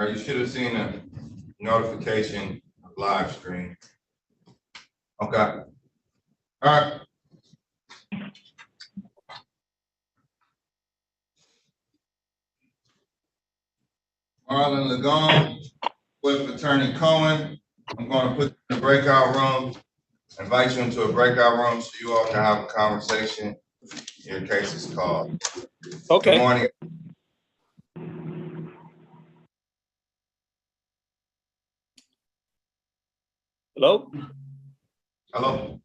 right, you should have seen a notification live stream. Okay. All right. Marlin Lagon with Attorney Cohen. I'm going to put you in the breakout room, invite you into a breakout room so you all can have a conversation. Your case is called. Okay. Good morning. Hello? Hello.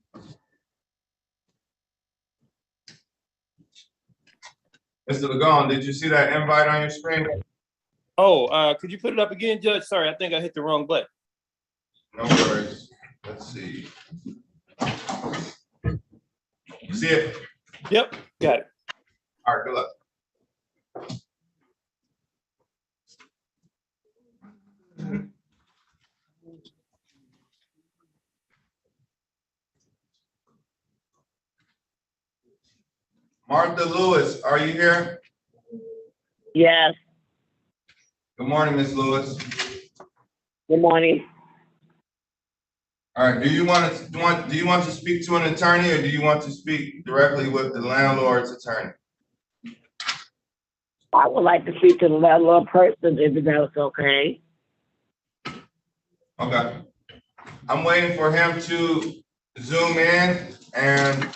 Mr. Lagon, did you see that invite on your screen? Oh, could you put it up again, Judge? Sorry, I think I hit the wrong button. No worries. Let's see. You see it? Yep, got it. All right, good luck. Martha Lewis, are you here? Yes. Good morning, Ms. Lewis. Good morning. All right, do you want to speak to an attorney or do you want to speak directly with the landlord's attorney? I would like to speak to the landlord person if that's okay. Okay. I'm waiting for him to zoom in and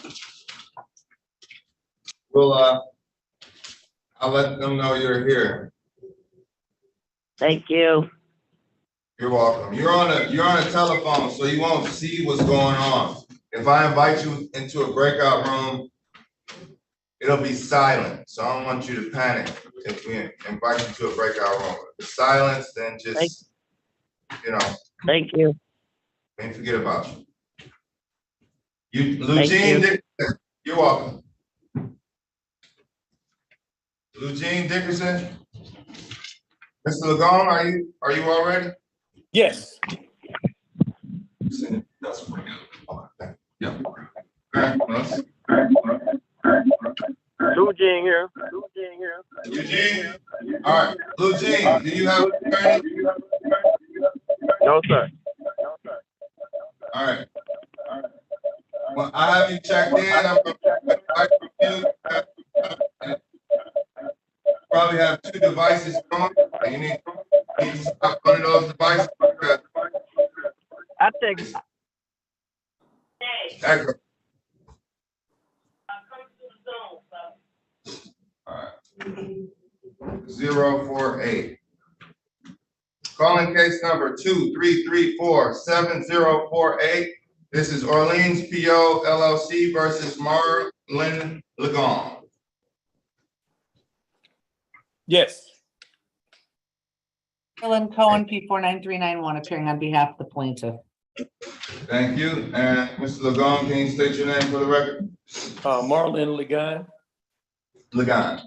I'll let them know you're here. Thank you. You're welcome. You're on a telephone, so you won't see what's going on. If I invite you into a breakout room, it'll be silent. So I don't want you to panic if we invite you to a breakout room. If it's silence, then just, you know. Thank you. Don't forget about you. Eugene Dickerson, you're welcome. Eugene Dickerson. Mr. Lagon, are you all ready? Yes. That's pretty good. Yeah. Eugene here. Eugene? All right. Eugene, do you have an attorney? No, sir. All right. Well, I have you checked in. I'm going to probably have 2 devices on. You need to stop one of those devices. I think. Echo. All right. 048. Calling case number 23347048. This is Orleans PO LLC versus Marlin Lagon. Yes. Ellen Cohen, P49391, appearing on behalf of the plaintiff. Thank you. And Mr. Lagon, can you state your name for the record? Marlin Lagon. Lagon.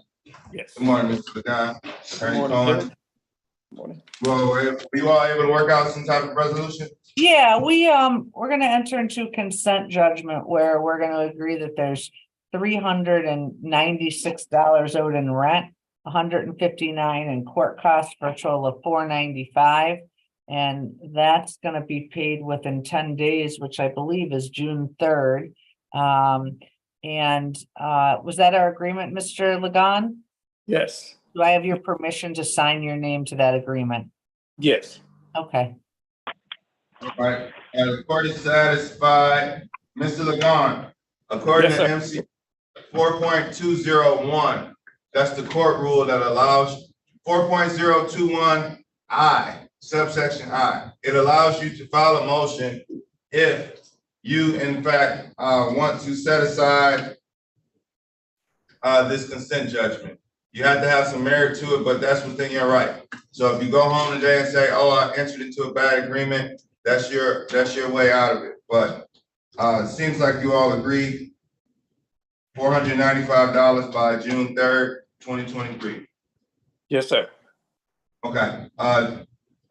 Yes. Good morning, Mr. Lagon. Attorney Good morning, Cohen. Judge. Good morning. Well, were you all able to work out some type of resolution? Yeah, we're gonna enter into consent judgment where we're gonna agree that there's $396 owed in rent, $159 in court costs for a total of $495. And that's gonna be paid within 10 days, which I believe is June 3rd. Was that our agreement, Mr. Lagon? Yes. Do I have your permission to sign your name to that agreement? Yes. Okay. All right. And the court is satisfied. Mr. Lagon, according Yes, to sir. MC 4.201, that's the court rule that allows 4.021I, subsection I. It allows you to file a motion if you, in fact, want to set aside this consent judgment. You have to have some merit to it, but that's within your right. So if you go home today and say, "Oh, I entered into a bad agreement," that's your way out of it. But it seems like you all agree. $495 by June 3rd, 2023. Yes, sir. Okay.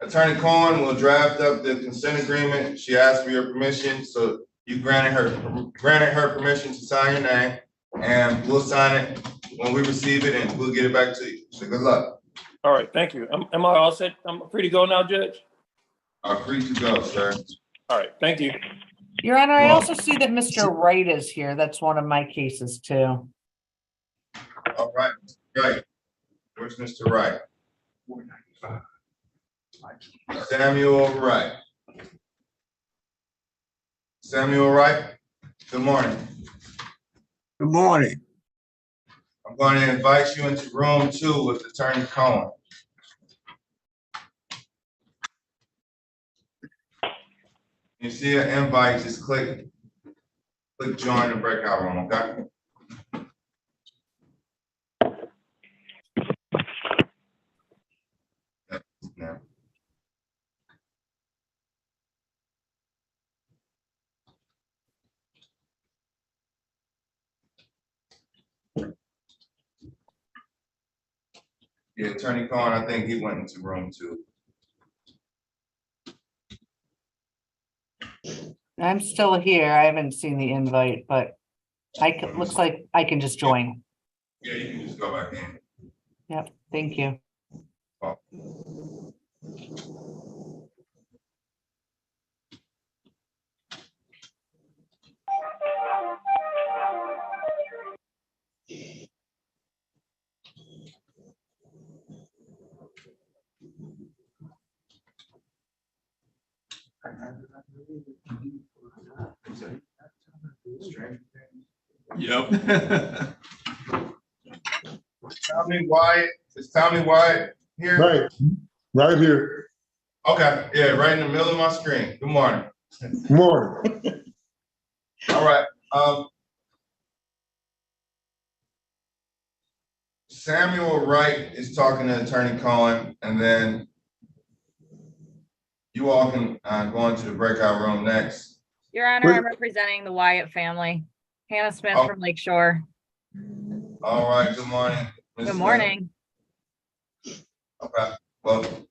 Attorney Cohen will draft up the consent agreement. She asked for your permission, so you granted her permission to sign your name, and we'll sign it when we receive it, and we'll get it back to you. So good luck. All right, thank you. Am I all set? I'm free to go now, Judge? Free to go, sir. All right, thank you. Your Honor, I Well- also see that Mr. Wright is here. That's one of my cases too. All right, Wright. Where's Mr. Wright? Samuel Wright. Samuel Wright, good morning. Good morning. I'm going to invite you into room 2 with Attorney Cohen. You see an invite, just click join the breakout room, okay? Yeah. Yeah, Attorney Cohen, I think he went into room 2. I'm still here. I haven't seen the invite, but looks like I can just join. Yeah, you can just go back in. Yep, thank you. Oh. Yep. Tommy Wyatt here? Right, right here. Okay, yeah, right in the middle of my screen. Good morning. Morning. All right, Samuel Wright is talking to Attorney Cohen, and then you all can go into the breakout room next. Your Honor, I'm representing the Wyatt family. Hannah Smith Oh. from Lakeshore. All right, good morning. Ms. Good Smith. morning. Okay, well,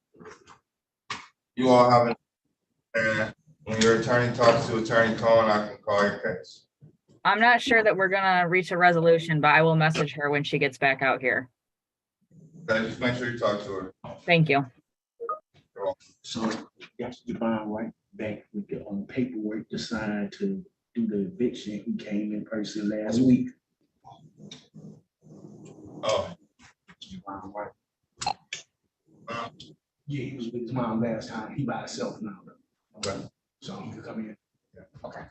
you all have it, and when your attorney talks to Attorney Cohen, I can call your case. I'm not sure that we're gonna reach a resolution, but I will message her when she gets back out here. Okay, just make sure you talk to her. Thank you. So got to find right back with the paperwork to sign to do the eviction. He came in person last week. Oh, Javon White. Yeah, he was with his mom last time. He by himself now. okay. So he could come in. Okay.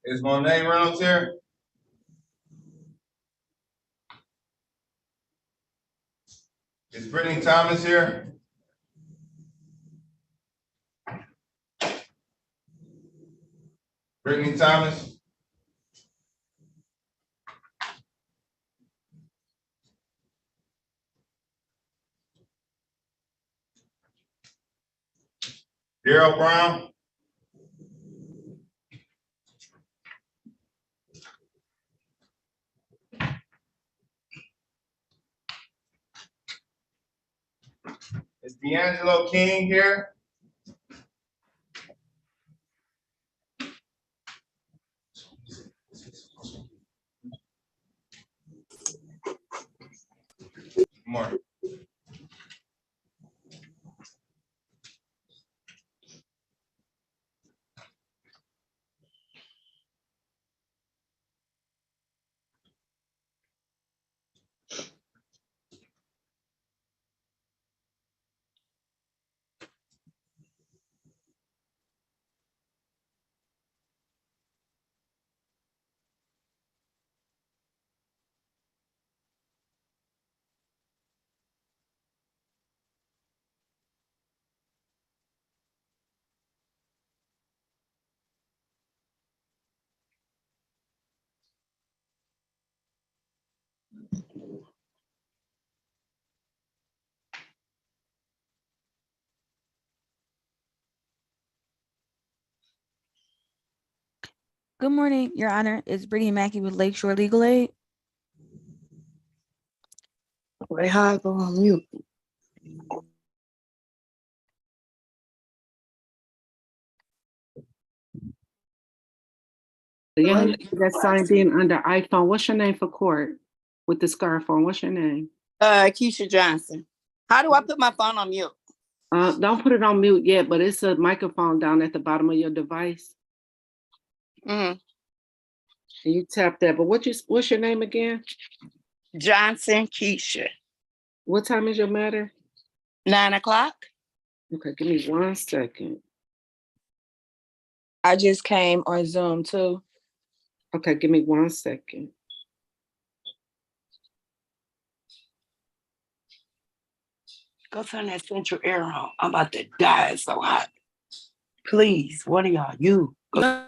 Is Monet Reynolds here? Is Brittany Thomas here? Brittany Thomas? Daryl Brown? Is D'Angelo King here? Good morning. Good morning, Your Honor. It's Brittany Mackey with Lakeshore Legal Aid. Wait, how I go on mute? The young lady that signed in under iPhone, what's your name for court? With the scarf on, what's your name? Keisha Johnson. How do I put my phone on mute? Don't put it on mute yet, but it's a microphone down at the bottom of your device. Mm-hmm. And you tap that, but what's your name again? Johnson Keisha. What time is your matter? 9 o'clock. Okay, give me 1 second. I just came on Zoom too. Okay, give me 1 second. Go turn that central air on. I'm about to die. It's so hot. Please, one of y'all, you. Go.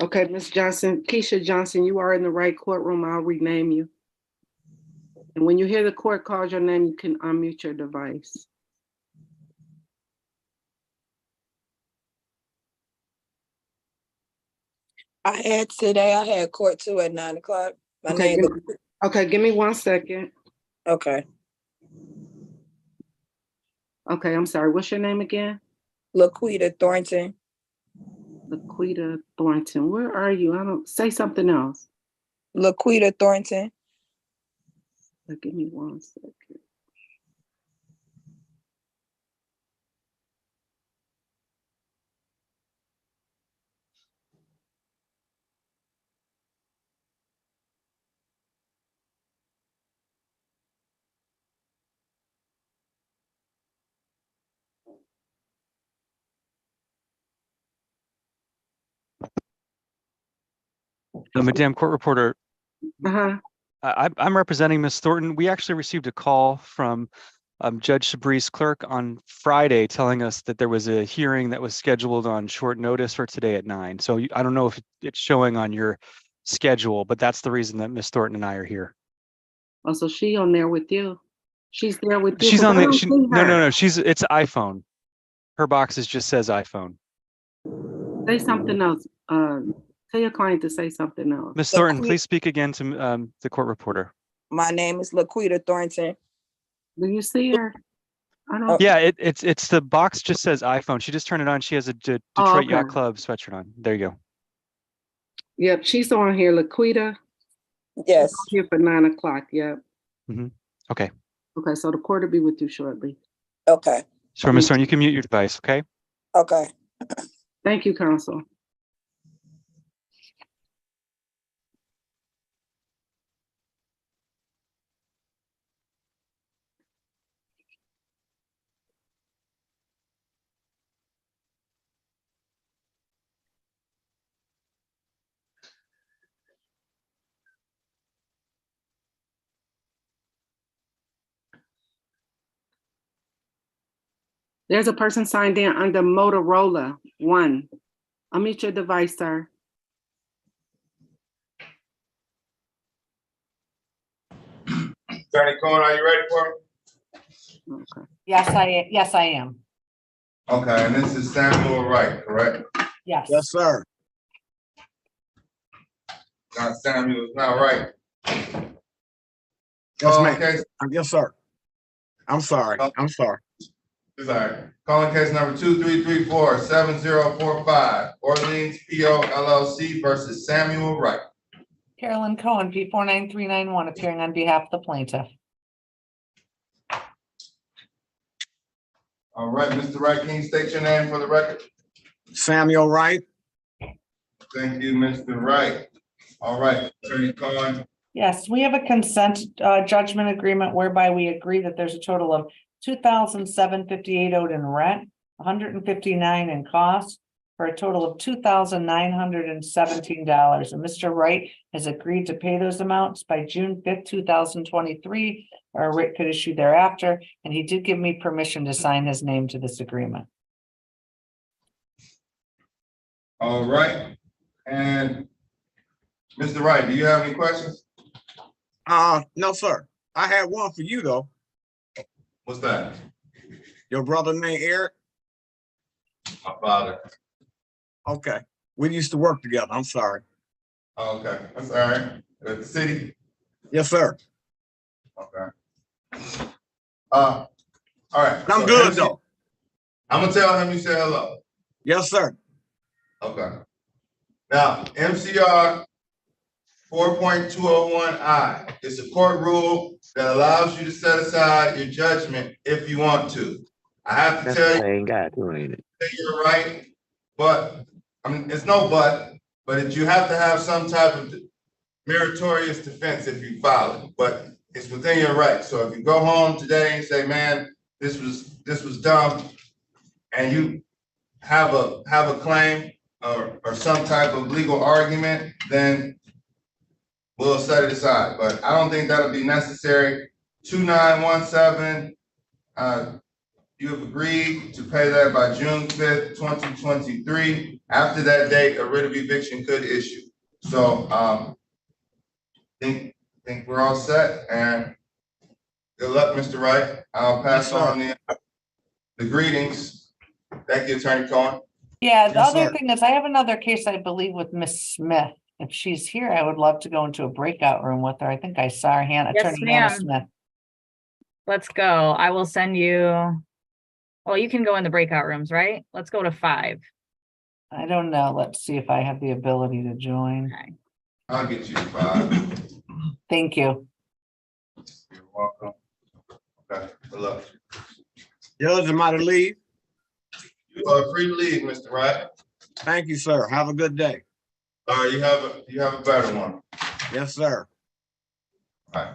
Okay, Miss Johnson, Keisha Johnson, you are in the right courtroom. I'll rename you. And when you hear the court call your name, you can unmute your device. I had court too at 9 o'clock. Okay, give me 1 second. Okay. Okay, I'm sorry. What's your name again? Laquita Thornton. Laquita Thornton. Where are you? I don't say something else. Laquita Thornton. Give me 1 second. Madam Court Reporter, Uh-huh. I'm representing Ms. Thornton. We actually received a call from Judge Sabree's clerk on Friday telling us that there was a hearing that was scheduled on short notice for today at 9. So I don't know if it's showing on your schedule, but that's the reason that Ms. Thornton and I are here. Oh, so she on there with you. She's there with you. She's on the, No. it's iPhone. Her boxes just says iPhone. Say something else. Tell your client to say something else. Ms. Thornton, please speak again to the court reporter. My name is Laquita Thornton. Do you see her? I don't. Yeah, it's the box just says iPhone. She just turned it on. She has a Detroit Yacht Club sweatshirt on. There you go. Yep, she's on here, Laquita. Yes. She's here for 9 o'clock. Yep. Mm-hmm. Okay. Okay, so the court will be with you shortly. Okay. So, Ms. Thornton, you can mute your device, okay? Okay. Thank you, counsel. There's a person signed in under Motorola 1. Unmute your device, sir. Attorney Cohen, are you ready for it? Okay. Yes, I am. Okay, and this is Samuel Wright, correct? Yes. Yes, sir. Not Samuel, not Wright. Yes, ma'am. Okay. Yes, sir. I'm sorry. I'm sorry. It's all right. Calling case number 2334-7045, Orleans PO LLC versus Samuel Wright. Carolyn Cohen, P49391, appearing on behalf of the plaintiff. All right, Mr. Wright, can you state your name for the record? Samuel Wright. Thank you, Mr. Wright. All right, Attorney Cohen. Yes, we have a consent judgment agreement whereby we agree that there's a total of $2,758 owed in rent, $159 in costs, for a total of $2,917. And Mr. Wright has agreed to pay those amounts by June 5th, 2023, or a writ could issue thereafter. And he did give me permission to sign his name to this agreement. All right. And Mr. Wright, do you have any questions? No, sir. I had one for you though. What's that? Your brother named Eric? My father. Okay. We used to work together. I'm sorry. Oh, okay, that's all right. At the city? Yes, sir. Okay. All right. I'm good though. I'm gonna tell him you say hello. Yes, sir. Okay. Now, MCR 4.201I is a court rule that allows you to set aside your judgment if you want to. I have to tell you, ain't got to, ain't it? that you're right, but, I mean, it's no but you have to have some type of meritorious defense if you file it, but it's within your right. So if you go home today and say, man, this was dumb, and you have a claim or some type of legal argument, then we'll set it aside. But I don't think that'll be necessary. 2917, you have agreed to pay that by June 5th, 2023. After that date, a writ of eviction could issue. So think we're all set, and good luck, Mr. Wright. I'll pass on the greetings. Thank you, Attorney Cohen. Yeah, the Yes, other sir. thing is I have another case, I believe, with Miss Smith. If she's here, I would love to go into a breakout room with her. I think I saw her Yes, Attorney Hannah ma'am. Smith. Let's go. I will send you. Well, you can go in the breakout rooms, right? Let's go to 5. I don't know. Let's see if I have the ability to join. Okay. I'll get you 5. Thank you. You're welcome. Okay, good luck. Judge, am I to leave? You are free to leave, Mr. Wright. Thank you, sir. Have a good day. All right, you have a better one. Yes, sir. All right.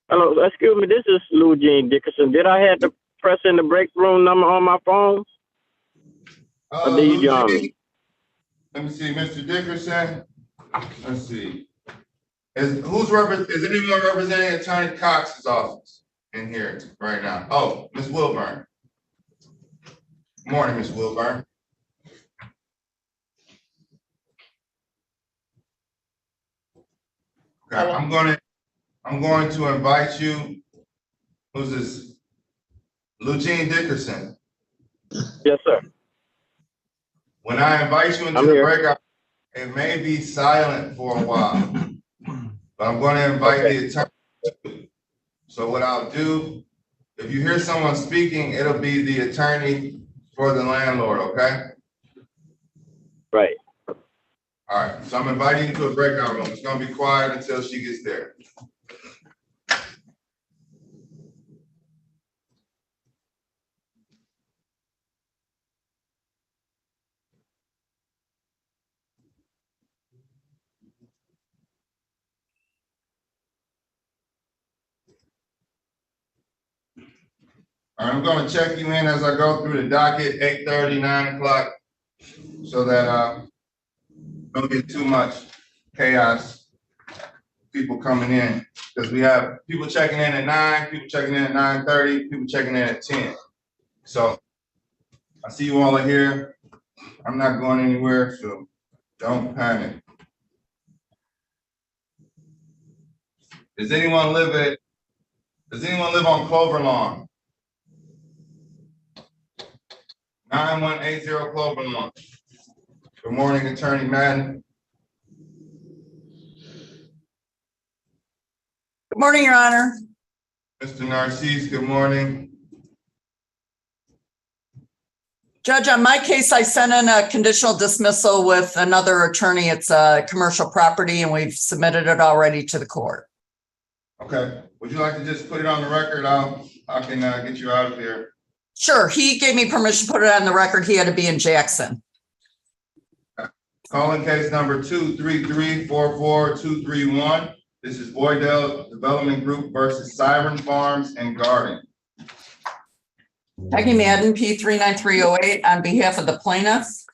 Hello, excuse me. This is Eugene Dickerson. Did I have to press in the break room number on my phone? Or did you join me? Let me see, Mr. Dickerson. Let's see. Is anyone representing Attorney Cox's office in here right now? Oh, Ms. Wilburn. Good morning, Ms. Wilburn. Okay, I'm going to invite you. Who's this? Eugene Dickerson. Yes, sir. When I invite you into the breakout, it may be silent for a while, but I'm going to invite the attorney. So what I'll do, if you hear someone speaking, it'll be the attorney for the landlord, okay? Right. All right, so I'm inviting you to a breakout room. It's going to be quiet until she gets there. All right, I'm going to check you in as I go through the docket, 8:30, 9 o'clock, so that don't get too much chaos, people coming in, because we have people checking in at 9, people checking in at 9:30, people checking in at 10. So I see you all are here. I'm not going anywhere, so don't panic. Does anyone live on Clover Lawn? 9180 Clover Lawn. Good morning, Attorney Madden. Good morning, Your Honor. Mr. Narcisse, good morning. Judge, on my case, I sent in a conditional dismissal with another attorney. It's a commercial property and we've submitted it already to the court. Okay, would you like to just put it on the record? I can get you out of here. Sure, he gave me permission to put it on the record. He had to be in Jackson. Calling case number 233-44231. This is Boydell Development Group versus Siren Farms and Garden. Peggy Madden, P39308, on behalf of the plaintiffs.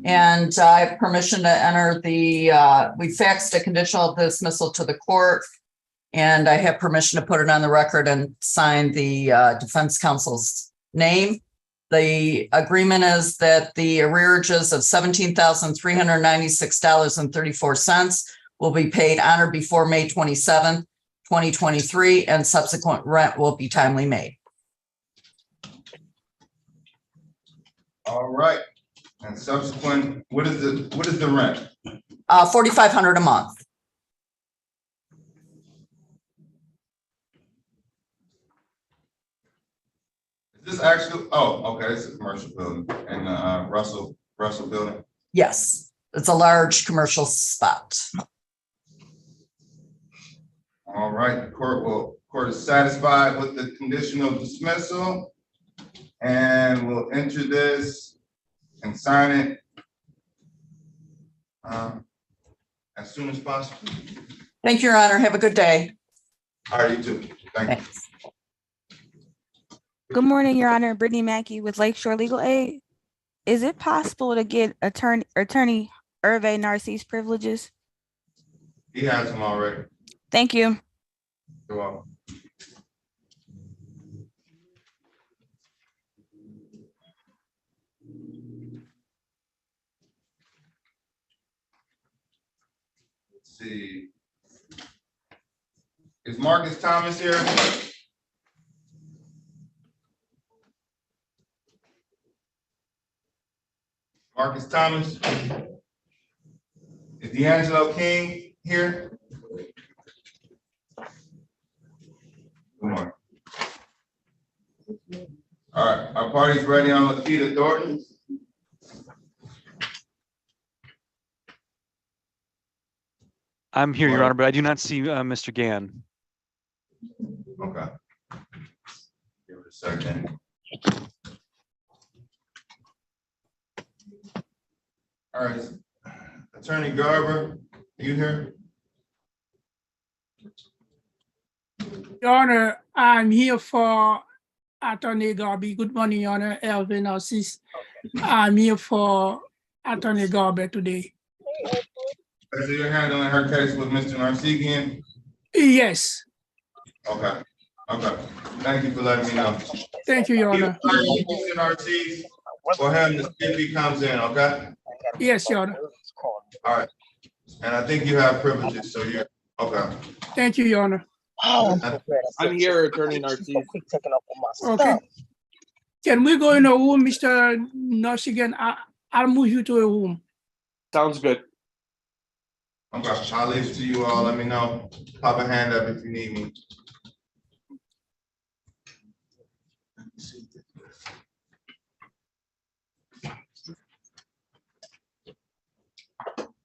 And I have permission to enter we faxed a conditional dismissal to the court. And I have permission to put it on the record and sign the defense counsel's name. The agreement is that the arrearages of $17,396.34 will be paid on or before May 27th, 2023, and subsequent rent will be timely made. All right. And subsequent, what is the rent? $4,500 a month. Is this actually, oh, okay, it's a commercial building in the Russell building. Yes, it's a large commercial spot. All right, the court is satisfied with the conditional dismissal. And we'll enter this and sign it as soon as possible. Thank you, Your Honor. Have a good day. All right, you too. Thank you. Good morning, Your Honor. Brittany Mackey with Lakeshore Legal Aid. Is it possible to get attorney Hervé Narcisse privileges? He has them already. Thank you. You're welcome. Let's see. Is Marcus Thomas here? Marcus Thomas? Is D'Angelo King here? Good morning. All right, our party's ready on Laquita Thornton. I'm here, Your Honor, but I do not see Mr. Gann. Okay. Give it a second. All right, Attorney Garber, you here? Your Honor, I'm here for Attorney Garber. Good morning, Your Honor. Elvin Narcisse. I'm here for Attorney Garber today. So you're handling her case with Mr. Narcisse? Yes. Okay. Okay. Thank you for letting me know. Thank you, Your Honor. Mr. Narcisse, for him to see if he comes in, okay? Yes, Your Honor. All right. And I think you have privileges, so you're okay. Thank you, Your Honor. I'm here, Attorney Narcisse. Okay. Can we go in a room, Mr. Narcisse? I'll move you to a room. Sounds good. Okay, I'll leave it to you all. Let me know. Pop a hand up if you need me.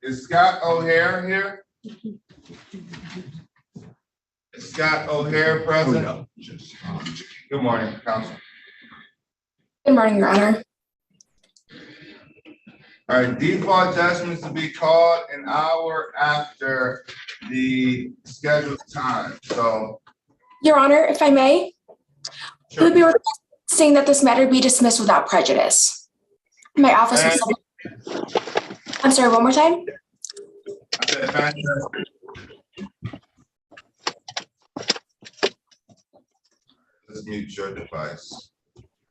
Is Scott O'Hare here? Is Scott O'Hare present? Good morning, Counsel. Good morning, Your Honor. All right, default judgments to be called an hour after the scheduled time, so. Your Honor, if I may, Sure. we would be requesting that this matter be dismissed without prejudice. My office will. I'm sorry, one more time? I said, fantastic. Let's mute your device,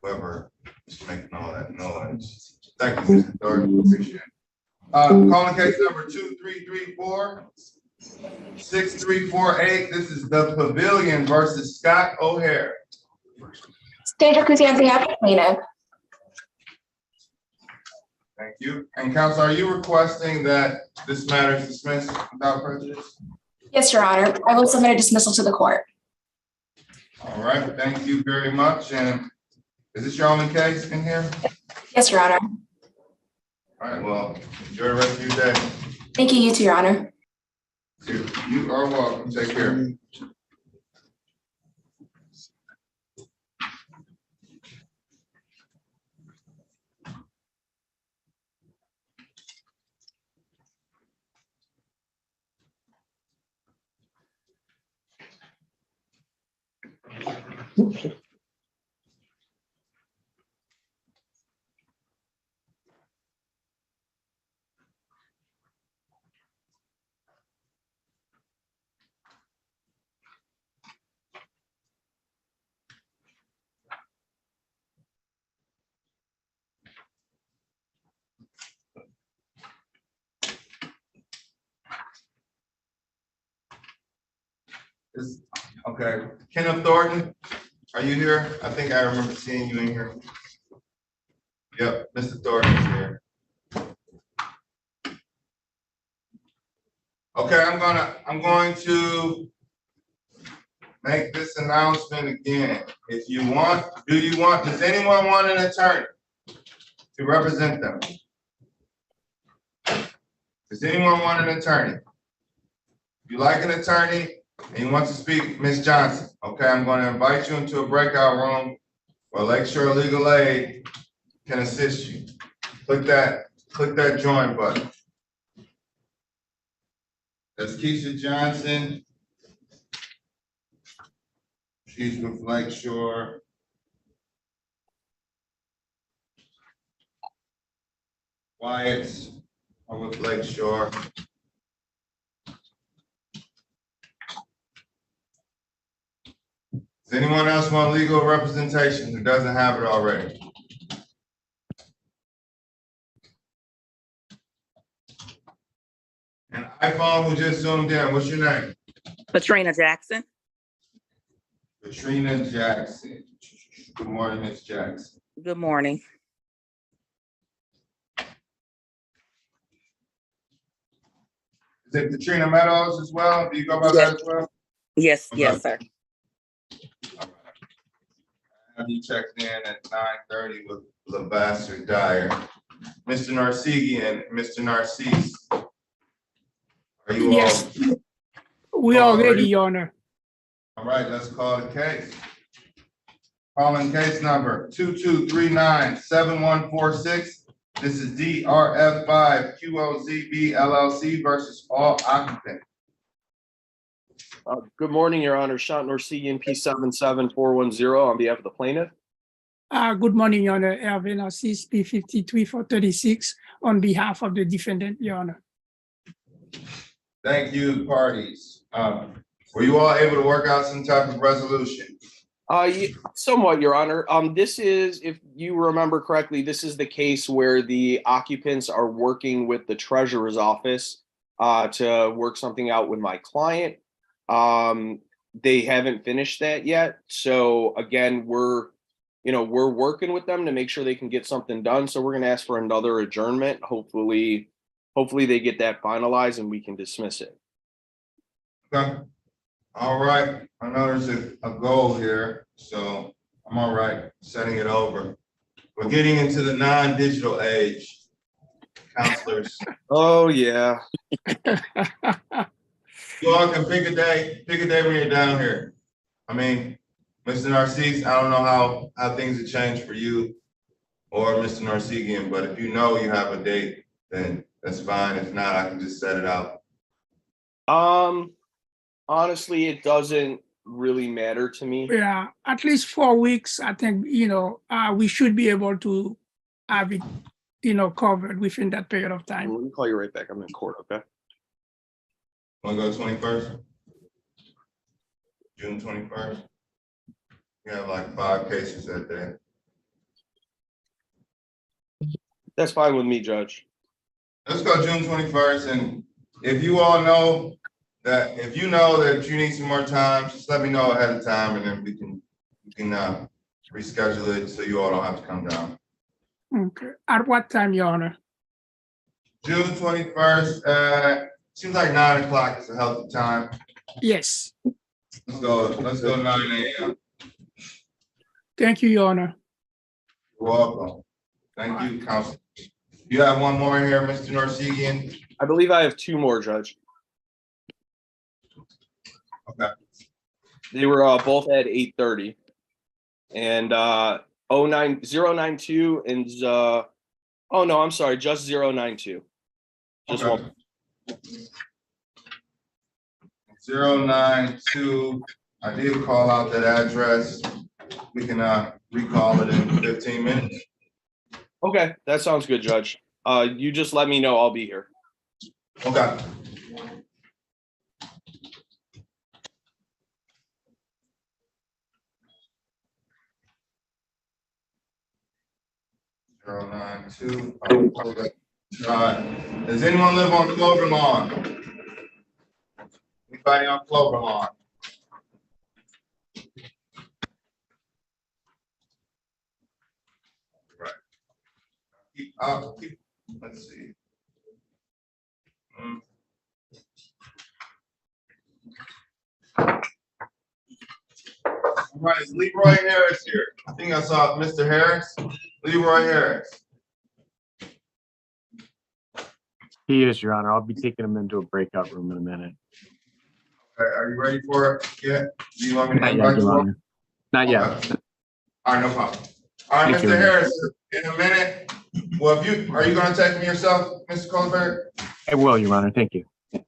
whoever is making all that noise. Thank you, Mr. Thornton, appreciate it. Calling case number 2334-6348. This is the Pavilion versus Scott O'Hare. Sandra Kuzi on behalf of plaintiff. Thank you. And counsel, are you requesting that this matter is dismissed without prejudice? Yes, Your Honor. I will submit a dismissal to the court. All right, thank you very much. And is this your only case in here? Yes, Your Honor. All right, well, enjoy the rest of your day. Thank you, you too, Your Honor. You are welcome. Take care. Okay, Kenneth Thornton, are you here? I think I remember seeing you in here. Yep, Mr. Thornton is here. Okay, I'm going to make this announcement again. If you want, does anyone want an attorney to represent them? Does anyone want an attorney? If you like an attorney and you want to speak, Ms. Johnson, okay, I'm going to invite you into a breakout room where Lakeshore Legal Aid can assist you. Click that join button. That's Keisha Johnson. She's with Lakeshore. Wyatt's with Lakeshore. Does anyone else want legal representation who doesn't have it already? An iPhone who just zoomed in, what's your name? Katrina Jackson. Katrina Jackson. Good morning, Ms. Jackson. Good morning. Is it Katrina Meadows as well? Do you go by that as well? Yes, Okay. yes, sir. Have you checked in at 9:30 with Lavasser Dyer? Mr. Narcegian, Mr. Narcisse. Are you Yes. all? We are ready, Your Honor. All right, let's call the case. Calling case number 2239-7146. This is DRF5 QOZB LLC versus all occupants. Good morning, Your Honor. Shant Norsegian, P77410 on behalf of the plaintiff. Good morning, Your Honor. Erwin Assis, P53436 on behalf of the defendant, Your Honor. Thank you, parties. Were you all able to work out some type of resolution? Somewhat, Your Honor. This is, if you remember correctly, this is the case where the occupants are working with the treasurer's office to work something out with my client. They haven't finished that yet. So again, we're working with them to make sure they can get something done. So we're going to ask for another adjournment. Hopefully they get that finalized and we can dismiss it. Okay. All right. I know there's a goal here, so I'm all right setting it over. We're getting into the non-digital age, counselors. Oh, yeah. You all can pick a day when you're down here. I mean, Mr. Narcisse, I don't know how things have changed for you or Mr. Narcegian, but if you know you have a date, then that's fine. If not, I can just set it out. Honestly, it doesn't really matter to me. Yeah, at least 4 weeks, I think, we should be able to have it, covered within that period of time. Let me call you right back. I'm in court, okay? Want to go 21st? June 21st? We have like 5 cases that day. That's fine with me, Judge. Let's go June 21st. And if you all know that, if you know that you need some more time, just let me know ahead of time and then we can reschedule it so you all don't have to come down. Okay. At what time, Your Honor? June 21st, seems like 9 o'clock is a healthy time. Yes. Let's go 9 a.m. Thank you, Your Honor. You're welcome. Thank you, Counsel. You have one more here, Mr. Narcegian? I believe I have 2 more, Judge. Okay. They were both at 8:30. And 092 and oh no, I'm sorry, just 092. Just okay. one. 092. I did call out that address. We can recall it in 15 minutes. Okay, that sounds good, Judge. You just let me know, I'll be here. Okay. Does anyone live on Clover Lawn? Anybody on Clover Lawn? Right. let's see. All right, is Leroy Harris here? I think I saw Mr. Harris. Leroy Harris. He is, Your Honor. I'll be taking him into a breakout room in a minute. Okay, are you ready for it? Yeah. Do you want me to Not invite yet, Your you? Honor. Not yet. All right, no problem. All right, Thank you, Mr. Your Honor. Harris, in a minute. Well, are you gonna text me yourself, Mr. Colbert? I will, Your Honor. Thank you. Okay,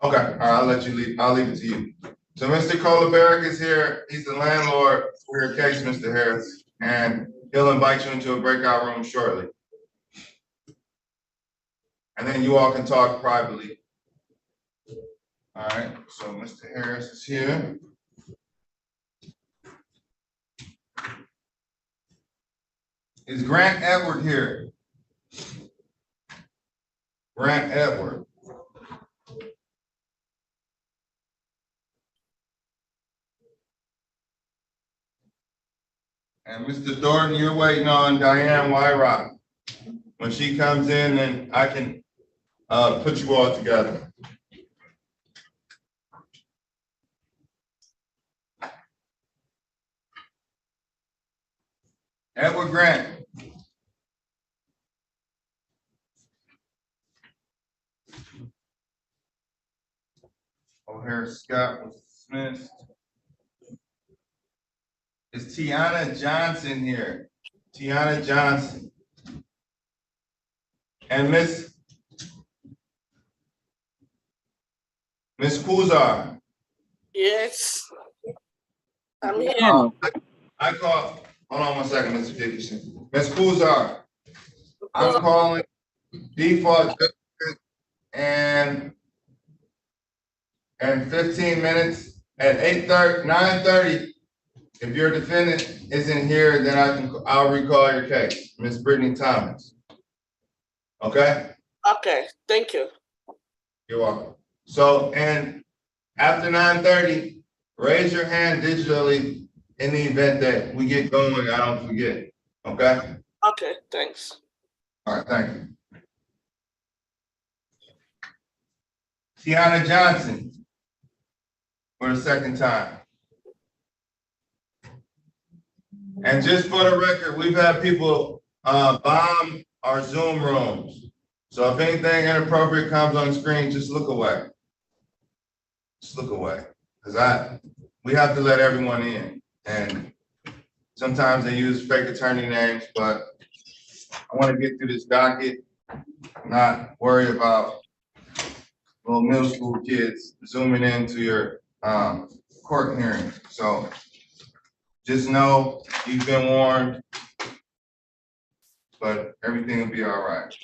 all right, I'll let you leave. I'll leave it to you. So Mr. Colbert is here. He's the landlord for your case, Mr. Harris, and he'll invite you into a breakout room shortly. And then you all can talk privately. All right, so Mr. Harris is here. Is Grant Edward here? Grant Edward. And Mr. Thornton, you're waiting on Diane Wyrock. When she comes in, then I can put you all together. Edward Grant. O'Hare Scott was dismissed. Is Tiana Johnson here? Tiana Johnson. And Miss Kuzar. Yes. I'm here. I call, hold on one second, Mr. Dickerson. Miss Kuzar, I'm calling default and 15 minutes at 9:30. If your defendant isn't here, then I'll recall your case, Miss Brittany Thomas. Okay? Okay, thank you. You're welcome. So, and after 9:30, raise your hand digitally in the event that we get going, I don't forget. Okay? Okay, thanks. All right, thank you. Tiana Johnson, for the second time. And just for the record, we've had people bomb our Zoom rooms. So if anything inappropriate comes on screen, just look away. Just look away. Because we have to let everyone in. And sometimes they use fake attorney names, but I want to get through this docket, not worry about little middle school kids zooming into your court hearing. So just know you've been warned, but everything will be all right.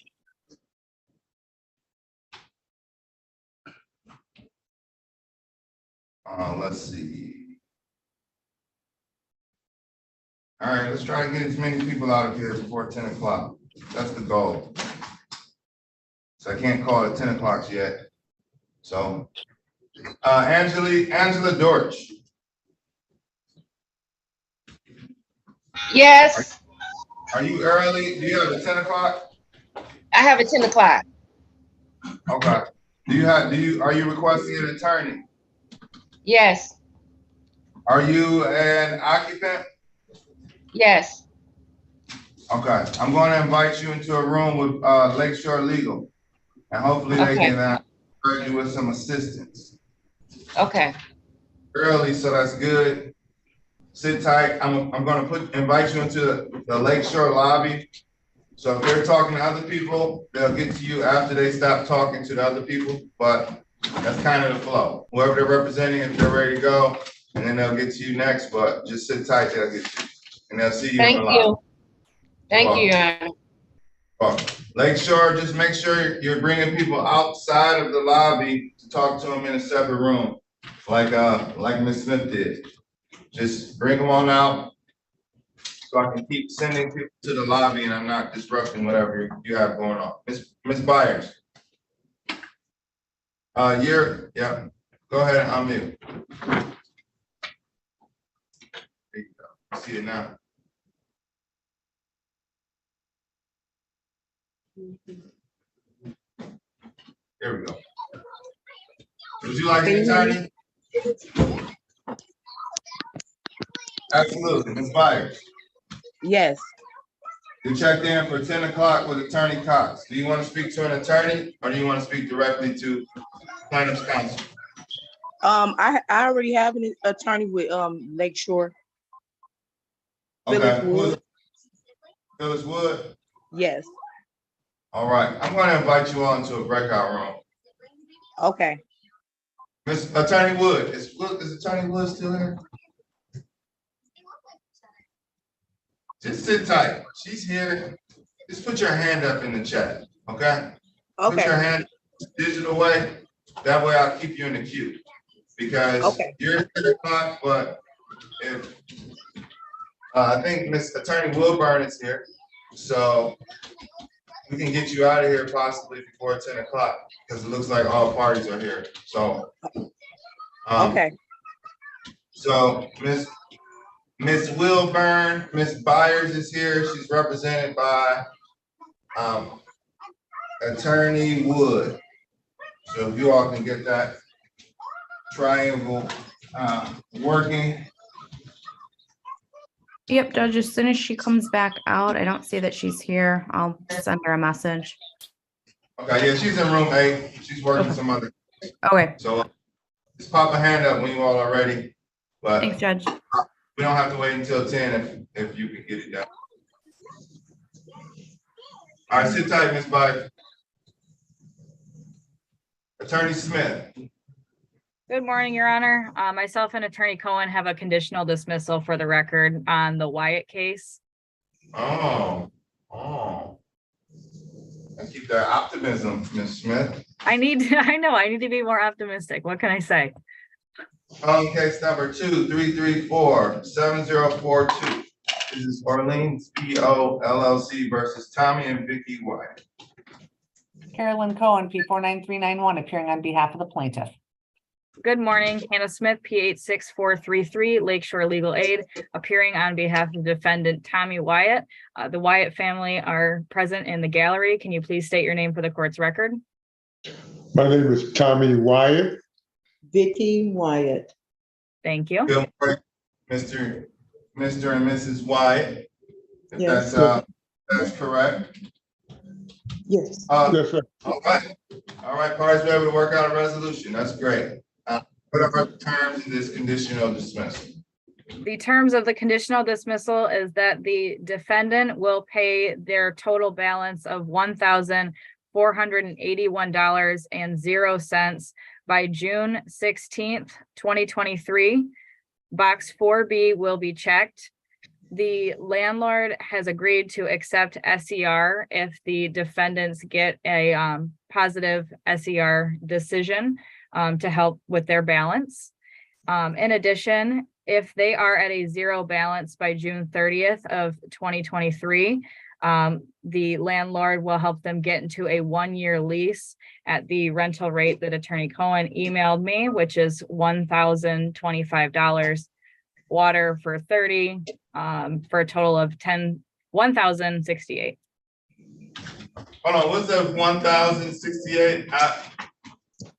Let's see. All right, let's try to get as many people out of here before 10 o'clock. That's the goal. So I can't call it 10 o'clock yet. So, Angela Dortch. Yes. Are you early? Do you have a 10 o'clock? I have a 10 o'clock. Okay. Are you requesting an attorney? Yes. Are you an occupant? Yes. Okay. I'm going to invite you into a room with Lakeshore Legal, and hopefully they can provide you with some assistance. Okay. Early, so that's good. Sit tight. I'm going to invite you into the Lakeshore lobby. So if they're talking to other people, they'll get to you after they stop talking to the other people. But that's kind of the flow. Whoever they're representing, if they're ready to go, and then they'll get to you next. But just sit tight, they'll get to you, and they'll see you in the lobby. Thank you, Your Honor. Well, Lakeshore, just make sure you're bringing people outside of the lobby to talk to them in a separate room, like Ms. Smith did. Just bring them on out so I can keep sending people to the lobby and I'm not disrupting whatever you have going on. Ms. Byers. Yeah, go ahead and unmute. There you go. See it now. Here we go. Would you like an attorney? Absolutely, Ms. Byers. Yes. You checked in for 10 o'clock with Attorney Cox. Do you want to speak to an attorney or do you want to speak directly to plaintiff's counsel? I already have an attorney with Lakeshore. Okay. Phyllis Wood. Phyllis Wood? Yes. All right, I'm going to invite you all into a breakout room. Okay. Miss Attorney Wood, is Attorney Wood still here? Just sit tight. She's here. Just put your hand up in the chat, okay? Okay. Put your hand digital way. That way I'll keep you in the queue. Because you're at 10 o'clock, but if I think Miss Attorney Wilburn is here, so we can get you out of here possibly before 10 o'clock because it looks like all parties are here. So okay. So Miss Wilburn, Miss Byers is here. She's represented by Attorney Wood. So if you all can get that triangle working. Yep, Judge, as soon as she comes back out, I don't see that she's here. I'll send her a message. Okay, yeah, she's in room 8. She's working some other. Okay. So just pop a hand up when you all are ready. But thanks, Judge. We don't have to wait until 10 if you can get it done. All right, sit tight, Ms. Byers. Attorney Smith. Good morning, Your Honor. Myself and Attorney Cohen have a conditional dismissal for the record on the Wyatt case. Oh. And keep that optimism, Ms. Smith. I need to be more optimistic. What can I say? Case number 2-334-7042. This is Orleans PO LLC versus Tommy and Vicky Wyatt. Carolyn Cohen, P49391, appearing on behalf of the plaintiff. Good morning, Hannah Smith, P86433, Lakeshore Legal Aid, appearing on behalf of defendant Tommy Wyatt. The Wyatt family are present in the gallery. Can you please state your name for the court's record? My name is Tommy Wyatt. Vicky Wyatt. Thank you. Good morning, Mr. and Mrs. Wyatt. If Yes. That's correct. Yes. Yes, sir. All right, parties were able to work out a resolution. That's great. What are the terms of this conditional dismissal? The terms of the conditional dismissal is that the defendant will pay their total balance of $1,481.00 by June 16th, 2023. Box 4B will be checked. The landlord has agreed to accept SER if the defendants get a positive SER decision to help with their balance. In addition, if they are at a zero balance by June 30th of 2023, the landlord will help them get into a 1-year lease at the rental rate that Attorney Cohen emailed me, which is $1,025, water for $30, for a total of $1,068. Hold on, what's that 1,068?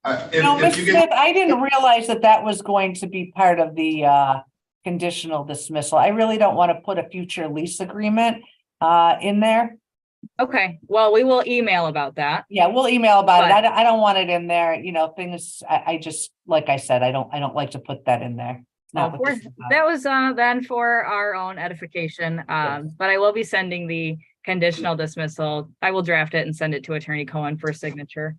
Ms. Smith, I didn't realize that was going to be part of the conditional dismissal. I really don't want to put a future lease agreement in there. Okay, well, we will email about that. Yeah, we'll email about it. I don't want it in there. You know, things. I just, like I said, I don't like to put that in there. That was then for our own edification. But I will be sending the conditional dismissal. I will draft it and send it to Attorney Cohen for signature.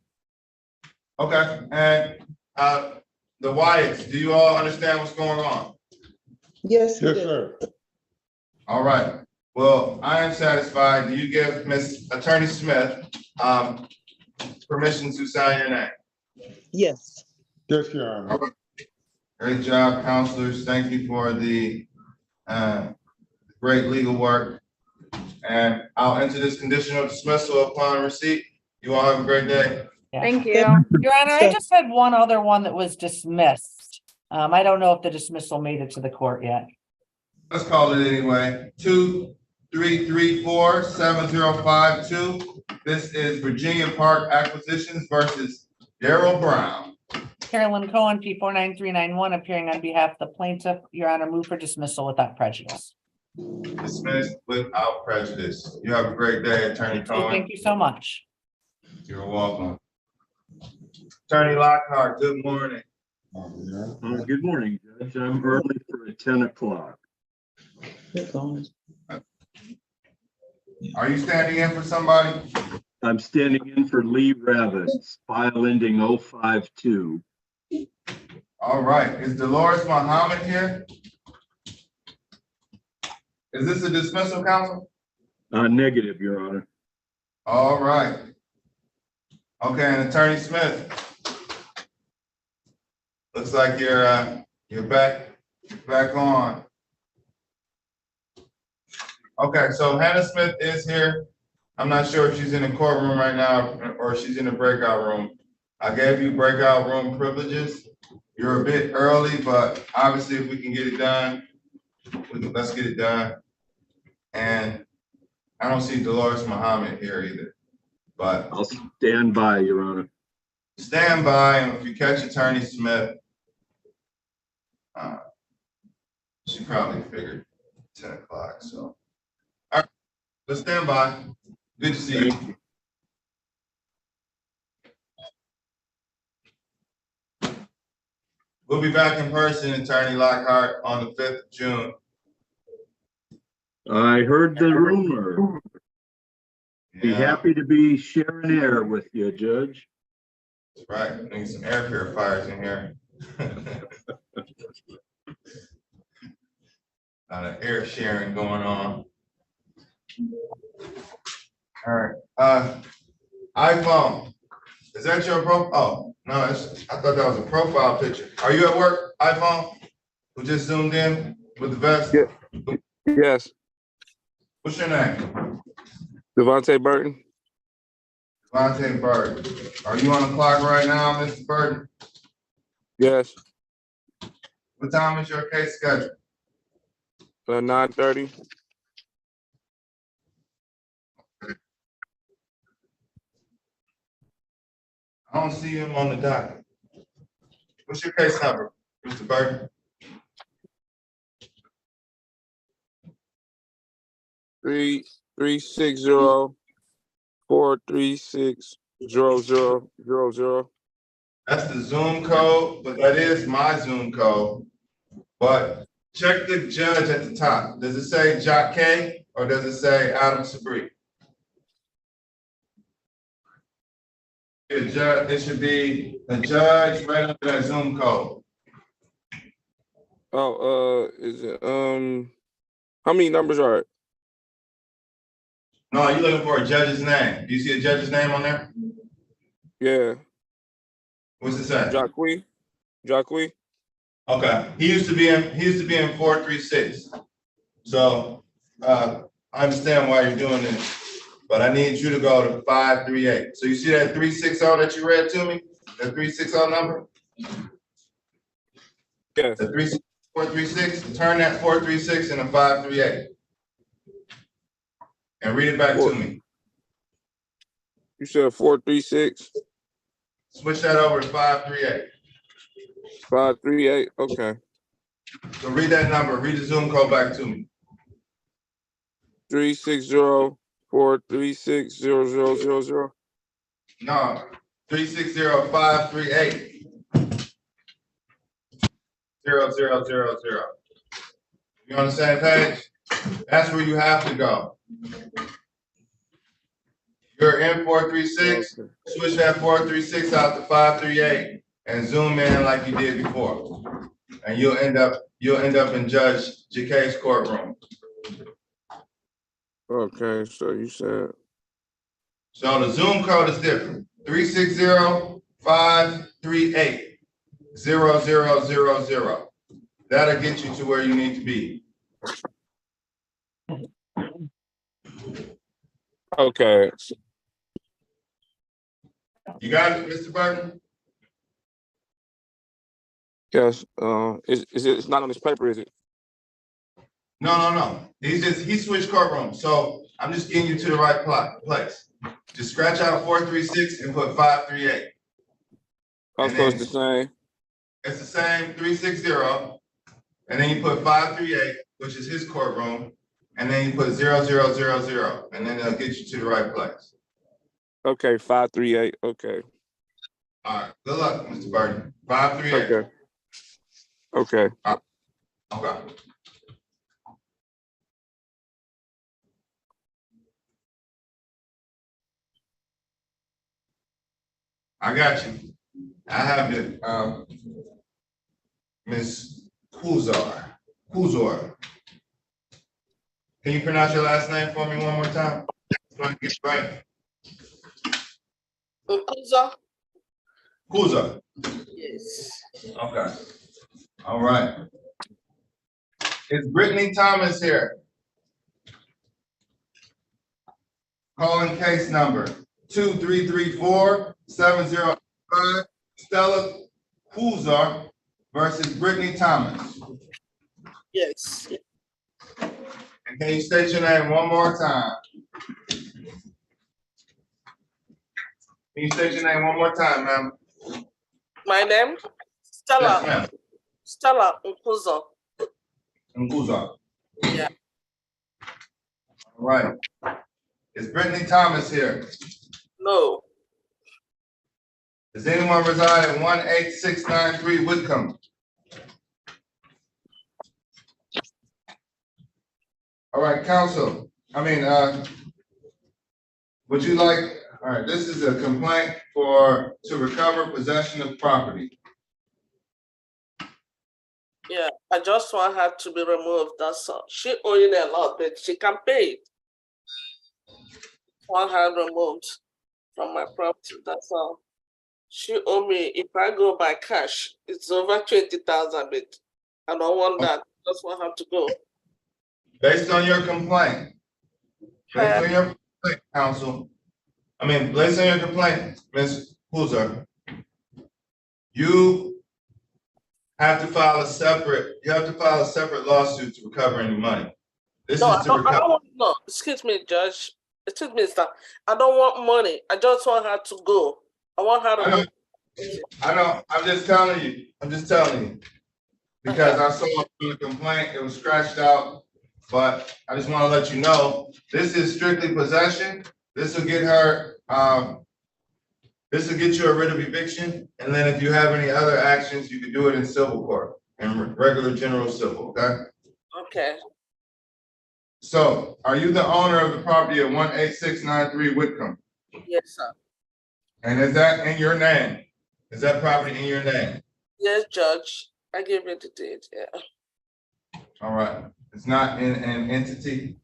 Okay, and the Wyatts, do you all understand what's going on? Yes, sir. All right. Well, I am satisfied. Do you give Miss Attorney Smith permission to sign your name? Yes. Yes, Your Honor. All right. Great job, counselors. Thank you for the great legal work. And I'll enter this conditional dismissal upon receipt. You all have a great day. Yeah. Thank you. Your Honor, I just had one other one that was dismissed. I don't know if the dismissal made it to the court yet. Let's call it anyway. CR436-7052. This is Virginia Park Acquisitions versus Daryl Brown. Carolyn Cohen, P 49391, appearing on behalf of the plaintiff. Your Honor, move for dismissal without prejudice. Dismissed without prejudice. You have a great day, Attorney Cohen. Thank you so much. You're welcome. Attorney Lockhart, good morning. Good morning, Judge. I'm early for a 10 o'clock. Are you standing in for somebody? I'm standing in for Lee Ravitz, file ending 052. All right. Is Dolores Muhammad here? Is this a dismissal, counsel? Negative, Your Honor. All right. Okay, and Attorney Smith. Looks like you're back on. Okay, so Hannah Smith is here. I'm not sure if she's in the courtroom right now or she's in the breakout room. I gave you breakout room privileges. You're a bit early, but obviously if we can get it done, let's get it done. And I don't see Dolores Muhammad here either, but I'll stand by, Your Honor. Stand by, and if you catch Attorney Smith, she probably figured 10 o'clock, so. All right, let's stand by. Good to see you. We'll be back in person, Attorney Lockhart, on the 5th of June. I heard the rumor. Be happy to be sharing air with you, Judge. That's right. Need some air purifiers in here. A lot of air sharing going on. All right. iPhone. Is that your profile? Oh, no, I thought that was a profile picture. Are you at work, iPhone? Who just zoomed in with the vest? Yeah. Yes. What's your name? Devontae Burton. Devontae Burton. Are you on the clock right now, Mr. Burton? Yes. What time is your case scheduled? 9:30. I don't see him on the docket. What's your case number, Mr. Burton? 360-436-0000. That's the Zoom code, but that is my Zoom code. But check the judge at the top. Does it say Jockey or does it say Adam Sabree? It should be a judge right under that Zoom code. Oh, is it how many numbers are it? No, you're looking for a judge's name. Do you see a judge's name on there? Yeah. What's it say? Jacque. Okay. He used to be in 436. So I understand why you're doing this, but I need you to go to 538. So you see that 360 that you read to me? That 360 number? Yes. The 436, turn that 436 into 538. And read it back to me. You said 436? Switch that over to 538. 538, okay. So read that number, read the Zoom code back to me. 360-436-0000. No, 360-538. 0000. You on the same page? That's where you have to go. You're in 436, switch that 436 out to 538 and zoom in like you did before. And you'll end up in Judge Jacquet's courtroom. Okay, so you said. So the Zoom code is different. 360-538-0000. That'll get you to where you need to be. Okay. You got it, Mr. Burton? Yes. Is it? It's not on this paper, is it? No. He switched courtroom, so I'm just getting you to the right place. Just scratch out 436 and put 538. So it's the same. It's the same 360, and then you put 538, which is his courtroom, and then you put 0000, and then it'll get you to the right place. Okay, 538. Okay. All right. Good luck, Mr. Burton. 538. Okay. Okay. I got you. I have it. Miss Kuzar. Can you pronounce your last name for me one more time? So I can get it right. Kuzar. Yes. Okay. All right. Is Brittany Thomas here? Calling case number 2334-705, Stella Kuzar versus Brittany Thomas. Yes. And can you state your name one more time? Can you state your name one more time, ma'am? My name? Stella. Yes, ma'am. Stella Nkuzo. Kuzar. Yeah. All right. Is Brittany Thomas here? No. Does anyone reside at 18693 Whitcomb? All right, counsel. Would you like, all right, this is a complaint to recover possession of property. Yeah, I just want her to be removed. That's all. She owing a lot, but she can pay it. Want her removed from my property. That's all. She owe me. If I go by cash, it's over 20,000. But I don't want that. I just want her to go. Based on your complaint, based on your complaint, counsel. Based on your complaint, Ms. Kuzar, you have to file a separate lawsuit to recover any money. This No, is to recover. no, excuse me, Judge. Excuse me, sir. I don't want money. I just want her to go. I want her to go. I know. I'm just telling you. Because I saw the complaint, it was scratched out. But I just want to let you know, this is strictly possession. This will get her, this will get you a writ of eviction. And then if you have any other actions, you can do it in civil court, in regular general civil, okay? Okay. So, are you the owner of the property at 18693 Whitcomb? Yes, sir. And is that in your name? Is that property in your name? Yes, Judge. I gave you the deed, yeah. All right. It's not in an entity?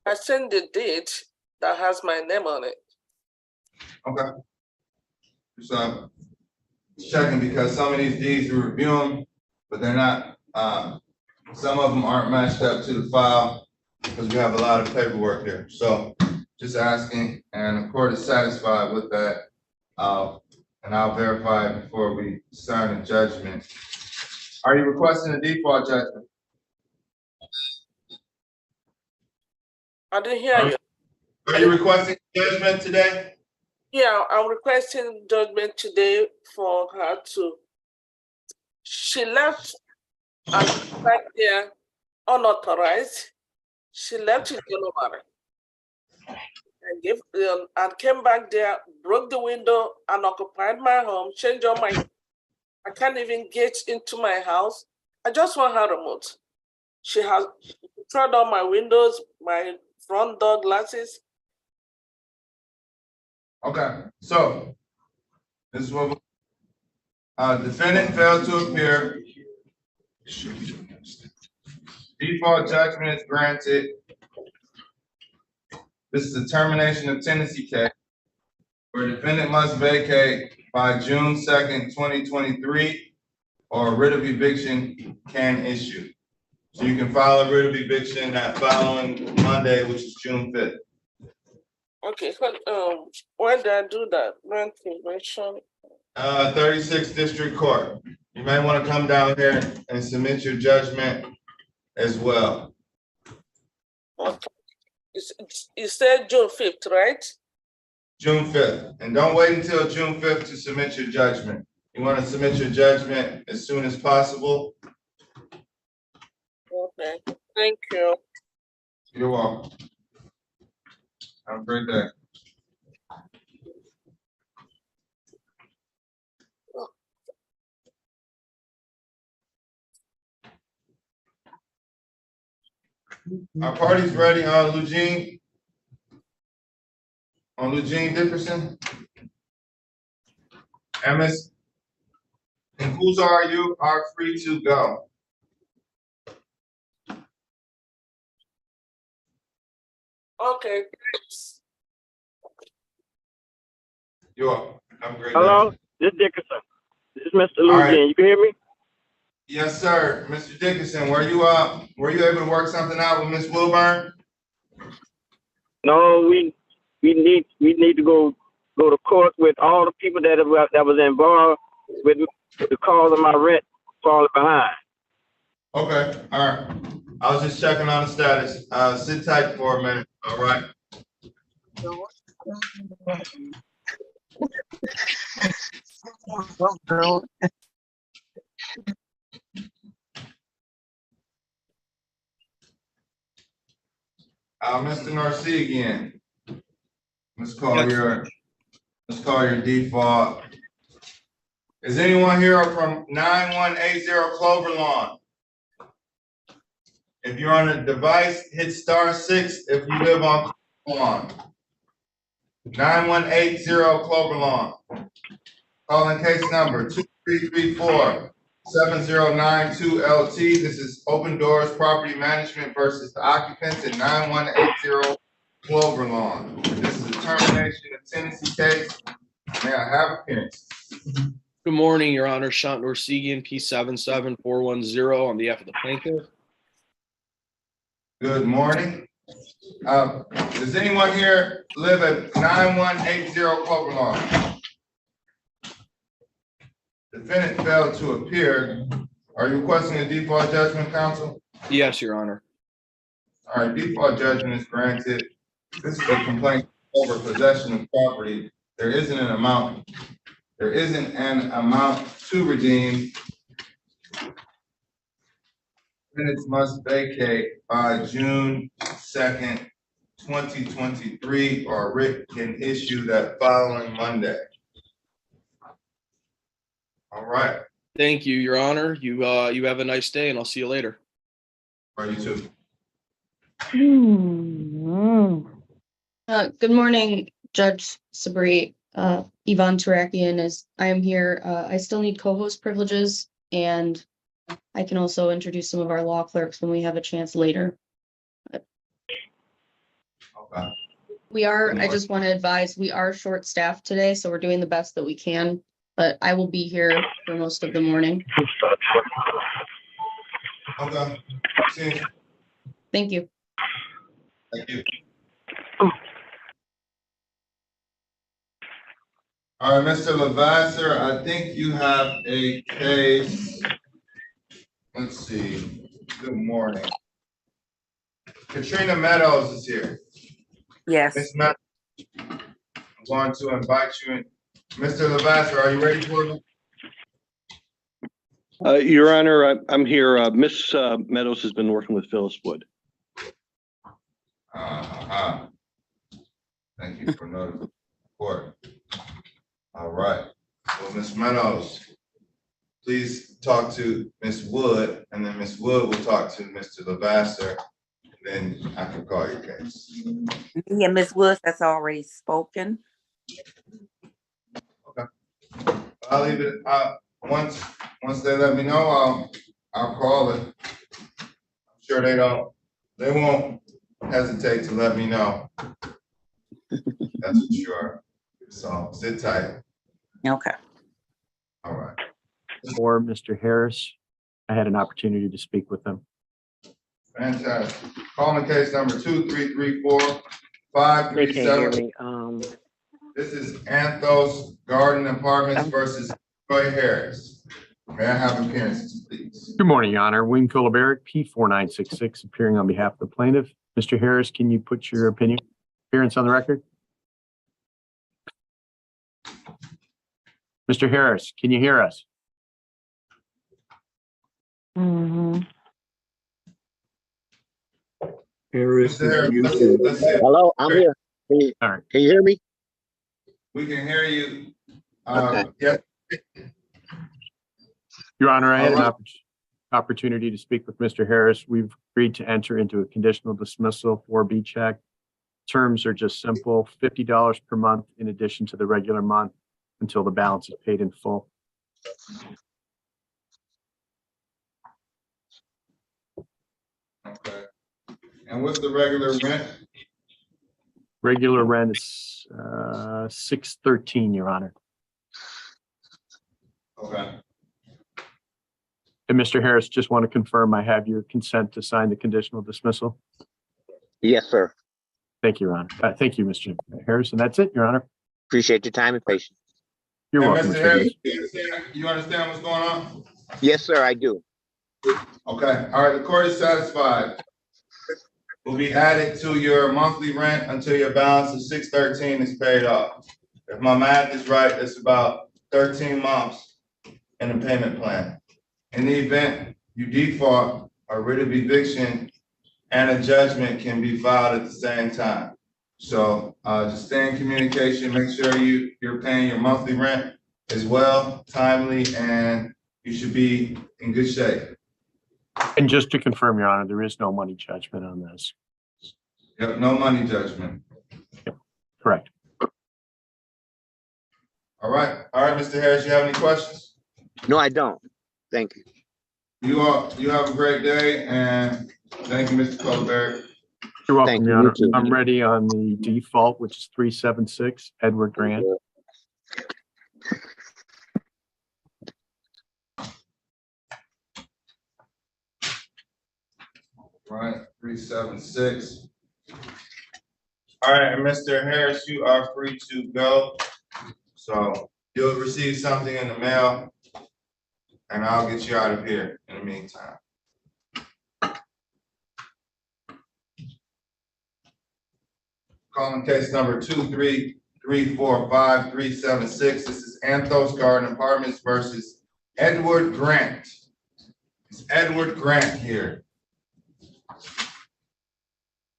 I sent the deed that has my name on it. Okay. So, checking because some of these deeds we review them, but they're not, some of them aren't matched up to the file because we have a lot of paperwork here. So just asking, and the court is satisfied with that. And I'll verify it before we sign a judgment. Are you requesting a default judgment? I didn't hear you. Are you requesting judgment today? Yeah, I'm requesting judgment today for her to. She left and back there unauthorized. She left in January and came back there, broke the window and occupied my home, changed all my. I can't even get into my house. I just want her removed. She has destroyed all my windows, my front door glasses. Okay, so this is what defendant failed to appear. Default judgment is granted. This is a termination of tenancy case where defendant must vacate by June 2nd, 2023, or a writ of eviction can issue. So you can file a writ of eviction that following Monday, which is June 5th. Okay, why did I do that? Grant eviction. 36th District Court. You may want to come down here and submit your judgment as well. Okay. You said June 5th, right? June 5th. And don't wait until June 5th to submit your judgment. You want to submit your judgment as soon as possible. Okay. Thank you. You're welcome. Have a great day. Our party's ready on Eugene. On Eugene Dickerson. Ms. And whose are you are free to go. Okay. You're welcome. Have a great Hello, day. this is Dickerson. This is Mr. All Eugene. right. You can hear me? Yes, sir. Mr. Dickerson, were you able to work something out with Ms. Wilburn? No, we need to go to court with all the people that was involved with the cause of my rent falling behind. Okay, all right. I was just checking on the status. Sit tight for a minute, all right? Mr. Narcy again. Let's call your default. Is anyone here from 9180 Clover Lawn? If you're on a device, hit *6 if you live on Clover Lawn. 9180 Clover Lawn. Calling case number 2334-7092 LT. This is Open Doors Property Management versus the occupants at 9180 Clover Lawn. This is a termination of tenancy case. May I have appearance? Good morning, Your Honor. Shant Norsegian, P77410 on behalf of the plaintiff. Good morning. Does anyone here live at 9180 Clover Lawn? Defendant failed to appear. Are you requesting a default judgment, counsel? Yes, Your Honor. All right, default judgment is granted. This is a complaint over possession of property. There isn't an amount to redeem. Defendants must vacate by June 2nd, 2023, or writ can issue that following Monday. All right. Thank you, Your Honor. You have a nice day, and I'll see you later. All right, you too. Good morning, Judge Sabree. Yvonne Tarakian is, I am here. I still need co-host privileges, and I can also introduce some of our law clerks when we have a chance later. Okay. I just want to advise, we are short-staffed today, so we're doing the best that we can, but I will be here for most of the morning. Okay. See you. Thank you. Thank you. All right, Mr. Levasseur, I think you have a case. Let's see. Good morning. Katrina Meadows is here. Yes. Ms. Meadows, I'm going to invite you in. Mr. Levasseur, are you ready for me? Your Honor, I'm here. Miss Meadows has been working with Phyllis Wood. Thank you for notifying the court. All right. Well, Ms. Meadows, please talk to Ms. Wood, and then Ms. Wood will talk to Mr. Levasseur, and then I can call your case. Yeah, Ms. Woods has already spoken. Okay. I'll leave it. Once they let me know, I'll call it. I'm sure they won't hesitate to let me know. That's for sure. So sit tight. Okay. All right. Or Mr. Harris, I had an opportunity to speak with them. Fantastic. Calling case number 2334-537. This is Anthos Garden Apartments versus Roy Harris. May I have appearances, please? Good morning, Your Honor. Wayne Colaberic, P4966, appearing on behalf of the plaintiff. Mr. Harris, can you put your appearance on the record? Mr. Harris, can you hear us? Harris Mr. Harris, is muted. let's see. Hello, I'm here. All right. Can you hear me? We can hear you. Okay. Yes. Your Honor, I had All an right. opportunity to speak with Mr. Harris. We've agreed to enter into a conditional dismissal 4B check. Terms are just simple, $50 per month in addition to the regular month until the balance is paid in full. Okay. And what's the regular rent? Regular rent is $613, Your Honor. Okay. And Mr. Harris, just want to confirm I have your consent to sign the conditional dismissal. Yes, sir. Thank you, Your Honor. Thank you, Mr. Harris. And that's it, Your Honor. Appreciate your time and patience. You're And welcome, Mr. Mr. Harris, Harris. you understand what's going on? Yes, sir, I do. Okay, all right, the court is satisfied. Will be added to your monthly rent until your balance of $613 is paid off. If my math is right, it's about 13 months in a payment plan. In the event you default, a writ of eviction and a judgment can be filed at the same time. So just stay in communication, make sure you're paying your monthly rent as well, timely, and you should be in good shape. And just to confirm, Your Honor, there is no money judgment on this. Yep, no money judgment. Correct. All right, Mr. Harris, you have any questions? No, I don't. Thank you. You have a great day, and thank you, Mr. Colbert. You're welcome, Thank Your you. Honor. You too. I'm ready on the default, which is 376 Edward Grant. Right, 376. All right, and Mr. Harris, you are free to go. So you'll receive something in the mail, and I'll get you out of here in the meantime. Calling case number 23345-376. This is Anthos Garden Apartments versus Edward Grant. It's Edward Grant here.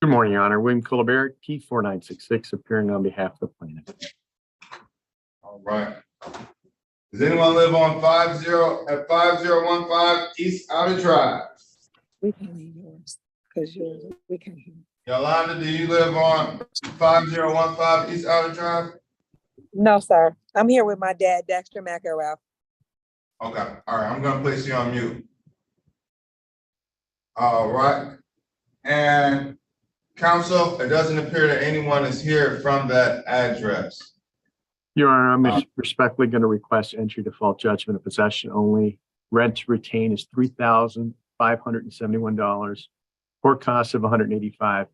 Good morning, Your Honor. William Colbert, P4966, appearing on behalf of the plaintiff. All right. Does anyone live on 5015 East Outer Drive? We can hear yours, because yours, we can hear. Yolanda, do you live on 5015 East Outer Drive? No, sir. I'm here with my dad, Dexter McHale. Okay, all right, I'm gonna place you on mute. All right, and counsel, it doesn't appear that anyone is here from that address. Your Honor, I'm respectfully going to request entry default judgment of possession only. Rent to retain is $3,571. Court costs of $185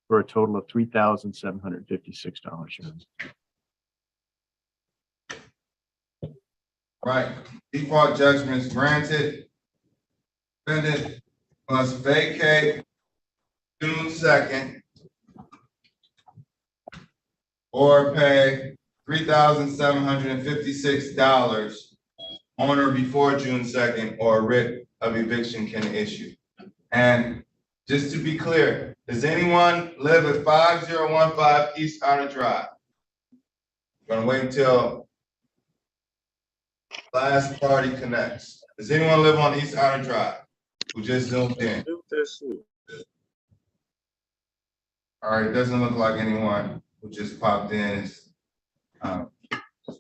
for a total of $3,756. Right, default judgments granted. Defendant must vacate June 2nd or pay $3,756 on or before June 2nd, or a writ of eviction can issue. And just to be clear, does anyone live at 5015 East Outer Drive? I'm gonna wait until last party connects. Does anyone live on East Outer Drive who just zoomed in? All right, it doesn't look like anyone who just popped in is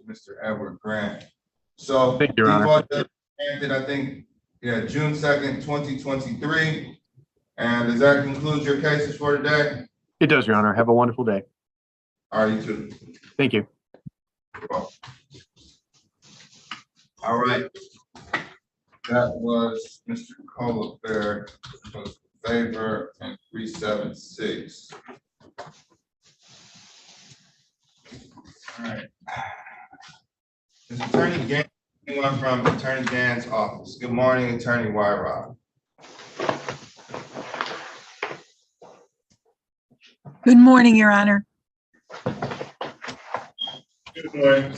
Mr. Edward Grant. So Thank you, Your Honor. default judgment granted, I think, yeah, June 2nd, 2023. And does that conclude your cases for today? It does, Your Honor. Have a wonderful day. All right, you too. Thank you. All right. That was Mr. Colbert in favor and 376. All right. Mr. Attorney, Anyone from Attorney Gan's office? Good morning, Attorney Wyatt. Good morning, Your Honor. Good morning.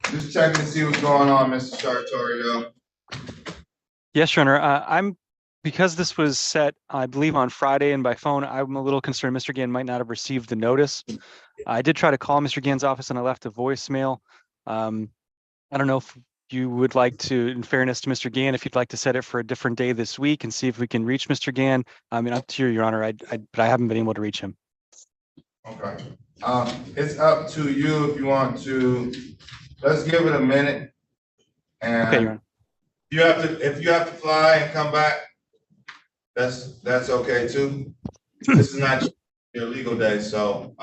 Just checking to see what's going on, Mr. Sartorio. Yes, Your Honor. Because this was set, I believe, on Friday and by phone, I'm a little concerned Mr. Gann might not have received the notice. I did try to call Mr. Gann's office and I left a voicemail. I don't know if you would like to, in fairness to Mr. Gann, if you'd like to set it for a different day this week and see if we can reach Mr. Gann. I mean, up to you, Your Honor. But I haven't been able to reach him. Okay. It's up to you if you want to. Let's give it a minute. And okay, Your Honor. If you have to fly and come back, that's okay too. This is not your legal day, so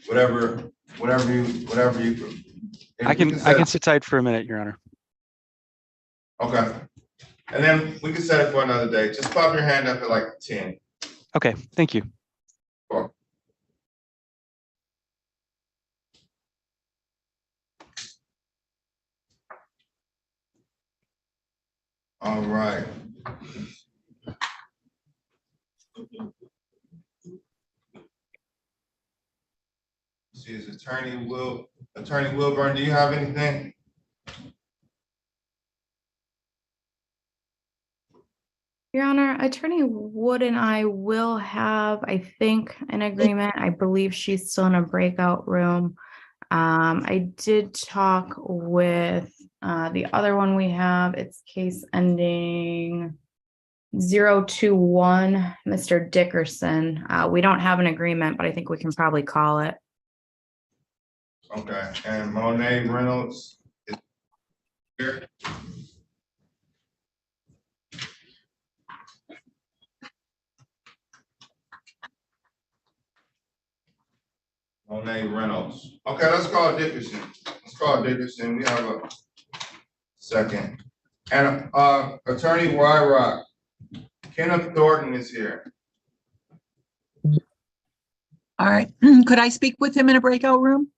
whatever you. I can sit tight for a minute, Your Honor. Okay. And then we can set it for another day. Just pop your hand up at like 10. Okay, thank you. Sure. All right. See, is Attorney Wilburn, do you have anything? Your Honor, Attorney Wood and I will have, I think, an agreement. I believe she's still in a breakout room. I did talk with the other one we have. It's case ending 021, Mr. Dickerson. We don't have an agreement, but I think we can probably call it. Okay, and Monet Reynolds is here. Monet Reynolds. Okay, let's call Dickerson. We have a second. And Attorney Wyatt, Kenneth Thornton is here. All right. Could I speak with him in a breakout room?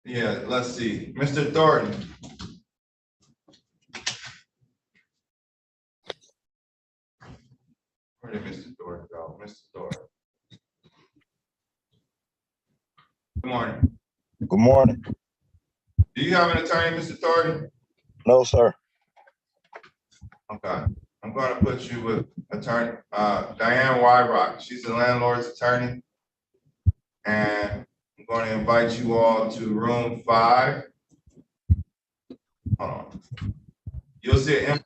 Yeah, let's see. Mr. Thornton. Where did Mr. Thornton go? Mr. Thornton. Good morning. Good morning. Do you have an attorney, Mr. Thornton? No, sir. Okay. I'm going to put you with attorney Diane Wyrock. She's the landlord's attorney. And I'm going to invite you all to room 5. Hold on. You'll see it.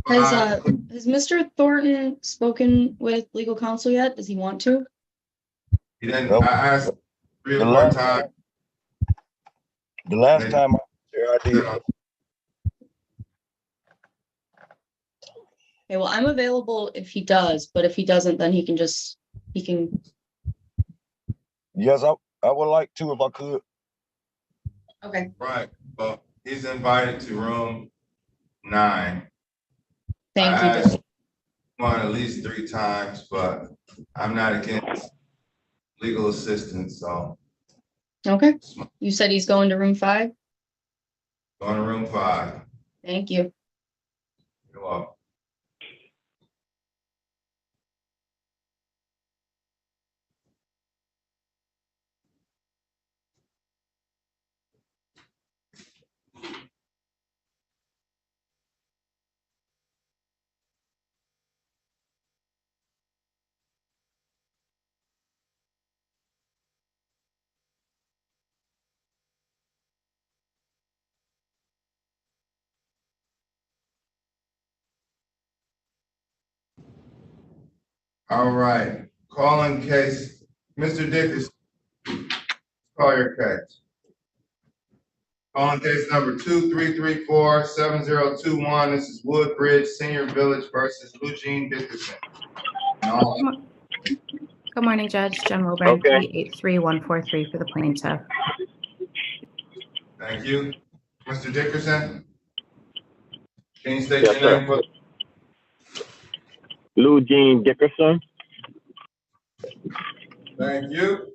Has Mr. Thornton spoken with legal counsel yet? Does he want to? He didn't. Nope. I asked 3 or 4 times. The last time I was here, I did. Okay, well, I'm available if he does, but if he doesn't, then he can. Yes, I would like to if I could. Okay. Right. Well, he's invited to room 9. Thank I you. asked him at least 3 times, but I'm not against legal assistance, so. Okay. You said he's going to room 5? Going to room 5. Thank you. You're welcome. All right, calling case, Mr. Dickerson, call your case. Calling case number 2334-7021. This is Woodbridge Senior Village versus Eugene Dickerson. Good morning, Judge. Jen Wilburn, 383143 for the plaintiff. Thank you. Mr. Dickerson? Can you state Yes, your sir. name for? Eugene Dickerson. Thank you.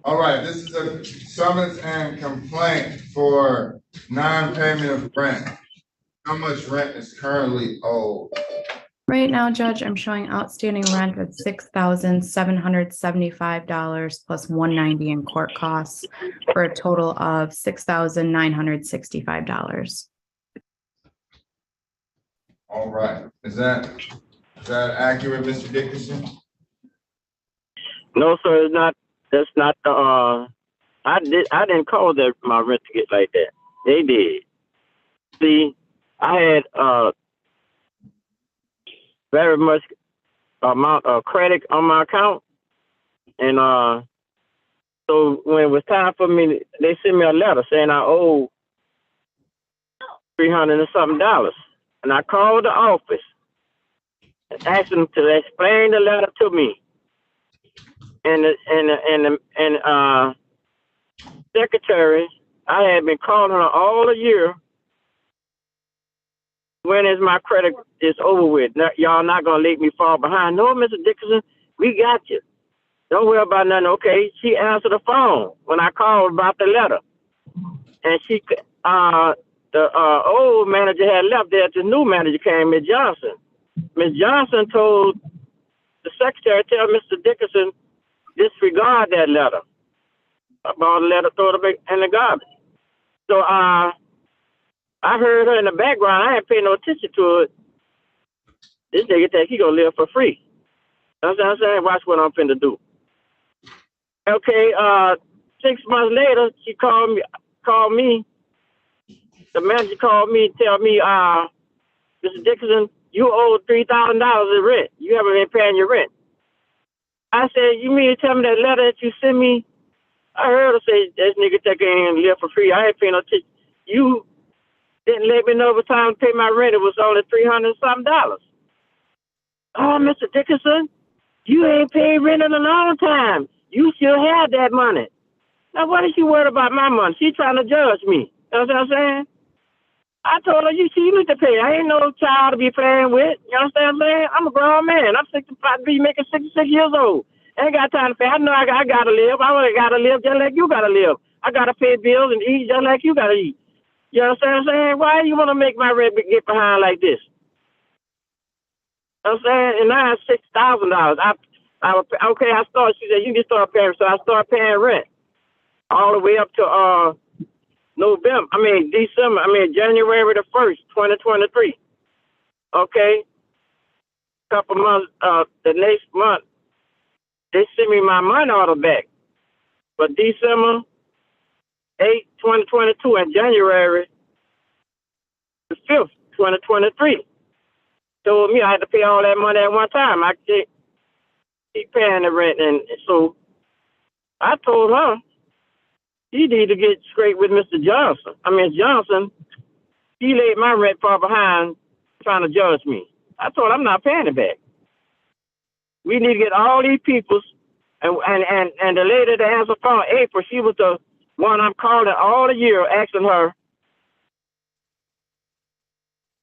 All right, this is a summons and complaint for non-payment of rent. How much rent is currently owed? Right now, Judge, I'm showing outstanding rent of $6,775 plus $190 in court costs for a total of $6,965. All right, is that accurate, Mr. Dickerson? No, sir, it's not. That's not the. I didn't call that my rent to get like that. They did. See, I had very much amount of credit on my account, and so when it was time for me, they sent me a letter saying I owe $300 and something, and I called the office and asked them to explain the letter to me, and secretary, I had been calling her all the year. When is my credit is over with? Y'all not gonna let me fall behind? No, Mr. Dickerson, we got you. Don't worry about nothing. Okay, she answered the phone when I called about the letter, and the old manager had left there. The new manager came, Ms. Johnson. Ms. Johnson told the secretary, tell Mr. Dickerson, disregard that letter. About the letter, throw it in the garbage. So I heard her in the background. I ain't paying no attention to it. This nigga think he gonna live for free. That's what I'm saying. Watch what I'm finna do. Okay, 6 months later, she called me. The manager called me and tell me, Mr. Dickerson, you owe $3,000 in rent. You haven't been paying your rent. I said, you mean to tell me that letter that you sent me? I heard her say, this nigga think he ain't live for free. I ain't paying no attention. You didn't let me know it was time to pay my rent. It was only $300 and something. Oh, Mr. Dickerson, you ain't paid rent in a long time. You still have that money. Now, what is she worried about my money? She trying to judge me. You know what I'm saying? I told her, you need to pay. I ain't no child to be playing with. You understand what I'm saying? I'm a grown man. I'm 65, be making 66 years old. I ain't got time to pay. I know I gotta live. I only gotta live just like you gotta live. I gotta pay bills and eat just like you gotta eat. You understand what I'm saying? Why you want to make my rent get behind like this? You know what I'm saying? And now it's $6,000. Okay, I started. She said, you can start paying. So I started paying rent all the way up to January the 1st, 2023. Okay. Couple months, the next month, they sent me my money order back. But December 8, 2022 and January the 5th, 2023, told me I had to pay all that money at one time. I can't keep paying the rent. And so I told her, she need to get straight with Mr. Johnson. Johnson, he laid my rent far behind trying to judge me. I told her I'm not paying it back. We need to get all these people, and the lady that answered the phone, April, she was the one I'm calling all the year asking her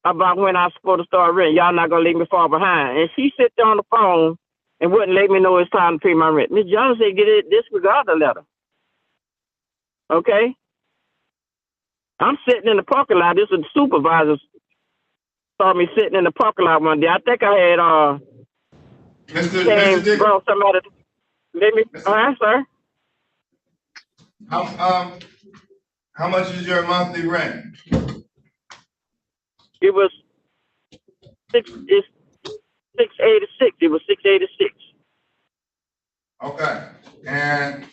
about when I was supposed to start rent. Y'all not gonna leave me far behind. And she sit there on the phone and wouldn't let me know it's time to pay my rent. Ms. Johnson said, disregard the letter. Okay? I'm sitting in the parking lot. This is the supervisor saw me sitting in the parking lot one day. I think I had Mr. brought somebody. Let me, sir. How much is your monthly rent? It was $686. It was $686. Okay. And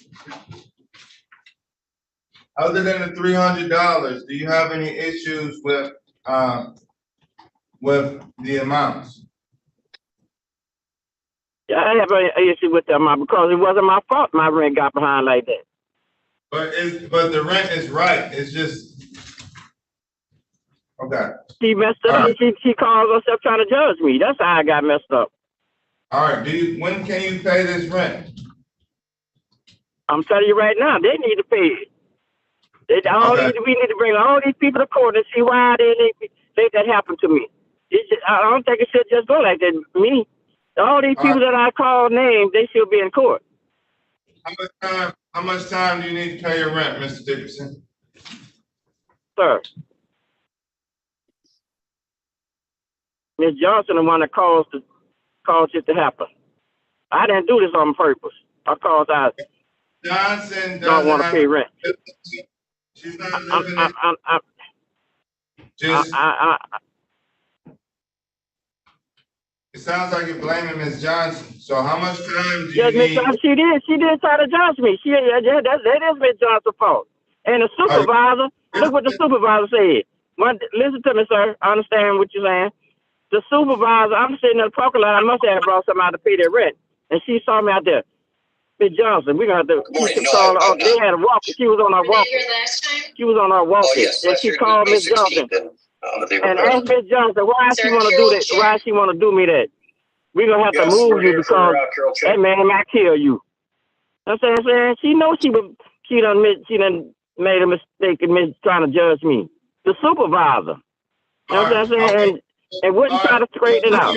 other than the $300, do you have any issues with the amounts? Yeah, I have an issue with the amount because it wasn't my fault my rent got behind like that. But the rent is right. It's just okay. She messed up. Right. She called herself trying to judge me. That's how I got messed up. All right. When can you pay this rent? I'm telling you right now, they need to pay it. We need to bring all these people to court and see why they let that happen to me. I don't think it should just go like that. Me, all these people that I called names, they should be in court. How much time do you need to pay your rent, Mr. Dickerson? Sir. Miss Johnson, the one that caused it to happen. I didn't do this on purpose. Because I Johnson don't want to doesn't pay have. rent. She's not living in. Just. It sounds like you're blaming Miss Johnson. So how much time do you Yes, Miss need? Johnson, she did try to judge me. That is Miss Johnson's fault. And the supervisor, look what the supervisor said. Listen to me, sir. I understand what you're saying. The supervisor, I'm sitting in the parking lot. I must have brought somebody to pay their rent. And she saw me out there. Miss Johnson, we're going to have to call her. They had a walker. She was on our walker. She was on our walker. And she called Miss Johnson. And asked Miss Johnson, why she want to do that? Why she want to do me that? We're going to have to move you because that man might kill you. I'm saying, she knows she done made a mistake in trying to judge me. The supervisor. You know what I'm saying? And wouldn't try to straighten it out.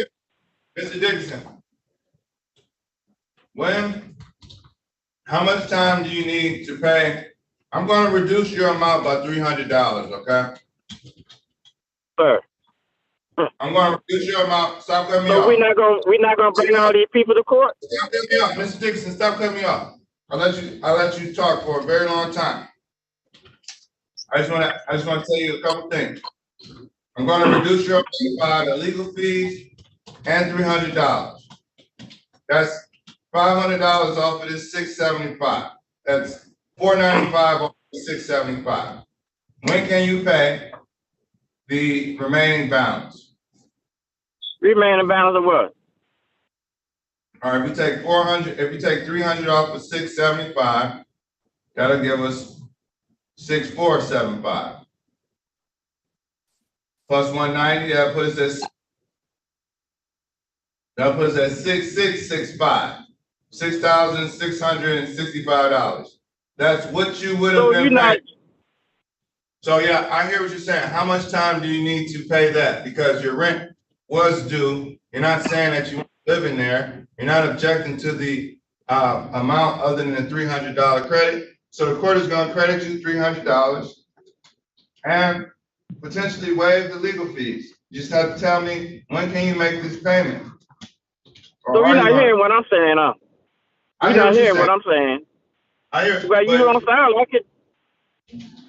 Mr. Dickerson, how much time do you need to pay? I'm going to reduce your amount by $300, okay? Sir. I'm going to reduce your amount. Stop cutting me off. So we're not going to bring all these people to court? Stop cutting me off. Mr. Dickerson, stop cutting me off. I'll let you talk for a very long time. I just want to tell you a couple things. I'm going to reduce your fee by the legal fees and $300. That's $500 off of this $675. That's $495 off of $675. When can you pay the remaining balance? Remaining balance of what? All right, if we take $300 off of $675, that'll give us $6,475. Plus $190, that puts us at $6,665, $6,665. That's what you would have been paid. So yeah, I hear what you're saying. How much time do you need to pay that? Because your rent was due. You're not saying that you want to live in there. You're not objecting to the amount other than the $300 credit. So the court is going to credit you $300 and potentially waive the legal fees. You just have to tell me, when can you make this payment? So you're not hearing what I'm saying, huh? You're not hearing what I'm saying. I hear. Well, you don't sound like it.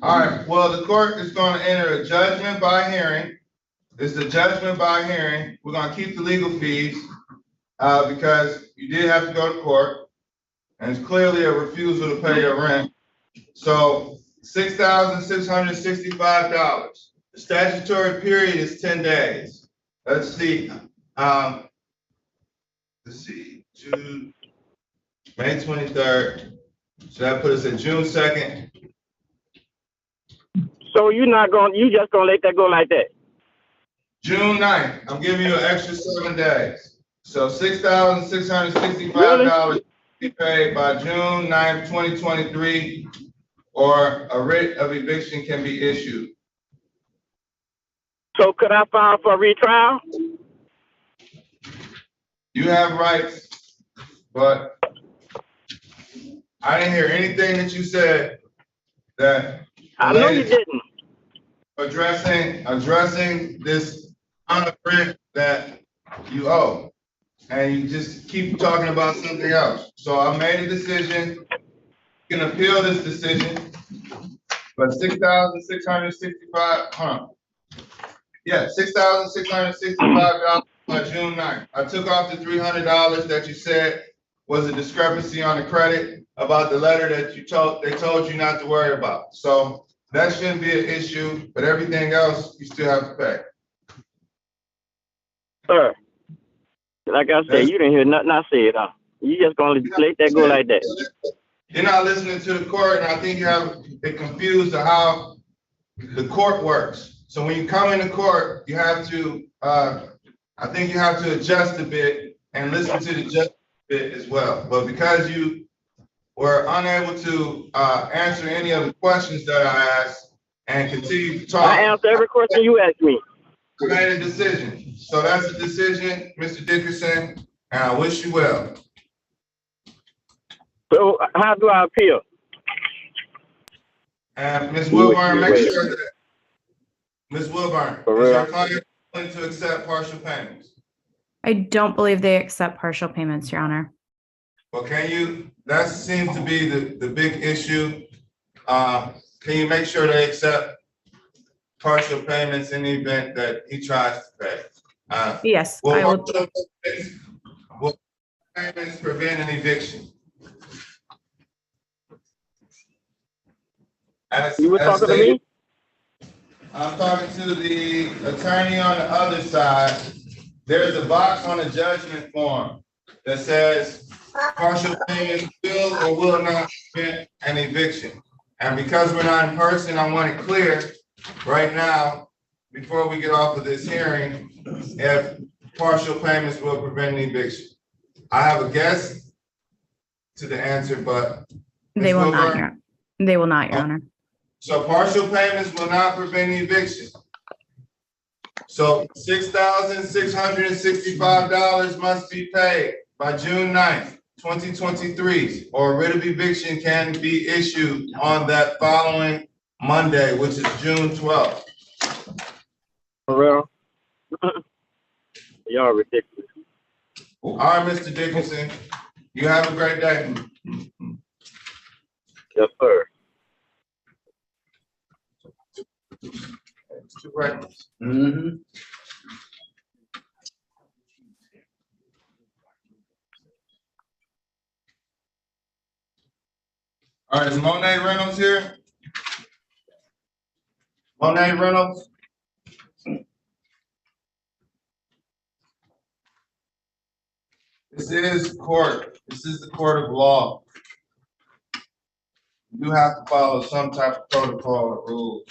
All right. Well, the court is going to enter a judgment by hearing. It's the judgment by hearing. We're going to keep the legal fees because you did have to go to court, and it's clearly a refusal to pay your rent. So $6,665. The statutory period is 10 days. Let's see. June, May 23rd. So that put us at June 2nd. So you just gonna let that go like that? June 9th, I'm giving you an extra 7 days. So $6,665 be paid by June 9th, 2023, or a writ of eviction can be issued. So could I file for a retrial? You have rights, but I didn't hear anything that you said that I know you didn't. Addressing this amount of rent that you owe. And you just keep talking about something else. So I made a decision. You can appeal this decision, but $6,665, yeah, $6,665 by June 9th. I took off the $300 that you said was a discrepancy on the credit about the letter that they told you not to worry about. So that shouldn't be an issue, but everything else you still have to pay. Sir, like I said, you didn't hear nothing I said, huh? You just gonna let that go like that. You're not listening to the court, and I think you have it confused of how the court works. So when you come into court, you have to, I think you have to adjust a bit and listen to the judge a bit as well. But because you were unable to answer any of the questions that I asked and continue to talk. I answered every question you asked me. I made a decision. So that's a decision, Mr. Dickerson, and I wish you well. So how do I appeal? And Ms. Wilburn, make sure that, Ms. Wilburn, is your client willing to accept partial payments? I don't believe they accept partial payments, Your Honor. Well, that seems to be the big issue. Can you make sure they accept partial payments in the event that he tries to pay? Yes, I will. Will payments prevent an eviction? You were talking to me? I'm talking to the attorney on the other side. There's a box on the judgment form that says partial payments will or will not prevent an eviction. And because we're not in person, I want it clear right now, before we get off of this hearing, if partial payments will prevent an eviction. I have a guess to the answer, but They will not, Your Honor. So partial payments will not prevent eviction. So $6,665 must be paid by June 9th, 2023, or a writ of eviction can be issued on that following Monday, which is June 12th. For real? Y'all ridiculous. All right, Mr. Dickerson, you have a great day. Yes, sir. Two records. All right, is Monet Reynolds here? Monet Reynolds? This is court. This is the court of law. You have to follow some type of protocol or rules.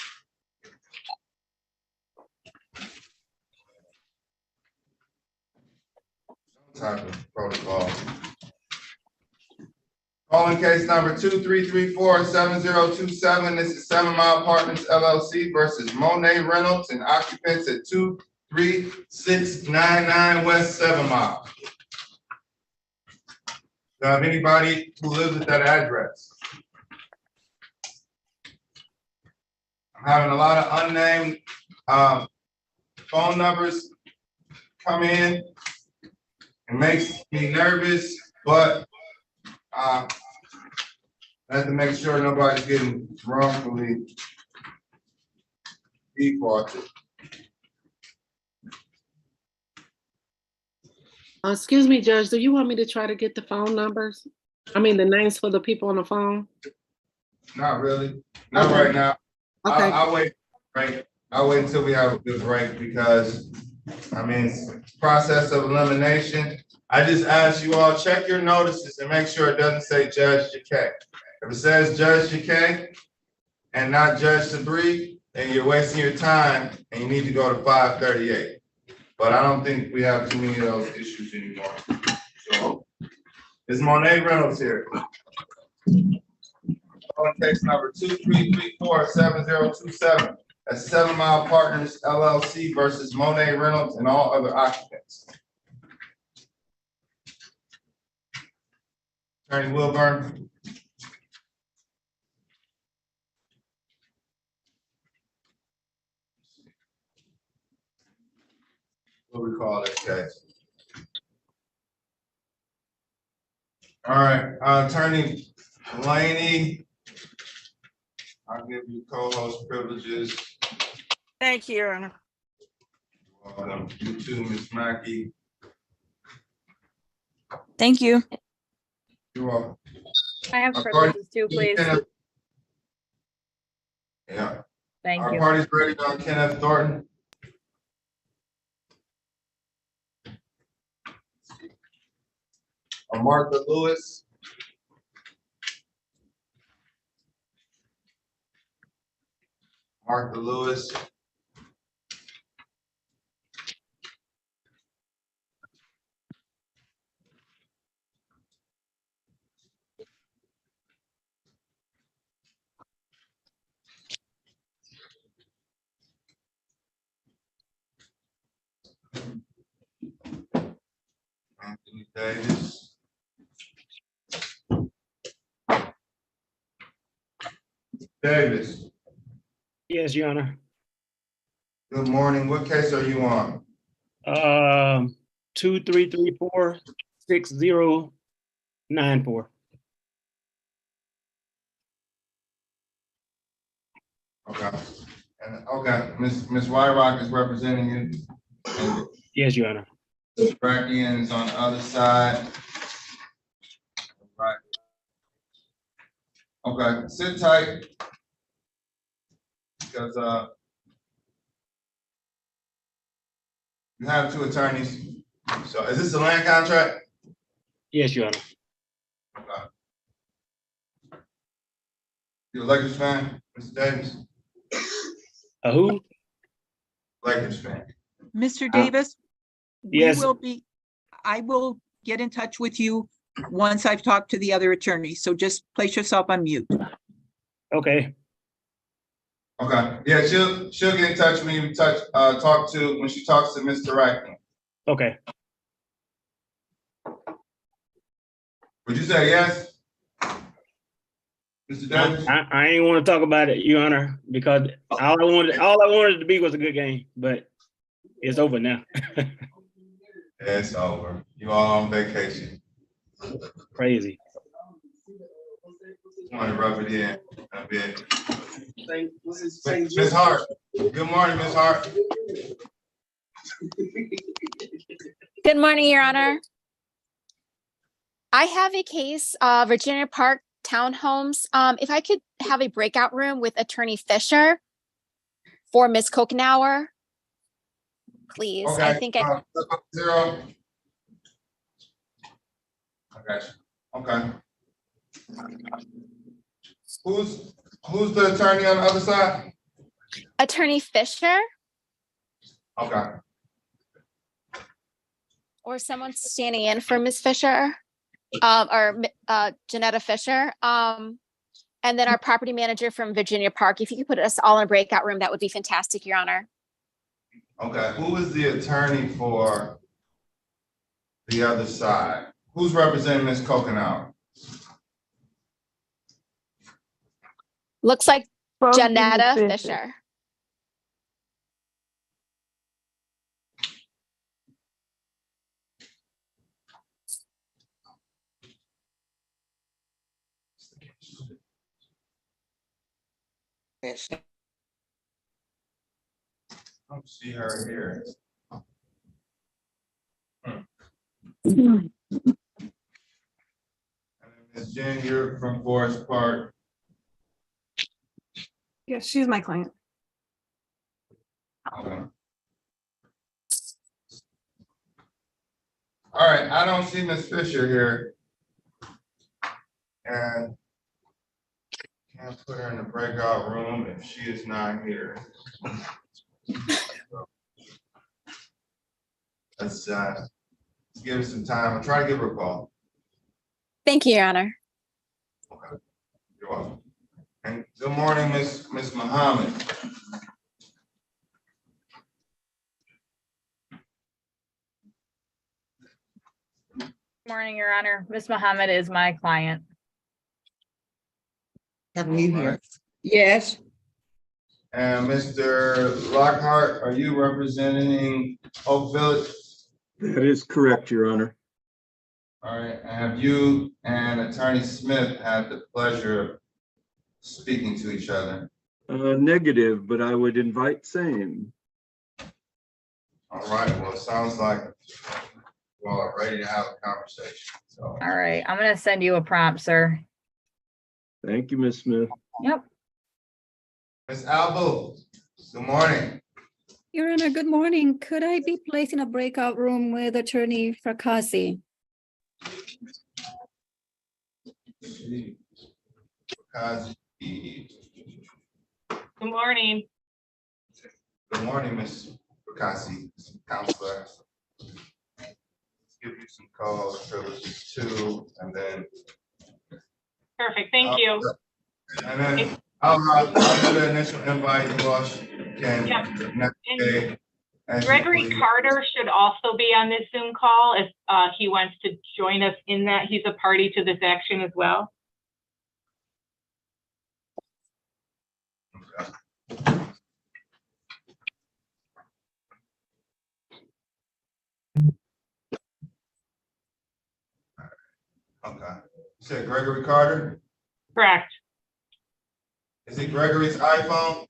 Some type of protocol. Calling case number 2334-7027. This is 7 Mile Partners LLC versus Monet Reynolds and occupants at 23699 West 7 Mile. Do I have anybody who lives at that address? I'm having a lot of unnamed phone numbers come in. It makes me nervous, but I have to make sure nobody's getting wrongfully defaulted. Excuse me, Judge, do you want me to try to get the phone numbers? I mean, the names for the people on the phone? Not really. Not Okay. right now. Okay. I'll wait. Right. I'll wait until we have a good break because, I mean, it's process of elimination. I just ask you all, check your notices and make sure it doesn't say Judge Jacquet. If it says Judge Jacquet and not Judge Sabree, then you're wasting your time and you need to go to 538. But I don't think we have too many of those issues anymore. So, is Monet Reynolds here? On case number 2334-7027. That's 7 Mile Partners LLC versus Monet Reynolds and all other occupants. Attorney Wilburn. What we call this case? All right, Attorney Laney. I'll give you co-host privileges. Thank you, Your Honor. You too, Ms. Mackey. Thank you. You're welcome. I have Our privileges too, please. Yeah. Thank Our you. party's ready on Kenneth Thornton. Martha Lewis. Martha Lewis. Anthony Davis. Davis, Yes, Your Honor. good morning. What case are you on? 2334-6094. Okay. And, okay, Ms. Wyrock is representing you. And Yes, Your Honor. Bracken is on the other side. Right. Okay, sit tight. Because you have two attorneys. So is this a land contract? Yes, Your Honor. Okay. You a Lakers fan, Mr. Davis? Who? Lakers fan. Mr. Davis? Yes. I will get in touch with you once I've talked to the other attorney. So just place yourself on mute. Okay. Okay, yeah, she'll get in touch when you talk to, when she talks to Mr. Rackman. Okay. Would you say yes? Mr. Davis? I ain't want to talk about it, Your Honor, because all I wanted it to be was a good game, but it's over now. It's over. You all on vacation. Crazy. Want to rub it in a bit. Ms. Hart. Good morning, Ms. Hart. Good morning, Your Honor. I have a case, Virginia Park Townhomes. If I could have a breakout room with Attorney Fisher for Ms. Kokenauer, please. Okay. I think I. 0. I got you. Okay. Who's the attorney on the other side? Attorney Fisher Okay. or someone standing in for Ms. Fisher, or Janetta Fisher. And then our property manager from Virginia Park. If you could put us all in a breakout room, that would be fantastic, Your Honor. Okay. Who is the attorney for the other side? Who's representing Ms. Kokenauer? Looks like Janetta Fisher. Fisher. I don't see her here. Ms. Jen, you're from Forest Park. Yes, she's my client. Okay. All right, I don't see Ms. Fisher here. And can't put her in the breakout room if she is not here. Let's give her some time. I'll try to give her a call. Thank you, Your Honor. Okay. You're welcome. And good morning, Miss Muhammad. Morning, Your Honor. Ms. Muhammad is my client. Have you All here? right. Yes. And Mr. Lockhart, are you representing Oak Village? That is correct, Your Honor. All right, and have you and Attorney Smith had the pleasure of speaking to each other? Negative, but I would invite same. All right, well, it sounds like you all are ready to have a conversation. So, All right, I'm gonna send you a prompt, sir. Thank you, Ms. Smith. Yep. Ms. Albo, good morning. Your Honor, good morning. Could I be placed in a breakout room with Attorney Fracassi? Good morning. Good morning, Ms. Bacassi, Counselor. Let's give you some calls, privileges too, and then. Perfect, thank you. And then I'll do the initial invite, you all can navigate as you Gregory please. Carter should also be on this Zoom call if he wants to join us in that. He's a party to this action as well. said Gregory Carter? Correct. Is it Gregory's iPhone?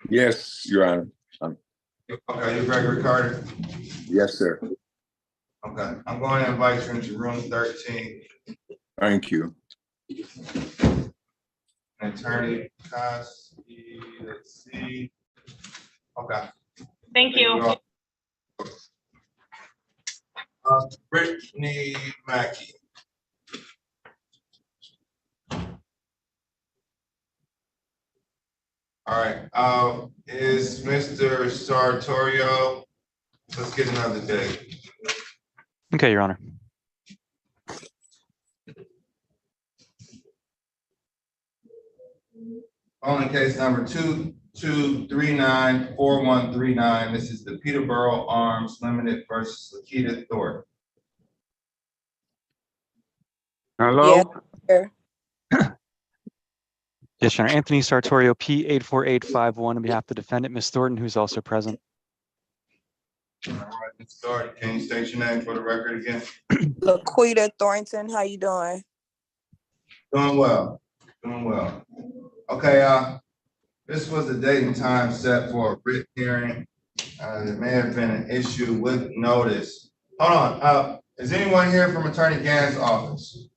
Yes, Your Honor. Okay, you're Gregory Carter? Yes, sir. Okay, I'm going to invite you into room 13. Thank you. Attorney Cascade, let's see. Okay. Thank you. Brittany Mackey. All right, is Mr. Sartorio? Let's get another date. Okay, Your Honor. Calling case number 22394139. This is the Peterborough Arms Limited versus Laquita Thornton. Hello? Yeah. Yes, Your Honor. Anthony Sartorio, P84851, on behalf of the defendant, Ms. Thornton, who's also present. All right, let's start. Can you state your name for the record again? Laquita Thornton, how you doing? Doing well. Doing well. Okay, this was the date and time set for a written hearing. There may have been an issue with notice. Hold on. Is anyone here from Attorney Gann's office?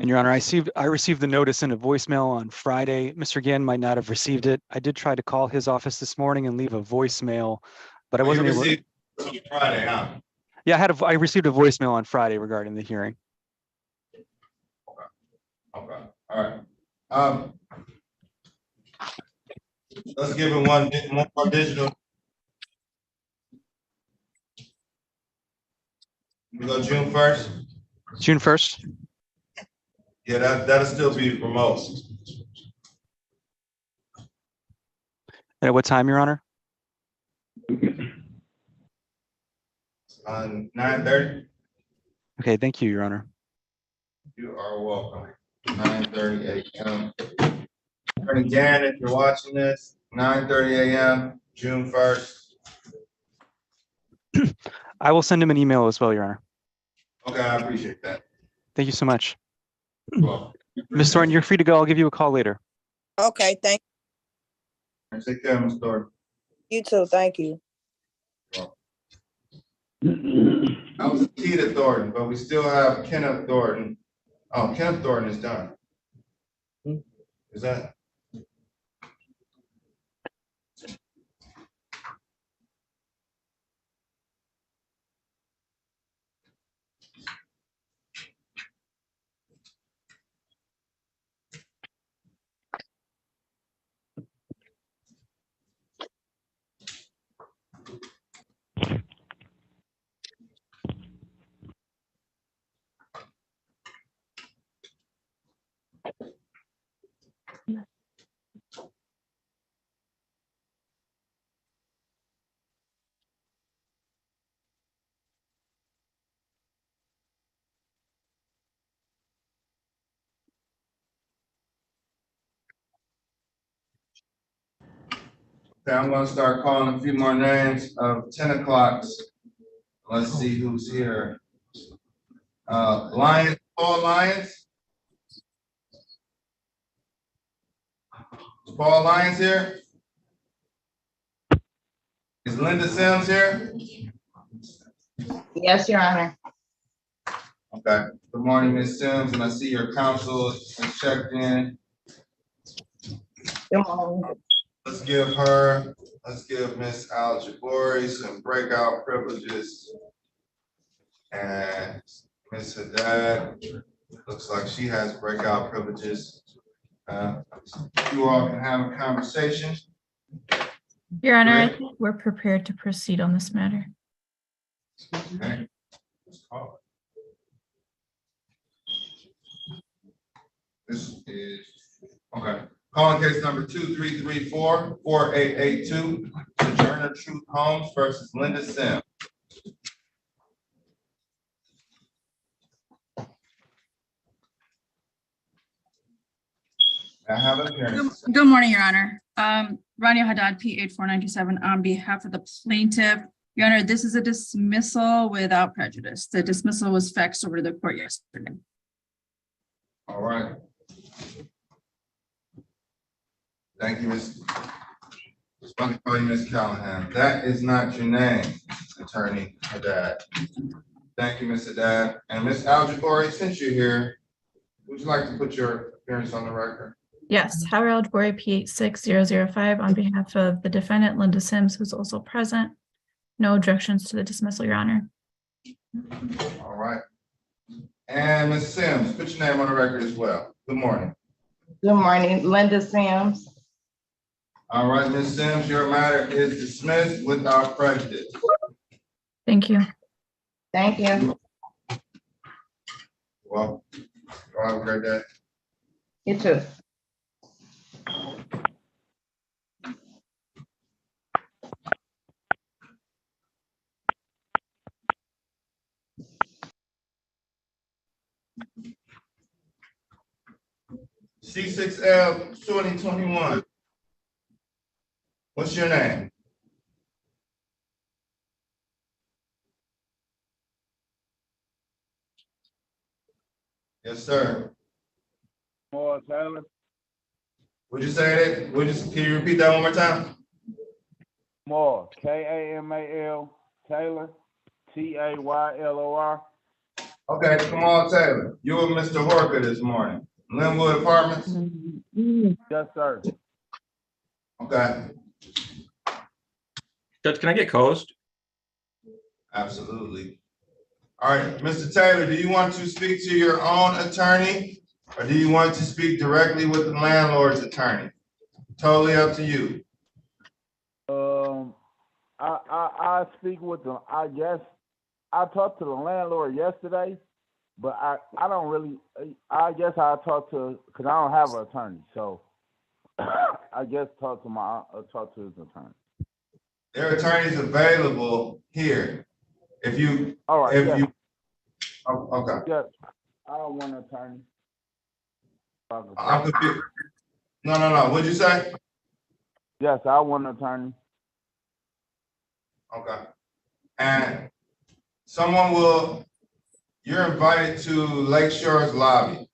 And Your Honor, I received the notice in a voicemail on Friday. Mr. Gann might not have received it. I did try to call his office this morning and leave a voicemail, but I wasn't able to. Friday, huh? Yeah, I received a voicemail on Friday regarding the hearing. Okay. All right. Let's give it one more digital. We go June 1st. June 1st. Yeah, that'll still be remote. And at what time, Your Honor? 9:30. Okay, thank you, Your Honor. You are welcome. 9:30 a.m. Attorney Gann, if you're watching this, 9:30 a.m., June 1st. I will send him an email as well, Your Honor. Okay, I appreciate that. Thank you so much. Well, Ms. Thornton, you're free to go. I'll give you a call later. Okay, thank take care, Ms. Thornton. you too. Thank you. That was Keita Thornton, but we still have Kenneth Thornton. Oh, Kenneth Thornton is done. Is that? Okay, I'm gonna start calling a few more names of 10 o'clocks. Let's see who's here. Lyons, Paul Lyons? Is Paul Lyons here? Is Linda Sims here? Yes, Your Honor. Okay, good morning, Ms. Sims, and I see your counsel has checked in. Good morning. Let's give Ms. Al-Jabori some breakout privileges. And Ms. Haddad, looks like she has breakout privileges. You all can have a conversation. Your Honor, I Great. think we're prepared to proceed on this matter. Okay. Let's call it. This is, okay. Calling case number 2334-4882, Sojourner Truth Homes versus Linda Sims. I have a hearing. Good morning, Your Honor. Rania Haddad, P 84927 on behalf of the plaintiff. Your Honor, this is a dismissal without prejudice. The dismissal was faxed over to the court yesterday. All right. Thank you, Ms. It's funny to call you Ms. Callahan. That is not your name, Attorney Haddad. Thank you, Ms. Haddad. And Ms. Al-Jabari, since you're here, would you like to put your appearance on the record? Yes, Howard Aldbury, P86005 on behalf of the defendant, Linda Sims, who's also present. No objections to the dismissal, Your Honor. All right. And Ms. Sims, put your name on the record as well. Good morning. Good morning, Linda Sims. All right, Ms. Sims, your matter is dismissed without prejudice. Thank you. Thank you. Well, have a great day. You too. C6L 2021. What's your name? Yes, sir. More Taylor. Would you say that? Can you repeat that one more time? More Kamal Taylor, Taylor. Okay, come on, Taylor. You were Mr. Horker this morning. Linwood Apartments? Yes, sir. Okay, Judge, can I get closed? absolutely. All right, Mr. Taylor, do you want to speak to your own attorney or do you want to speak directly with the landlord's attorney? Totally up to you. I speak with them. I guess I talked to the landlord yesterday, but I don't really. I guess I talked to because I don't have an attorney, so I guess talk to his attorney. Their attorney's available here. If you, All right. if you, oh, okay. Yes, I don't want an attorney. I'm confused. No. What'd you say? Yes, I want an attorney. Okay. And you're invited to Lakeshore's lobby.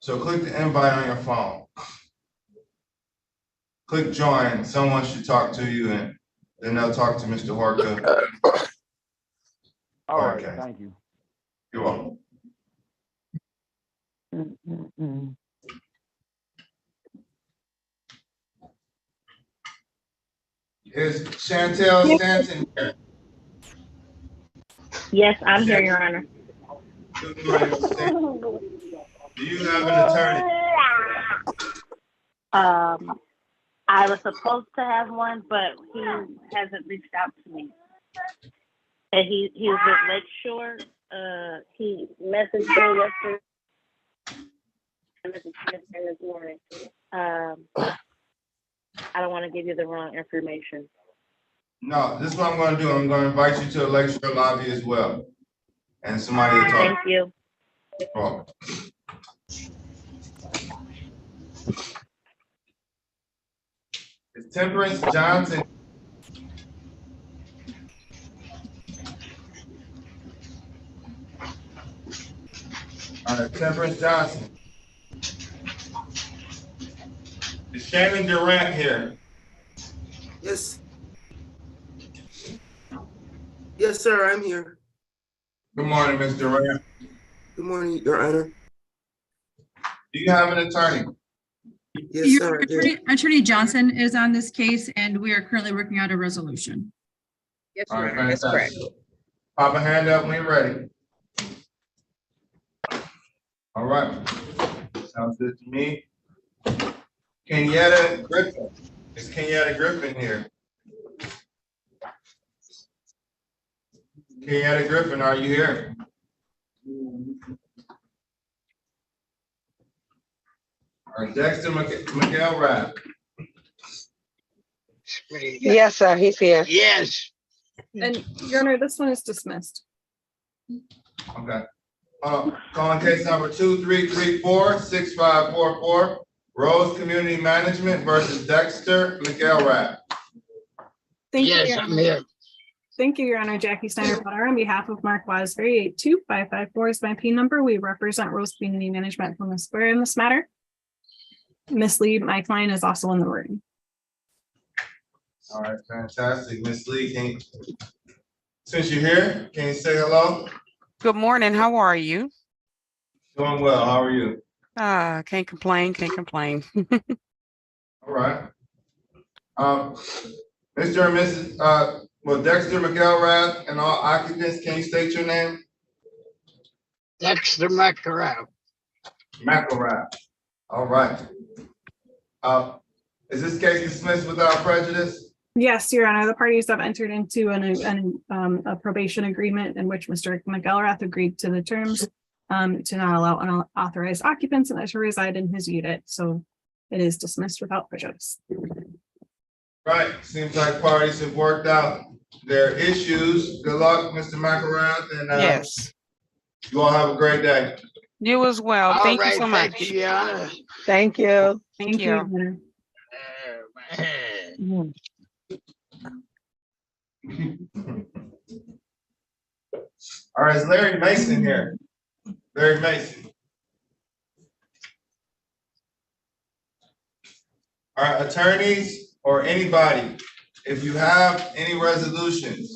So click the invite on your phone. Click join. Someone should talk to you and then they'll talk to Mr. Horka. All right, Okay. thank you. You're welcome. Is Chantel Stanton here? Yes, I'm here, Your Honor. Good morning, Ms. Stanton. Do you have an attorney? I was supposed to have one, but he hasn't reached out to me. And he was with Lakeshore. He messaged me yesterday. I messaged him this morning. I don't want to give you the wrong information. No, this is what I'm going to do. I'm going to invite you to the Lakeshore lobby as well. And somebody to talk. Thank you. Oh. Is Temperance Johnson? All right, Temperance Johnson. Is Shannon Durant here? Yes. Yes, sir, I'm here. Good morning, Ms. Durant. Good morning, Your Honor. Do you have an attorney? Yes, sir. I do. Attorney Johnson is on this case and we are currently working out a resolution. Yes, All right, Your Honor, that's correct. fantastic. Pop a hand up when you're ready. All right. Sounds good to me. Kenyatta Griffin. Is Kenyatta Griffin here? Kenyatta Griffin, are you here? All right, Dexter McHale Rapp. Yes, sir, he's here. Yes. And Your Honor, this one is dismissed. Okay. Calling case number 2334-6544, Rose Community Management versus Dexter McHale. Thank you, Yes, Your I'm Honor. here. Thank you, Your Honor. Jackie Steiner Potter on behalf of Mark Wasbury, 82554 is my P number. We represent Rose Community Management from the square in this matter. Miss Lee, my client, is also in the room. All right, fantastic. Ms. Lee, since you're here, can you say hello? Good morning. How are you? Doing well. How are you? Can't complain. Can't complain. All right. Mr. and Mrs. Dexter McHale and all occupants, can you state your name? Dexter McHale. McHale. All right. Is this case dismissed without prejudice? Yes, Your Honor. The parties have entered into a probation agreement in which Mr. McElrath agreed to the terms to not allow unauthorized occupants and to reside in his unit. So it is dismissed without prejudice. Right. Seems like parties have worked out their issues. Good luck, Mr. McElrath, and Yes. you all have a great day. You as well. All Thank you right, so thank much. you, Your Honor. Thank you. Thank you. Your Honor. All right, is Larry Mason here? Larry Mason. All right, attorneys or anybody, if you have any resolutions,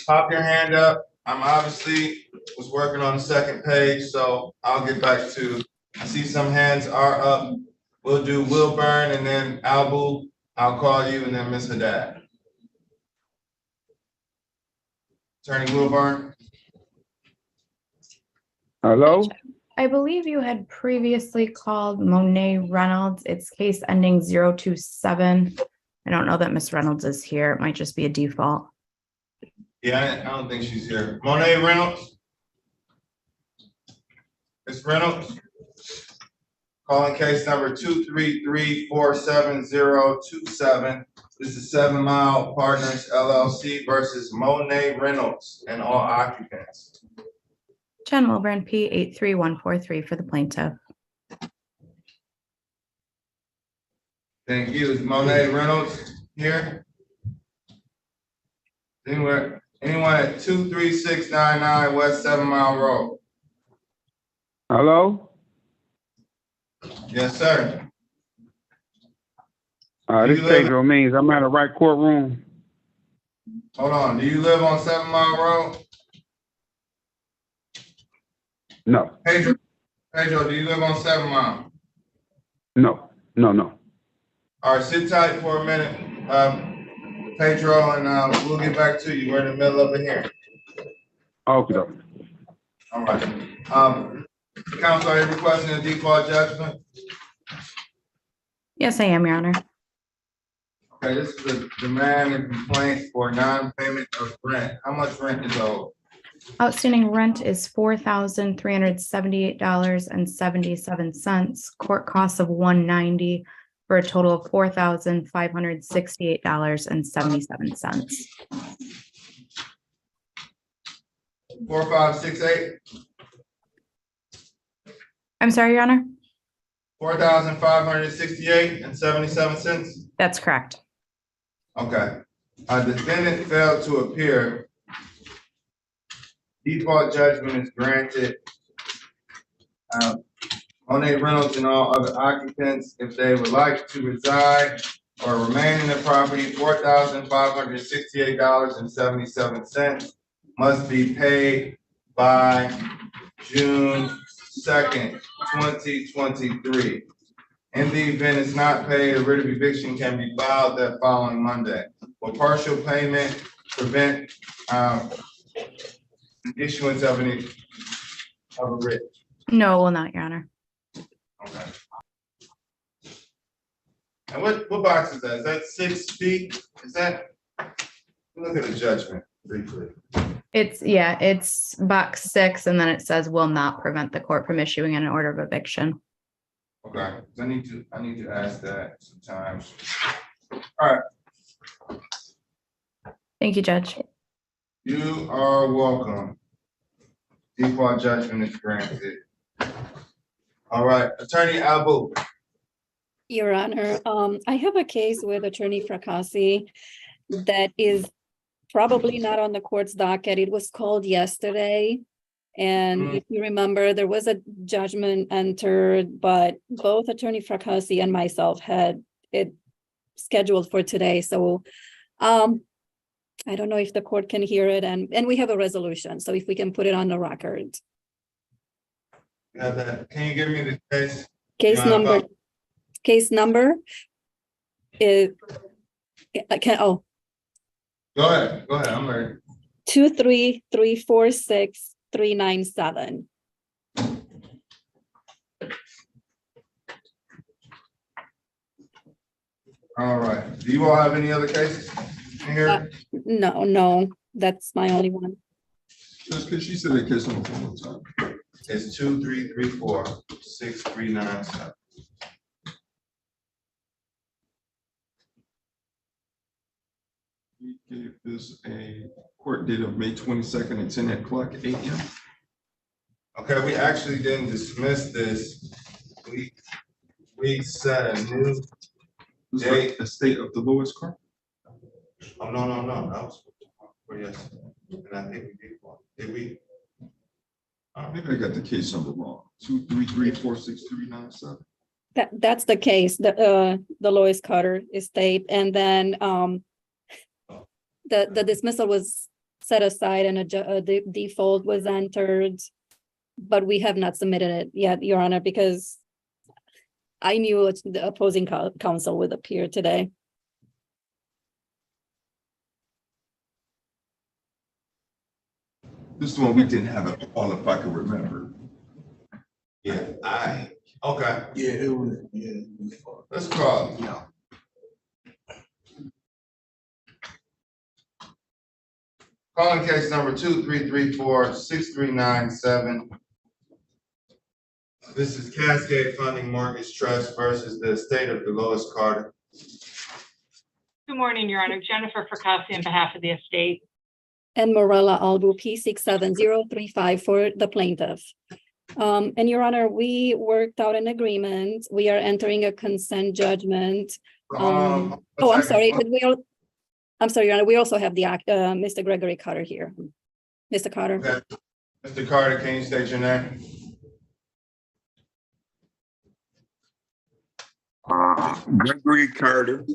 pop your hand up. I'm obviously was working on the second page, so I'll get back to, I see some hands are up. We'll do Wilburn and then Albu. I'll call you and then Ms. Haddad. Attorney Wilburn. Hello? I believe you had previously called Monet Reynolds. It's case ending 027. I don't know that Miss Reynolds is here. It might just be a default. Yeah, I don't think she's here. Monet Reynolds. Ms. Reynolds. Calling case number 233-47027. This is 7 Mile Partners LLC versus Monet Reynolds and all occupants. Jen Wilburn, P 83143 for the plaintiff. Thank you. Is Monet Reynolds here? Anyone at 23699 West 7 Mile Road? Hello? Yes, sir. This Pedro means I'm at the right courtroom. Hold on. Do you live on 7 Mile Road? No, Pedro, do you live on 7 Mile? no. All right, sit tight for a minute, Pedro, and we'll get back to you. We're in the middle of a hearing. Okay. All right. Counsel, are you requesting a default judgment? Yes, I am, Your Honor. Okay, this is a demand and complaint for non-payment of rent. How much rent is owed? Outstanding rent is $4,378.77. Court costs of $190 for a total of $4,568.77. 4568, I'm sorry, Your Honor? 4,568.77. That's correct. Okay. A defendant failed to appear. Default judgment is granted. Monet Reynolds and all other occupants, if they would like to reside or remain in the property, $4,568.77 must be paid by June 2nd, 2023. In the event it's not paid, a writ of eviction can be filed that following Monday. Will partial payment prevent issuance of a writ? No, it will not, Your Honor. Okay. And what box is that? Is that 6 feet? Is that? Look at the judgment briefly. It's box 6, and then it says will not prevent the court from issuing an order of eviction. Okay, I need to ask that sometimes. All right. Thank you, Judge. You are welcome. Default judgment is granted. All right, Attorney Albu. Your Honor, I have a case with Attorney Fracassi that is probably not on the court's docket. It was called yesterday. And if you remember, there was a judgment entered, but both Attorney Fracassi and myself had it scheduled for today. So I don't know if the court can hear it, and we have a resolution. So if we can put it on the record. Yeah, that. Can you give me the case? Case number is, Go ahead, I'm ready. 23346-397. All right. Do you all have any other cases in here? No, that's my only one. Because she said it case number one more time. It's 23346-397. We gave this a court date of May 22nd at 10 o'clock a.m. Okay, we actually didn't dismiss this. We set a new date. The state of Delois car? Oh, no, that was for yesterday. And I think we did one. Did we? Maybe I got the case number wrong. 23346-397. That's the case, the Lois Carter estate, and then the dismissal was set aside and the default was entered, but we have not submitted it yet, Your Honor, because I knew the opposing counsel would appear today. This is the one we didn't have it all, if I can remember. Yeah, okay. Yeah, it was, Let's call it. Yeah. Calling case number 23346-397. This is Cascade Funding Mortgage Trust versus the estate of Dolores Carter. Good morning, Your Honor. Jennifer Fracassi on behalf of the estate. And Morella Albu P67035 for the plaintiff. And Your Honor, we worked out an agreement. We are entering a consent judgment. I'm sorry. I'm sorry, Your Honor. We also have the Mr. Gregory Carter here. Mr. Carter. Okay. Mr. Carter, can you state your name? Gregory Carter.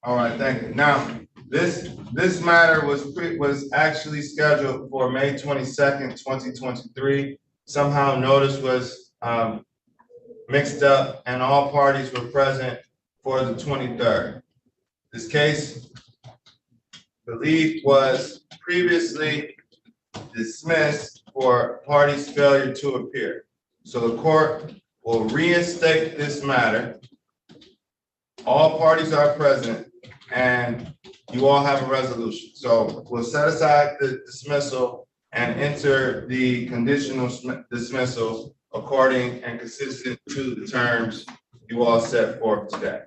All right, thank you. Now, this matter was actually scheduled for May 22nd, 2023. Somehow notice was mixed up and all parties were present for the 23rd. This case, I believe, was previously dismissed for parties' failure to appear. So the court will reinstate this matter. All parties are present and you all have a resolution. So we'll set aside the dismissal and enter the conditional dismissal according and consistent to the terms you all set forth today.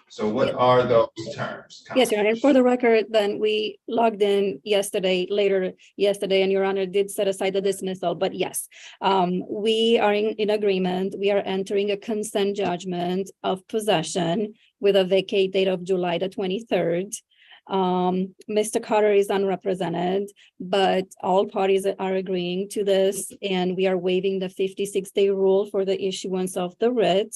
So what are those terms? Yes, Your Honor. And for the record, then we logged in later yesterday, and Your Honor did set aside the dismissal. But yes, we are in agreement. We are entering a consent judgment of possession with a vacate date of July the 23rd. Mr. Carter is unrepresented, but all parties are agreeing to this, and we are waiving the 56-day rule for the issuance of the writ.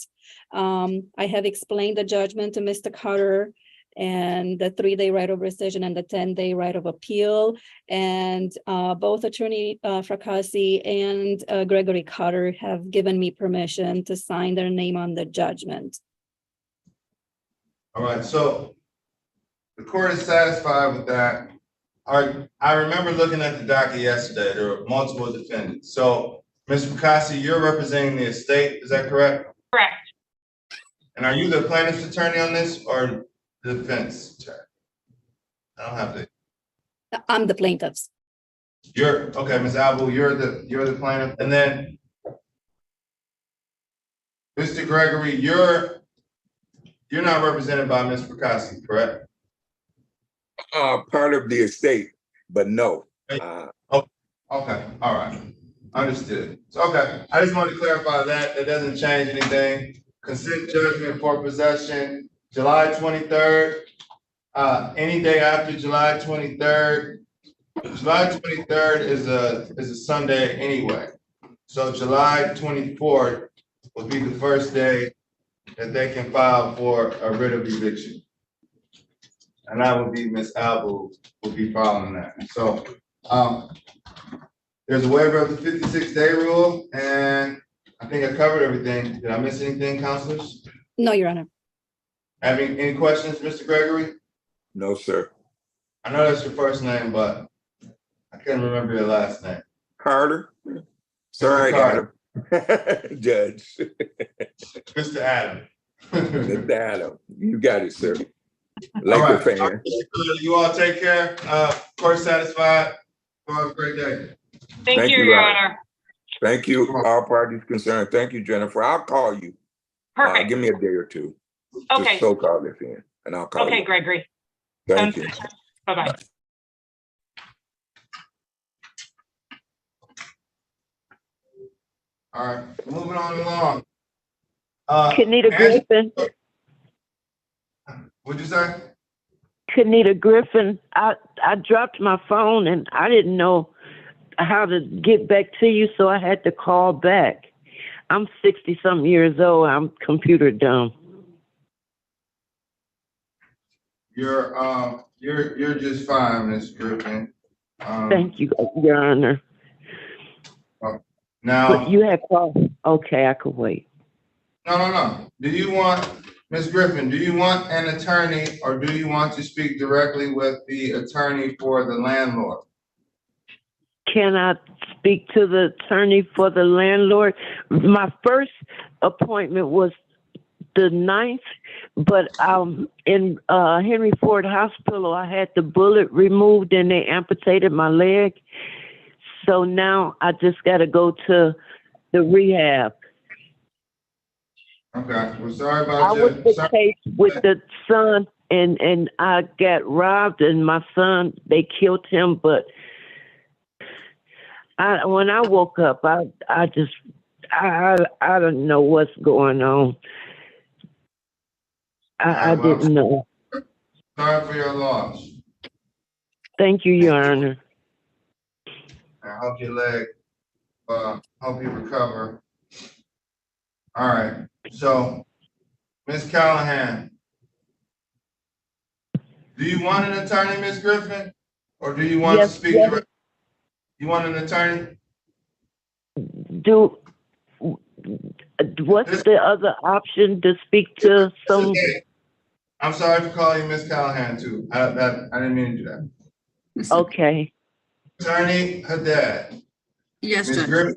I have explained the judgment to Mr. Carter and the 3-day right of rescission and the 10-day right of appeal. And both Attorney Fracassi and Gregory Carter have given me permission to sign their name on the judgment. All right, so the court is satisfied with that. I remember looking at the docket yesterday. There were multiple defendants. So, Ms. Fracassi, you're representing the estate, is that correct? Correct. And are you the plaintiff's attorney on this or the defense attorney? I don't have the. I'm the plaintiff's. Okay, Ms. Albu, you're the plaintiff, and then Mr. Gregory, you're not represented by Ms. Fracassi, correct? Part of the estate, but no. Okay, all right, understood. So, okay, I just wanted to clarify that. It doesn't change anything. consent judgment for possession, July 23rd. Any day after July 23rd. July 23rd is a Sunday anyway. So July 24th will be the first day that they can file for a writ of eviction. And that would be Ms. Albu will be filing that. So there's a waiver of the 56-day rule, and I think I covered everything. Did I miss anything, councilors? No, Your Honor. Having any questions, Mr. Gregory? No, sir. I know that's your first name, but I couldn't remember your last name. Carter? Sorry, Carter. Adam. Judge. Mr. Adam. Mr. Adam, you got it, sir. All Laker right. fan. You all take care. Court satisfied. Have a great day. Thank you, Your Honor. Thank you, all parties concerned. Thank you, Jennifer. I'll call you. Perfect. Give me a day or two. Okay. Just so call this in, and I'll call you. Okay, Gregory. Thank you. Bye-bye. All right, moving on along. Kenita Griffin. What'd you say? Kenita Griffin. I dropped my phone and I didn't know how to get back to you, so I had to call back. I'm 60-something years old. I'm computer dumb. You're just fine, Ms. Griffin. Thank you, Your Honor. Now, But you had called. Okay, I could wait. No. Do you want, Ms. Griffin, do you want an attorney or do you want to speak directly with the attorney for the landlord? Can I speak to the attorney for the landlord? My first appointment was the 9th, but in Henry Ford Hospital, I had the bullet removed and they amputated my leg. So now I just got to go to the rehab. Okay, well, sorry about I was the case with the son, and I got robbed, and my son, they killed him. But when I woke up, I don't know what's going on. I didn't know. Sorry for your loss. Thank you, Your Honor. I hope your leg, hope you recover. All right, so, Ms. Callahan, do you want an attorney, Ms. Griffin? Or do you want to speak directly? You want an attorney? What's the other option to speak to some? I'm sorry for calling you Ms. Callahan too. I didn't mean to do that. Okay. Attorney Haddad. Yes, Ms. Judge. Griffin,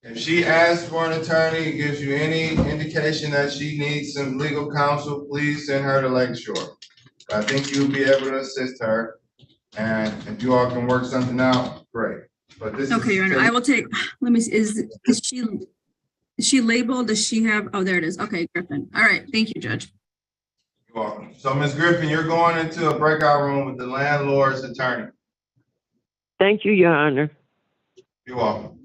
if she asks for an attorney, gives you any indication that she needs some legal counsel, please send her to Lakeshore. I think you'll be able to assist her. And if you all can work something out, great. But this Okay, Your Honor, I will take, let me see, is she labeled, does she have, oh, there it is. Okay, Griffin. All right, thank you, Judge. You're welcome. So Ms. Griffin, you're going into a breakout room with the landlord's attorney. Thank you, Your Honor. You're welcome.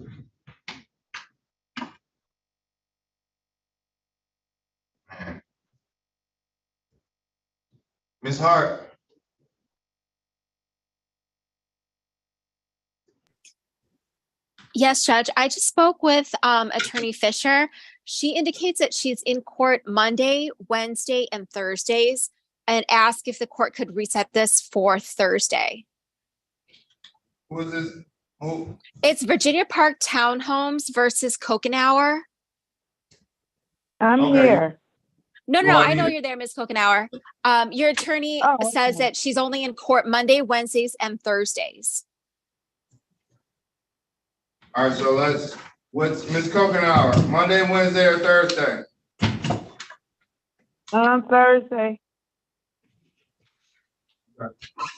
Ms. Hart. Yes, Judge. I just spoke with Attorney Fisher. She indicates that she's in court Monday, Wednesday, and Thursdays, and asked if the court could reset this for Thursday. Who is this? Who? It's Virginia Park Townhomes versus Kokenauer. I'm Okay. here. No, Well, I know you're there, Ms. Kokenauer. Your attorney says that she's only in court Monday, Wednesdays, and Thursdays. All right, so what's Ms. Kokenauer, Monday, Wednesday, or Thursday? On Thursday.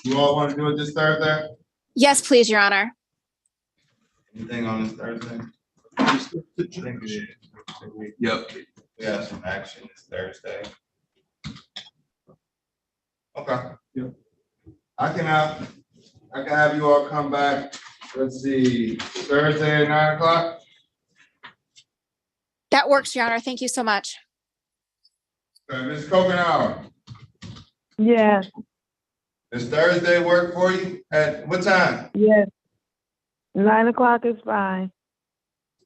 You all want to do it this Thursday? Yes, please, Your Honor. Anything on this Thursday? I think it is. Yep. We have some action this Thursday. Okay. Yep. I can have you all come back, let's see, Thursday at 9 o'clock? That works, Your Honor. Thank you so much. Okay, Ms. Kokenauer, Yes, does Thursday work for you? At what time? yes. 9 o'clock is fine.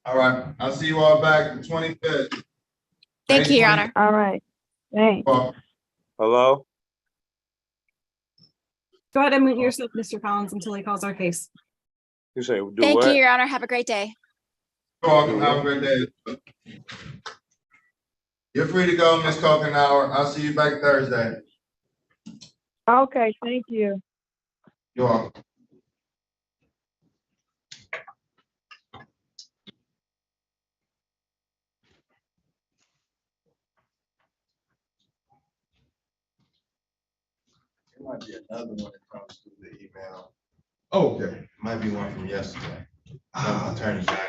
All right, I'll see you all back the 25th. Thank you, Your Honor. All right. Thanks. Hello? Go ahead and mute yourself, Mr. Collins, until he calls our case. You say do Thank you, what? Your Honor. Have a great day. You're welcome. Have a great day. You're free to go, Ms. Kokenauer. I'll see you back Thursday. Okay, thank you. You're welcome. There might be another one that comes through the email. Oh, okay. Might be one from yesterday. Attorney Dining.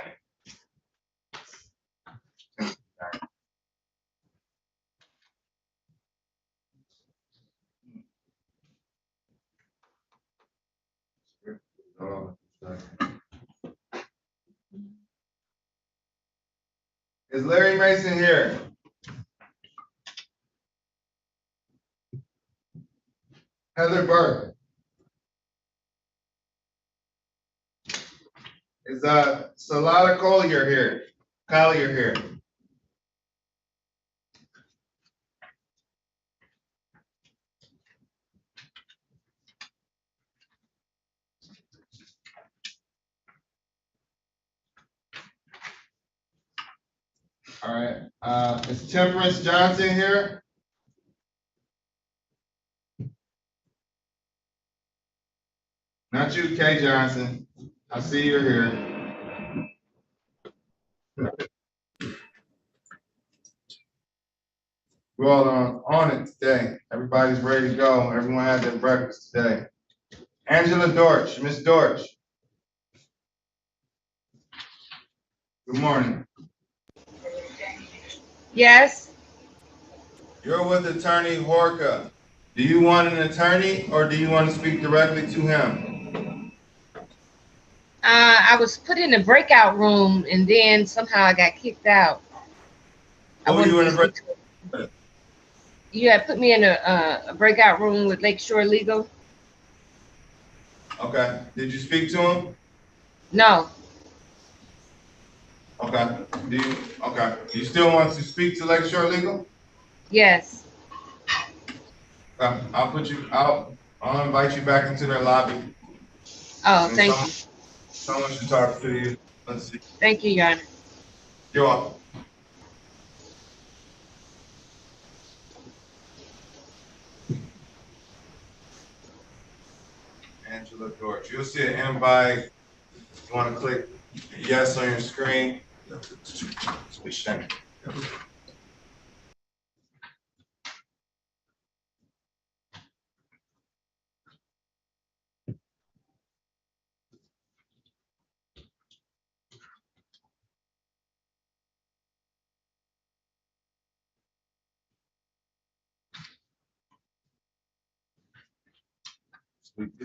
Is Larry Mason here? Heather Burke. Is Salada Collier here? Collier here? All right, is Temperance Johnson here? Not you, Kay Johnson. I see you're here. We're all on it today. Everybody's ready to go. Everyone had their breakfast today. Angela Dortch, Miss Dortch. Good morning. Yes. You're with Attorney Horka. Do you want an attorney or do you want to speak directly to him? I was put in a breakout room and then somehow I got kicked out. Oh, you in a break? You had put me in a breakout room with Lakeshore Legal. Okay. Did you speak to him? No. Okay. Do you still want to speak to Lakeshore Legal? Yes. Okay. I'll invite you back into their lobby. Oh, thank you. Someone should talk to you. Let's see. Thank you, Your Honor. You're welcome. Angela Dortch. You'll see an invite. You want to click yes on your screen.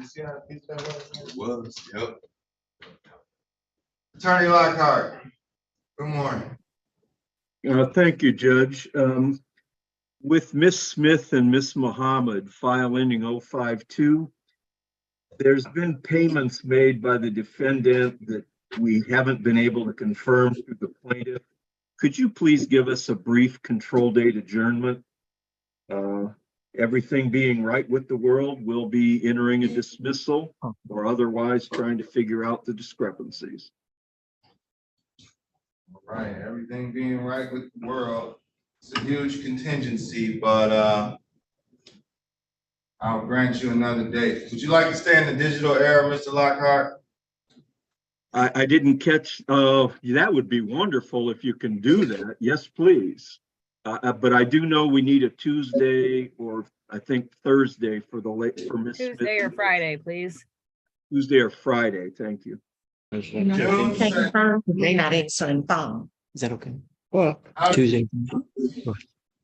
It was, yep. Attorney Lockhart, good morning. Thank you, Judge. With Miss Smith and Miss Muhammad, file ending 052, there's been payments made by the defendant that we haven't been able to confirm through the plaintiff. Could you please give us a brief control date adjournment? Everything being right with the world, we'll be entering a dismissal or otherwise trying to figure out the discrepancies. All right, everything being right with the world. It's a huge contingency, but I'll grant you another date. Would you like to stay in the digital era, Mr. Lockhart? I didn't catch, that would be wonderful if you can do that. Yes, please. But I do know we need a Tuesday or I think Thursday for the late for Miss Smith. Tuesday or Friday, please. Tuesday or Friday, thank you. They're not answering phone. Is that okay? Well, Tuesday.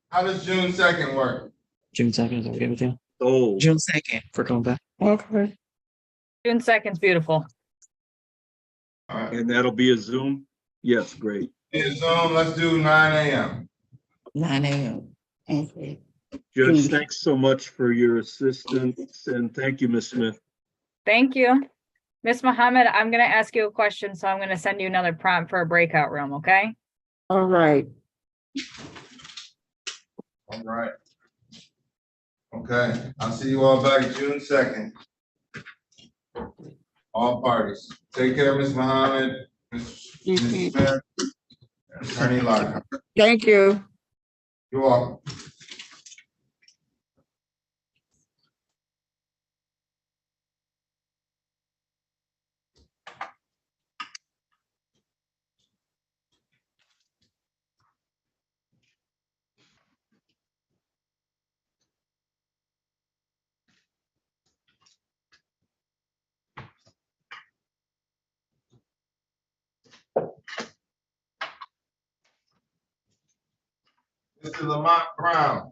How does June 2nd work? June 2nd, is that okay with you? Oh. June 2nd for coming back. Okay. June 2nd's beautiful. All right. And that'll be a Zoom? Yes, great. Zoom, let's do 9 a.m. 9 a.m. Judge, thanks so much for your assistance, and thank you, Ms. Smith. Thank you. Ms. Mohammed, I'm gonna ask you a question, so I'm gonna send you another prompt for a breakout room, okay? All right. All right. Okay, I'll see you all back June 2nd. All parties. Take care, Ms. Mohammed, Ms. Smith, Attorney Lagon. Thank you. You're welcome. Mr. Lamont Brown.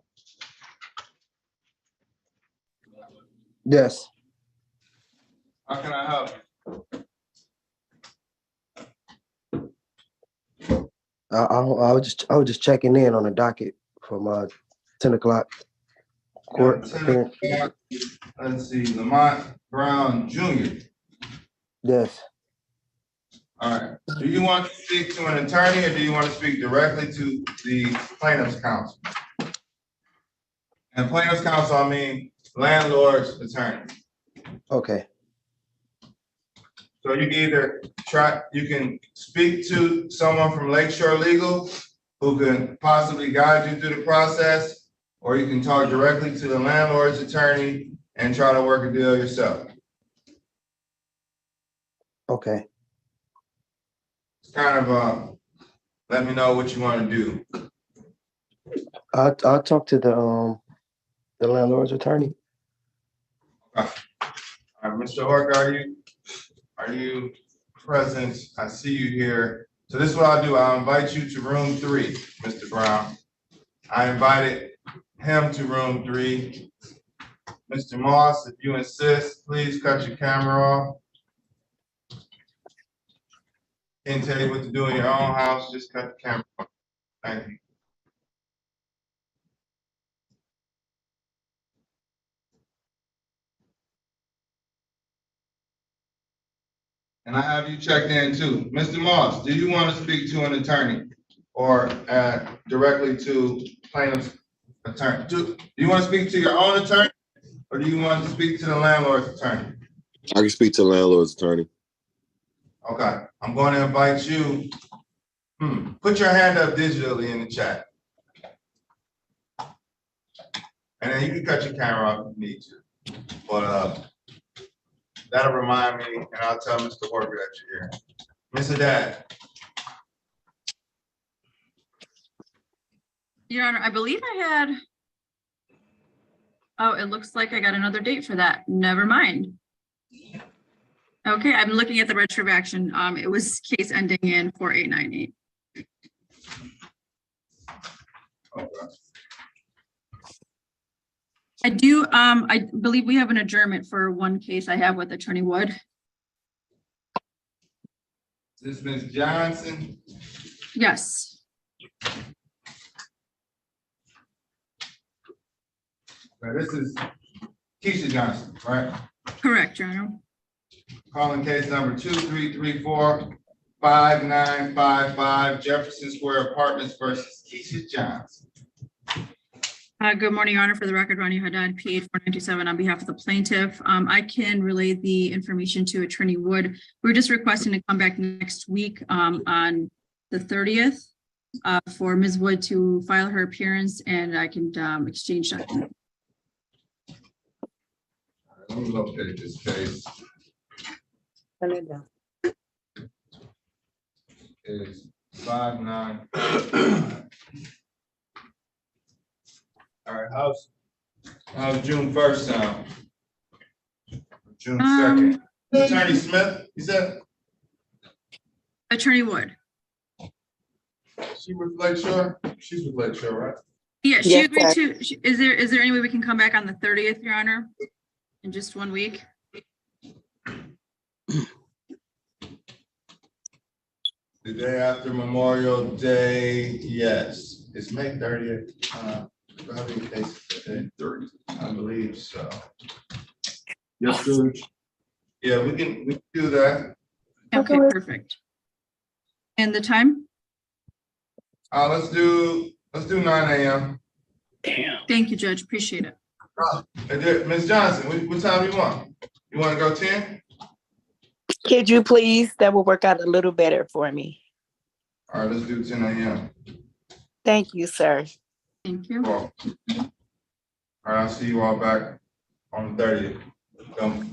Yes. How can I help you? I was just checking in on the docket from 10 o'clock court appearance. Let's see, Lamont Brown Jr. Yes. All right. Do you want to speak to an attorney or do you want to speak directly to the plaintiff's counsel? And plaintiff's counsel, I mean landlord's attorney. Okay. So you can either you can speak to someone from Lakeshore Legal who can possibly guide you through the process, or you can talk directly to the landlord's attorney and try to work a deal yourself. Okay. It's kind of let me know what you want to do. I'll talk to the landlord's attorney. Okay. All right, Mr. Hork, are you present? I see you here. So this is what I'll do. I'll invite you to room 3, Mr. Brown. I invited him to room 3. Mr. Moss, if you insist, please cut your camera off. Can't tell you what to do in your own house, just cut the camera off. Thank you. And I have you checked in too. Mr. Moss, do you want to speak to an attorney or directly to plaintiff's attorney? Do you want to speak to your own attorney or do you want to speak to the landlord's attorney? I can speak to the landlord's attorney. Okay, I'm going to invite you. Put your hand up digitally in the chat. And then you can cut your camera off if you need to. But that'll remind me, and I'll tell Mr. Horker that you're here. Mr. Dad. Your Honor, I believe I had. Oh, it looks like I got another date for that. Never mind. Okay, I'm looking at the register of action. It was case ending in 4898. Okay. I believe we have an adjournment for one case I have with Attorney Wood. This is Ms. Johnson. Yes. This is Keisha Johnson, right? Correct, Your Honor. Calling case number 2334-5955 Jefferson Square Apartments versus Keisha Johnson. Good morning, Your Honor. For the record, Ronnie Haddad, PA 4927 on behalf of the plaintiff. I can relay the information to Attorney Wood. We're just requesting to come back next week on the 30th for Ms. Wood to file her appearance, and I can exchange documents. Let me locate this case. Is 59. All right, how's June 1st sound? June 2nd. Attorney Smith, you said? Attorney Wood. She was Lakeshore? She's with Lakeshore, right? Yeah, she agreed to. Is there any way we can come back on the 30th, Your Honor? In just 1 week? The day after Memorial Day, yes. It's May 30th. how many cases today? 30. I believe so. Yes, Judge. Yeah, we can do that. Okay, perfect. And the time? Let's do 9 AM. Thank you, Judge. Appreciate it. Ms. Johnson, what time you want? You want to go 10? Could you please? That will work out a little better for me. All right, let's do 10 AM. Thank you, sir. Thank you. All right, I'll see you all back on the 30th.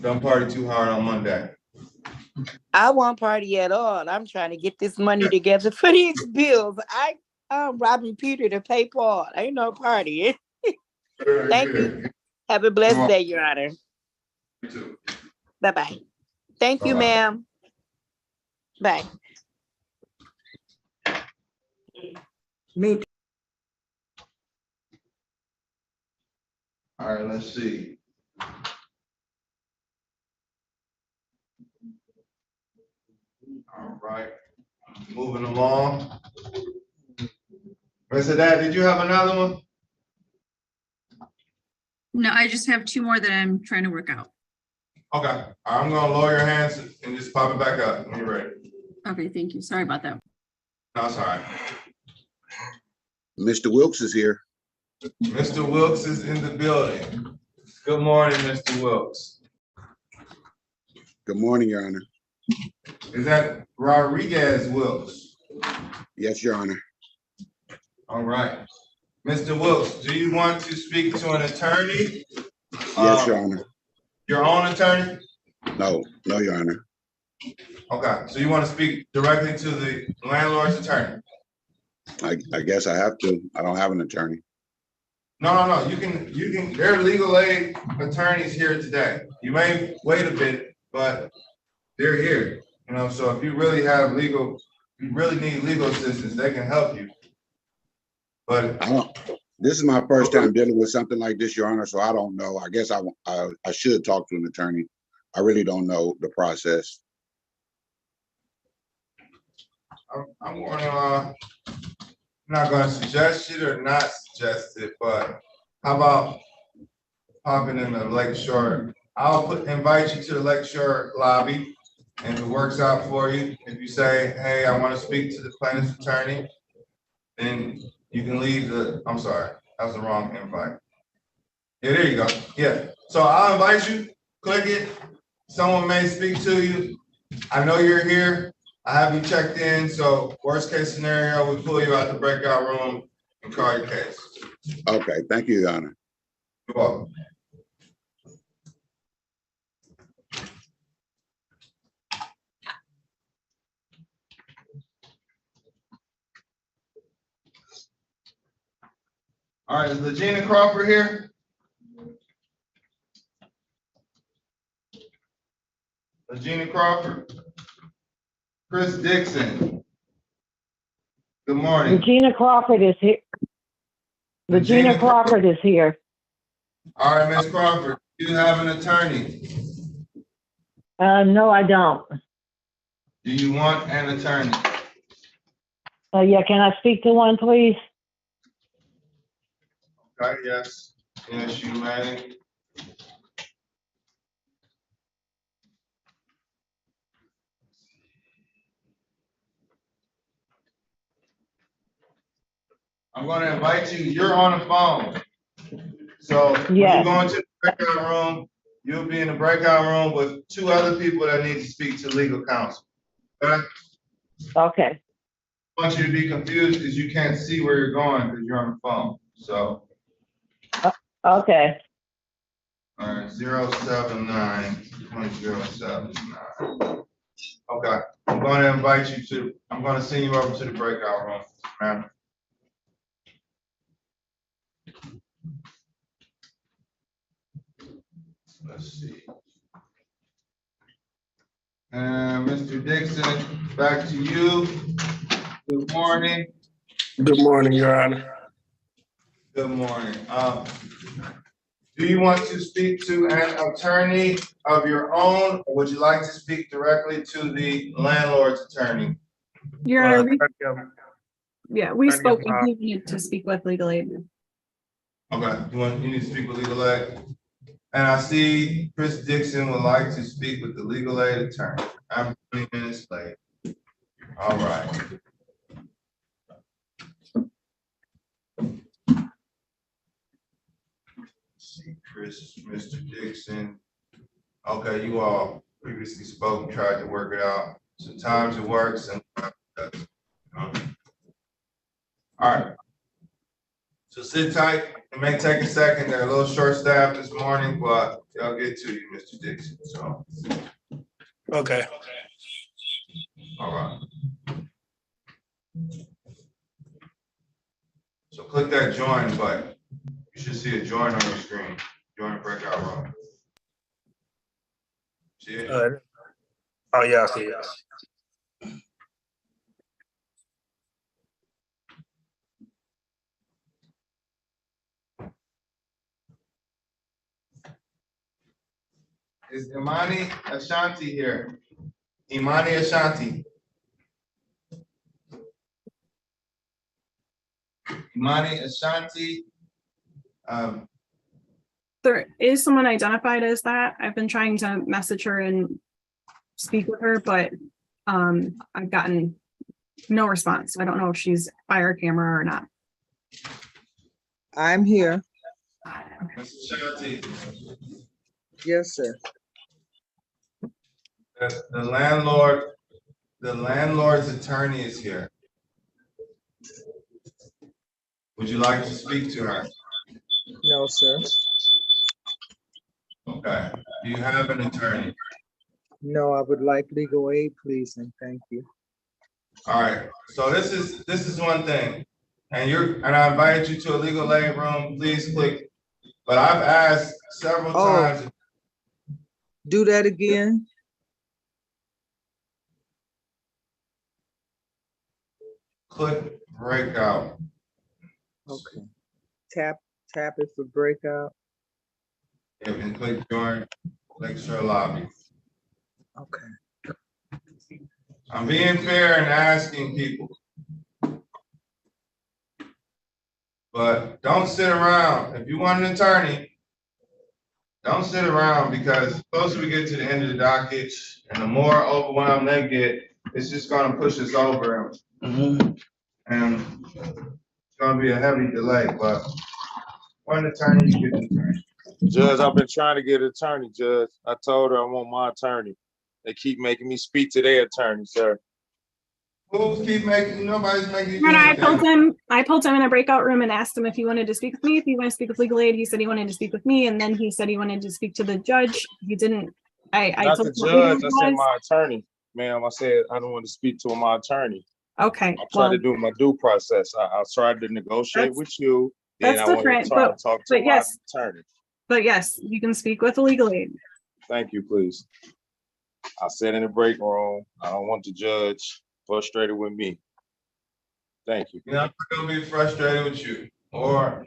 Don't party too hard on Monday. I won't party at all. I'm trying to get this money together for these bills. I'm robbing Peter to pay Paul. Ain't no party. Thank you. Have a blessed day, Your Honor. You too. Bye-bye. Thank you, Bye-bye. ma'am. Bye. Me. All right, let's see. All right, moving along. Mr. Dad, did you have another one? No, I just have two more that I'm trying to work out. Okay, I'm gonna lower your hands and just pop it back up when you're ready. Okay, thank you. Sorry about that. No, it's all right. Mr. Wilkes is here. Mr. Wilkes is in the building. Good morning, Mr. Wilkes. Good morning, Your Honor. Is that Rodriguez Wilkes? Yes, Your Honor. All right. Mr. Wilkes, do you want to speak to an attorney? Yes, Your Honor. Your own attorney? No, Your Honor. Okay, so you want to speak directly to the landlord's attorney? I guess I have to. I don't have an attorney. No. You can, there are legal aid attorneys here today. You may wait a bit, but they're here. You know, so if you really need legal assistance, they can help you. But this is my first time dealing with something like this, Your Honor, so I don't know. I guess I should talk to an attorney. I really don't know the process. I'm not gonna suggest it or not suggest it, but how about popping in the Lakeshore? I'll invite you to the Lakeshore lobby, and if it works out for you, if you say, hey, I want to speak to the plaintiff's attorney, then you can leave I'm sorry, that was the wrong invite. Yeah, there you go. Yeah, so I'll invite you, click it. Someone may speak to you. I know you're here. I have you checked in, so worst case scenario, we pull you out the breakout room and call your case. Okay, thank you, Your Honor. You're welcome. All right, is Legina Crawford here? Legina Crawford. Chris Dixon. Good morning. Regina Crawford is here. Regina Crawford is here. All right, Ms. Crawford, do you have an attorney? No, I don't. Do you want an attorney? Yeah, can I speak to one, please? Okay, yes. Yes, you may. I'm going to invite you. You're on the phone. So when you go into the breakout room, you'll be in the breakout room with two other people that need to speak to legal counsel. Okay? Okay. I want you to be confused because you can't see where you're going because you're on the phone. So. Okay. All right, 079-079. Okay, I'm going to invite you to, I'm going to send you over to the breakout room, ma'am. Let's see. And Mr. Dixon, back to you. Good morning. Good morning, Your Honor. Good morning. Do you want to speak to an attorney of your own, or would you like to speak directly to the landlord's attorney? Your Honor, we spoke and he needed to speak with legal aid. Okay, you need to speak with legal aid? And I see Chris Dixon would like to speak with the legal aid attorney. I'm 20 minutes late. All right. See Chris, Mr. Dixon. Okay, you all previously spoke and tried to work it out. Sometimes it works and it doesn't. All right. So sit tight. It may take a second. They're a little short staffed this morning, but they'll get to you, Mr. Dixon. So. Okay. All right. So click that join button. You should see a join on your screen. Join breakout room. See it? Oh, yeah, I see it. Is Imani Ashanti here? Imani Ashanti. Imani Ashanti. There is someone identified as that. I've been trying to message her and speak with her, but I've gotten no response. I don't know if she's by her camera or not. I'm here. Ashanti. Yes, sir. The landlord's attorney is here. Would you like to speak to her? No, sir. Okay. Do you have an attorney? No, I would like legal aid, please, and thank you. All right. So this is one thing, and I invite you to a legal aid room. Please click. But I've asked several times. Do that again. Click breakout. Okay. Tap it for breakout. You can click join, lecture lobby. Okay. I'm being fair and asking people. But don't sit around. If you want an attorney, don't sit around, because the closer we get to the end of the docket and the more overwhelmed they get, it's just gonna push us over. And it's gonna be a heavy delay, but one attorney, you get an attorney. Judge, I've been trying to get an attorney, Judge. I told her I want my attorney. They keep making me speak to their attorney, sir. Who's keep making, nobody's making you do When I anything. pulled him in a breakout room and asked him if he wanted to speak with me, if he wanted to speak with legal aid. He said he wanted to speak with me, and then he said he wanted to speak to the judge. He didn't. I Not told the him what legal judge, I aid said was. my attorney. Ma'am, I said I don't want to speak to my attorney. Okay, I tried to do my due process. I tried to negotiate That's- with you, then that's I want to different, try to talk to but my yes. attorney. But yes, you can speak with a legal aid. Thank you, please. I sat in the break room. I don't want the judge frustrated with me. Thank you. You know, I'm not gonna be frustrated with you or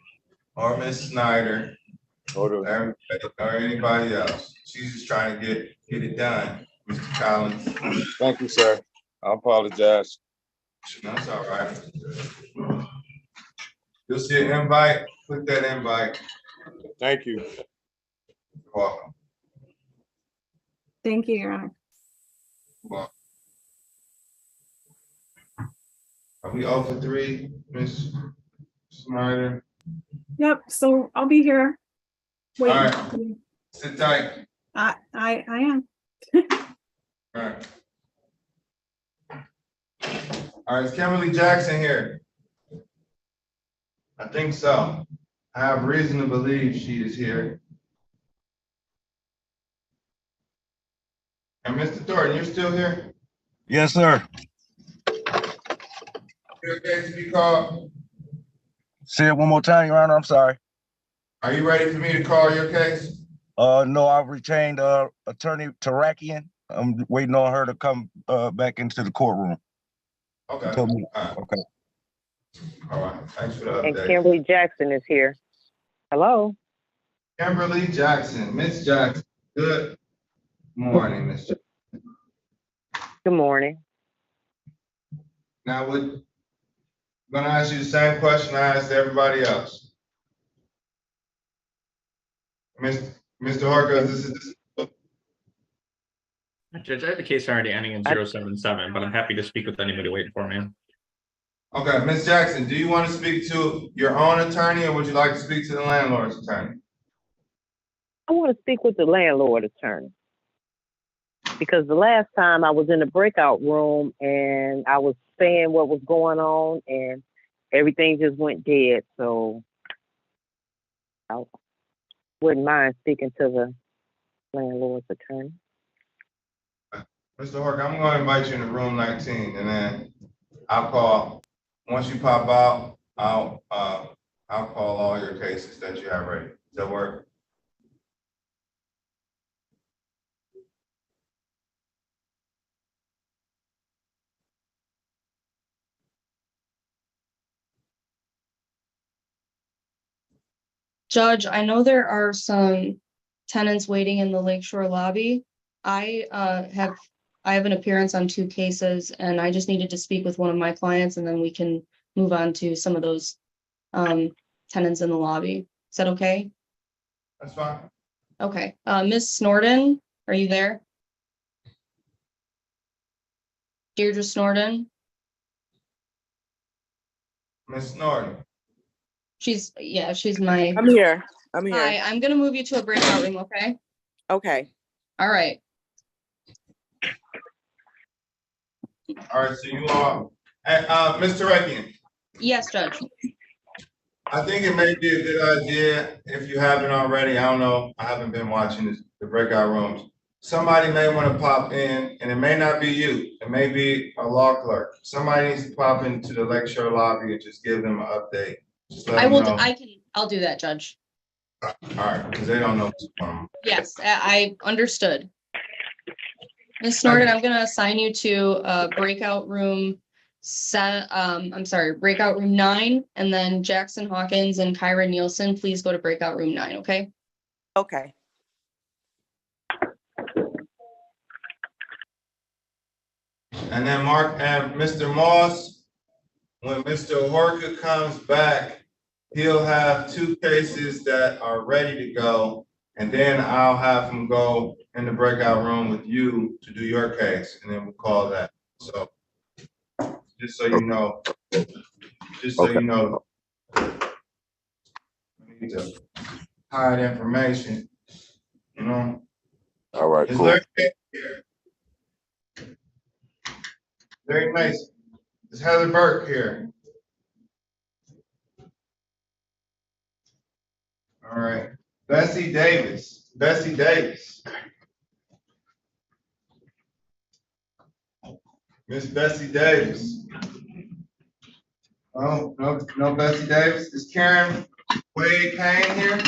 Miss Snyder or anybody else. She's just trying to get it done, Mr. Collins. Thank you, sir. I apologize. That's all right. You'll see an invite, click that invite. Thank you. You're welcome. Thank you, Your Honor. You're welcome. Are we all for 3, Miss Snyder? Yep. So I'll be here. Wait. All right. Sit tight. I am. All right. All right, is Kimberly Jackson here? I think so. I have reason to believe she is here. And Mr. Thornton, you're still here? Yes, sir. You okay to be called? Say it one more time, Your Honor. I'm sorry. Are you ready for me to call your case? No, I've retained Attorney Tarakian. I'm waiting on her to come back into the courtroom. Okay. Told me- All right. Okay. All right. Thanks for the And update. Kimberly Jackson is here. Hello? Kimberly Jackson, Miss Jackson. Good morning, Miss Jackson. Good morning. Now, I'm gonna ask you the same question I asked everybody else. Mr. Harker, this is, Judge, I have a case already ending in 077, but I'm happy to speak with anybody waiting for me. okay, Ms. Jackson, do you want to speak to your own attorney or would you like to speak to the landlord's attorney? I want to speak with the landlord attorney. Because the last time I was in the breakout room and I was saying what was going on and everything just went dead. So I wouldn't mind speaking to the landlord's attorney. Mr. Harker, I'm gonna invite you in the room 19 and then I'll call, once you pop out, I'll call all your cases that you have ready. Does that work? Judge, I know there are some tenants waiting in the Lakeshore lobby. I have an appearance on 2 cases and I just needed to speak with one of my clients and then we can move on to some of those tenants in the lobby. Is that okay? That's fine. Okay. Ms. Snorden, are you there? Deirdre Snorden? Ms. Norton. She's my. I'm here. Hi, I'm gonna move you to a breakout room, okay? Okay. All right. All right, so you are, Mr. Rekian. Yes, Judge. I think it may be a good idea, if you haven't already, I don't know, I haven't been watching the breakout rooms. Somebody may want to pop in, and it may not be you, it may be a law clerk. Somebody needs to pop into the lecture lobby and just give them an update. Just let them know. I'll do that, Judge. All right, because they don't know what's going on. Yes, I understood. Ms. Snorden, I'm gonna assign you to breakout room breakout room 9, and then Jackson Hawkins and Kyra Nielsen, please go to breakout room 9, okay? Okay. And then Mark and Mr. Moss, when Mr. Horka comes back, he'll have 2 cases that are ready to go. And then I'll have him go in the breakout room with you to do your case, and then we'll call that. So just so you know, you know, we need to hide information, you know. All right, Is cool. Larry Mason. Is Heather Burke here? All right. Bessie Davis. Bessie Davis. Miss Bessie Davis. Oh, no Bessie Davis. Is Karen Wade-Payne here?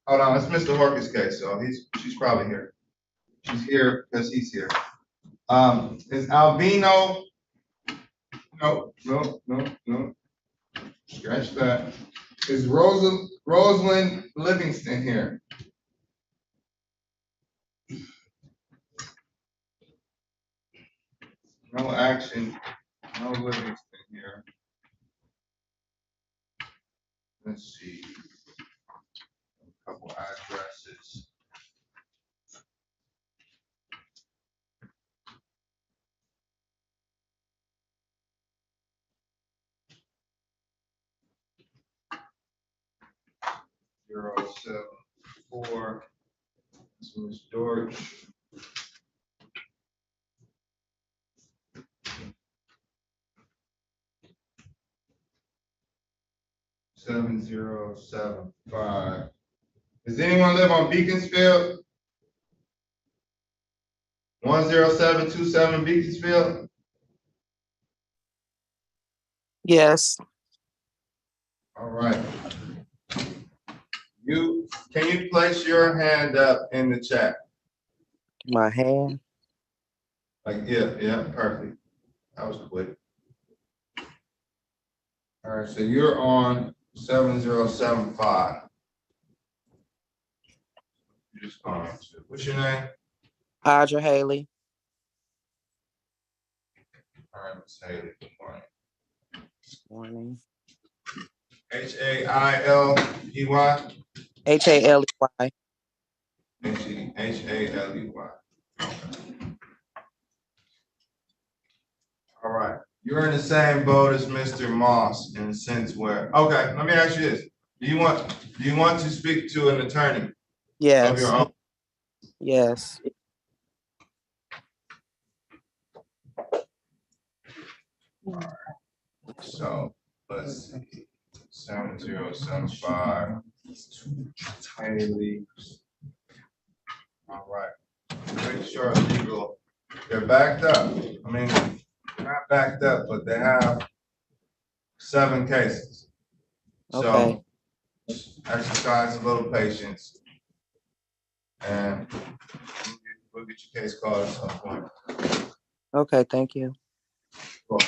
Hold on, it's Mr. Horker's case, so she's probably here. She's here because he's here. Is Albino? No. Scratch that. Is Rosalind Livingston here? No action, no Livingston here. Let's see. A couple addresses. Zero 7-4. This was George. Seven 075. Does anyone live on Beaconsfield? 10727 Beaconsfield? Yes. All right. Can you place your hand up in the chat? My hand. Like, yeah, perfect. That was quick. All right, so you're on 7075. You're just going to, what's your name? Audra Haley. All right, Miss Haley, good morning. Morning. Hailey. Haley. Haley. All right, you're in the same boat as Mr. Moss in the sense where, okay, let me ask you this. Do you want to speak to an attorney of Yes, your own? yes. So let's see, 7075. Haley. All right, make sure legal, they're backed up. I mean, they're not backed up, but they have 7 cases. Okay. So exercise a little patience. And we'll get your case called at some point. Okay, thank you. Cool.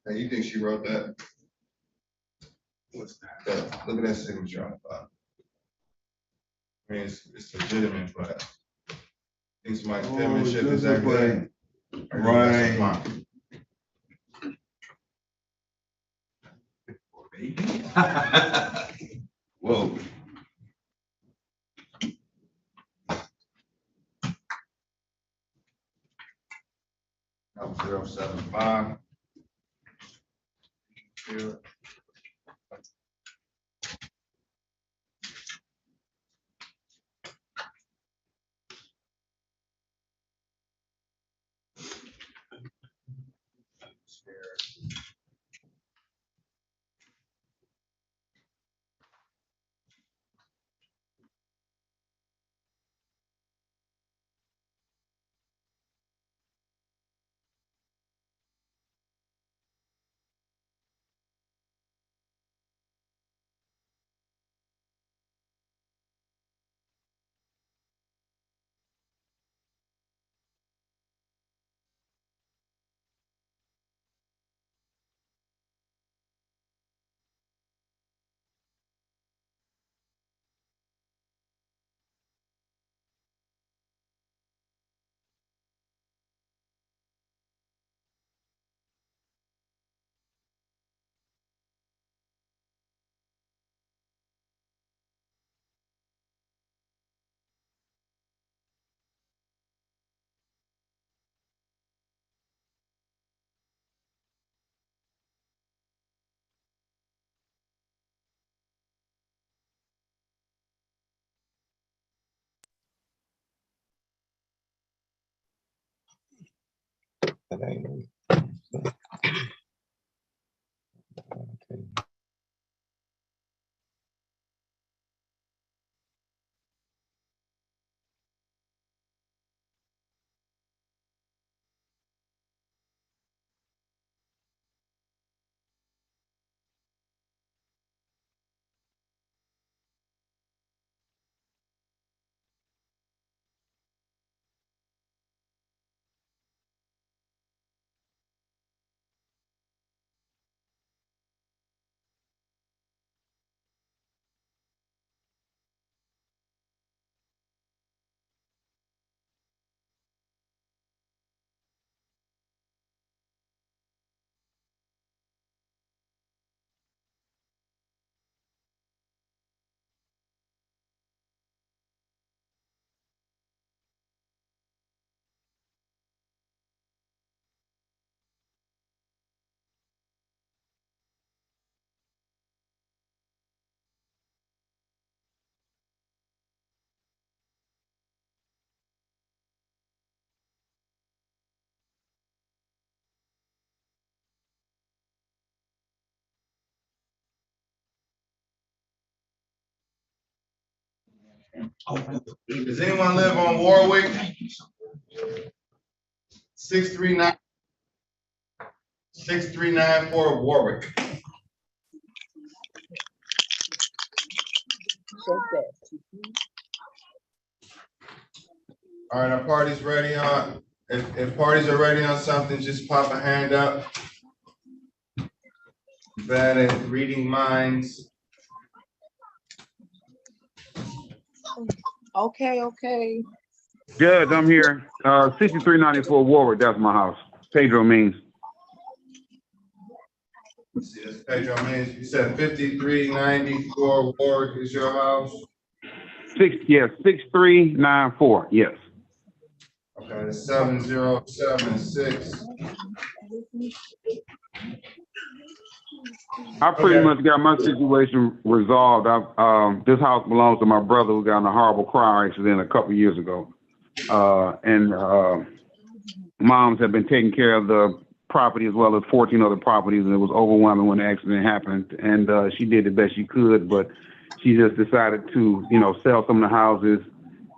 Hey, you think she wrote that? What's that? Look at that signature on the bottom. I mean, it's legitimate, but I think somebody's penmanship is that good. Right. Whoa. That was 075. Here. Does anyone live on Warwick? 6394 Warwick. All right, our party's ready on, if parties are ready on something, just pop a hand up. Bad at reading minds. Okay. Judge, I'm here. 6394 Warwick, that's my house. Pedro means. Let's see, this page on me, you said 5394 Ward is your house? 6394, yes. Okay, 7076. I pretty Okay. much got my situation resolved. This house belongs to my brother who got in a horrible car accident a couple years ago. Moms have been taking care of the property as well as 14 other properties, and it was overwhelming when the accident happened. And she did the best she could, but she just decided to, sell some of the houses.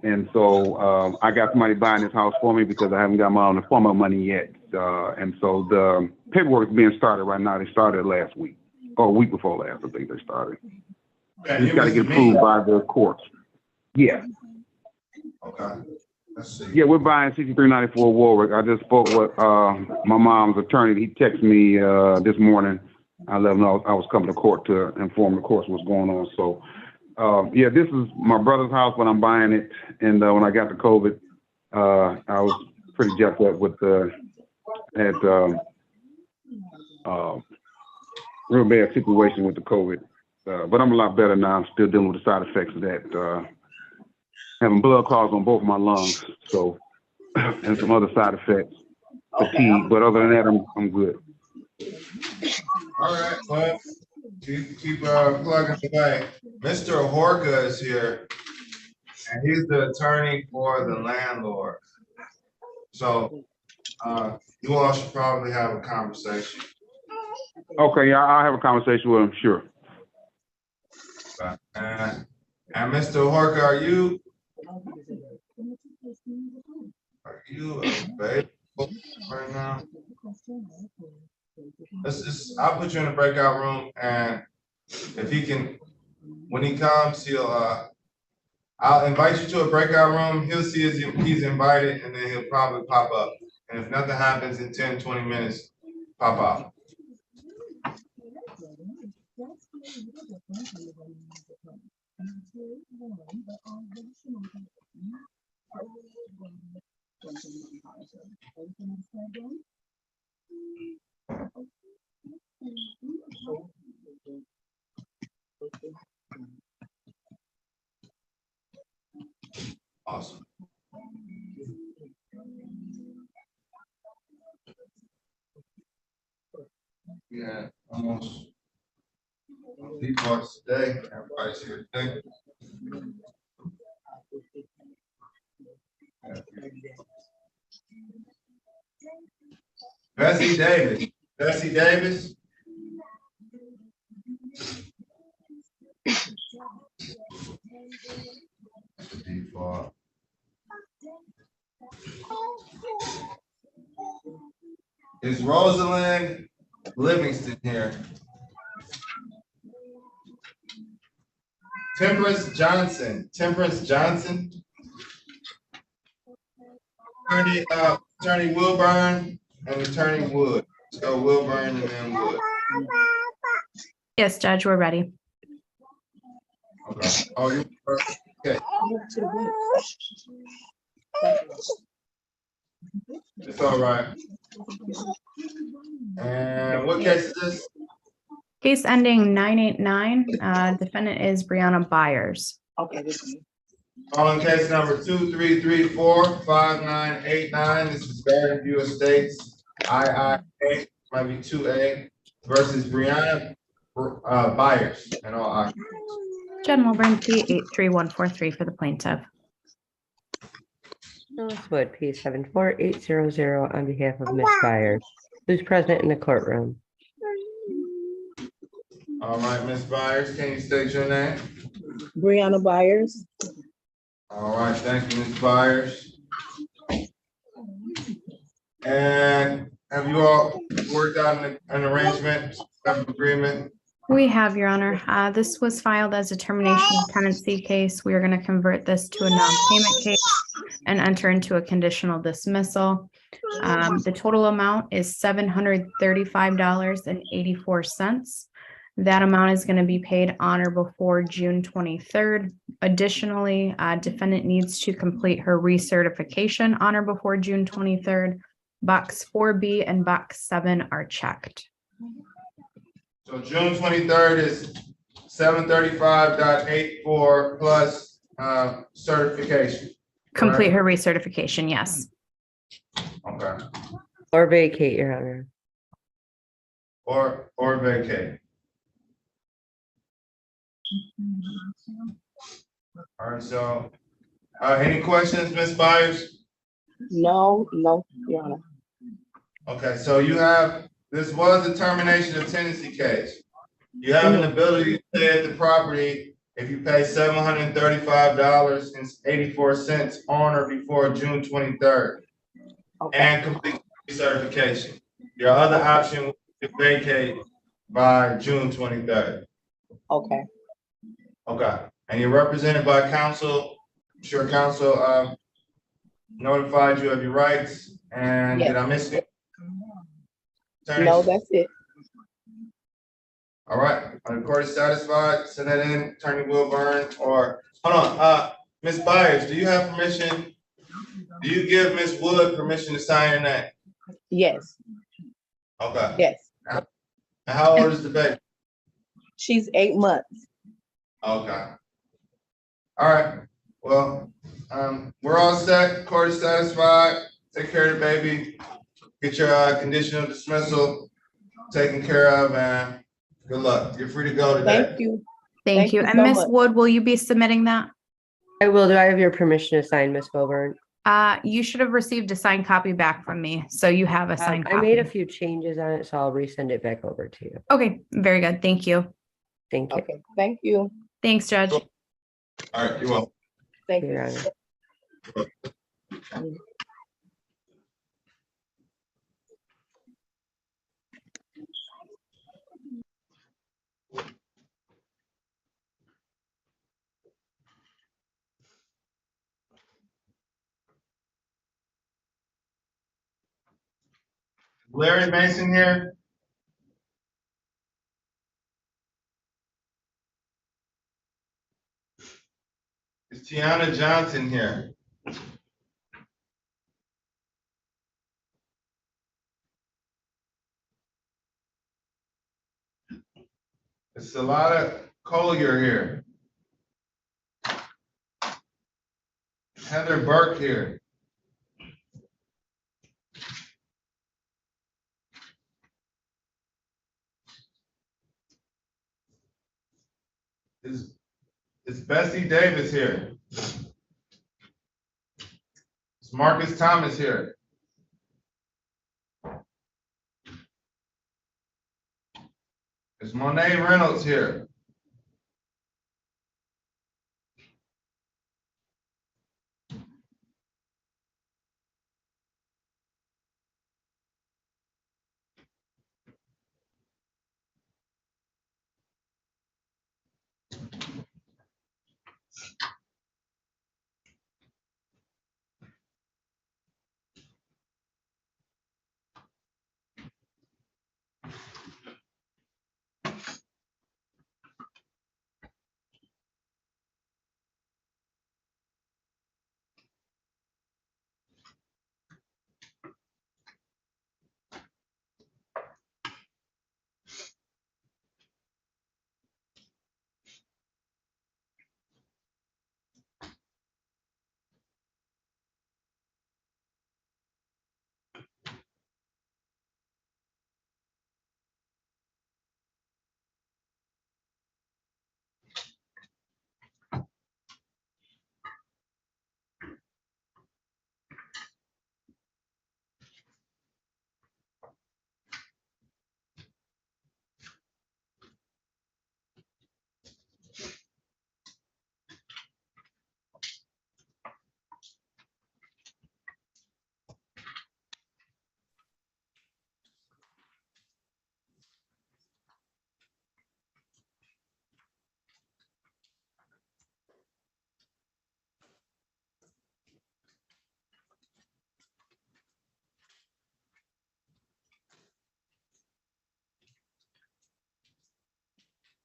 And so I got somebody buying this house for me because I haven't got my own formal money yet. And so the paperwork is being started right now. They started last week, or a week before last, I think they started. Okay, Just got to get approved by the courts. Yeah. Okay. Let's see. Yeah, we're buying 6394 Warwick. I just spoke with my mom's attorney. He texted me this morning. I let him know I was coming to court to inform the courts what's going on. So, yeah, this is my brother's house, but I'm buying it. And when I got the COVID, I was pretty jacked up with real bad situation with the COVID. But I'm a lot better now. I'm still dealing with the side effects of that. Having blood clots on both my lungs, so and some other side effects, fatigue. But other than that, I'm good. All right, well, keep plugging away. Mr. Horka is here, and he's the attorney for the landlord. So you all should probably have a conversation. Okay, yeah, I'll have a conversation with him, sure. And Mr. Horka, are you available right now? I'll put you in the breakout room, and if he can, when he comes, I'll invite you to a breakout room. He'll see he's invited, and then he'll probably pop up. And if nothing happens in 10, 20 minutes, pop out. Awesome. Yeah, almost 3 parts today. Everybody's here today. Bessie Davis. Bessie Davis. Default. Is Rosalind Livingston here? Temperance Johnson. Attorney Wilburn and Attorney Wood. So Wilburn and then Wood. Yes, Judge, we're ready. Okay. Oh, you okay. It's all right. And what case is this? Case ending 989. Defendant is Brianna Byers. Okay. Calling case number 2334-5989. This is Garden View Estates, IIA, might be 2A, versus Brianna Byers and all occupants. Jen Wilburn, P83143 for the plaintiff. Wood, P74800 on behalf of Ms. Byers, who's present in the courtroom. All right, Ms. Byers, can you state your name? Brianna Byers. All right, thank you, Ms. Byers. And have you all worked out an arrangement, agreement? We have, Your Honor. This was filed as a termination of tenancy case. We are going to convert this to a non-payment case and enter into a conditional dismissal. The total amount is $735.84. That amount is going to be paid on or before June 23rd. Additionally, defendant needs to complete her recertification on or before June 23rd. Box 4B and box 7 are checked. So June 23rd is 735.84 plus certification. Complete her recertification, yes. Okay. Or vacate, Your Honor. Or vacate. All right, so any questions, Ms. Byers? No, Your Honor. Okay, so you have, this was a termination of tenancy case. You have an ability to stay at the property if you pay $735.84 on or before June 23rd. And complete certification. Your other option would be to vacate by June 23rd. Okay. Okay, and you're represented by counsel. I'm sure counsel notified you of your rights. And Yes. did I miss it? No, that's it. All right, the court is satisfied. Send that in, Attorney Wilburn, or hold on, Ms. Byers, do you have permission? Do you give Ms. Wood permission to sign in that? Yes. Okay. Yes. And how old is the baby? She's 8 months. Okay. All right. Well, we're all set. Court is satisfied. Take care of the baby. Get your conditional dismissal taken care of, and good luck. You're free to go today. Thank you. Thank you. And so Ms. much. Wood, will you be submitting that? I will. Do I have your permission to sign, Ms. Wilburn? You should have received a signed copy back from me, so you have a signed I copy. made a few changes on it, so I'll resend it back over to you. Okay, very good. Thank you. Thank you. Okay, thank you. Thanks, Judge. All right, you're welcome. Thank Your you. Honor. Larry Mason here. Is Tiana Johnson here? Is Salada Collier here? Heather Burke here? Is Bessie Davis here? Is Marcus Thomas here? Is Monet Reynolds here?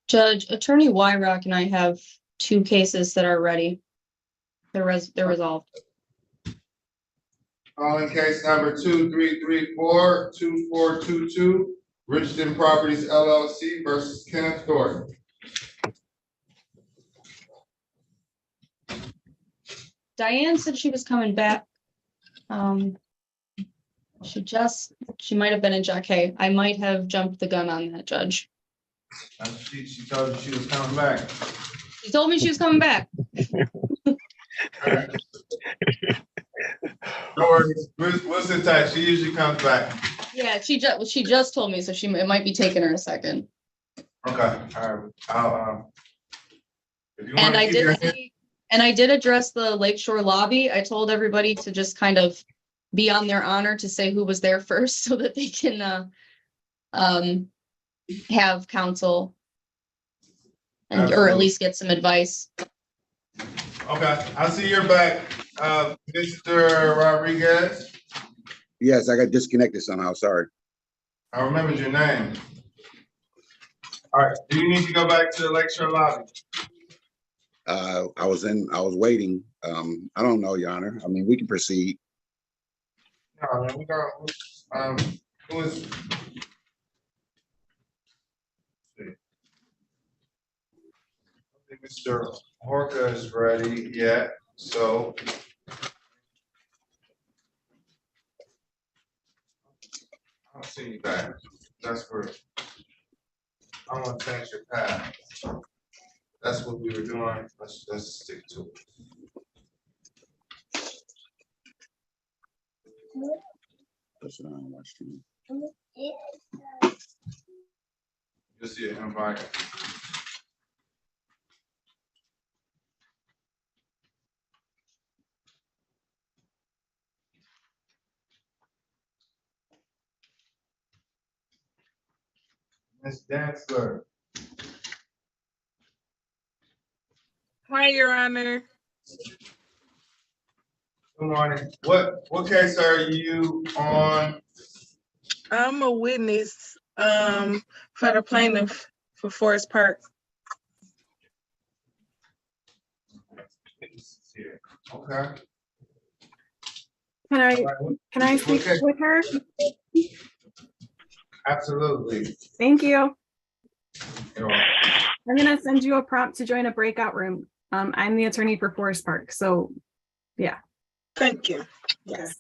Judge, Attorney Wyrock and I have 2 cases that are ready. They're resolved. Calling case number 2334-2422, Richardson Properties LLC versus Kenneth Thornton. Diane said she was coming back. She might have been in Jackay. I might have jumped the gun on that, Judge. She told you she was coming back. She told me she was coming back. No worries. We'll sit tight. She usually comes back. Yeah, she just told me, so it might be taking her a second. Okay. All right. I'll if you And want to I keep did your see, and I did address the Lakeshore lobby. I told everybody to just kind of be on their honor to say who was there first so that they can have counsel and or at least get some advice. Okay. I see you're back, Mr. Rodriguez. Yes, I got disconnected somehow, sorry. I remembered your name. All right. Do you need to go back to the lecture lobby? I was waiting. I don't know, Your Honor. I mean, we can proceed. No, man, we got, who is? Mr. Horka is ready yet, so. I don't see you back. That's where. I want to change your path. That's what we were doing. Let's stick to it. That's what I watched. You'll see it invite. Ms. Dantzler. Hi, Your Honor. Good morning. What case are you on? I'm a witness for the plaintiff for Forest Park. Okay. Can I speak with her? Absolutely. Thank you. I'm gonna send you a prompt to join a breakout room. I'm the attorney for Forest Park, so yeah. Thank you. Yes.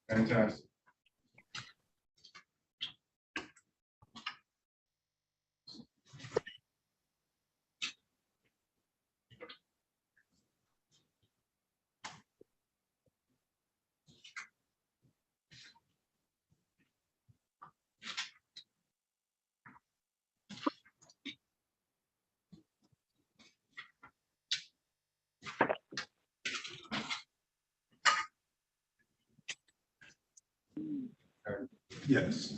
Fantastic. Yes.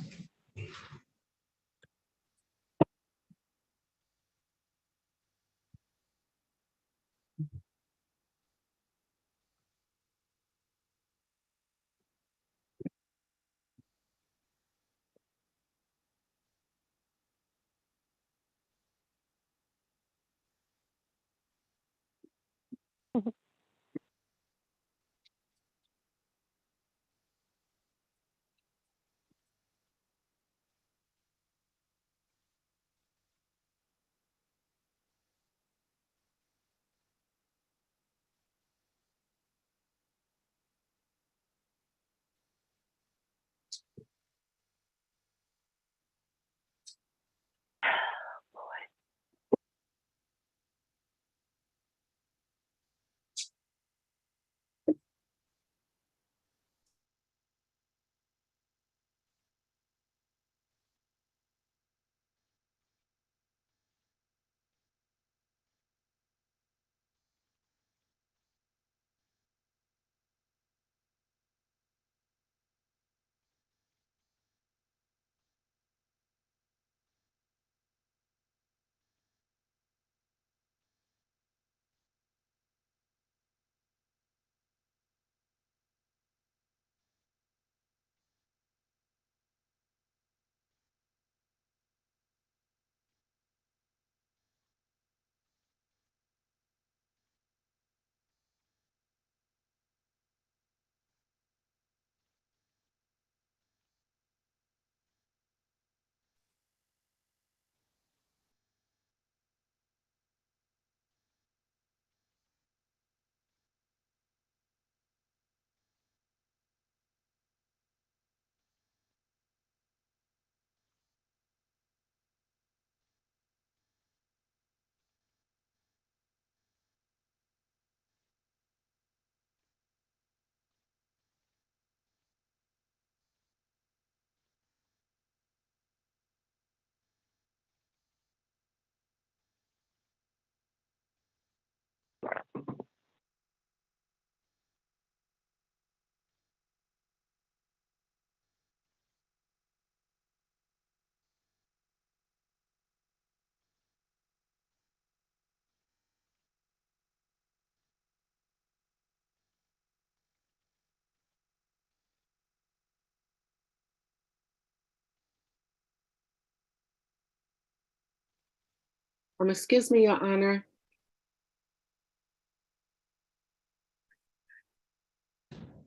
Excuse me, Your Honor.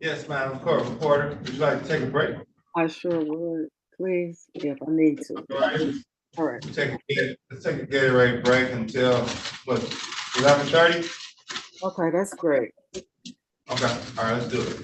Yes, Madam Court Reporter, would you like to take a break? I sure would, please, if I need to. All right. All right. Let's take a Gatorade break until, what, 11:30? Okay, that's great. Okay, all right, let's do it.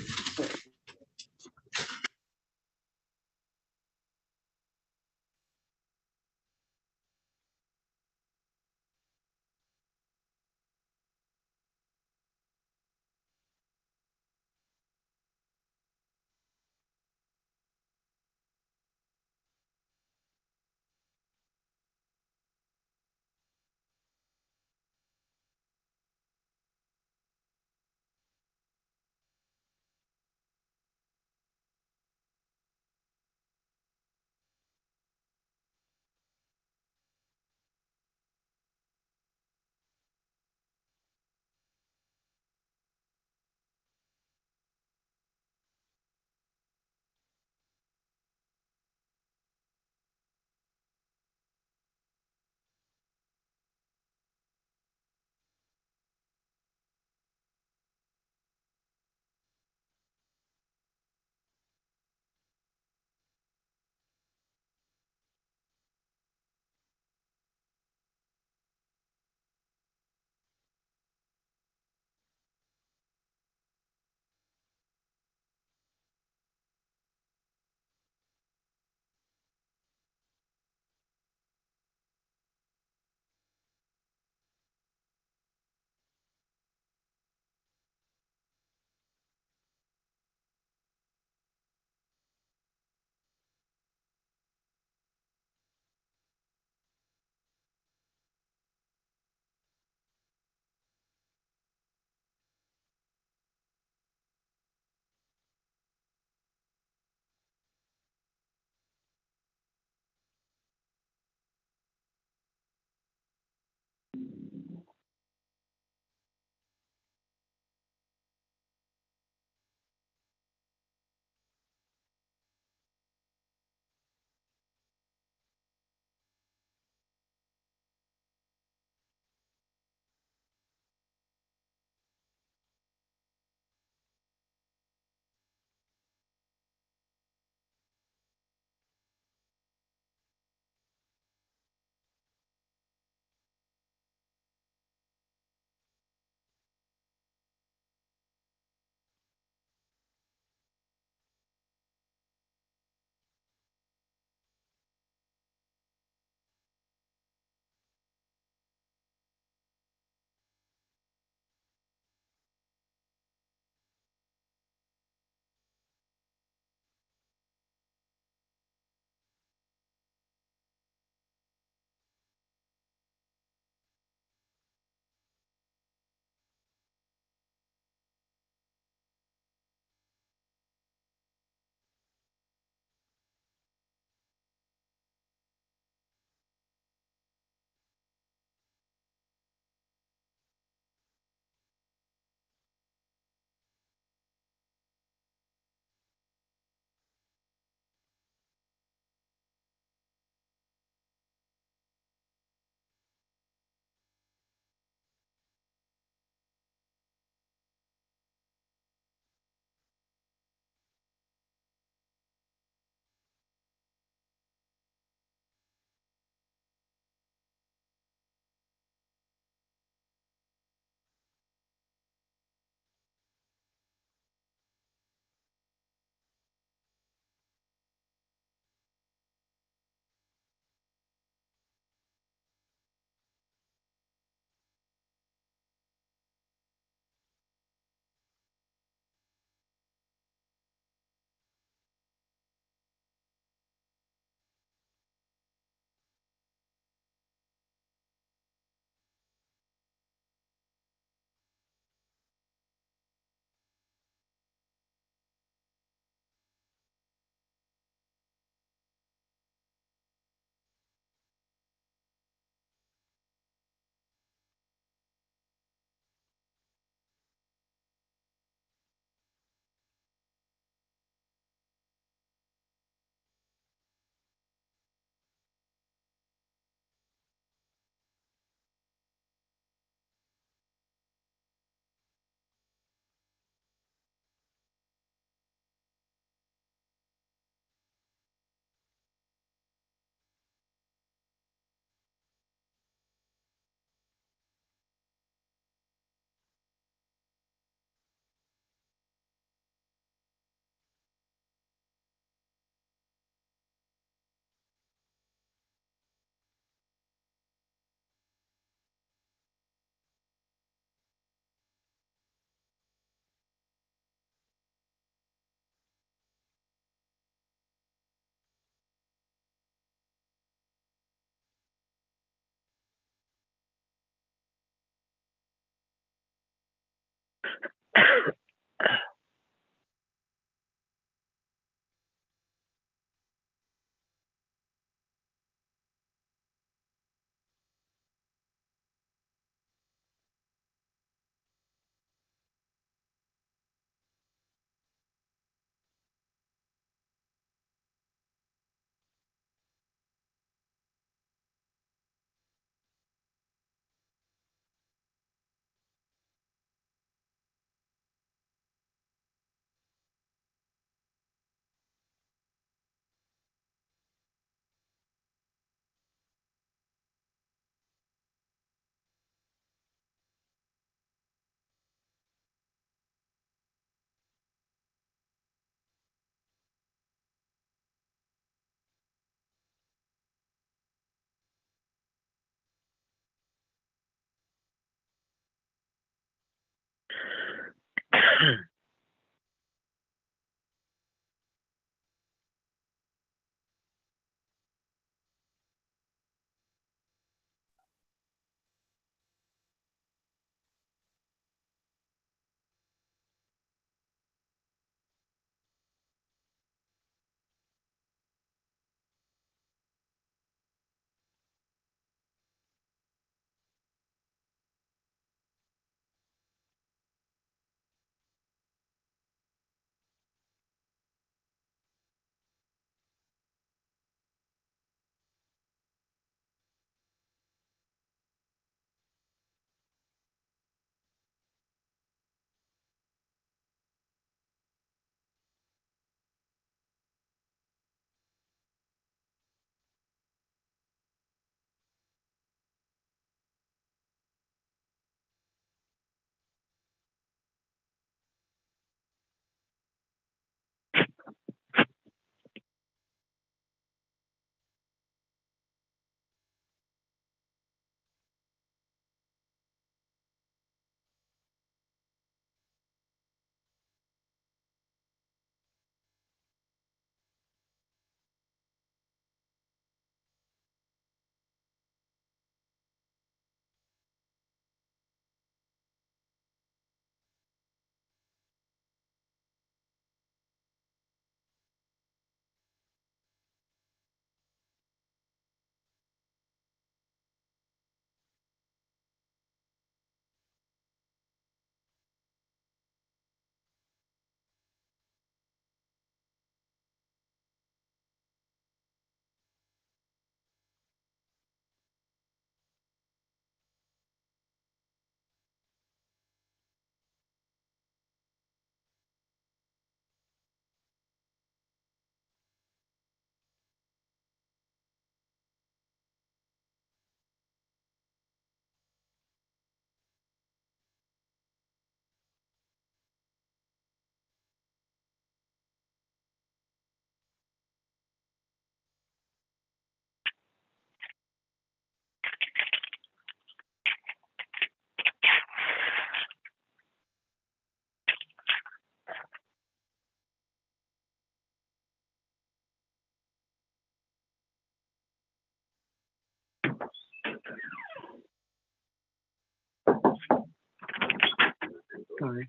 Sorry.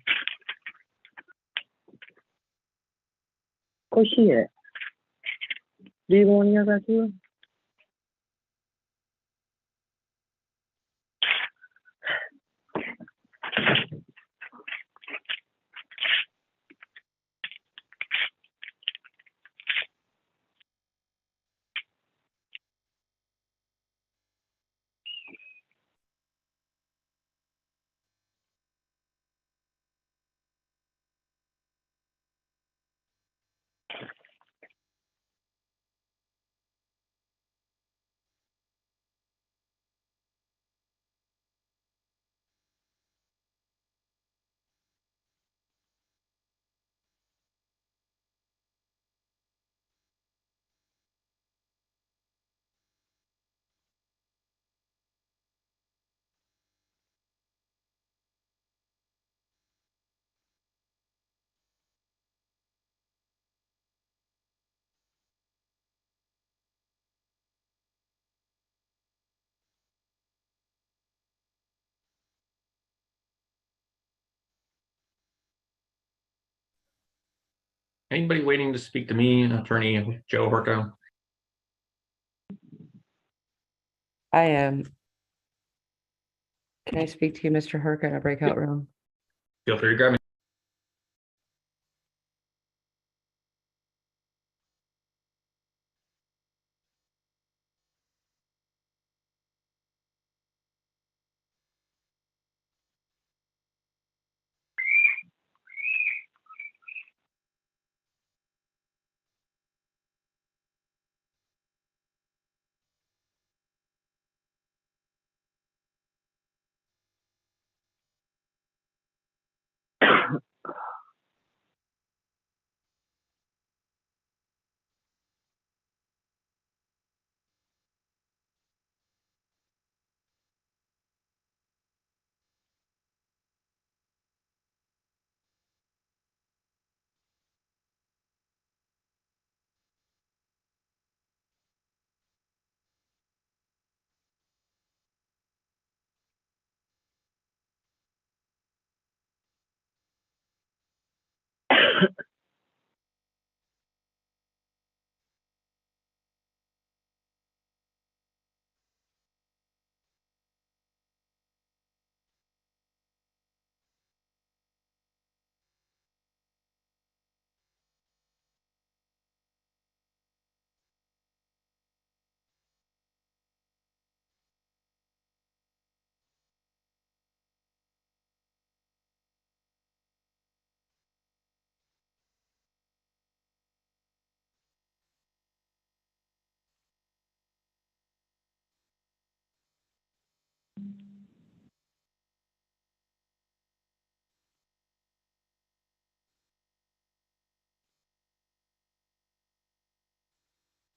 Where's she at? Do you want to hear about you? Anybody waiting to speak to me, Attorney Joe Horko? I am. Can I speak to you, Mr. Herk, in a breakout room? Feel free to grab me.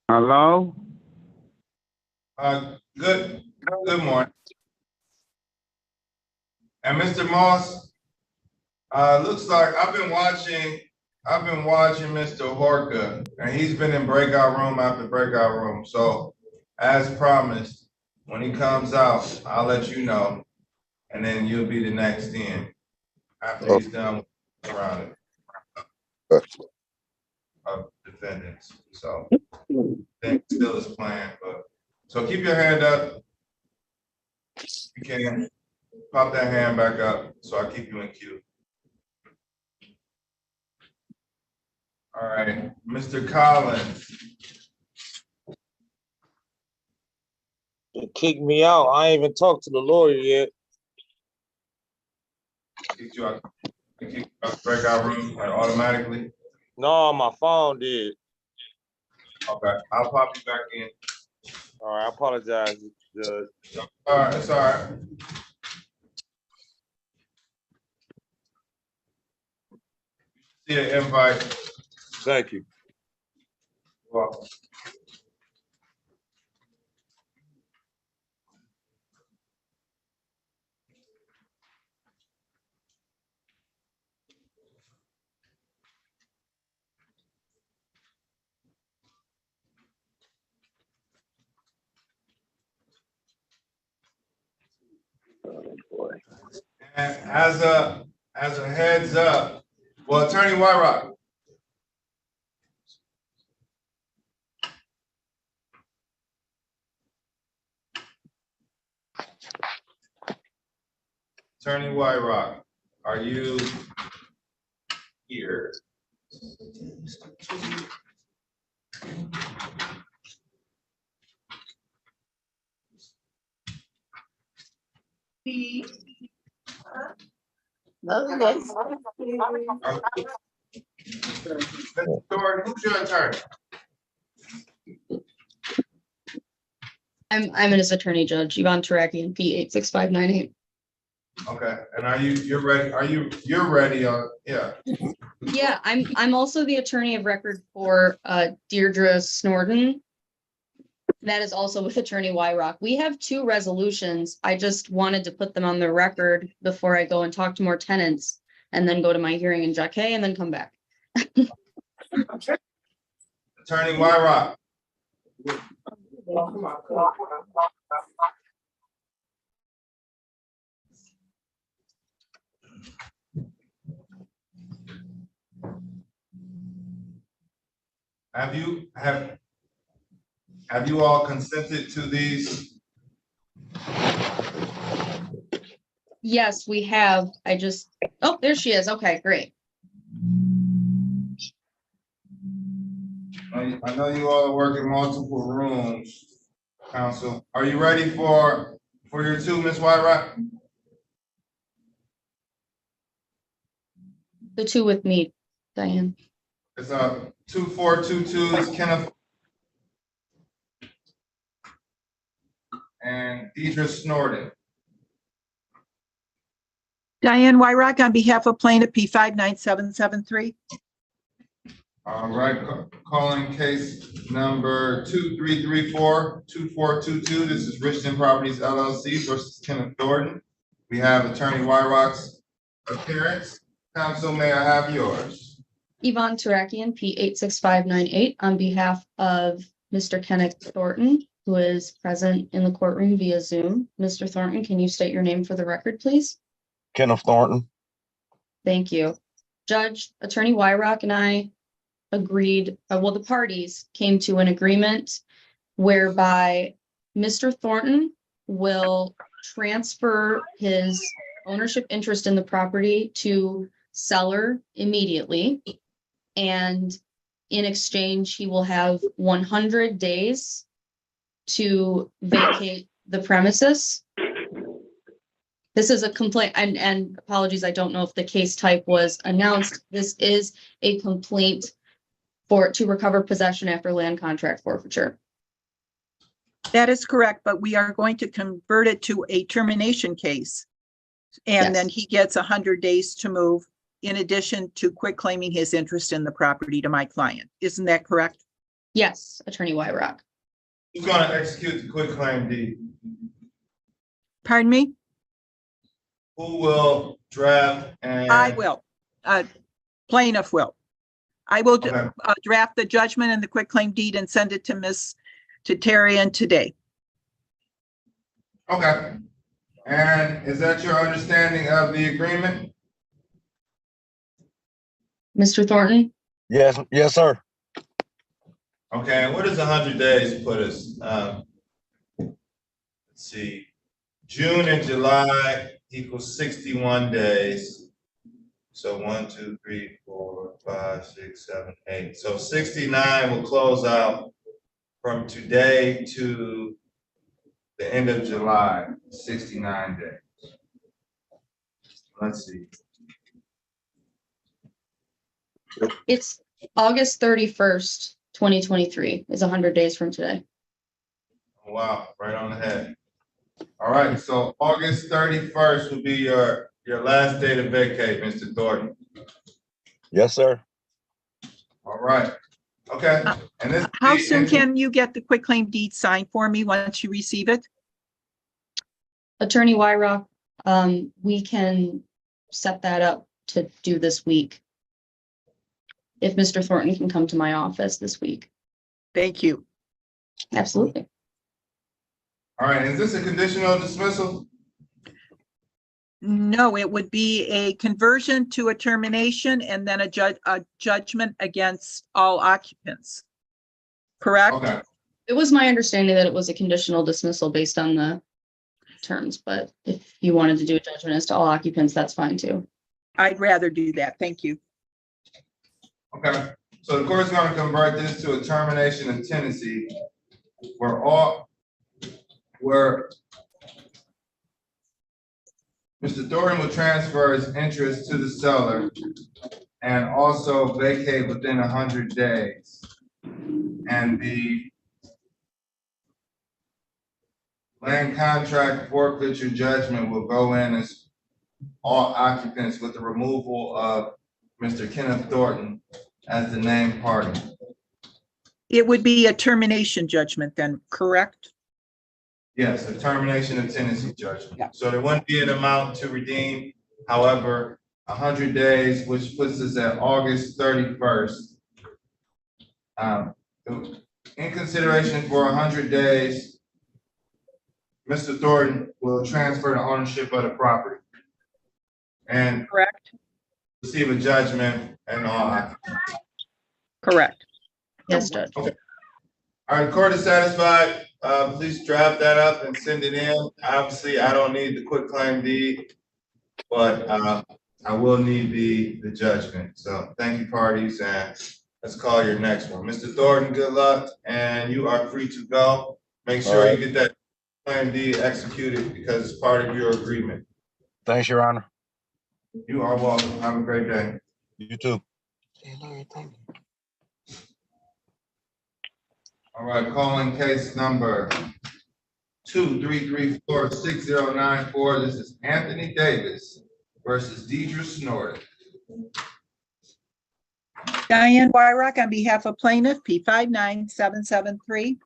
Hello? Good morning. And Mr. Moss, looks like I've been watching Mr. Horka, and he's been in breakout room after breakout room. So as promised, when he comes out, I'll let you know, and then you'll be the next in after he's done around of defendants. So think still is playing, but so keep your hand up. You can pop that hand back up so I keep you in queue. All right, Mr. Collins. They kicked me out. I ain't even talked to the lawyer yet. Kicked you out the breakout room like automatically? No, my phone did. Okay, I'll pop you back in. All right, I apologize, Judge. All right, it's all right. See the invite. Thank you. You're welcome. And as a heads up, well, Attorney Wyatt. Attorney Wyatt, are you here? Mr. Thornton, who's your attorney? I'm his attorney, Judge Yvonne Tarakian, P86598. Okay, and you're ready? You're ready on, yeah. Yeah, I'm also the attorney of record for Deirdre Snorden. That is also with Attorney Wyrock. We have 2 resolutions. I just wanted to put them on the record before I go and talk to more tenants and then go to my hearing in Jackay and then come back. Attorney Wyrock. Have you all consented to these? Yes, we have. Oh, there she is. Okay, great. I know you all are working multiple rooms, counsel. Are you ready for your 2, Ms. Wyatt? The 2 with me, Diane. It's 2422 is Kenneth and Deidre Snorden. Diane Wyrock on behalf of plaintiff P59773. All right, calling case number 2334-2422. This is Richton Properties LLC versus Kenneth Thornton. We have Attorney Wyrock's appearance. Counsel, may I have yours? Yvonne Tarakian, P86598, on behalf of Mr. Kenneth Thornton, who is present in the courtroom via Zoom. Mr. Thornton, can you state your name for the record, please? Kenneth Thornton. Thank you. Judge, Attorney Wyrock and I agreed, well, the parties came to an agreement whereby Mr. Thornton will transfer his ownership interest in the property to seller immediately. And in exchange, he will have 100 days to vacate the premises. This is a complaint, and apologies, I don't know if the case type was announced. This is a complaint to recover possession after land contract forfeiture. That is correct, but we are going to convert it to a termination case. And then he gets 100 days to move in addition to quit claiming his interest in the property to my client. Isn't that correct? Yes, Attorney Wyrock. Who's gonna execute the quit claim deed? Pardon me? Who will draft and? I will. Plaintiff will. I will draft the judgment and the quit claim deed and send it to Tarian today. Okay. And is that your understanding of the agreement? Mr. Thornton? Yes, sir. Okay, and what does 100 days put us? Let's see, June and July equals 61 days. So 1, 2, 3, 4, 5, 6, 7, 8. So 69 will close out from today to the end of July, 69 days. Let's see. It's August 31st, 2023 is 100 days from today. Wow, right on the head. All right, so August 31st will be your last day to vacate, Mr. Thornton. Yes, sir. All right. Okay. And this. How soon can you get the quit claim deed signed for me once you receive it? Attorney Wyrock, we can set that up to do this week. If Mr. Thornton can come to my office this week. Thank you. Absolutely. All right, is this a conditional dismissal? No, it would be a conversion to a termination and then a judgment against all occupants. Correct? Okay. It was my understanding that it was a conditional dismissal based on the terms, but if you wanted to do a judgment as to all occupants, that's fine too. I'd rather do that. Thank you. Okay, so the court's gonna convert this to a termination of tenancy where Mr. Thornton will transfer his interest to the seller and also vacate within 100 days. And the land contract forfeiture judgment will go in as all occupants with the removal of Mr. Kenneth Thornton as the named party. It would be a termination judgment then, correct? Yes, a termination of tenancy judgment. Yeah. So there wouldn't be an amount to redeem. However, 100 days, which puts us at August 31st. In consideration for 100 days, Mr. Thornton will transfer the ownership of the property and correct, receive a judgment and all. Correct. Yes, Judge. Okay. All right, the court is satisfied. Please draft that up and send it in. Obviously, I don't need the quit claim deed, but I will need the judgment. So thank you, parties, and let's call your next one. Mr. Thornton, good luck, and you are free to go. Make sure you get that claim deed executed because it's part of your agreement. Thanks, Your Honor. You are welcome. Have a great day. You too. All right, calling case number 2334609. This is Anthony Davis versus Deidre Snorton. Diane Wyrock on behalf of plaintiff P59773.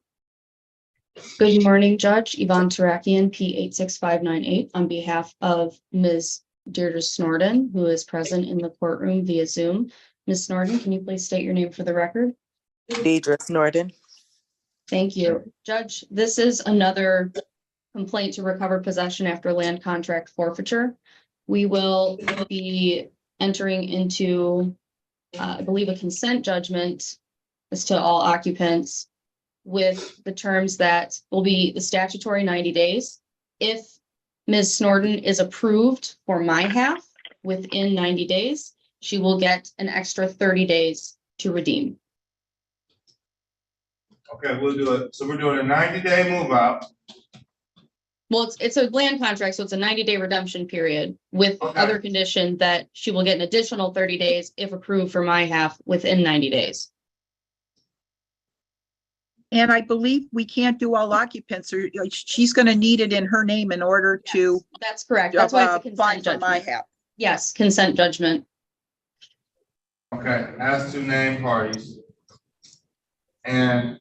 Good morning, Judge. Yvonne Tarakian, P86598, on behalf of Ms. Deirdre Snorton, who is present in the courtroom via Zoom. Ms. Snorton, can you please state your name for the record? Deidre Snorton. Thank you. Judge, this is another complaint to recover possession after land contract forfeiture. We will be entering into, I believe, a consent judgment as to all occupants with the terms that will be the statutory 90 days. If Ms. Snorton is approved for my half within 90 days, she will get an extra 30 days to redeem. Okay, we'll do it. So we're doing a 90-day move out. Well, it's a land contract, so it's a 90-day redemption period with other condition that she will get an additional 30 days if approved for my half within 90 days. And I believe we can't do all occupants, or she's gonna need it in her name in order to. That's correct. That's why it's a consent fund for my judgment. half. Yes, consent judgment. Okay, as to name parties. And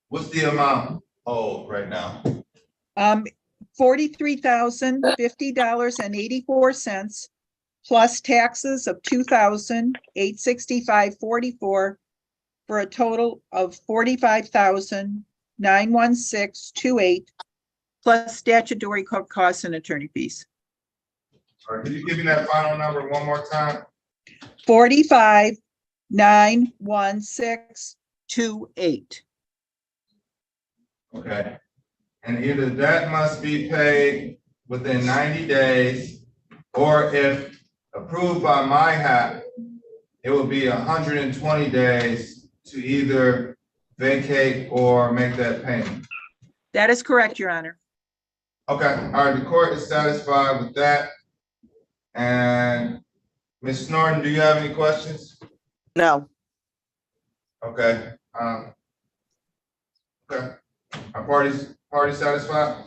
what's the amount owed right now? $43,050.84 plus taxes of $2,865.44 for a total of $45,916.28 plus statutory costs and attorney fees. All right, can you give me that final number one more time? $45,916.28. Okay, and either that must be paid within 90 days, or if approved by my half, it will be 120 days to either vacate or make that payment. That is correct, Your Honor. Okay, all right, the court is satisfied with that. And Ms. Snorton, do you have any questions? No. Okay, okay, our party satisfied?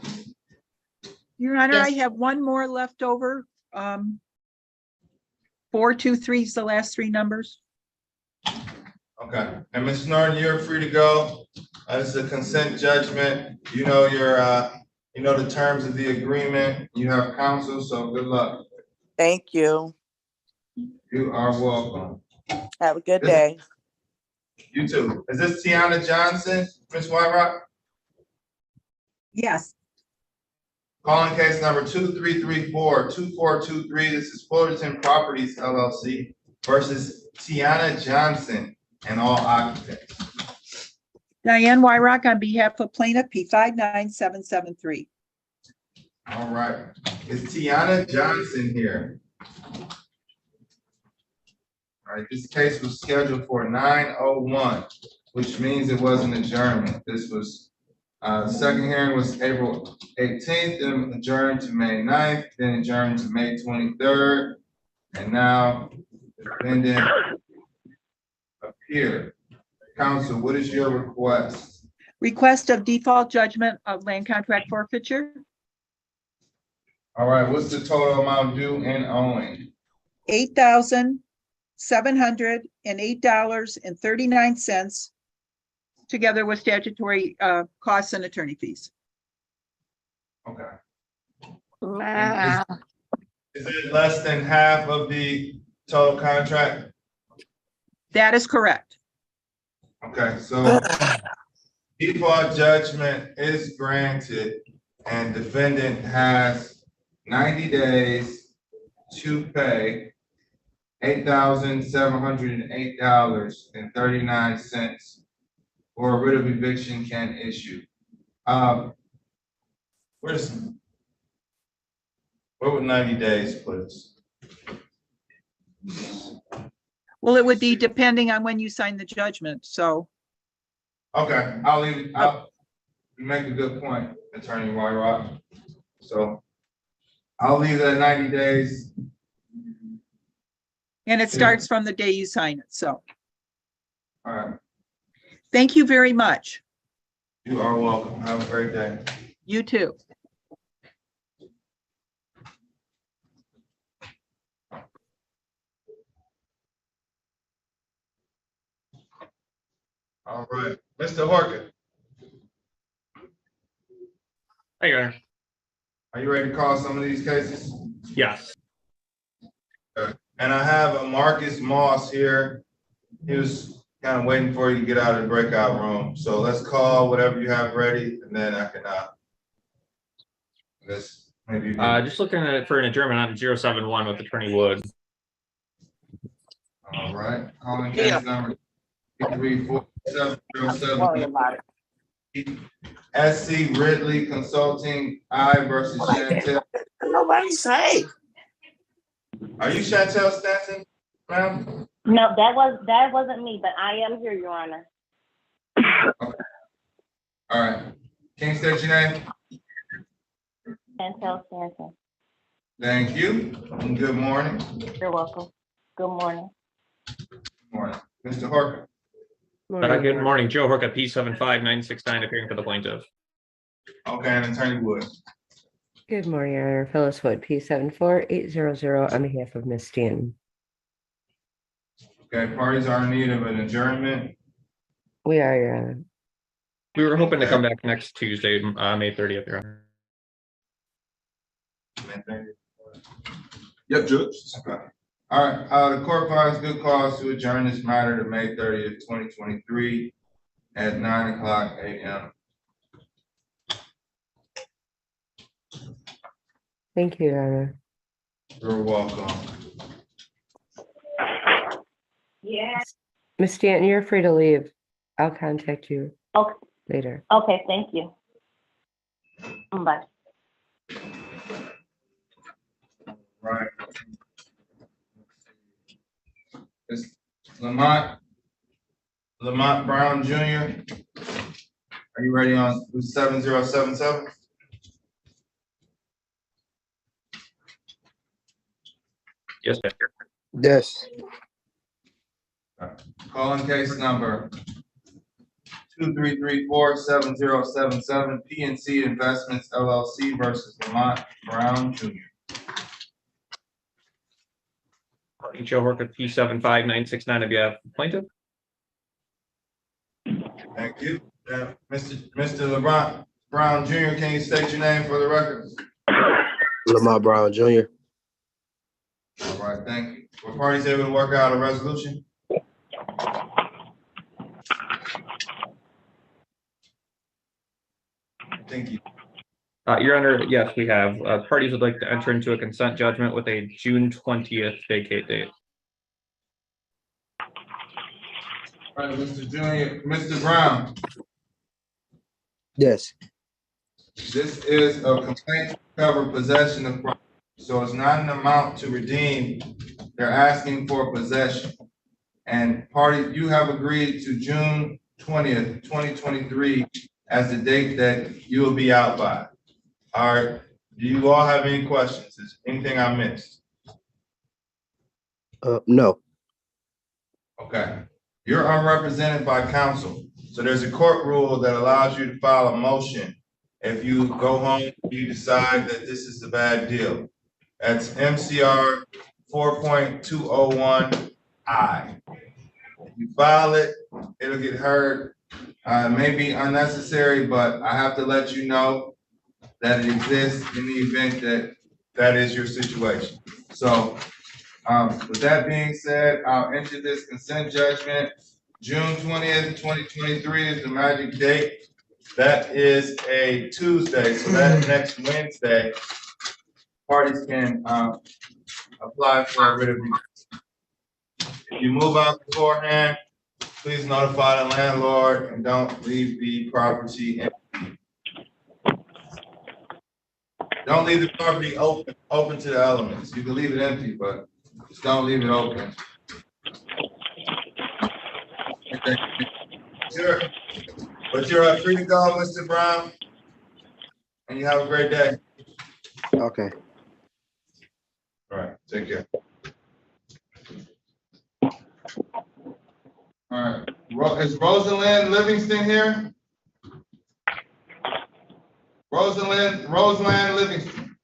Your Honor, I have one more left over. 423 is the last three numbers. Okay, and Ms. Norton, you're free to go. This is a consent judgment. You know your, you know the terms of the agreement. You have counsel, so good luck. Thank you. You are welcome. Have a good day. You too. Is this Tiana Johnson, Ms. Wyatt? Yes. Calling case number 2334-2423. This is Fullerton Properties LLC versus Tiana Johnson and all occupants. Diane Wyrock on behalf of plaintiff P59773. All right. Is Tiana Johnson here? All right, this case was scheduled for 9/01, which means it was an adjournment. This was, second hearing was April 18th, then adjourned to May 9th, then adjourned to May 23rd, and now the defendant appeared. Counsel, what is your request? Request of default judgment of land contract forfeiture. All right, what's the total amount due and owing? $8,708.39, together with statutory costs and attorney fees. Okay. Is it less than half of the total contract? That is correct. Okay, so default judgment is granted and defendant has 90 days to pay $8,708.39 or a writ of eviction can issue. Where would 90 days put us? Well, it would be depending on when you sign the judgment, so. Okay, I'll leave, you make a good point, Attorney Wyatt. So I'll leave that 90 days. And it starts from the day you sign it, so. All right. Thank you very much. You are welcome. Have a great day. You too. All right, Mr. Horkin. Hey, Your Honor. Are you ready to call some of these cases? Yes. Okay. And I have a Marcus Moss here. He was kind of waiting for you to get out of the breakout room. So let's call whatever you have ready, and then I can maybe just looking at it for an adjournment on 071 with Attorney Wood. All right, calling case number 34707. SC Ridley Consulting I versus Chantel. Nobody say. Are you Chantel Stanton, ma'am? No, that wasn't me, but I am here, Your Honor. Okay. All right. Can you state your name? Chantel Stanton. Thank you. And good morning. You're welcome. Good morning. Good morning. Mr. Horker. Good morning, Joe Horka, P75969, appearing for the plaintiff. Okay, and Attorney Wood. Good morning, Your Honor. Phyllis Wood, P74800 on behalf of Ms. Stanton. Okay, parties are in need of an adjournment. We are, Your Honor. We were hoping to come back next Tuesday, May 30th, Your Honor. Yep, Judge. Okay. All right, the court finds good cause to adjourn this matter to May 30th, 2023 at 9:00 a.m. Thank you, Your Honor. You're welcome. Yes. Ms. Stanton, you're free to leave. I'll contact you Okay. later. Okay, thank you. Bye. Right. It's Lamont Brown Jr. Are you ready on 7077? Yes, sir. Yes. Calling case number 23347077 PNC Investments LLC versus Lamont Brown Jr. Joe Horka, P75969, on behalf of the plaintiff. Thank you. Mr. Lamont Brown Jr., can you state your name for the record? Lamont Brown Jr. All right, thank you. Were parties able to work out a resolution? Thank you. Your Honor, yes, we have. Parties would like to enter into a consent judgment with a June 20th vacate date. All right, Mr. Junior, Mr. Brown. Yes. This is a complaint to cover possession of property, so it's not an amount to redeem. They're asking for possession. And party, you have agreed to June 20th, 2023 as the date that you will be out by. All right, do you all have any questions? Is anything I missed? No. Okay, you're unrepresented by counsel. So there's a court rule that allows you to file a motion if you go home, you decide that this is a bad deal. That's MCR 4.201I. If you file it, it'll get heard. It may be unnecessary, but I have to let you know that it exists in the event that that is your situation. So with that being said, I'll enter this consent judgment. June 20th, 2023 is the magic date. That is a Tuesday, so that next Wednesday, parties can apply for a writ of eviction. If you move out beforehand, please notify the landlord and don't leave the property empty. Don't leave the property open to the elements. You can leave it empty, but just don't leave it open. Sure. But you're free to go, Mr. Brown. And you have a great day. Okay. All right, take care. All right, is Rosalind Livingston here? Roseland Livingston.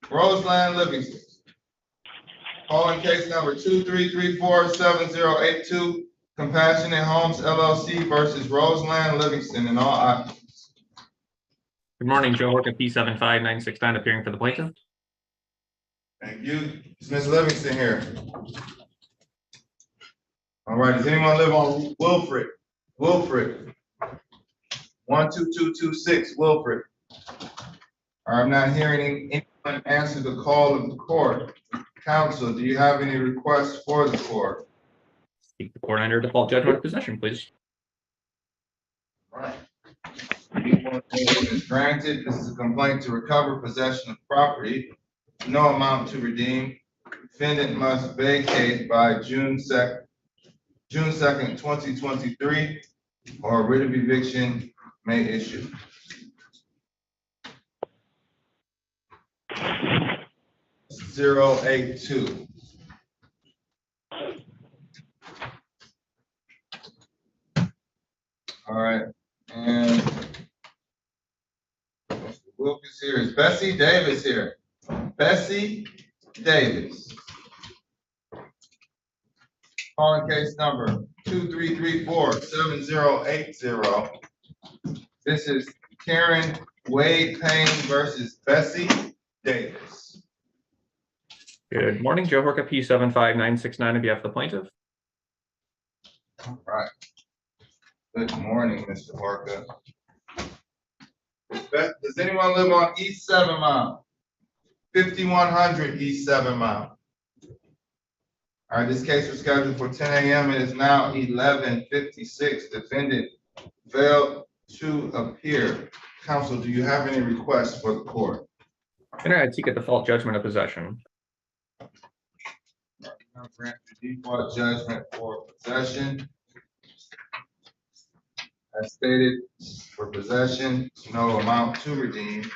Calling case number 23347082, Compassionate Homes LLC versus Roseland Livingston in all options. Good morning, Joe Horka, P75969, appearing for the plaintiff. Thank you. Is Ms. Livingston here? All right, does anyone live on Wilfred? 12226 Wilfred. I'm not hearing anyone answer the call of the court. Counsel, do you have any requests for the court? Keep the court under default judgment of possession, please. Right. Is granted. This is a complaint to recover possession of property. No amount to redeem. Defendant must vacate by June 2nd, 2023, or a writ of eviction may issue. (082) All right, and Mr. Wilkins here. Is Bessie Davis here? Bessie Davis. Calling case number 2334-7080. This is Karen Wade-Payne versus Bessie Davis. Good morning, Joe Horka, P75969 on behalf of the plaintiff. All right. Good morning, Mr. Horka. Does anyone live on East 7 Mile? 5100 East 7 Mile. All right, this case was scheduled for 10 a.m. It is now 11:56. Defendant failed to appear. Counsel, do you have any requests for the court? I seek a default judgment of possession. I'll grant the default judgment for possession. As stated, for possession, no amount to redeem.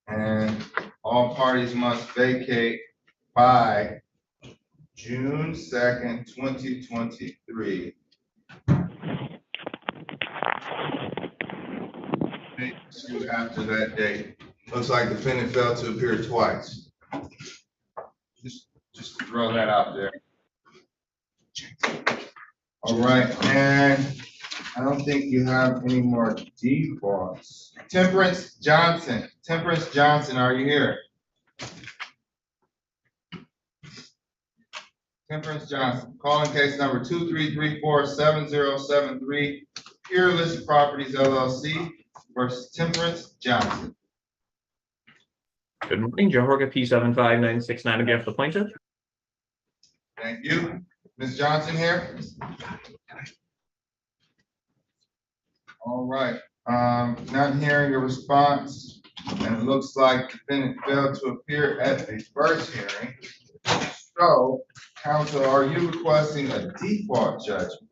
And all parties must vacate by June 2nd, 2023. After that date. Looks like defendant failed to appear twice. Just to throw that out there. All right, and I don't think you have any more defaults. Temperance Johnson. Temperance Johnson, are you here? Temperance Johnson, calling case number 2334-7073, Peerless Properties LLC versus Temperance Johnson. Good morning, Joe Horka, P75969 on behalf of the plaintiff. Thank you. Ms. Johnson here? All right, not hearing a response, and it looks like defendant failed to appear at the first hearing. So, counsel, are you requesting a default judgment?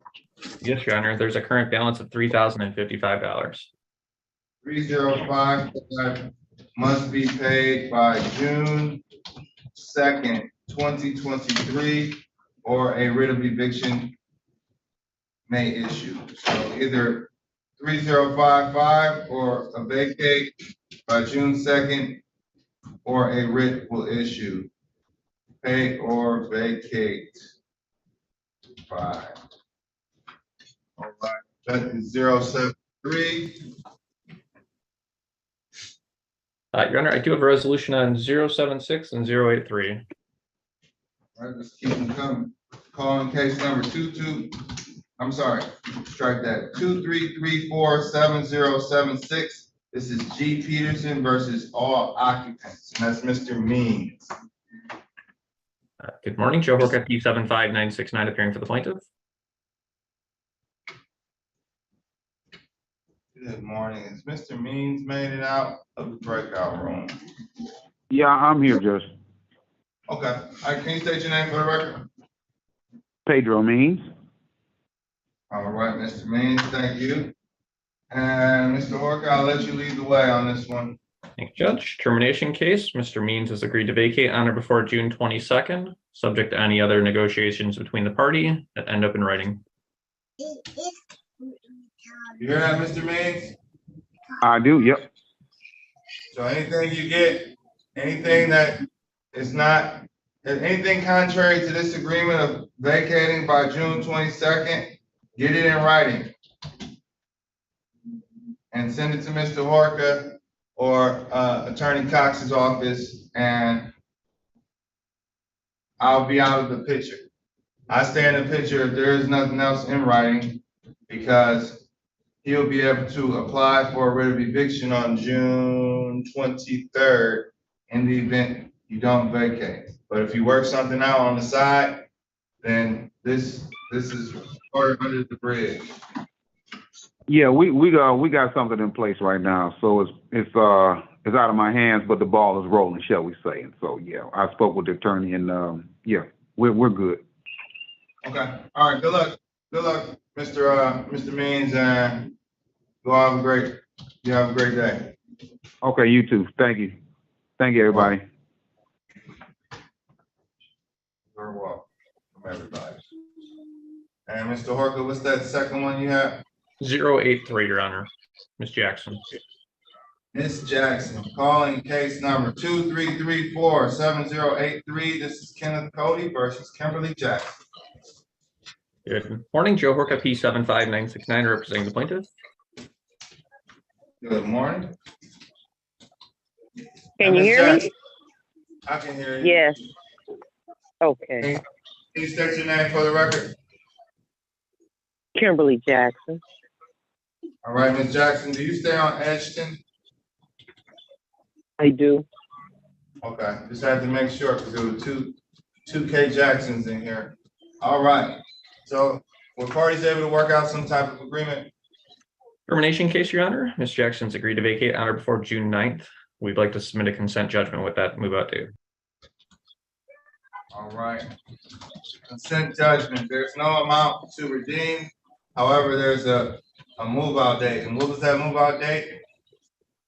Yes, Your Honor. There's a current balance of $3,055. 3055 must be paid by June 2nd, 2023, or a writ of eviction may issue. So either 3055 or a vacate by June 2nd, or a writ will issue. Pay or vacate by. All right, that is 073. Your Honor, I do have a resolution on 076 and 083. All right, let's keep them coming. Calling case number strike that, 2334-7076. This is G. Peterson versus all occupants, and that's Mr. Means. Good morning, Joe Horka, P75969 appearing for the plaintiff. Good morning. Has Mr. Means made it out of the breakout room? Yeah, I'm here, Judge. Okay. All right, can you state your name for the record? Pedro Means. All right, Mr. Means, thank you. And Mr. Horka, I'll let you lead the way on this one. Thank you, Judge. Termination case. Mr. Means has agreed to vacate on or before June 22nd, subject to any other negotiations between the party that end up in writing. You hear that, Mr. Means? I do, yep. So anything you get, anything that is not, anything contrary to this agreement of vacating by June 22nd, get it in writing. And send it to Mr. Horka or Attorney Cox's office, and I'll be out of the picture. I stay in the picture if there is nothing else in writing, because he'll be able to apply for a writ of eviction on June 23rd in the event you don't vacate. But if you work something out on the side, then This is water under the bridge. Yeah, we got something in place right now, so it's out of my hands, but the ball is rolling, shall we say? And so yeah, I spoke with the attorney, and yeah, we're good. Okay. All right. Good luck. Good luck, Mr. Means, and you have a great day. Okay, you too. Thank you. Thank you, everybody. Very well from everybody. And Mr. Horka, what's that second one you have? 083, Your Honor. Ms. Jackson. Ms. Jackson, calling case number 2334-7083. This is Kenneth Cody versus Kimberly Jackson. Good morning, Joe Horka, P75969, representing the plaintiff. Good morning. Can you hear me? I can hear you. Yes. Okay. Can you state your name for the record? Kimberly Jackson. All right, Ms. Jackson, do you stay on Edgerton? I do. Okay, just had to make sure because there were two K Jacksons in here. All right, so were parties able to work out some type of agreement? Termination case, Your Honor. Ms. Jackson's agreed to vacate on or before June 9th. We'd like to submit a consent judgment with that move out date. All right. Consent judgment. There's no amount to redeem. However, there's a move out date. And what was that move out date?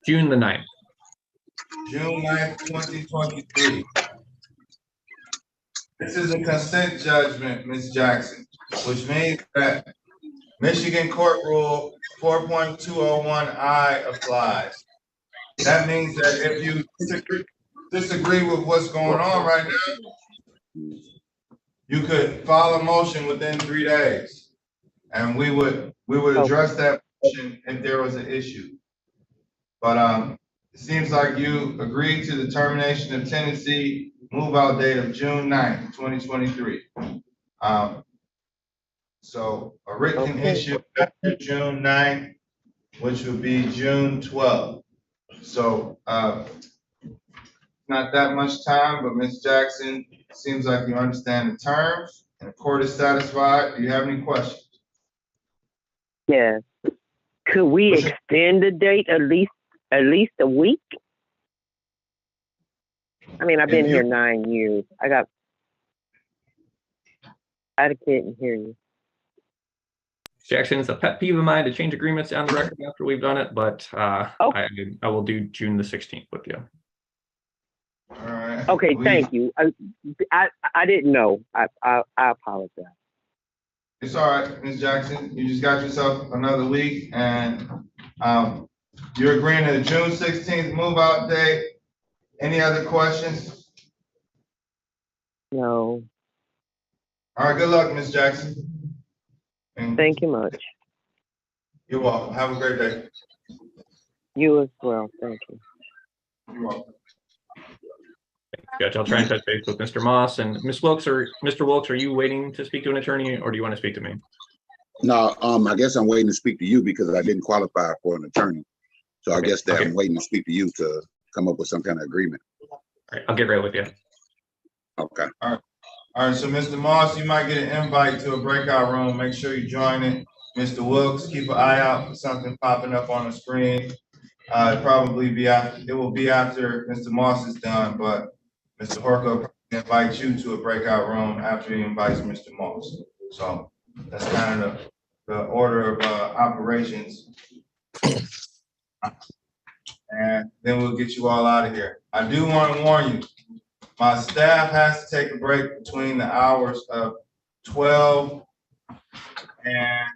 June the 9th. June 9th, 2023. This is a consent judgment, Ms. Jackson, which means that Michigan Court Rule 4.201I applies. That means that if you disagree with what's going on right now, you could file a motion within 3 days. And we would address that motion if there was an issue. But it seems like you agreed to the termination of tenancy move out date of June 9th, 2023. So a written issue after June 9th, which would be June 12th. So not that much time, but Ms. Jackson, it seems like you understand the terms and the court is satisfied. Do you have any questions? Yes. Could we extend the date at least a week? I mean, I've been here 9 years. I couldn't hear you. Jackson, it's a pet peeve of mine to change agreements on the record after we've done it, but I will do June the 16th with you. All right. Okay, thank you. I didn't know. I apologize. It's all right, Ms. Jackson. You just got yourself another week, and you're agreeing to the June 16th move out date. Any other questions? No. All right, good luck, Ms. Jackson. And thank you much. You're welcome. Have a great day. You as well. Thank you. You're welcome. Judge, I'll try and touch base with Mr. Moss and Ms. Wilkes or Mr. Wilkes. Are you waiting to speak to an attorney, or do you want to speak to me? No, I guess I'm waiting to speak to you because I didn't qualify for an attorney. So I guess that I'm waiting to speak to you to come up with some kind of agreement. All right, I'll get right with you. Okay. All right. All right, so Mr. Moss, you might get an invite to a breakout room. Make sure you join it. Mr. Wilkes, keep an eye out for something popping up on the screen. It will be after Mr. Moss is done, but Mr. Horka will invite you to a breakout room after he invites Mr. Moss. So that's kind of the order of operations. And then we'll get you all out of here. I do want to warn you, my staff has to take a break between the hours of 12 and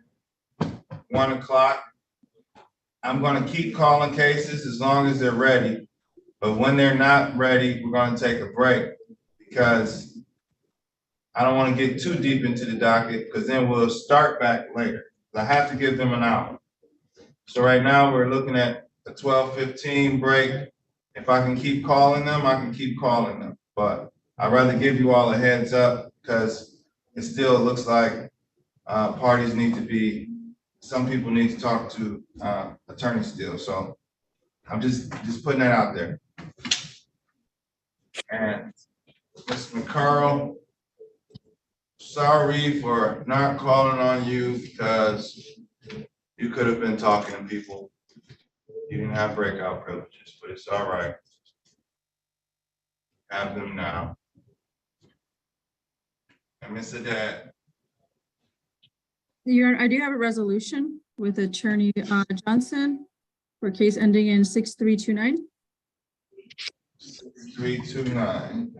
1 o'clock. I'm going to keep calling cases as long as they're ready. But when they're not ready, we're going to take a break because I don't want to get too deep into the docket because then we'll start back later. I have to give them an hour. So right now we're looking at a 12:15 break. If I can keep calling them, I can keep calling them. But I'd rather give you all a heads up because it still looks like parties need to be, some people need to talk to attorneys still. So I'm just putting that out there. And Ms. McCarl, sorry for not calling on you because you could have been talking to people. You didn't have breakout privileges, but it's all right. Have them now. And Mr. Dad, I do have a resolution with Attorney Johnson for case ending in 6329. 329.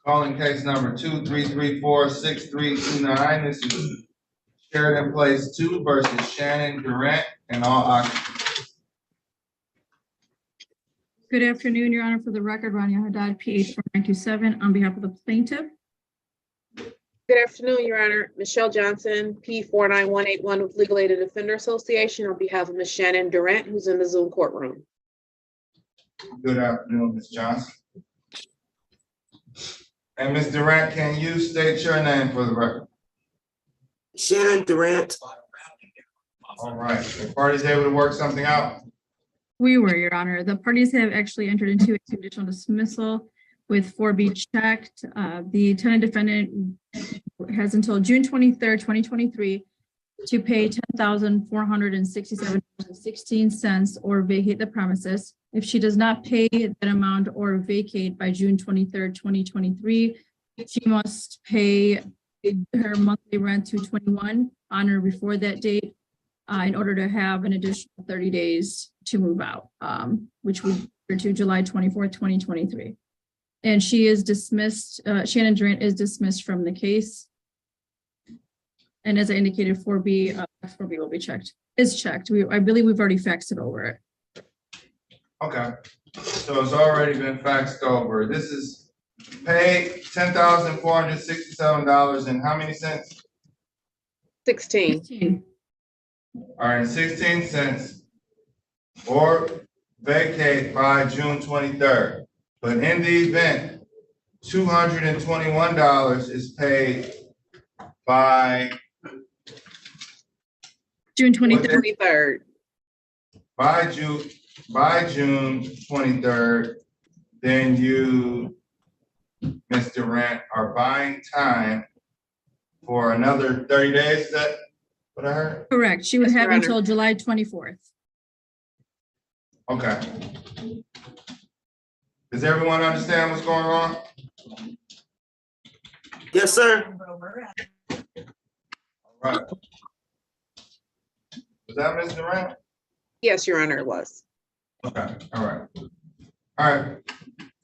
Calling case number 23346329. This is Sheridan Place 2 versus Shannon Durant and all occupants. Good afternoon, Your Honor. For the record, Rania Haddad, PH 4927, on behalf of the plaintiff. Good afternoon, Your Honor. Michelle Johnson, P49181 with Legal Aid and Defender Association on behalf of Ms. Shannon Durant, who's in the Zoom courtroom. Good afternoon, Ms. Johnson. And Ms. Durant, can you state your name for the record? Shannon Durant. All right, the party's able to work something out. We were, Your Honor. The parties have actually entered into a conditional dismissal with 4B checked. The tenant defendant has until June 23rd, 2023 to pay $10,467.16 or vacate the premises. If she does not pay that amount or vacate by June 23rd, 2023, she must pay her monthly rent to 21 on or before that date in order to have an additional 30 days to move out, which would be to July 24th, 2023. And she is dismissed, Shannon Durant is dismissed from the case. And as I indicated, 4B will be checked, is checked. I believe we've already faxed it over it. Okay, so it's already been faxed over. This is pay $10,467 and how many cents? 16. All right, 16 cents or vacate by June 23rd. But in the event, $221 is paid by June 23rd. By June 23rd, then you, Ms. Durant, are buying time for another 30 days. Is that what I heard? Correct. She would Yes, have Your Honor. until July 24th. Okay. Does everyone understand what's going on? Yes, sir. All right. Was that Ms. Durant? Yes, Your Honor, it was. Okay, all right. All right.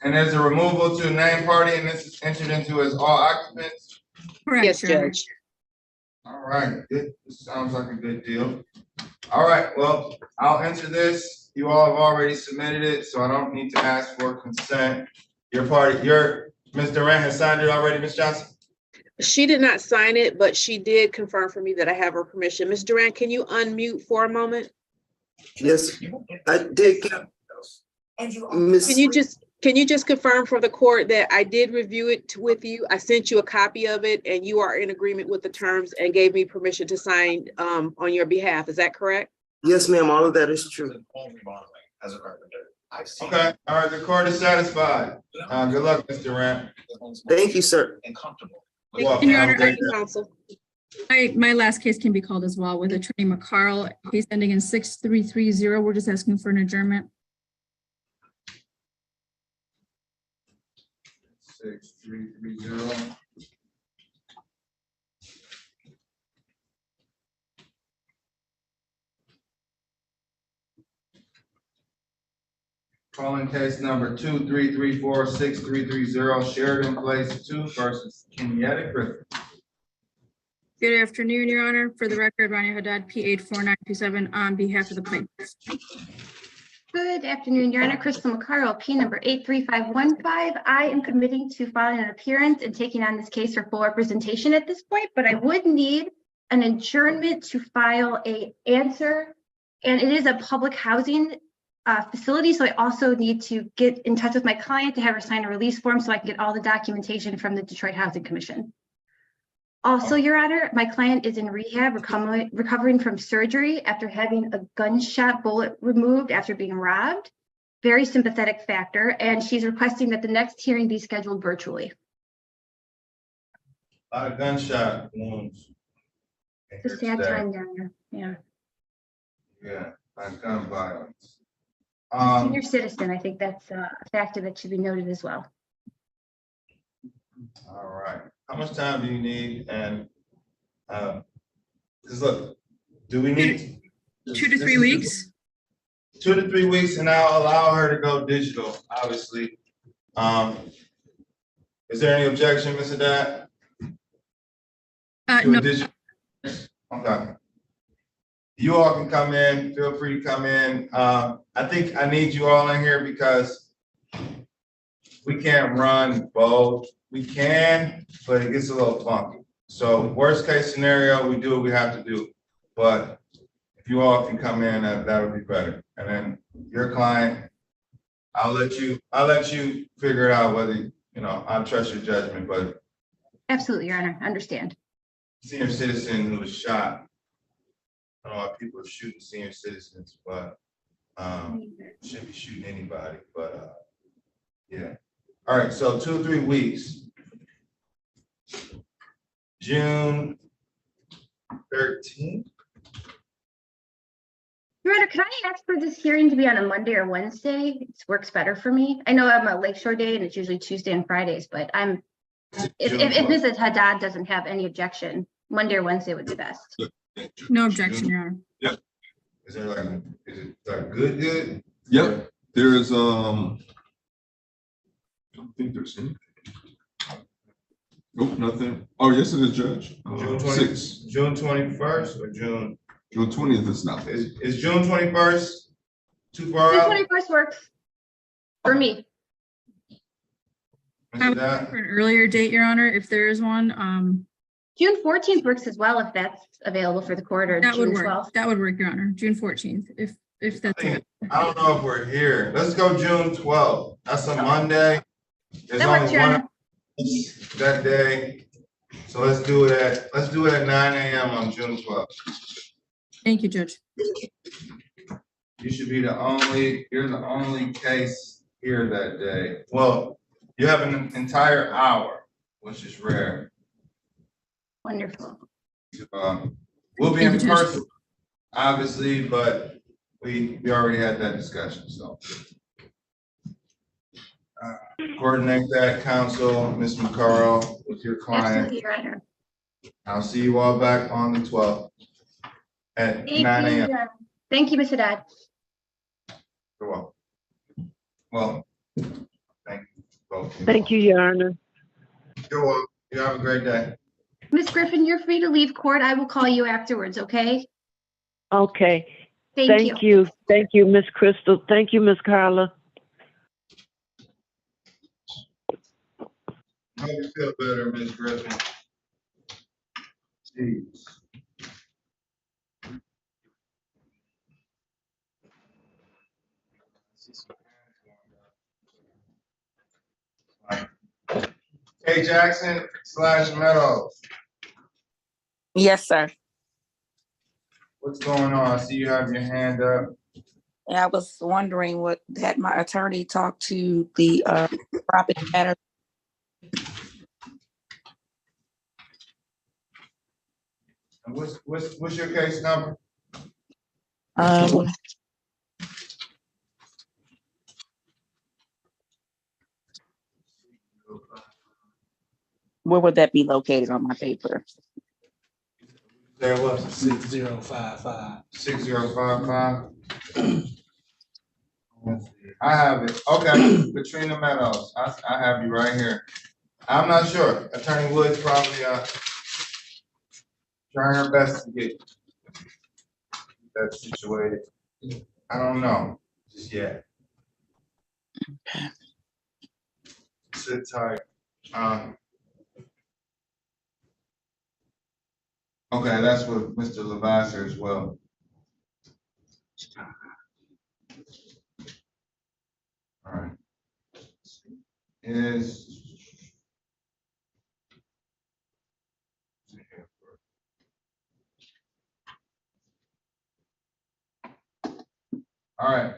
And there's a removal to name party and this is entered into as all occupants? Correct. Yes, Your Honor. Judge. All right, good. This sounds like a good deal. All right, well, I'll enter this. You all have already submitted it, so I don't need to ask for consent. Ms. Durant has signed it already, Ms. Johnson? She did not sign it, but she did confirm for me that I have her permission. Ms. Durant, can you unmute for a moment? Yes, I did. Miss, Can you just confirm for the court that I did review it with you? I sent you a copy of it and you are in agreement with the terms and gave me permission to sign on your behalf. Is that correct? yes, ma'am, all of that is true. Okay, all right, the court is satisfied. Good luck, Ms. Durant. Thank you, sir. Thank Welcome. you, Your Have a Honor. great Thank you, day. counsel. My last case can be called as well with Attorney McHale, case ending in 6330. We're just asking for an adjournment. 6330. Calling case number 23346330, Sheridan Place 2 versus Kenyatta Griffin. Good afternoon, Your Honor. For the record, Rania Haddad, P8 4927, on behalf of the plaintiff. Good afternoon, Your Honor. Crystal McCarroll, P number 83515. I am committing to filing an appearance and taking on this case for full representation at this point, but I would need an adjournment to file an answer. And it is a public housing facility, so I also need to get in touch with my client to have her sign a release form so I can get all the documentation from the Detroit Housing Commission. Also, Your Honor, my client is in rehab, recovering from surgery after having a gunshot bullet removed after being robbed. Very sympathetic factor, and she's requesting that the next hearing be scheduled virtually. A lot of gunshot wounds. It's a sad time, Your Honor. Yeah. Yeah, like gun violence. Senior citizen, I think that's a factor that should be noted as well. All right. How much time do you need? And because look, do we need 2 to 3 weeks? 2 to 3 weeks, and I'll allow her to go digital, obviously. Is there any objection, Mr. Dad? No. Okay. You all can come in, feel free to come in. I think I need you all in here because we can't run both. We can, but it gets a little funky. So worst case scenario, we do what we have to do. But if you all can come in, that would be better. And then your client, I'll let you figure it out whether, you know, I trust your judgment, but Absolutely, Your Honor. Understand. senior citizen who was shot. I don't know why people are shooting senior citizens, but shouldn't be shooting anybody, but yeah. All right, so 2 or 3 weeks. June 13th. Your Honor, can I ask for this hearing to be on a Monday or Wednesday? It works better for me. I know I'm a Lakeshore day and it's usually Tuesday and Fridays, but if Mrs. Haddad doesn't have any objection, Monday or Wednesday would be best. No objection, Your Honor. Yep. Is it like good? Yep, there is, I don't think there's anything. Nope, nothing. Oh, yes, it is, Judge. June 6. June 21st or June? June 20th is not. Is June 21st too far June out? 21st works for me. I would look for an earlier date, Your Honor, if there is one. June 14th works as well, if that's available for the court, or That would June work. 12th. That would work, Your Honor. June 14th, if that's it. I don't know if we're here. Let's go June 12th. That's a Monday. There's That works, only Your one Honor. that day. So let's do it at 9 a.m. on June 12th. Thank you, Judge. You should be you're the only case here that day. Well, you have an entire hour, which is rare. Wonderful. We'll be in person, obviously, but we already had that discussion, so. Coordinate that, counsel, Ms. McCarl, with your client. Absolutely, Your Honor. I'll see you all back on the 12th at 9 a.m. Thank you, Ms. Haddad. You're welcome. Well, thank you both. Thank you, Your Honor. You're welcome. You have a great day. Ms. Griffin, you're free to leave court. I will call you afterwards, okay? Okay. Thank you. Thank you, Miss Crystal. Thank you, Miss Carla. Hope you feel better, Ms. Griffin. Jeez. Hey, Jackson / Meadows. Yes, sir. What's going on? I see you have your hand up. And I was wondering had my attorney talked to the property matter. And what's your case number? Where would that be located on my paper? There was 6055. 6055. I have it. Okay, Katrina Meadows. I have you right here. I'm not sure. Attorney Woods probably trying her best to get that situated. I don't know just yet. Sit tight. Okay, that's with Mr. Levasseur as well. All right. All right.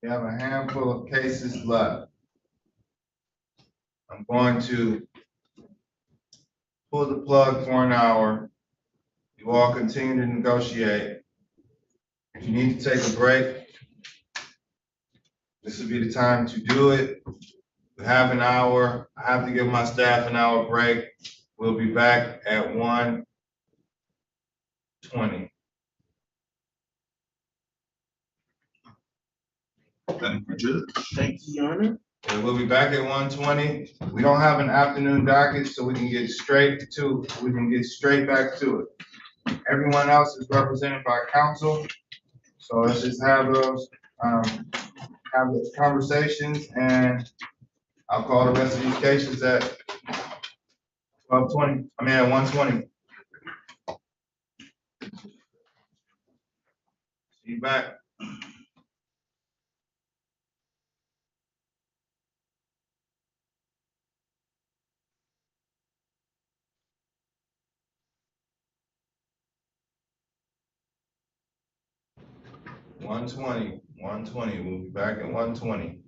We have a handful of cases left. I'm going to pull the plug for an hour. You all continue to negotiate. If you need to take a break, this would be the time to do it. We have an hour. I have to give my staff an hour break. We'll be back at 1:20. Thank you, Judge. Thank you, Your Honor. And we'll be back at 1:20. We don't have an afternoon docket, so we can get straight back to it. Everyone else is represented by counsel. So let's just have those conversations, and I'll call the rest of these cases at 1:20. See you back. One twenty. We'll be back at 1:20.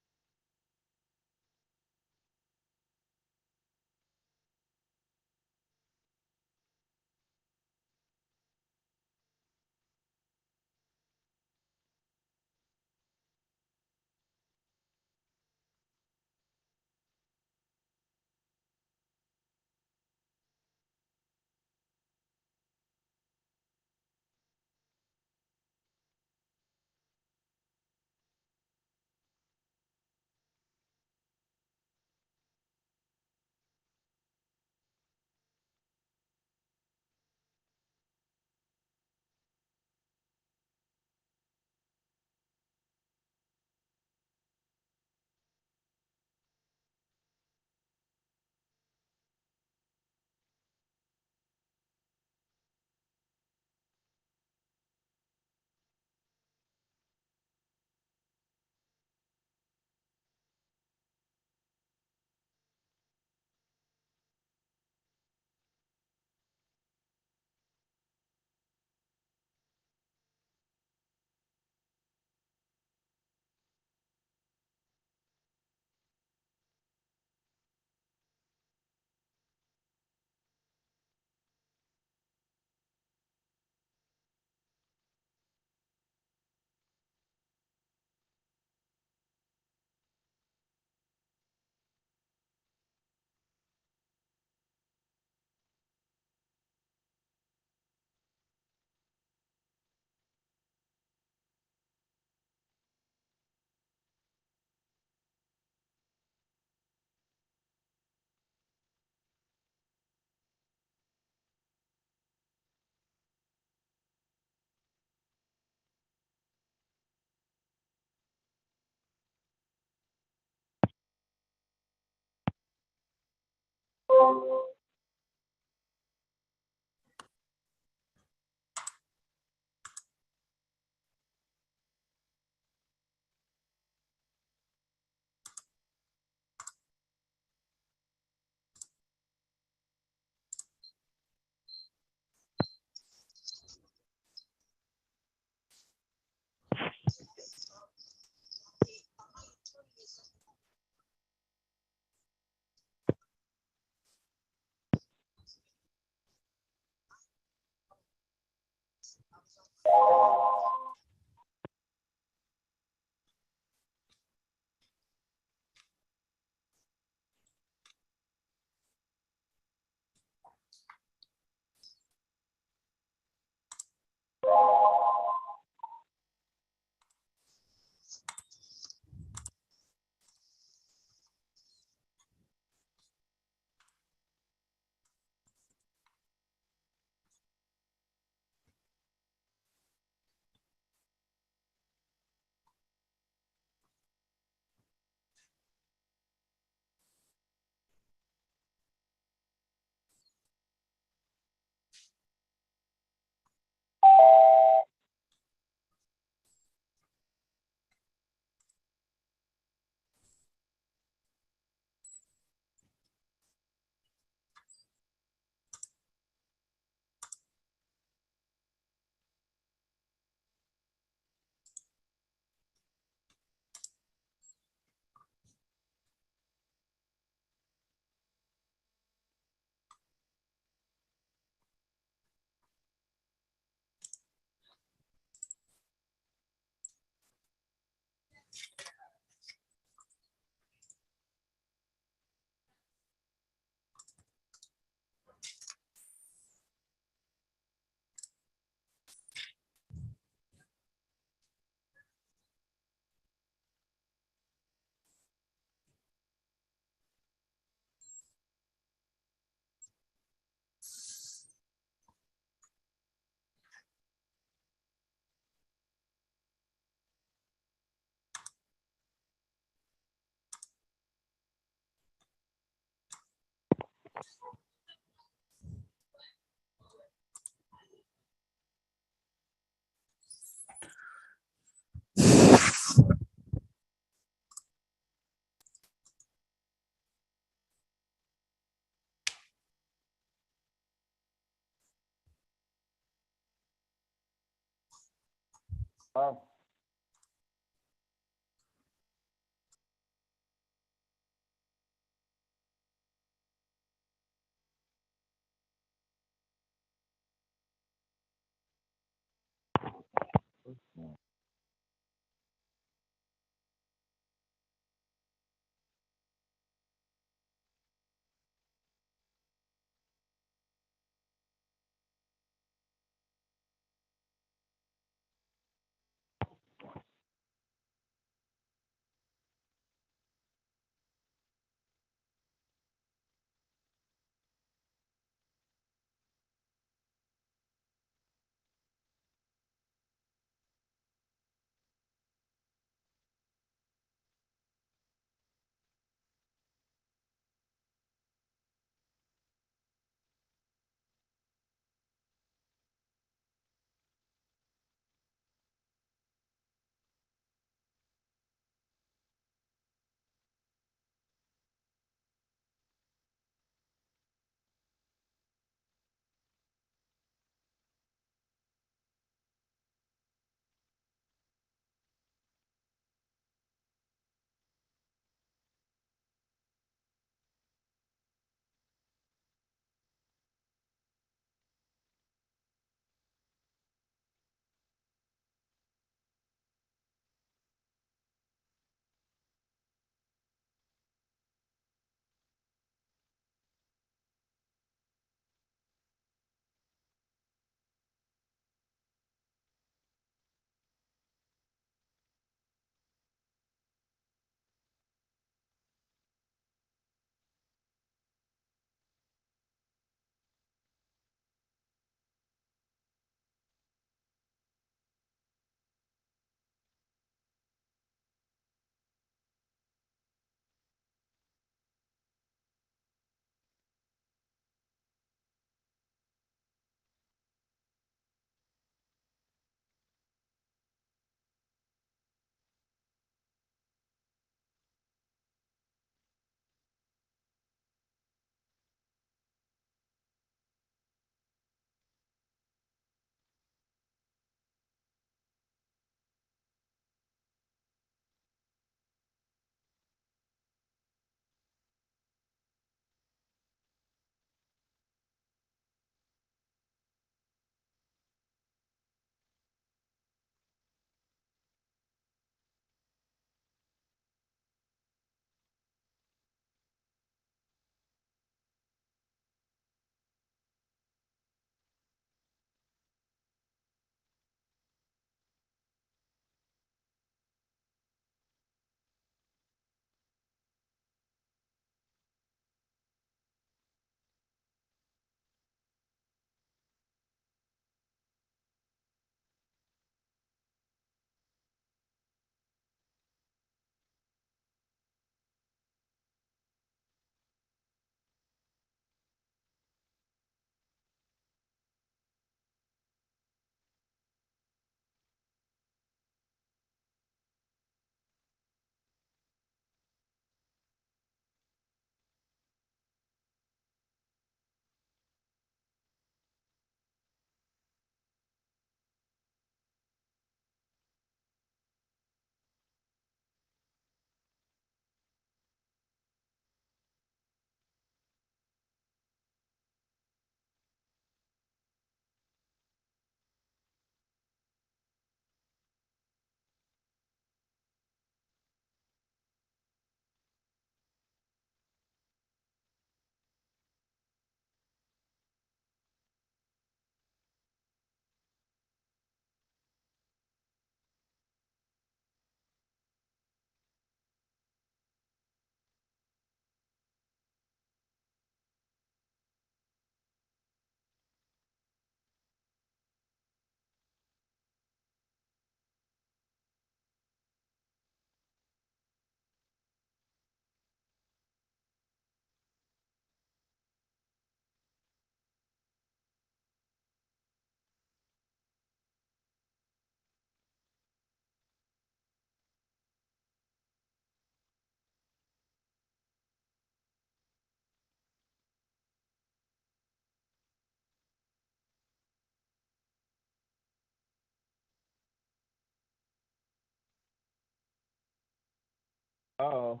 Oh.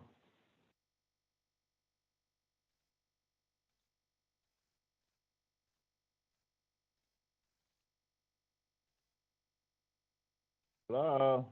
Hello.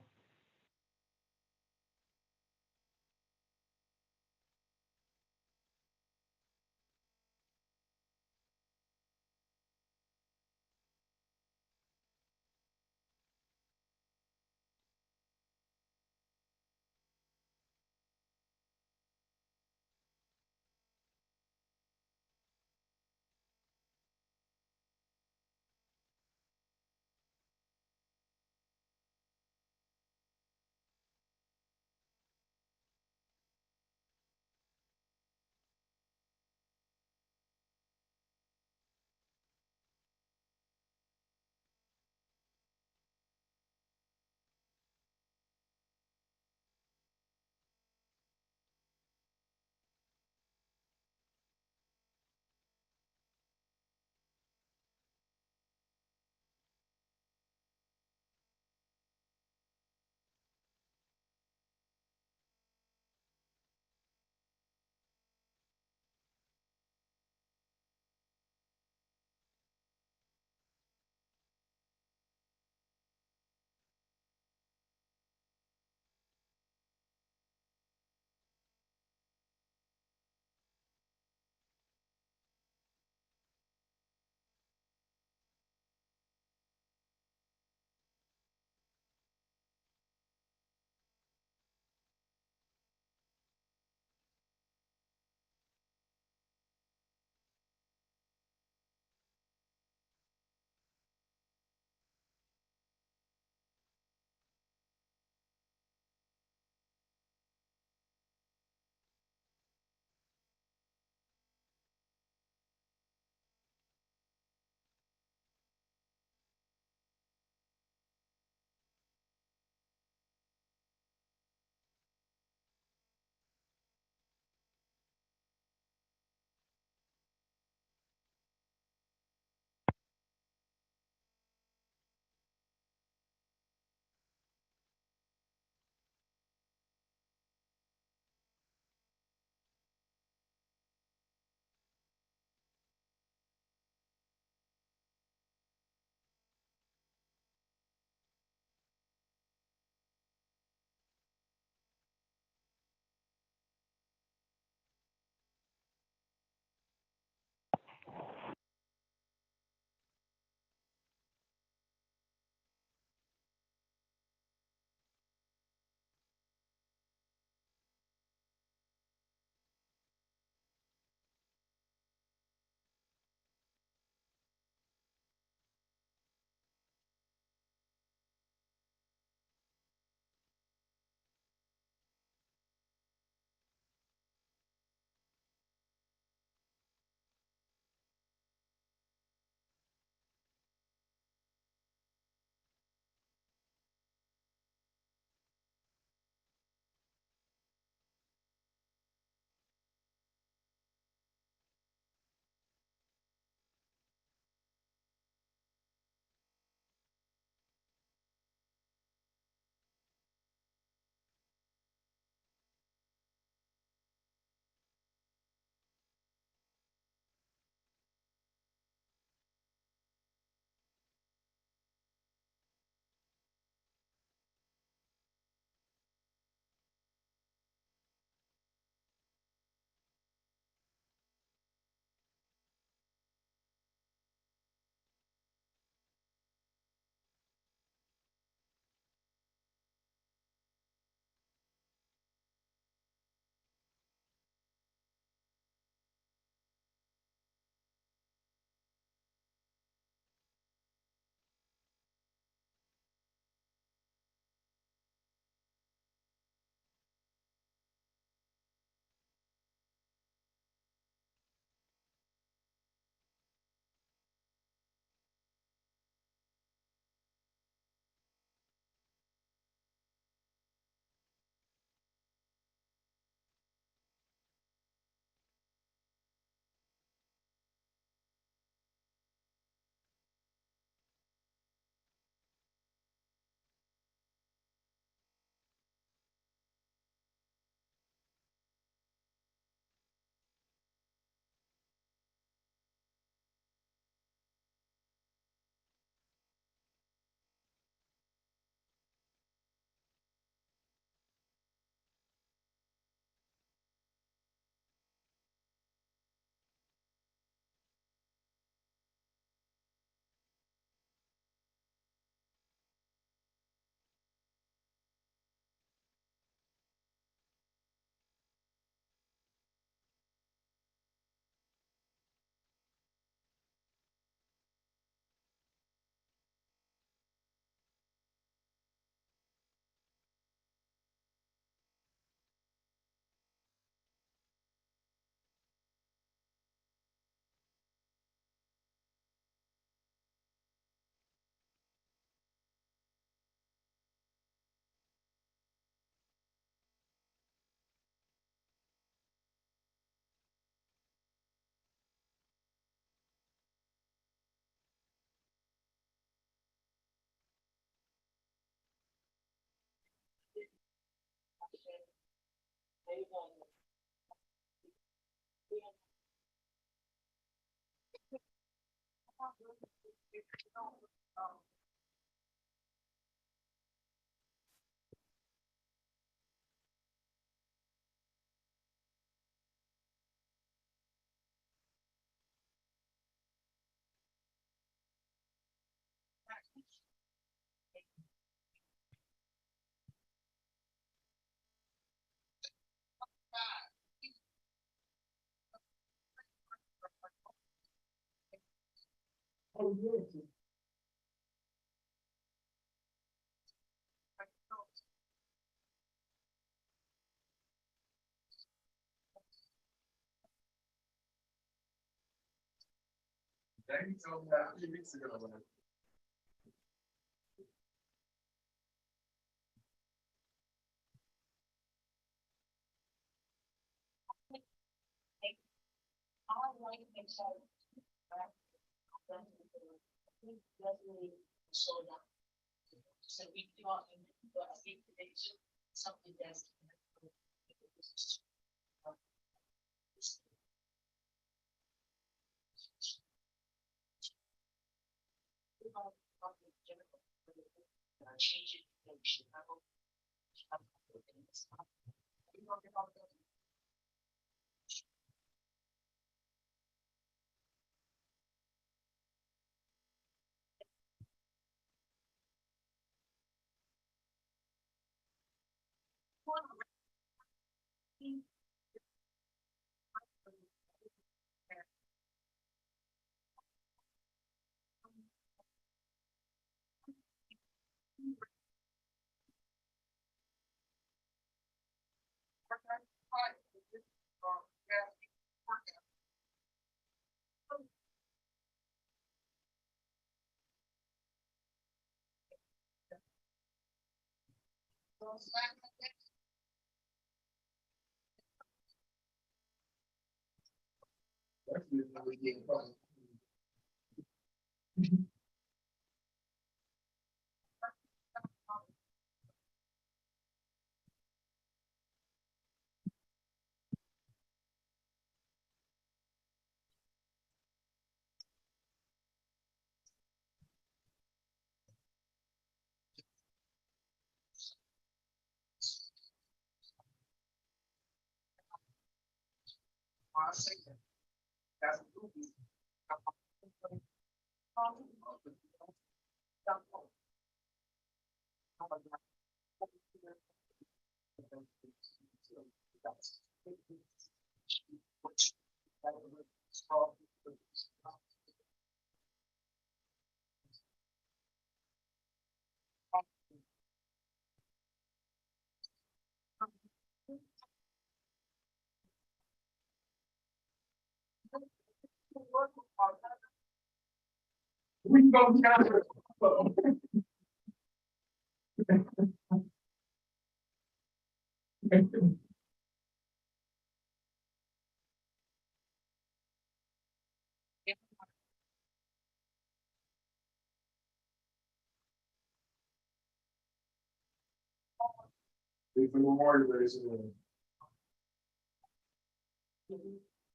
It's no more than this.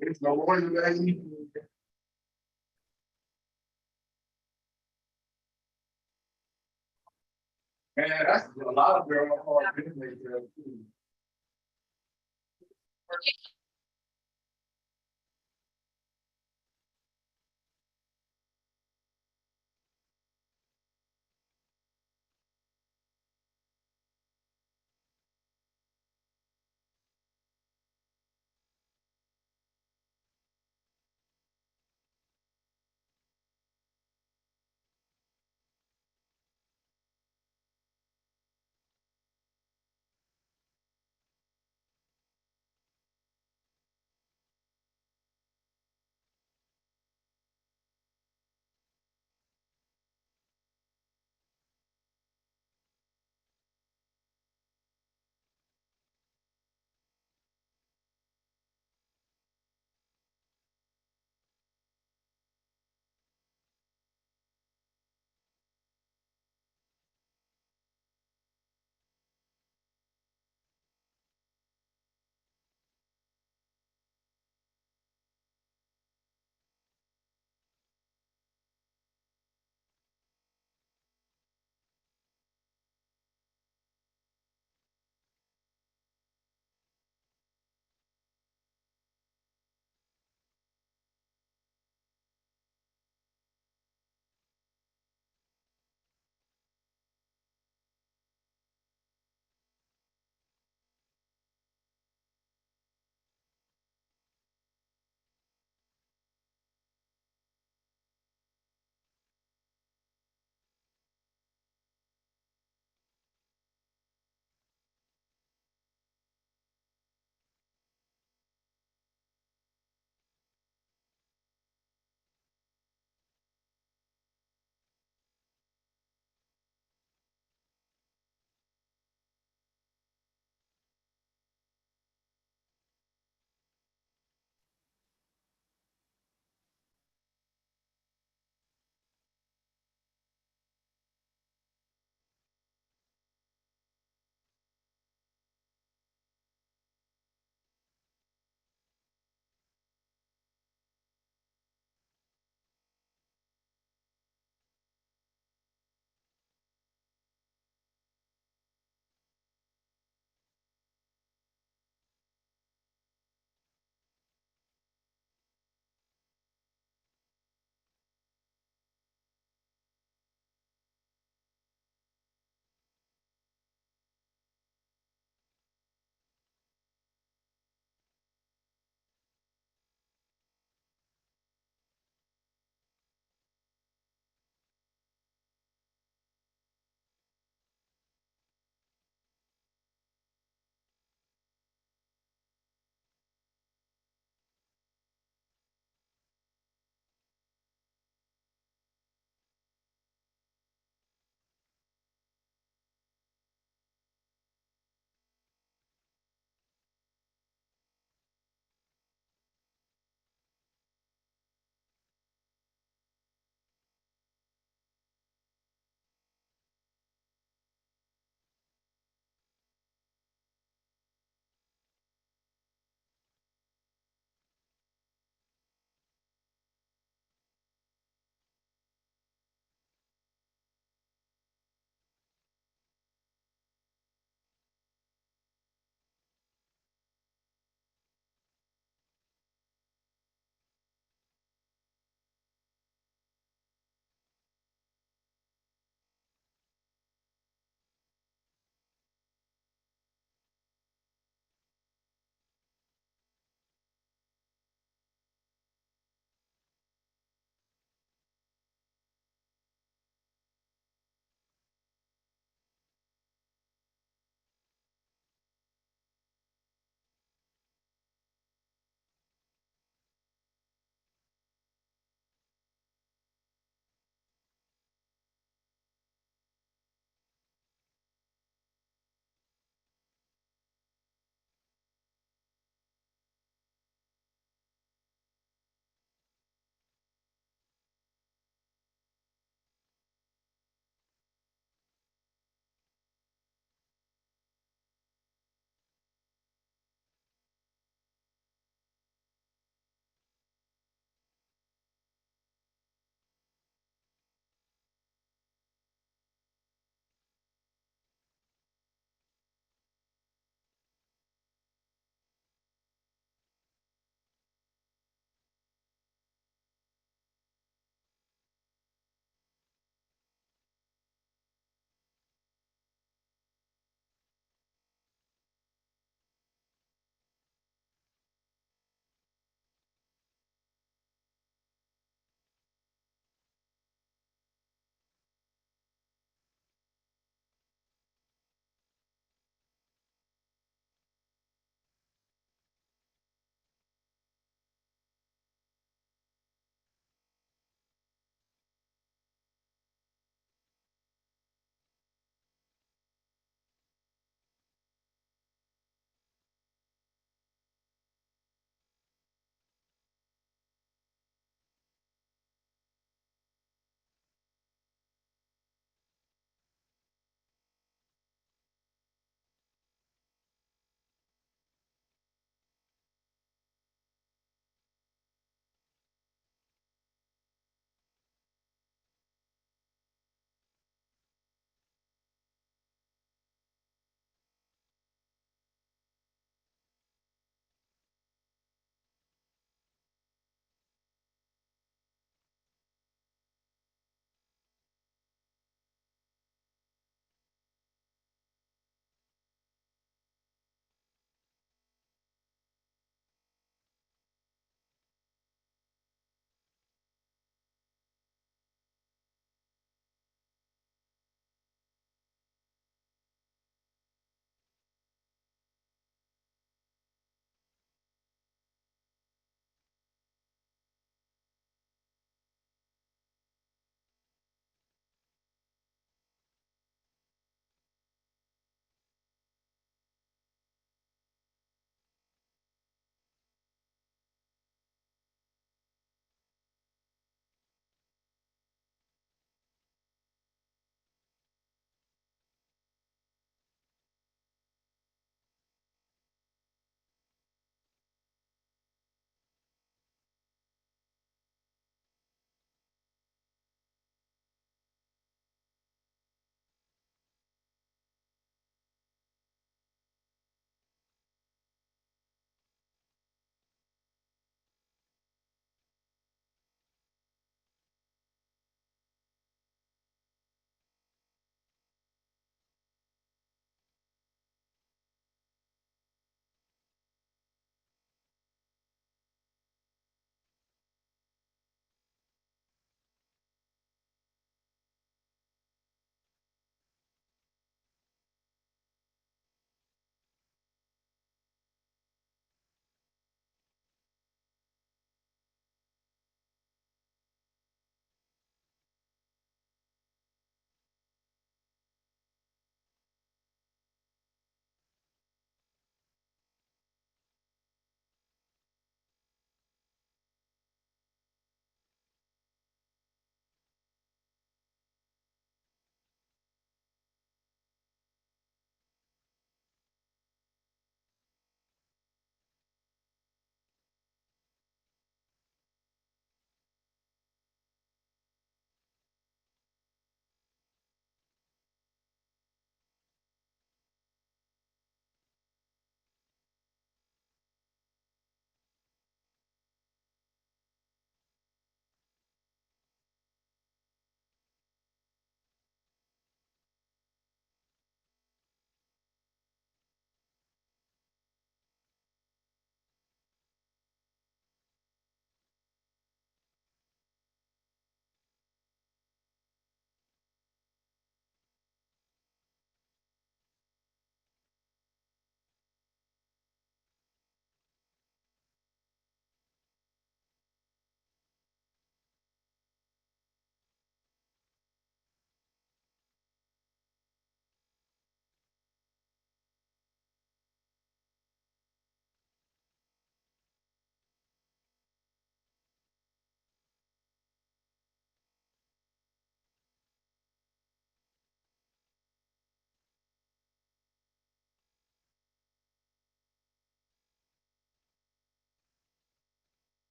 It's no more than that. Man, that's a lot of girl on business there too.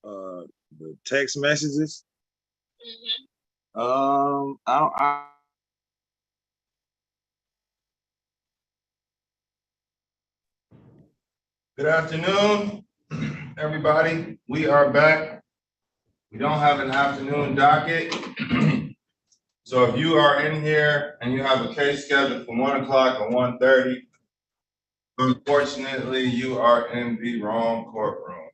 The text messages. I Good afternoon, everybody. We are back. We don't have an afternoon docket. So if you are in here and you have a case scheduled for 1 o'clock or 1:30, unfortunately, you are in the wrong courtroom.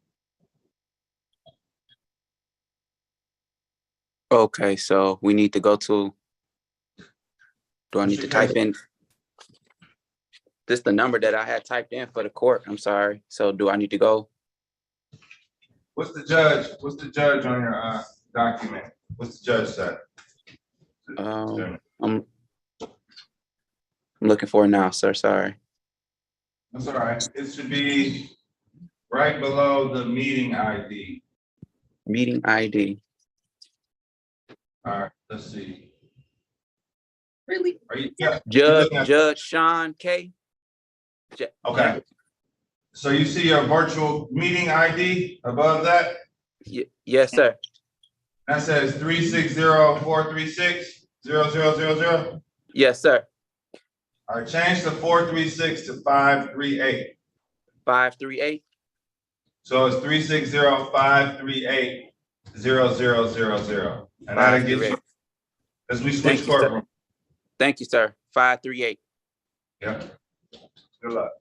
Okay, so we need to go to, do I need to type in? This is the number that I had typed in for the court. I'm sorry. So do I need to go? What's the judge on your document? What's the judge say? I'm looking for it now, sir. Sorry. That's all right. It should be right below the meeting ID. Meeting ID. All right, let's see. Really? Are you? Yeah. Judge Sean K. Okay. So you see your virtual meeting ID above that? Yes, sir. That says 360-436-0000. Yes, sir. All right, change the 436 to 538. 538. So it's 360-538-0000. And that'll get you as we switch courtroom. Thank you, sir. 538. Yep. Good luck.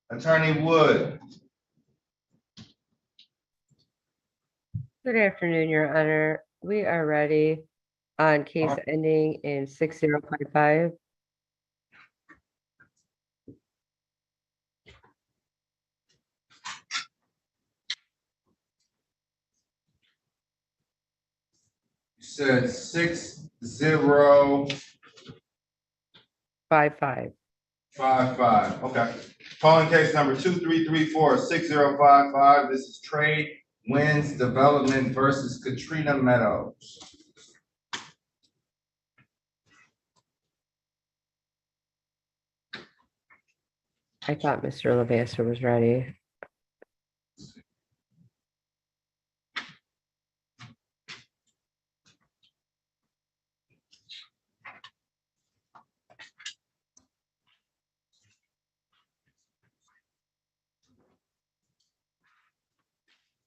Attorney Wood. Good afternoon, Your Honor. We are ready on case ending in 6055. You said 6055. Okay. Calling case number 2334-6055. This is Trade Winds Development versus Katrina Meadows. I thought Mr. Levasseur was ready.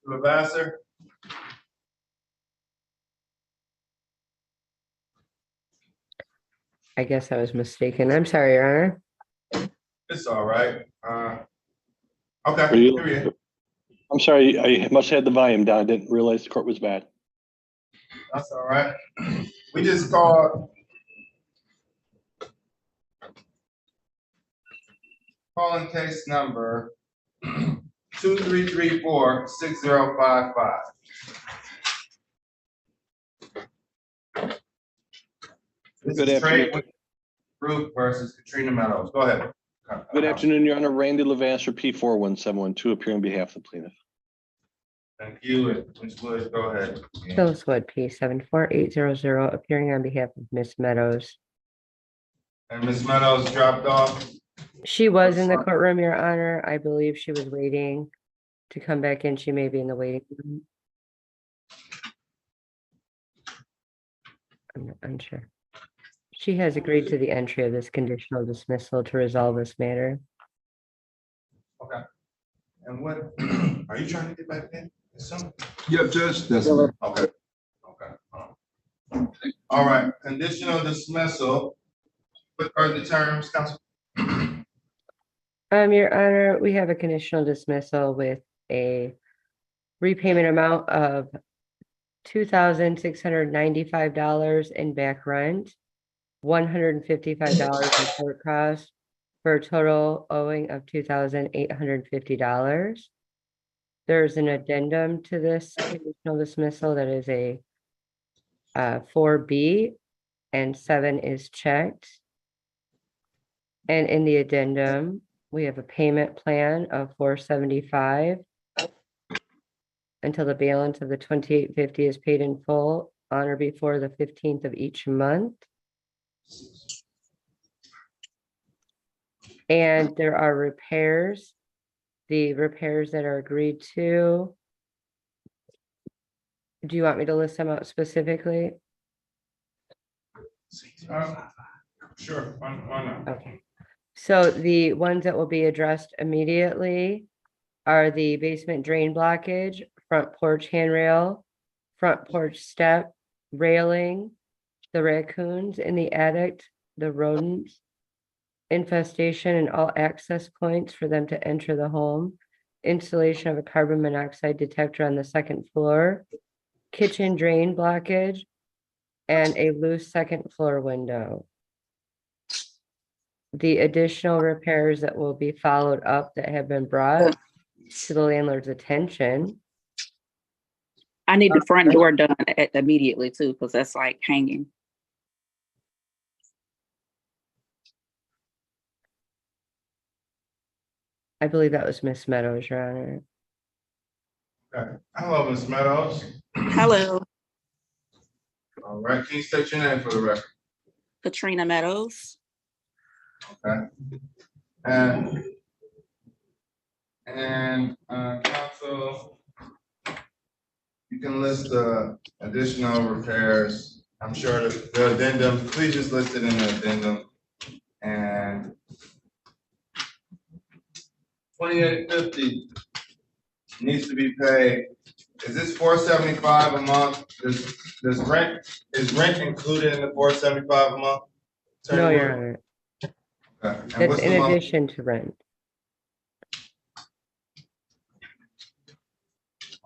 Levasseur? I guess I was mistaken. I'm sorry, Your Honor. It's all right. Okay, period. I'm sorry, I must have had the volume down. I didn't realize the court was bad. That's all right. We just called. Calling case number 2334-6055. Good afternoon. Group versus Katrina Meadows. Go ahead. Good afternoon, Your Honor. Randy Levasseur, P41712, appearing on behalf of the plaintiff. Thank you. Ms. Wood, go ahead. Phyllis Wood, P74800, appearing on behalf of Miss Meadows. And Miss Meadows dropped off? She was in the courtroom, Your Honor. I believe she was waiting to come back in. She may be in the waiting room. I'm not unsure. She has agreed to the entry of this conditional dismissal to resolve this matter. Okay. And what, are you trying to get back in? Yep, Judge. That's okay. Okay. All right. Conditional dismissal. What are the terms, counsel? Your Honor, we have a conditional dismissal with a repayment amount of $2,695 in back rent, $155 in court costs, for a total owing of $2,850. There's an addendum to this conditional dismissal that is a 4B, and 7 is checked. And in the addendum, we have a payment plan of $475 until the balance of the $2,850 is paid in full on or before the 15th of each month. And there are repairs. The repairs that are agreed to. Do you want me to list them out specifically? Sure, why not? Okay. So the ones that will be addressed immediately are the basement drain blockage, front porch handrail, front porch step, railing, the raccoons in the attic, the rodents, infestation and all access points for them to enter the home, installation of a carbon monoxide detector on the second floor, kitchen drain blockage, and a loose second floor window. The additional repairs that will be followed up that have been brought to the landlord's attention. I need the front door done immediately too, because that's like hanging. I believe that was Miss Meadows, Your Honor. Okay. Hello, Ms. Meadows. Hello, All right, can you state your name for the record? Katrina Meadows. Okay. And counsel, you can list the additional repairs. I'm sure the addendum, please just list it in the addendum. And 2850 needs to be paid. Is this $475 a month? Is rent included in the $475 a month? No, Your Honor. Okay. And That's what's the in month- addition to rent.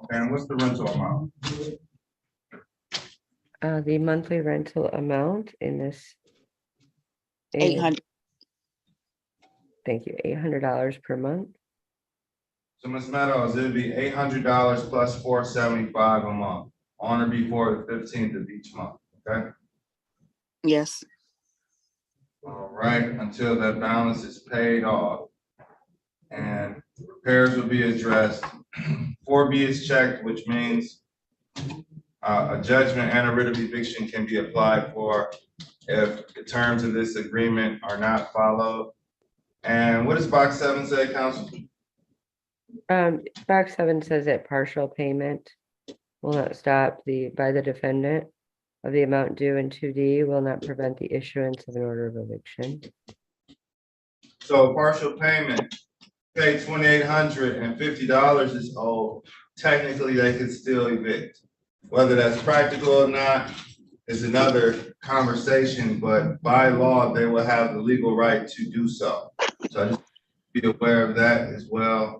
Okay, and what's the rental amount? The monthly rental amount in this. is- $800. Thank you, $800 per month. So Ms. Meadows, it'd be $800 plus $475 a month, on or before the 15th of each month, okay? Yes. All right, until that balance is paid off. And repairs will be addressed. 4B is checked, which means a judgment and a writ of eviction can be applied for if the terms of this agreement are not followed. And what does box 7 say, counsel? Box 7 says that partial payment will not stop by the defendant of the amount due, and 2D will not prevent the issuance of an order of eviction. So partial payment, pay $2,850 is owed. Technically, they could still evict. Whether that's practical or not is another conversation, but by law, they will have the legal right to do so. So I just be aware of that as well.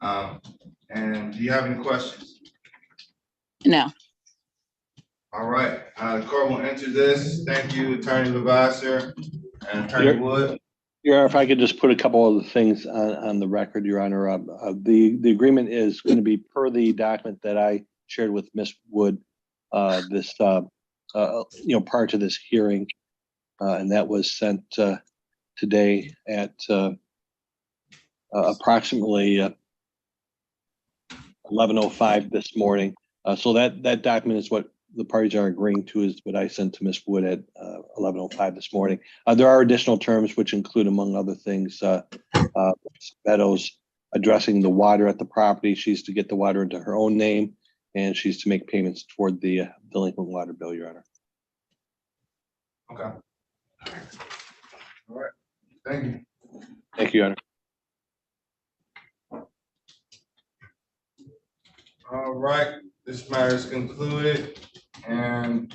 And do you have any questions? No. All right, the court will enter this. Thank you, Attorney Levasseur and Attorney Wood. Your Honor, if I could just put a couple of things on the record, Your Honor. The agreement is going to be per the document that I shared with Ms. Wood prior to this hearing, and that was sent today at approximately 11:05 this morning. So that document is what the parties are agreeing to, is what I sent to Ms. Wood at 11:05 this morning. There are additional terms which include, among other things, Meadows addressing the water at the property. She's to get the water into her own name, and she's to make payments toward the delinquent water bill, Your Honor. Okay. All right. Thank you. Thank you, Your Honor. All right, this matter is concluded, and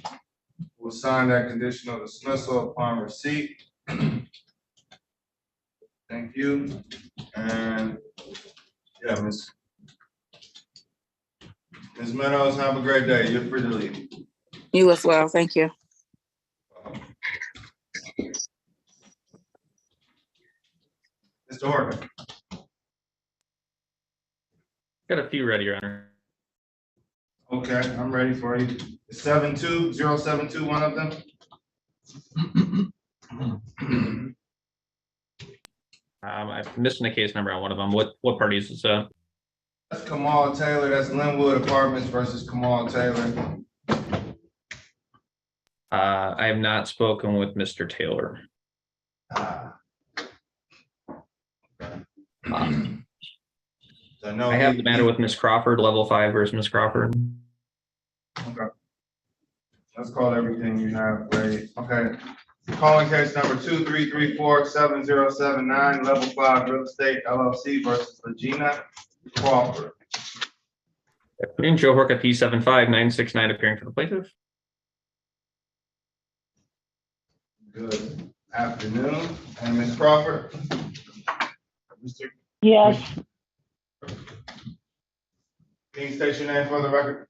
we'll sign that conditional dismissal upon receipt. Thank you. And yeah, Ms. Meadows, have a great day. You're free to leave. You as well. Thank you. Mr. Horton. Got a few ready, Your Honor. Okay, I'm ready for you. 72072, one of them. I'm missing a case number on one of them. What parties is that? That's Kamal Taylor. That's Linwood Apartments versus Kamal Taylor. I have not spoken with Mr. Taylor. I have the matter with Miss Crawford, level 5 versus Miss Crawford. Okay. Let's call everything you have, Wade. Okay. Calling case number 23347079, level 5 real estate LLC versus Regina Crawford. Afternoon, Joe Horka, P75969, appearing for the plaintiff. Good afternoon, and Ms. Crawford. Mr. Yes, Can you state your name for the record?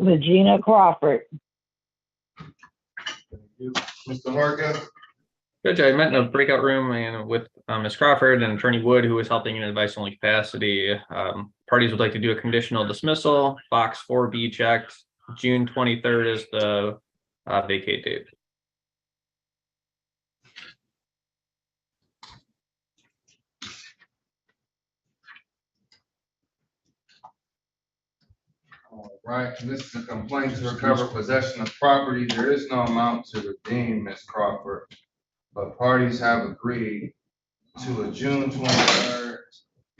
Regina Crawford. Mr. Horka. Judge, I met in a breakout room and with Ms. Crawford and Attorney Wood, who was helping in advice only capacity. Parties would like to do a conditional dismissal. Box 4B checked. June 23rd is the vacate date. All right, and this is a complaint to recover possession of property. There is no amount to redeem, Ms. Crawford, but parties have agreed to a June 23rd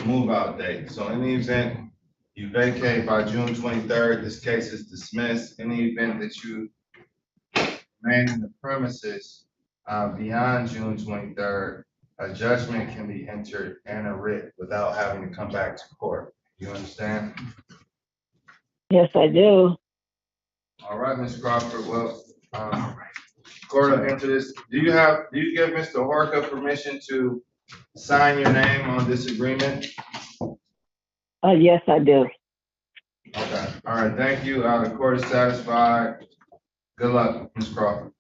move out date. So in the event you vacate by June 23rd, this case is dismissed. In the event that you remain in the premises beyond June 23rd, a judgment can be entered and a writ without having to come back to court. You understand? Yes, I do. All right, Ms. Crawford. Well, court will enter this. Do you give Mr. Horka permission to sign your name on this agreement? Yes, I do. Okay. All right. Thank you. The court is satisfied. Good luck, Ms. Crawford.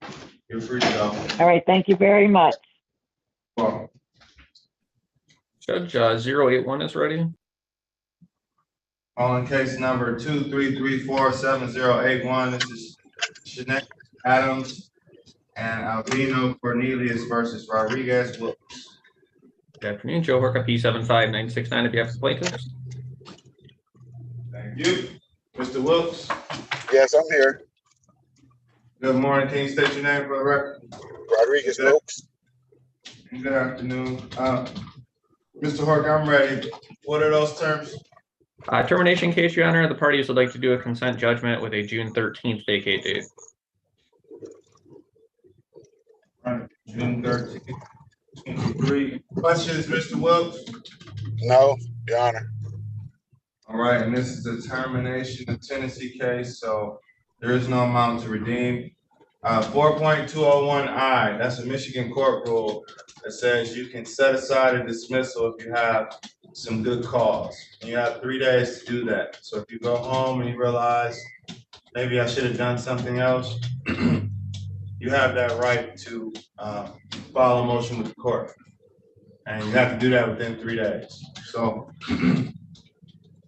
You're free to go. All right, thank you very much. Well, Judge, 081 is ready. on case number 23347081, this is Shanae Adams and Albino Cornelius versus Rodriguez Wilkes. Good afternoon, Joe Horka, P75969, if you have the plaintiff. Thank you. Mr. Wilkes. Yes, I'm here. Good morning. Can you state your name for the record? Rodriguez Wilkes. Good afternoon. Mr. Horka, I'm ready. What are those terms? Termination case, Your Honor. The parties would like to do a consent judgment with a June 13th vacate date. Right. June 13th, 23. Questions, Mr. Wilkes? No, Your Honor. All right, and this is a termination of tenancy case, so there is no amount to redeem. 4.201I, that's a Michigan court rule that says you can set aside a dismissal if you have some good cause. And you have 3 days to do that. So if you go home and you realize, maybe I should have done something else, you have that right to file a motion with the court. And you have to do that within 3 days. So,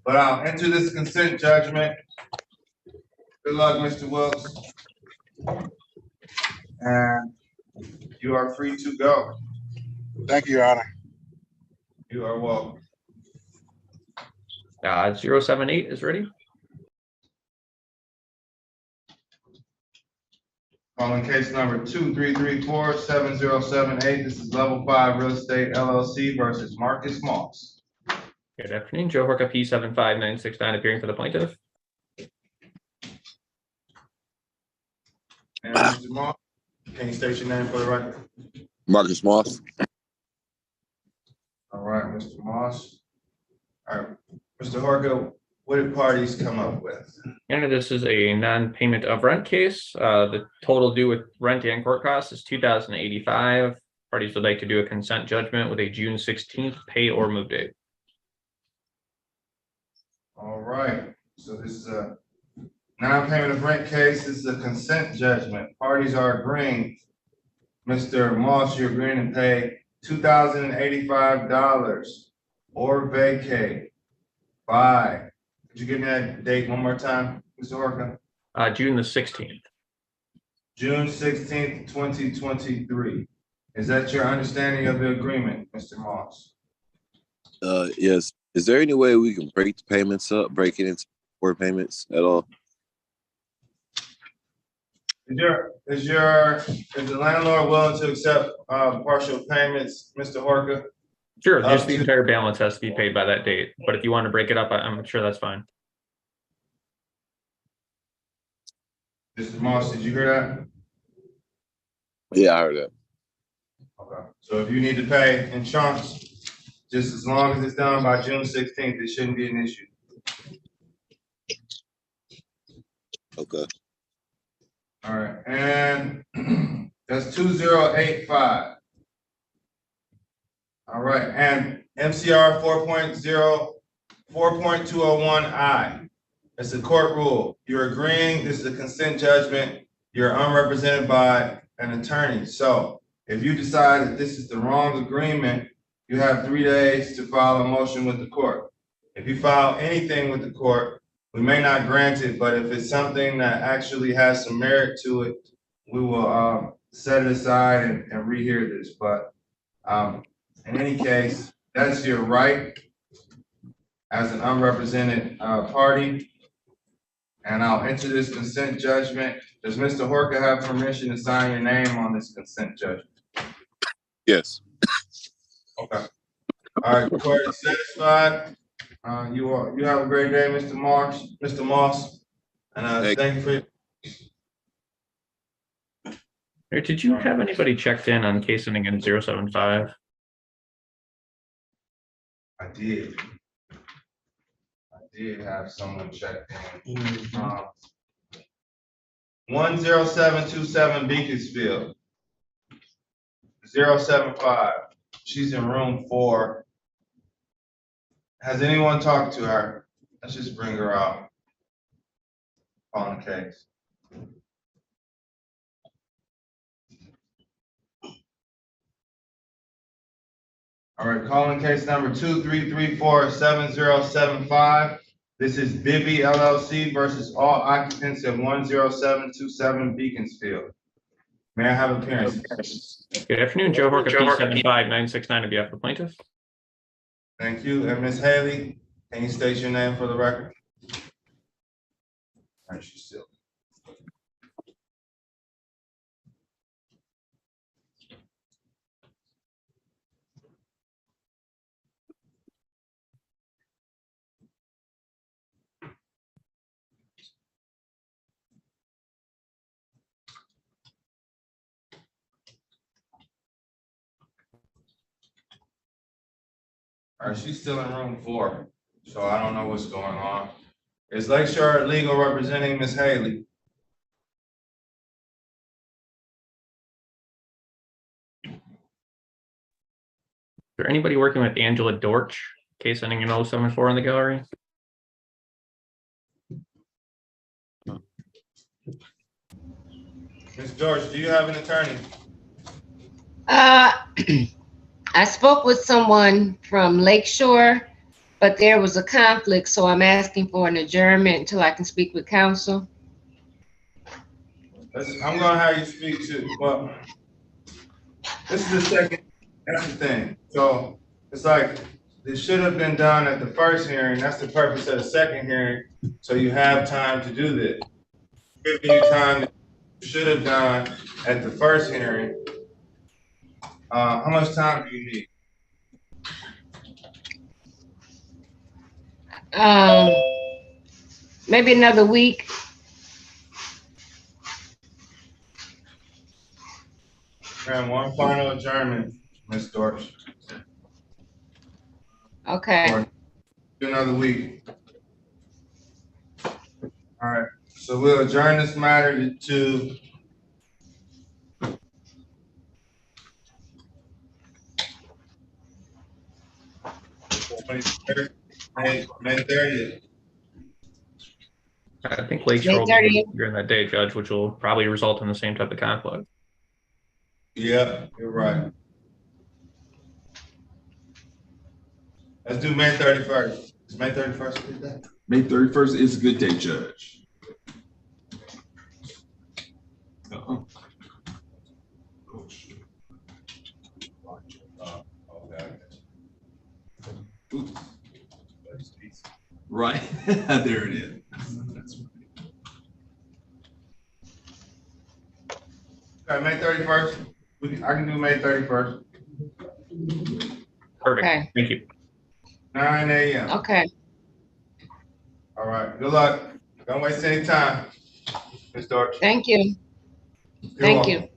but I'll enter this consent judgment. Good luck, Mr. Wilkes. And you are free to go. Thank you, Your Honor. You are welcome. 078 is ready. Calling case number 23347078. This is level 5 real estate LLC versus Marcus Moss. Good afternoon, Joe Horka, P75969, appearing for the plaintiff. And Mr. Moss, can you state your name for the record? Marcus Moss. All right, Mr. Moss. All right, Mr. Horka, what did parties come up with? And this is a non-payment of rent case. The total due with rent and court costs is $2,085. Parties would like to do a consent judgment with a June 16th pay or move date. All right, so this is a non-payment of rent case. This is a consent judgment. Parties are agreeing. Mr. Moss, you're agreeing to pay $2,085 or vacate by, could you give me that date one more time, Mr. Horka? June the 16th. June 16th, 2023. Is that your understanding of the agreement, Mr. Moss? Yes. Is there any way we can break the payments up, break it into 4 payments at all? Is the landlord willing to accept partial payments, Mr. Horka? Sure, just the entire balance has to be paid by that date, but if you want to break it up, I'm sure that's fine. Mr. Moss, did you hear that? Yeah, I heard that. Okay, so if you need to pay in chunks, just as long as it's done by June 16th, it shouldn't be an issue. Okay. All right, and that's 2085. All right, and MCR 4.201I. It's a court rule. You're agreeing, this is a consent judgment. You're unrepresented by an attorney. So if you decide that this is the wrong agreement, you have 3 days to file a motion with the court. If you file anything with the court, we may not grant it, but if it's something that actually has some merit to it, we will set it aside and rehear this. But in any case, that's your right as an unrepresented party. And I'll enter this consent judgment. Does Mr. Horka have permission to sign your name on this consent judgment? Yes. Okay. All right, court is satisfied. You have a great day, Mr. Moss. And thank you for your. Hey, did you have anybody checked in on case ending in 075? I did. I did have someone check in. 10727 Beaconsfield. 075. She's in room 4. Has anyone talked to her? Let's just bring her out on the case. All right, calling case number 23347075. This is Bibby LLC versus all occupants of 10727 Beaconsfield. May I have appearances? Good afternoon, Joe Horka, P75969 on behalf of the plaintiff. Thank you. And Ms. Haley, can you state your name for the record? All right, she's still. All right, she's still in room 4, so I don't know what's going on. Is Lakeshore Legal representing Ms. Haley? Is there anybody working with Angela Dortch, case ending in 074 in the gallery? Ms. Dortch, do you have an attorney? I spoke with someone from Lakeshore, but there was a conflict, so I'm asking for an adjournment until I can speak with counsel. I'm gonna have you speak to, well, this is the second, that's the thing. So it's like, this should have been done at the first hearing. That's the purpose of the second hearing. So you have time to do this. Giving you time that you should have done at the first hearing. How much time do you need? Maybe another week. And one final adjournment, Ms. Dortch. Okay. Or another week. All right, so we'll adjourn this matter to May 30th. I think Lakeshore will be during that day, Judge, which will probably result in the same type of conflict. Yeah, you're right. Let's do May 31st. Is May 31st a good day? May 31st is a good day, Judge. Right, there it is. That's right. Okay, May 31st. I can do May 31st. Perfect. Okay. Thank you. 9 a.m. Okay. All right, good luck. Don't waste any time, Ms. Dorch. Thank you. You're Thank you.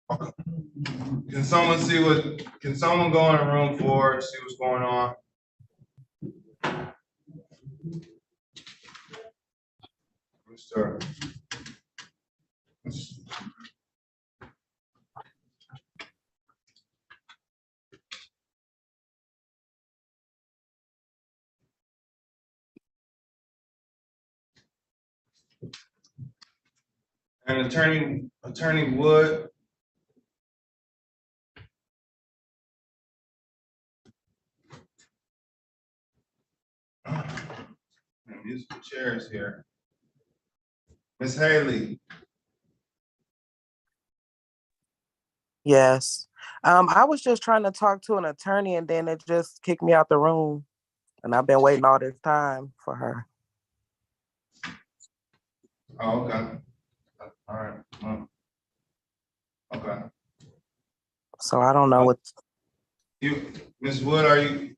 welcome. Can someone go in room 4, see what's going on? Mr. And Attorney Wood. Musical chairs here. Ms. Haley. Yes. I was just trying to talk to an attorney and then it just kicked me out the room. And I've been waiting all this time for her. Oh, okay. All right. Okay. So I don't know what. Ms. Wood, are you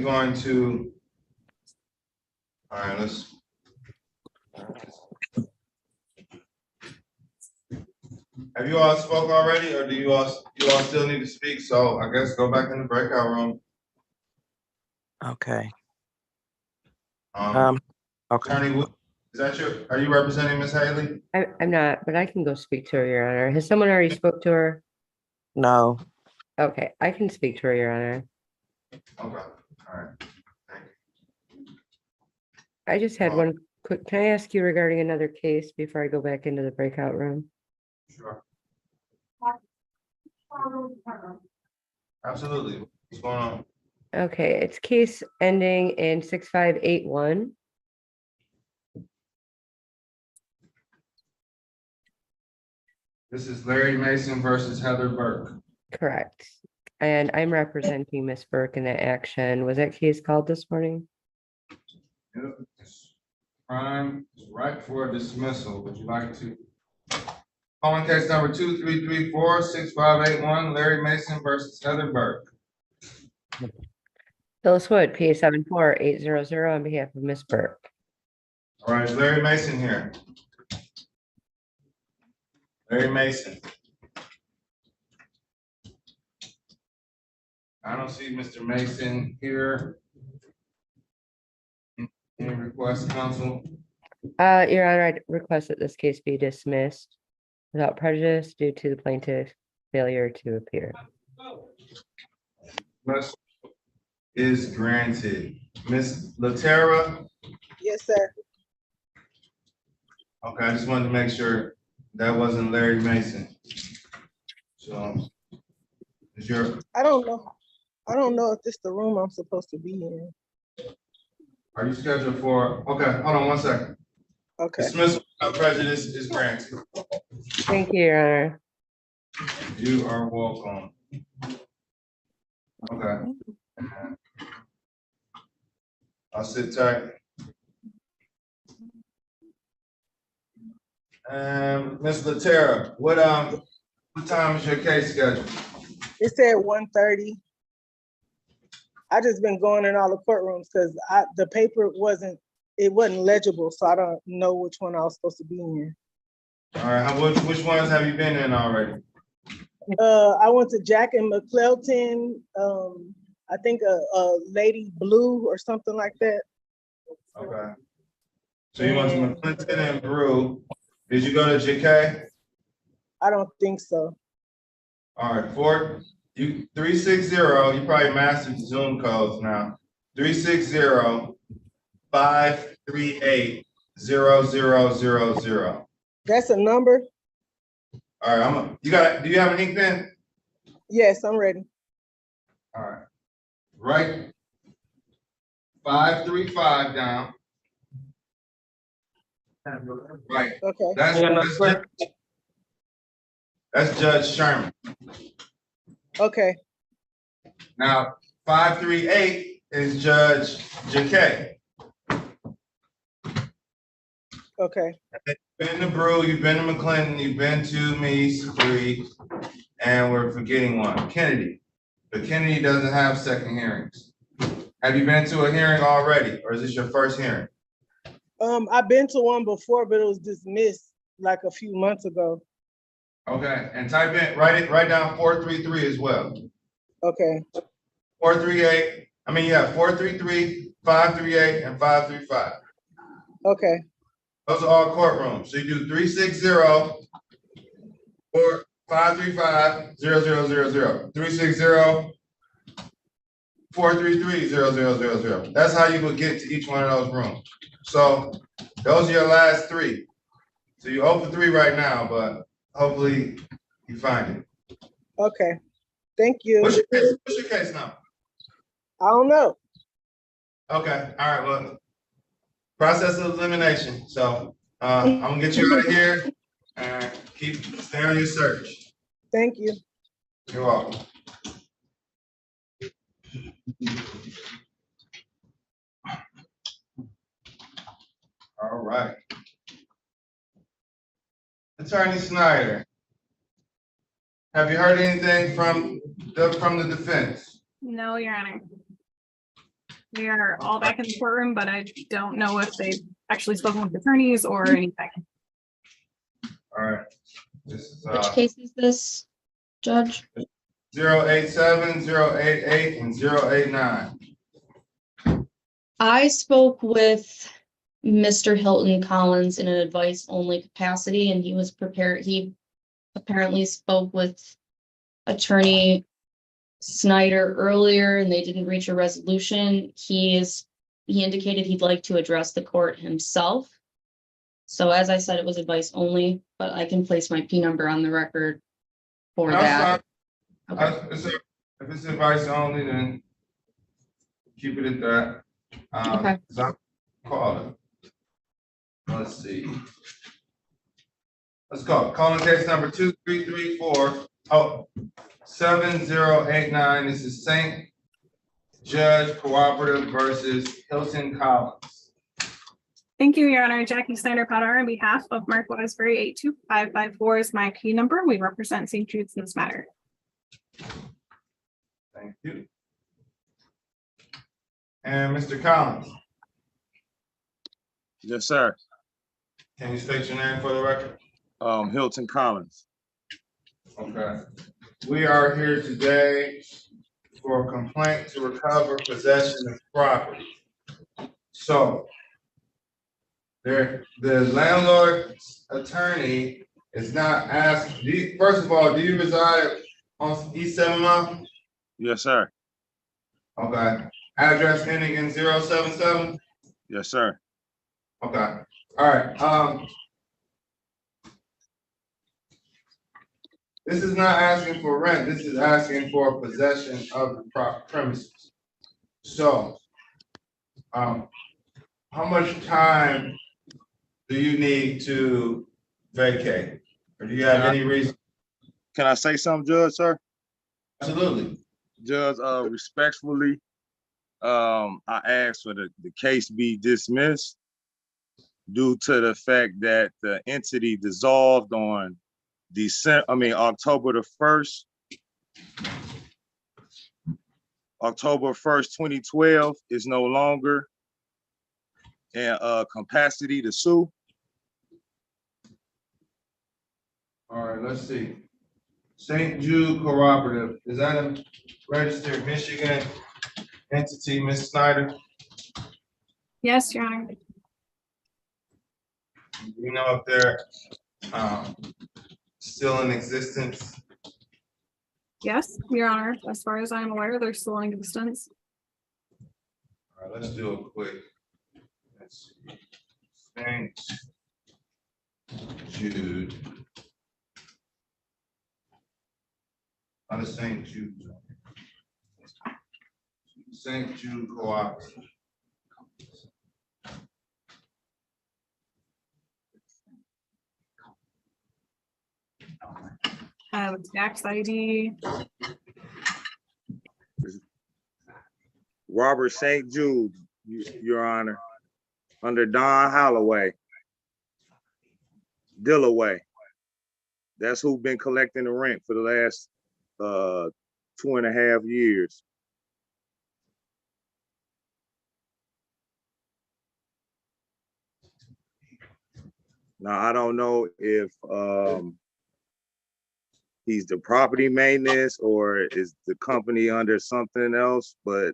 going to? All right, let's. Have you all spoke already, or do you all still need to speak? So I guess go back in the breakout room. Okay. Okay. Okay. Attorney Wood, are you representing Ms. Haley? I'm not, but I can go speak to her, Your Honor. Has someone already spoke to her? No. Okay, I can speak to her, Your Honor. Okay, all right. I just had one quick, can I ask you regarding another case before I go back into the breakout room? Sure. Absolutely. What's going on? Okay, it's case ending in 6581. This is Larry Mason versus Heather Burke. Correct. And I'm representing Miss Burke in that action. Was that case called this morning? Yep. Crime is right for dismissal. Would you like to? Calling case number 2334-6581, Larry Mason versus Heather Burke. Phyllis Wood, PA 74800 on behalf of Miss Burke. All right, is Larry Mason here? Larry Mason. I don't see Mr. Mason here. Any request, counsel? Your Honor, I request that this case be dismissed without prejudice due to the plaintiff's failure to appear. Request is granted. Ms. Laterra? Yes, sir. Okay, I just wanted to make sure that wasn't Larry Mason. So, is your, I don't know. I don't know if this the room I'm supposed to be in. are you scheduled for, okay, hold on one second. Okay. Dismissal without prejudice is granted. Thank you, Your Honor. You are welcome. Okay. I'll sit tight. Ms. Laterra, what time is your case scheduled? It said 1:30. I just been going in all the courtrooms because the paper wasn't legible, so I don't know which one I was supposed to be in. All right, which ones have you been in already? I went to Jack and McClelton. I think a Lady Blue or something like that. Okay. So you went to McClinton and Brew. Did you go to JK? I don't think so. All right, 360, you probably mastered Zoom codes now. 360-538-0000. That's a number? All right, do you have an ink pen? Yes, I'm ready. All right. Write 535 down. Right. Okay. That's Judge Sherman. Okay. Now, 538 is Judge JK. Okay. You've been to Brew, you've been to McClinton, you've been to me, Sabree, and we're forgetting one, Kennedy. but Kennedy doesn't have second hearings. Have you been to a hearing already, or is this your first hearing? I've been to one before, but it was dismissed like a few months ago. Okay, and type in, write down 433 as well. Okay. 438, I mean, yeah, 433, 538, and 535. Okay. Those are all courtrooms. So you do 360 or 535 0000. 360 433 0000. That's how you would get to each one of those rooms. So those are your last three. So you're 0 for 3 right now, but hopefully you find it. Okay. Thank you. What's your case number? I don't know. Okay. All right. Well, process of elimination. So I'm gonna get you out of here and stay on your search. Thank you. You're welcome. All right. Attorney Snyder, have you heard anything from the defense? No, Your Honor. We are all back in the courtroom, but I don't know if they've actually spoken with attorneys or anything. All right. This is Which case is this, Judge? 087, 088, and 089. I spoke with Mr. Hilton Collins in an advice-only capacity, and he was prepared. He apparently spoke with Attorney Snyder earlier, and they didn't reach a resolution. He indicated he'd like to address the court himself. So as I said, it was advice only, but I can place my P number on the record for that. Okay. If it's advice only, then keep it at that. Okay. I'm calling. Let's see. Let's go. Calling case number 7089. This is St. Judge Cooperative versus Hilton Collins. Thank you, Your Honor. Jackie Snyder Potter on behalf of Mark Wesbury 82554 is my key number. We represent St. Jude's in this matter. Thank you. And Mr. Collins. Yes, sir. Can you state your name for the record? Hilton Collins. Okay. We are here today for a complaint to recover possession of property. So the landlord's attorney is not asked, first of all, do you reside on East 7 Mile? Yes, sir. Okay. Address ending in 077? Yes, sir. Okay. All right. This is not asking for rent. This is asking for possession of the premises. So, how much time do you need to vacate? Or do you have any reason? Can I say something, Judge, sir? Absolutely. Judge, respectfully, I asked for the case be dismissed due to the fact that the entity dissolved on October the 1st. October 1st, 2012 is no longer in capacity to sue. All right, let's see. St. Jude Cooperative, is that a registered Michigan entity, Ms. Snyder? Yes, Your Honor. Do you know if they're still in existence? Yes, Your Honor. As far as I'm aware, they're still in existence. All right, let's do a quick. Let's see. St. Jude. Not a St. Jude. St. Jude Cooperative. Tax ID. Robert St. Jude, Your Honor, under Don Holloway, Delois. That's who been collecting the rent for the last 2.5 years. Now, I don't know if he's the property maintenance or is the company under something else, but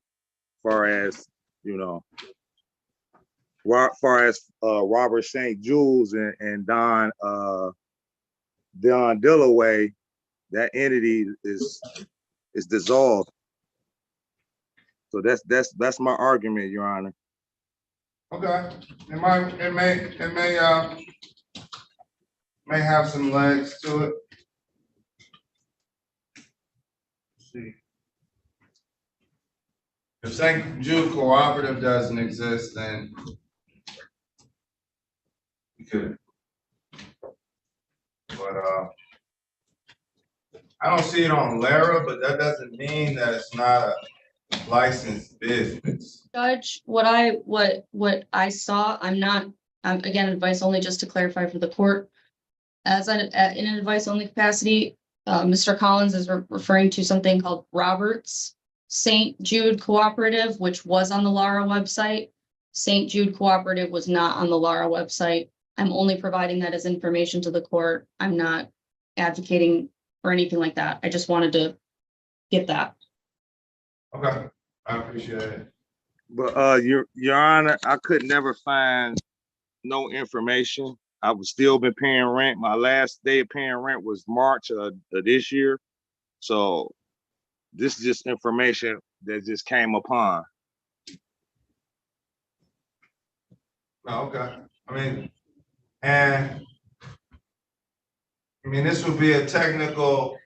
far as, you know, far as Robert St. Jules and Don Delois, that entity is dissolved. So that's my argument, Your Honor. Okay, it may have some legs to it. Let's see. If St. Jude Cooperative doesn't exist, then we could. But I don't see it on Lara, but that doesn't mean that it's not a licensed business. Judge, what I saw, I'm again, advice only, just to clarify for the court. In an advice only capacity, Mr. Collins is referring to something called Roberts St. Jude Cooperative, which was on the Lara website. St. Jude Cooperative was not on the Lara website. I'm only providing that as information to the court. I'm not advocating for anything like that. I just wanted to get that. Okay, I appreciate it. But Your Honor, I could never find no information. I was still been paying rent. My last day of paying rent was March of this year. So this is just information that just came upon. Okay, this would be a technically,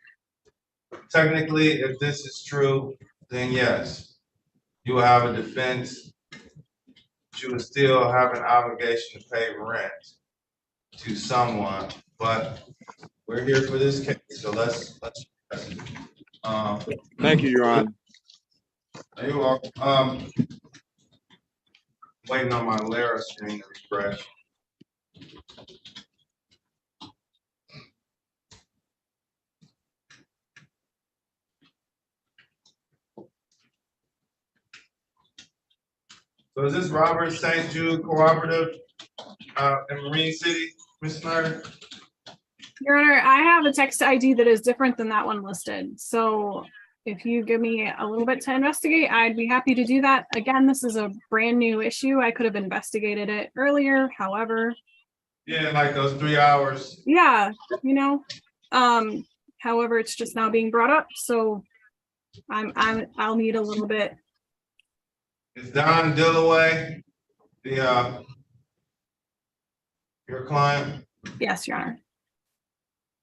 if this is true, then yes, you will have a defense. You would still have an obligation to pay rent to someone, but we're here for this case, so let's Thank you, Your Honor. You're welcome. Waiting on my Lara screen to refresh. So is this Robert St. Jude Cooperative in Marine City, Ms. Snyder? Your Honor, I have a text ID that is different than that one listed. So if you give me a little bit to investigate, I'd be happy to do that. Again, this is a brand new issue. I could have investigated it earlier, however. Yeah, like those 3 hours. Yeah, however, it's just now being brought up. So I'll need a little bit. Is Don Delois your client? Yes, Your Honor.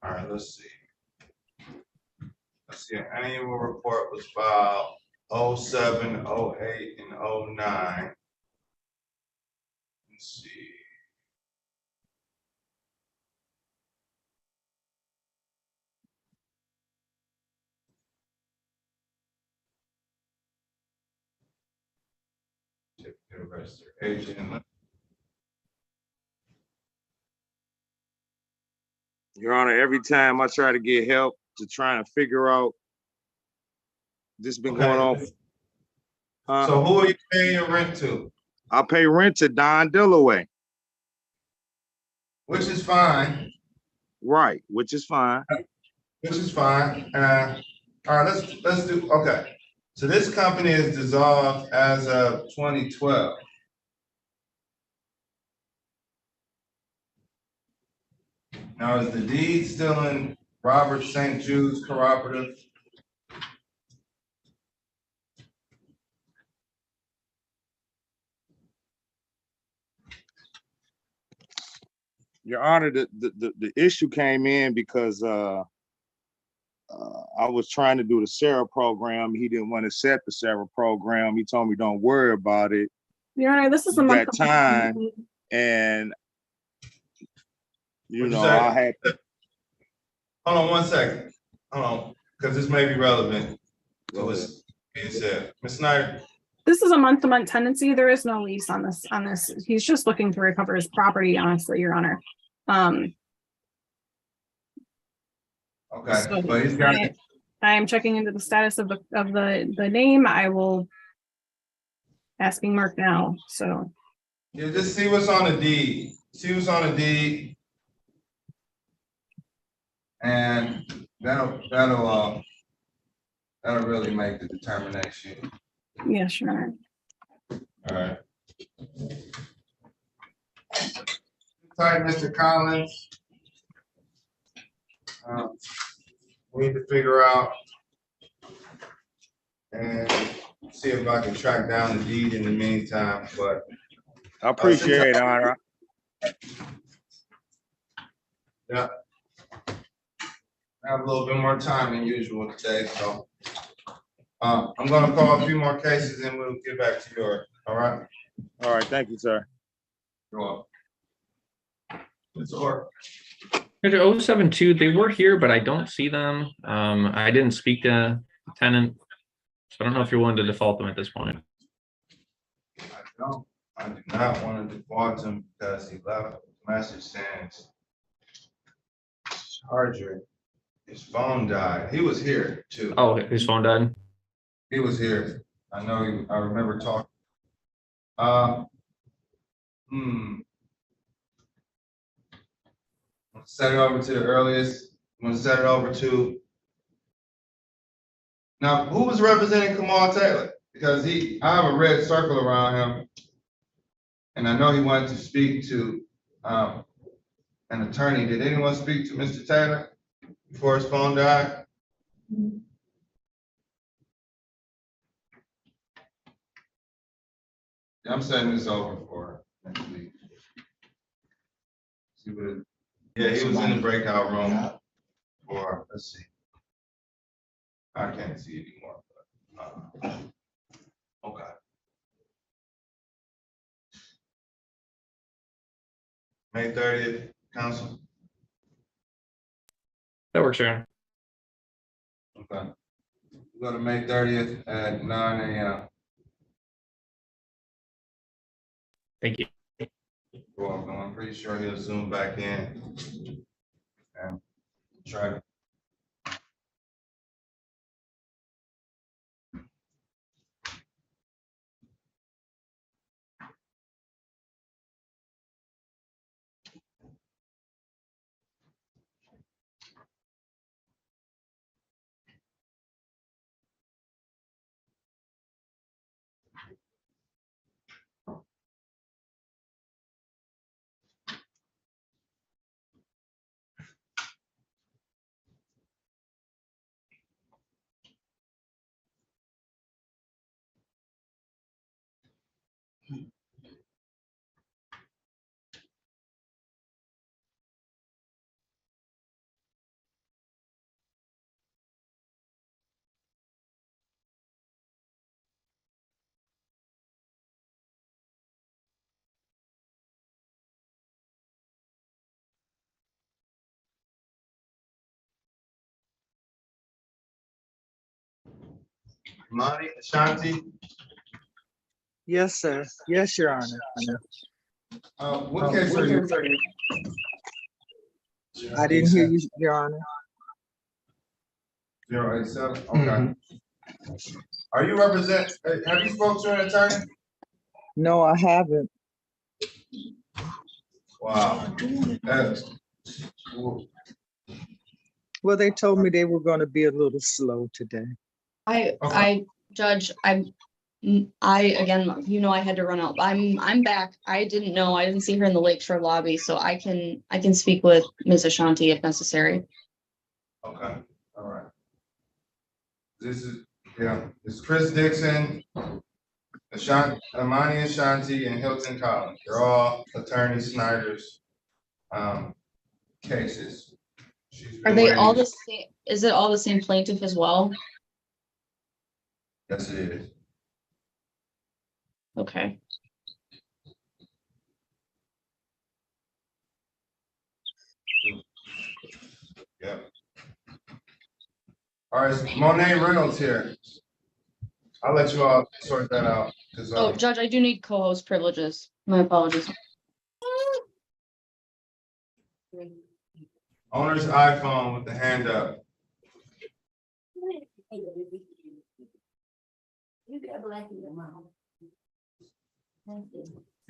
All right, let's see. An annual report was filed 07, 08, and 09. Let's see. Check the register agent. Your Honor, every time I try to get help to try and figure out this been going on. So who are you paying your rent to? I pay rent to Don Delois. Which is fine. Right, which is fine. Which is fine. All right, let's do, okay. So this company is dissolved as of 2012. Now, is the deed still in Robert St. Jude's Cooperative? Your Honor, the issue came in because I was trying to do the Sarah program. He didn't want to set the Sarah program. He told me don't worry about it. Your Honor, this is a that time, and I had. Hold on 1 second. Hold on, because this may be relevant to what's being said. Ms. Snyder. This is a month-to-month tenancy. There is no lease on this. He's just looking to recover his property, honestly, Your Honor. Okay, So but I am checking into the status of the name. I will asking Mark now, so. Yeah, just see what's on the deed. See what's on the deed. And that'll really make the determination. Yeah, sure. All right. Sorry, Mr. Collins. We need to figure out and see if I can track down the deed in the meantime, but. I appreciate it, Honor. Yeah. I have a little bit more time than usual today, so. I'm gonna call a few more cases and we'll get back to yours, all right? All right, thank you, sir. You're welcome. It's over. 072, they were here, but I don't see them. I didn't speak to the tenant, so I don't know if you're willing to default them at this point. I do not want to default him because he left a message saying charger, his phone died. He was here too. Oh, his phone died? He was here. I know I remember talking. Set it over to the earliest. I'm gonna set it over to. Now, who was representing Kamal Taylor? Because I have a red circle around him. And I know he wanted to speak to an attorney. Did anyone speak to Mr. Taylor before his phone died? I'm setting this over for next week. See what it, yeah, he was in the breakout room for, let's see. I can't see anymore, but okay. May 30th, council. That works, Sharon. Okay. We'll go to May 30th at 9 a.m. Thank you. You're welcome. I'm pretty sure he'll zoom back in and try to. Monty, Ashanti. Yes, sir. Yes, Your Honor. What case are you? I didn't hear you, Your Honor. 087. Okay. Are you represent? Have you spoke to an attorney? No, I haven't. Wow. Well, they told me they were going to be a little slow today. Judge, again, I had to run out. I'm back. I didn't see her in the Lakeshore lobby, so I can speak with Ms. Ashanti if necessary. Okay, all right. This is Chris Dixon, Amani Ashanti, and Hilton Collins. They're all Attorney Snyder's cases. Are they all the same? Is it all the same plaintiff as well? Yes, it is. Okay. Yeah. All right, Monet Reynolds here. I'll let you all sort that out. Oh, Judge, I do need co-host privileges. My apologies. Owner's iPhone with the hand up. You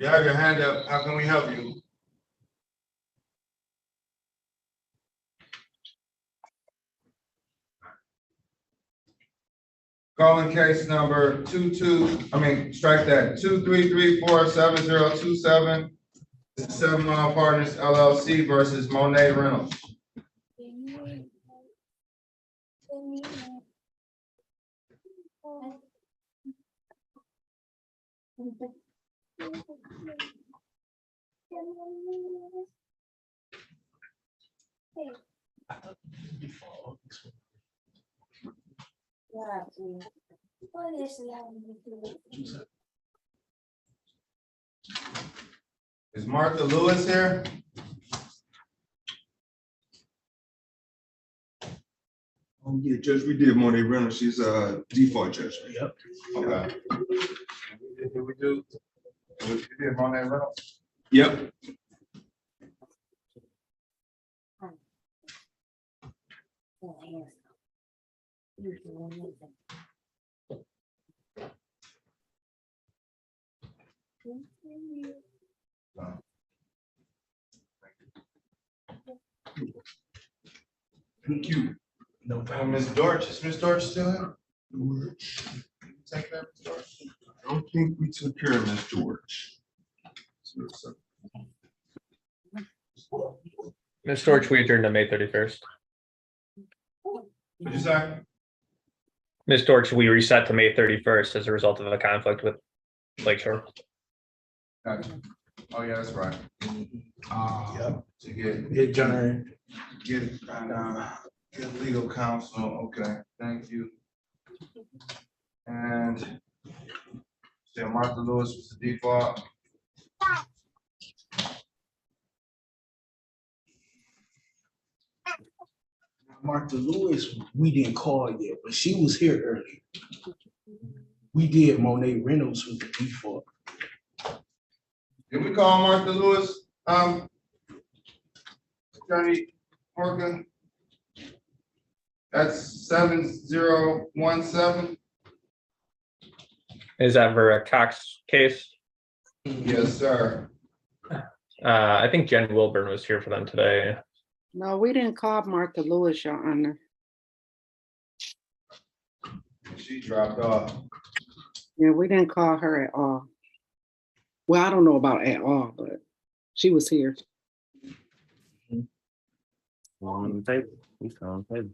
have your hand up. How can we help you? Calling case number 233470227. 7 Mile Partners LLC versus Monet Reynolds. Is Martha Lewis here? Yeah, Judge, we did Monet Reynolds. She's a default judge. Yep. Okay. Did we do Monet Reynolds? Yep. Thank you. No problem. Ms. Dortch, is Ms. Dortch still here? Take that, Ms. Dortch. I don't think we took care of Ms. George. Ms. Storch, we adjourned to May 31st. What'd you say? Ms. Storch, we reset to May 31st as a result of a conflict with Lakeshore. Gotcha. Oh, yeah, that's right. Yep. To get legal counsel. Okay, thank you. And still Martha Lewis was the default. Martha Lewis, we didn't call yet, but she was here early. We did Monet Reynolds with the default. Did we call Martha Lewis? Attorney Morgan? That's 7017. Is that for a Cox case? Yes, sir. I think Jen Wilburn was here for them today. No, we didn't call Martha Lewis, Your Honor. She dropped off. Yeah, we didn't call her at all. Well, I don't know about at all, but she was here. On the table. He's on the table.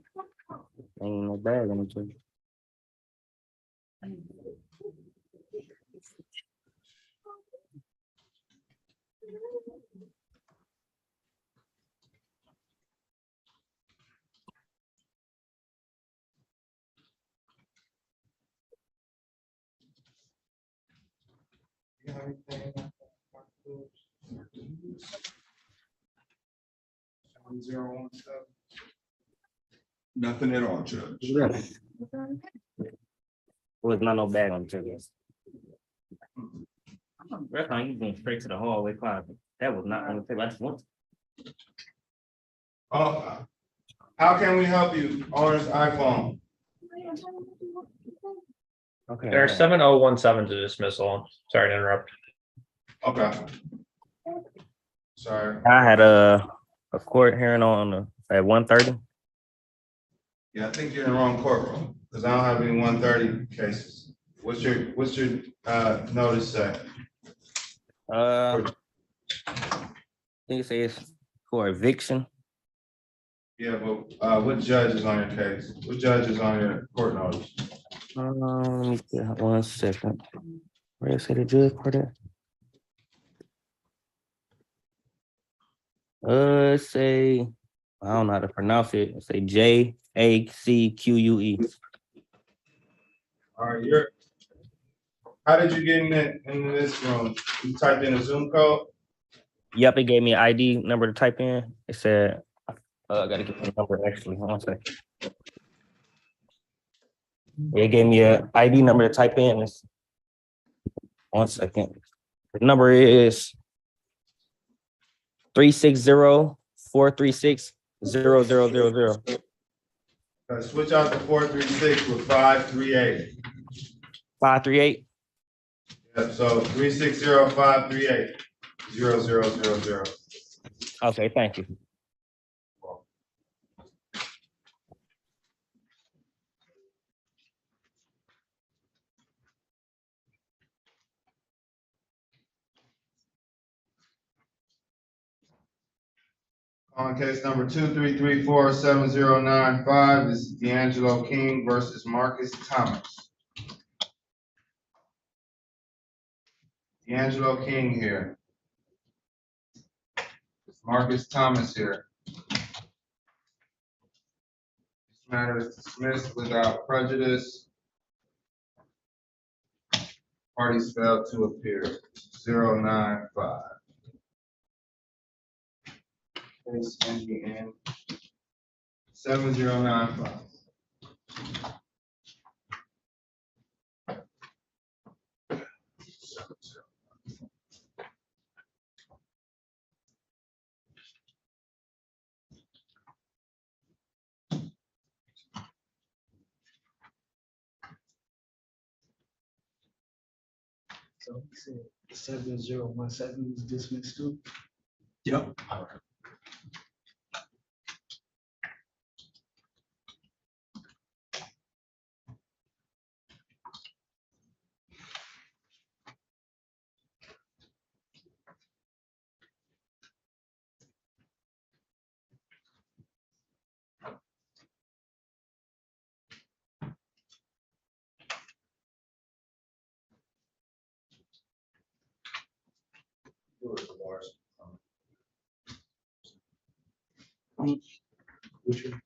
Ain't no bag on the table. Nothing at all, Judge. Was not no bag on the table. That's how you going straight to the hallway closet. That was not on the table. I just want. Oh, how can we help you? Owner's iPhone. Okay. There are 7017 to dismissal. Sorry to interrupt. Okay. Sorry. I had a court hearing on at 1:30. Yeah, I think you're in the wrong courtroom because I don't have any 130 cases. What's your notice say? I think it says for eviction. Yeah, but what judge is on your case? What judge is on your court notice? Let me get 1 second. Where is it, the judge for that? Say, I don't know how to pronounce it. It say JACQUE. All right, how did you get in this room? You typed in a Zoom code? Yep, it gave me an ID number to type in. It said, I gotta get the number actually. Hold on a second. It gave me an ID number to type in. 1 second. The number is 360-436-0000. Switch out the 436 with 538. 538. Yep, so 360-538-0000. Okay, thank you. On case number 23347-095, this is D'Angelo King versus Marcus Thomas. D'Angelo King here. Marcus Thomas here. This matter is dismissed without prejudice. Parties failed to appear. 095. Case NDN 7095. So he said 7017 was dismissed too? Yep. Which one?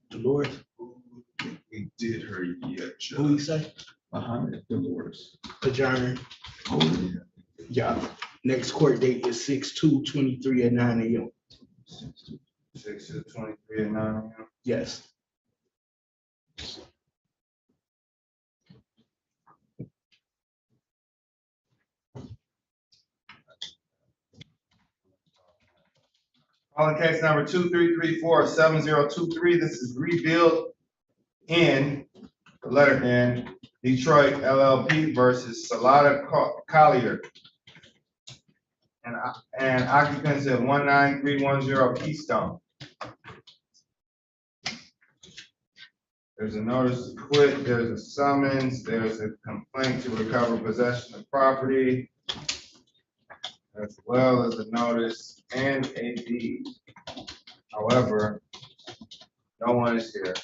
Dolores? We did her yet, Who you say? Dolores. Adjourn. Oh, yeah. Yeah. Next court date is 6/2/23 at 9 a.m. 6/2/23 at 9 a.m. Yes. On case number 23347023, this is Rebuild in, the letter N, Detroit LLP versus Salada Collier. And occupancy of 19310 Keystone. There's a notice to quit, there's a summons, there's a complaint to recover possession of property, as well as a notice and a deed. However, no one is here.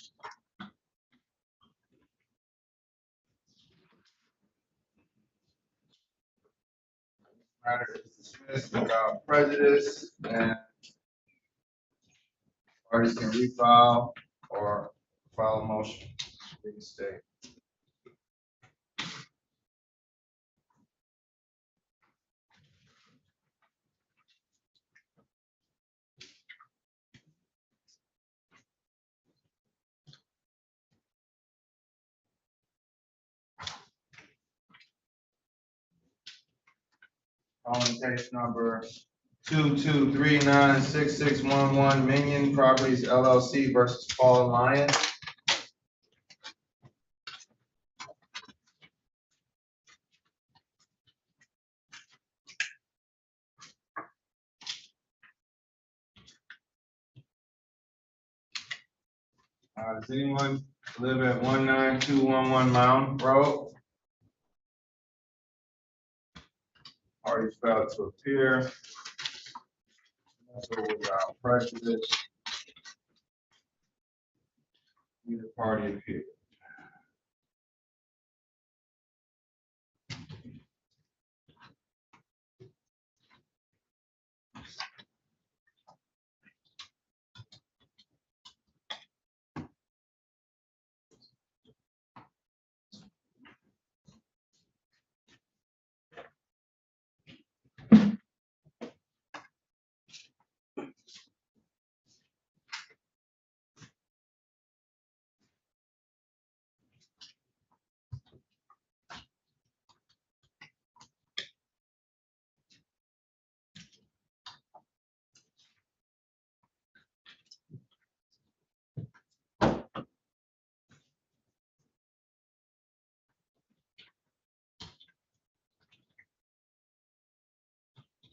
Matter is dismissed without prejudice, and parties can refile or file a motion to reinstate. Calling case number 22396611 Minion Properties LLC versus Paul Lyon. Does anyone live at 19211 Mound Road? Parties failed to appear. Also without prejudice. Neither party appeared.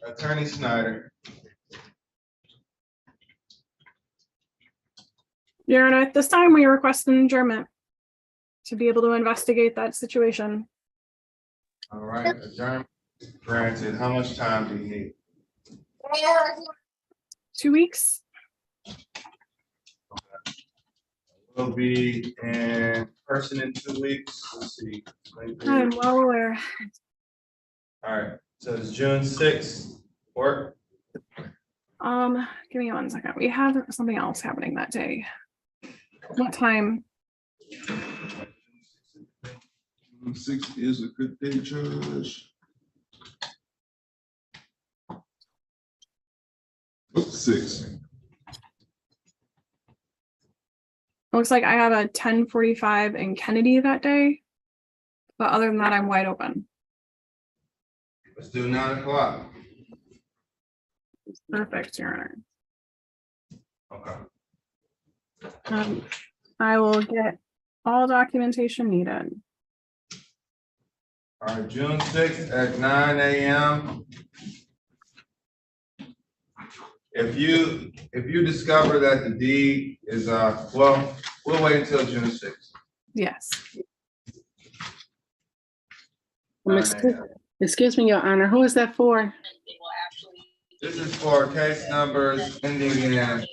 Attorney Snyder. Your Honor, at this time, we request an adjournment to be able to investigate that situation. All right, adjournment granted. How much time do you need? 2 weeks? We'll be in person in 2 weeks. Let's see. I'm well aware. All right, so it's June 6th. Work. Give me 1 second. We have something else happening that day. What time? June 6th is a good day, Judge. What's 6? Looks like I have a 10:45 in Kennedy that day. But other than that, I'm wide open. Let's do 9 o'clock. Perfect, Your Honor. Okay. I will get all documentation needed. All right, June 6th at 9 a.m. If you discover that the deed is, well, we'll wait until June 6th. Yes. Excuse me, Your Honor, who is that for? This is for case numbers ending in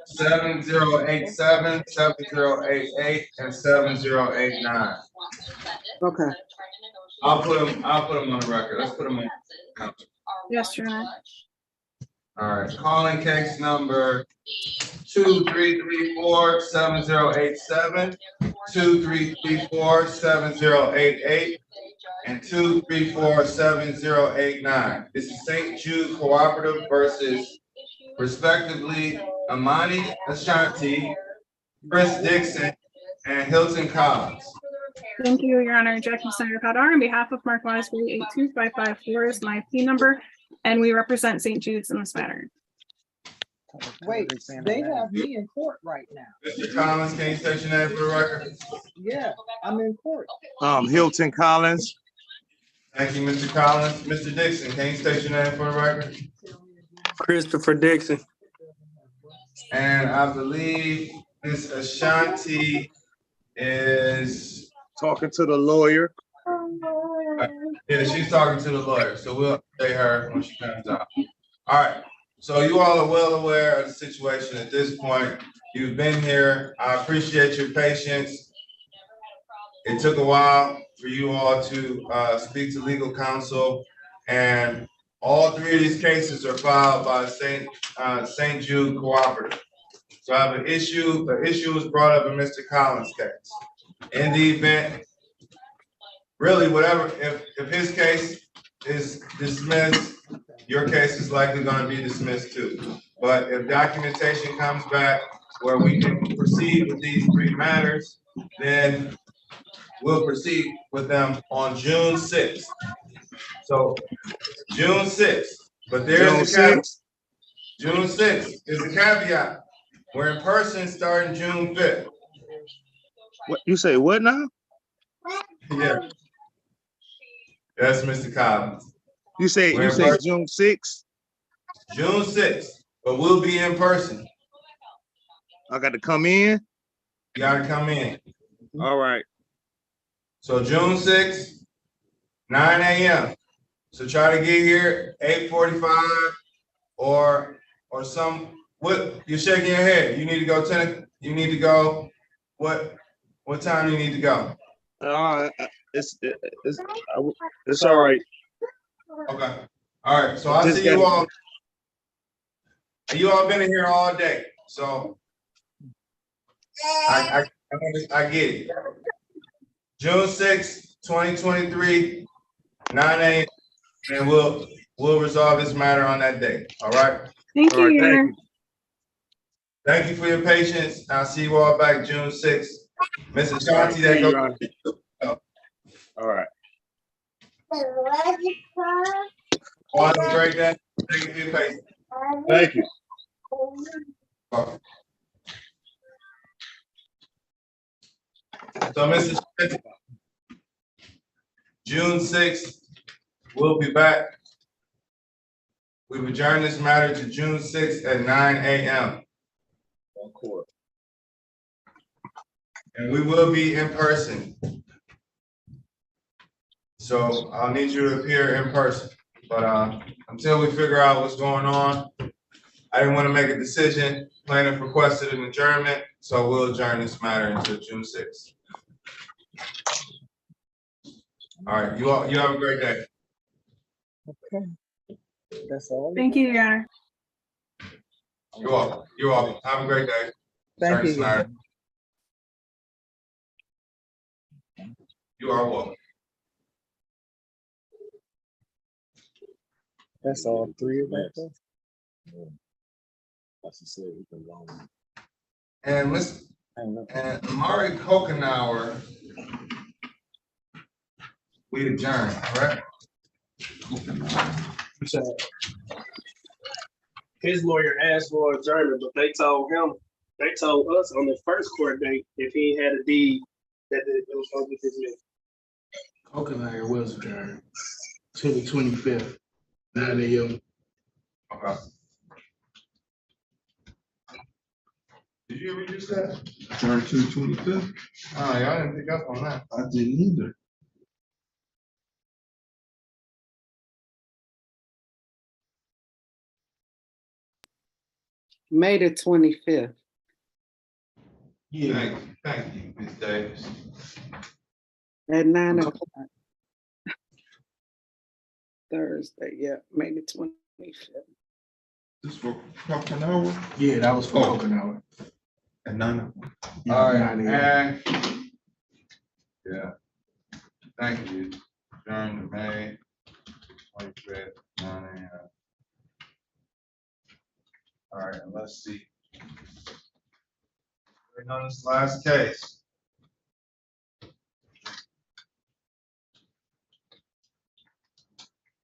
7087, 7088, and 7089. Okay. I'll put them on the record. Let's put them on. Yes, Your Honor. All right, calling case number 2334 7087, 2334 7088, and 234 7089. This is St. Jude Cooperative versus respectively Amani Ashanti, Chris Dixon, and Hilton Collins. Thank you, Your Honor. Jackie Snyder Padar, on behalf of Mark Weisberry, 82554 is my P number, and we represent St. Jude's in this matter. Wait, they have me in court right now. Mr. Collins, can you state your name for the record? Yeah, I'm in court. Hilton Collins. Thank you, Mr. Collins. Mr. Dixon, can you state your name for the record? Christopher Dixon. And I believe Ms. Ashanti is talking to the lawyer. Yeah, she's talking to the lawyer, so we'll pay her when she comes out. All right, so you all are well aware of the situation at this point. You've been here. I appreciate your patience. It took a while for you all to speak to legal counsel, and all three of these cases are filed by St. Jude Cooperative. So I have an issue. The issue was brought up in Mr. Collins' case. In the event, really, whatever, if his case is dismissed, your case is likely going to be dismissed too. But if documentation comes back where we can proceed with these three matters, then we'll proceed with them on June 6th. So June 6th, but there's a caveat. June 6th is a caveat. We're in person starting June 5th. What you say? What now? Yeah. That's Mr. Collins. You say June 6th? June 6th, but we'll be in person. I got to come in? You got to come in. All right. So June 6th, 9 a.m. So try to get here 8:45 or some. What you're shaking your head? You need to go 10. You need to go. What time you need to go? It's all right. Okay. All right. So I'll see you all. You all been in here all day, so I get it. June 6th, 2023, 9 a.m. and we'll resolve this matter on that day. All right. Thank you, Your Honor. Thank you for your patience. I'll see you all back June 6th. Mrs. Shanti, that goes. All right. Have a great day. Thank you for your patience. Thank you. Okay. So, Mrs. Shanti, June 6th, we'll be back We've adjourned this matter to June 6th at 9 a.m. On court. And we will be in person. So I'll need you to appear in person. But until we figure out what's going on, I didn't want to make a decision. Plaintiff requested an adjournment, so we'll adjourn this matter until June 6th. All right, you have a great day. Okay. That's all. Thank you, Your Honor. You're welcome. You're welcome. Have a great day. Thank Adjourn you. this matter. You are welcome. That's all three of us. And Amari Kokenauer, we adjourned, correct? His lawyer asked for adjournment, but they told us on the first court date, if he had a deed, that it was going to be dismissed. Kokenauer was adjourned to the 25th, 9 a.m. Okay. Did you ever use that? Turn to 25th. Oh, y'all didn't pick up on that. I didn't either. May the 25th. Yeah. Thank you, Ms. Davis. At 9 o'clock. Thursday, yeah, May the 25th. This for Kokenauer? Yeah, that was for Kokenauer. At 9. Yeah, All right, 9 a.m. and yeah, thank you. Adjourn to May 25th, 9 a.m. All right, and let's see. Waiting on this last case.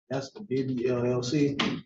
That's the Bibby LLC.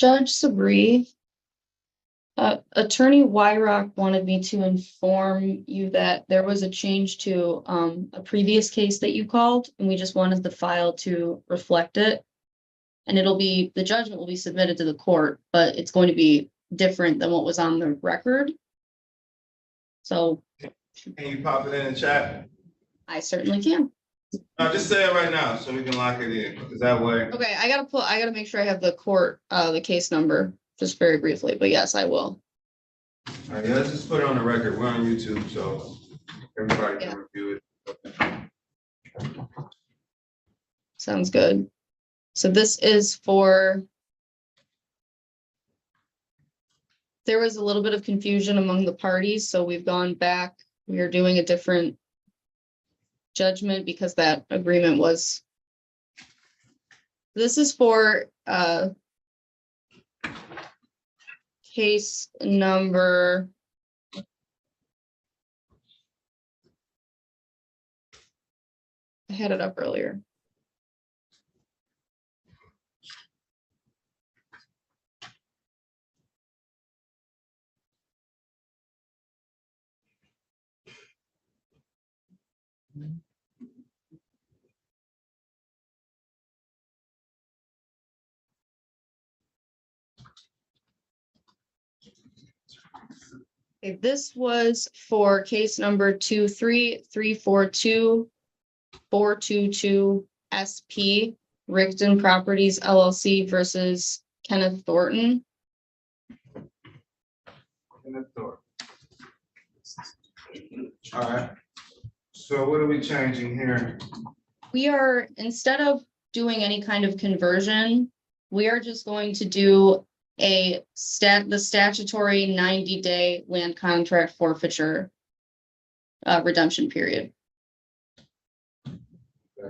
Judge Sabree, Attorney Wyrock wanted me to inform you that there was a change to a previous case that you called, and we just wanted the file to reflect it. And the judgment will be submitted to the court, but it's going to be different than what was on the record. So. Can you pop it in the chat? I certainly can. No, just say it right now so we can lock it in, because that way. Okay, I gotta make sure I have the court, the case number, just very briefly, but yes, I will. All right, yeah, let's just put it on the record. We're on YouTube, so everybody can review it. Sounds good. So this is for. There was a little bit of confusion among the parties, so we've gone back. We are doing a different judgment because that agreement was. This is for case number. I had it up earlier. Okay, this was for case number 23342-422 SP Rickton Properties LLC versus Kenneth Thornton. All right. So what are we changing here? We are, instead of doing any kind of conversion, we are just going to do the statutory 90-day land contract forfeiture redemption period.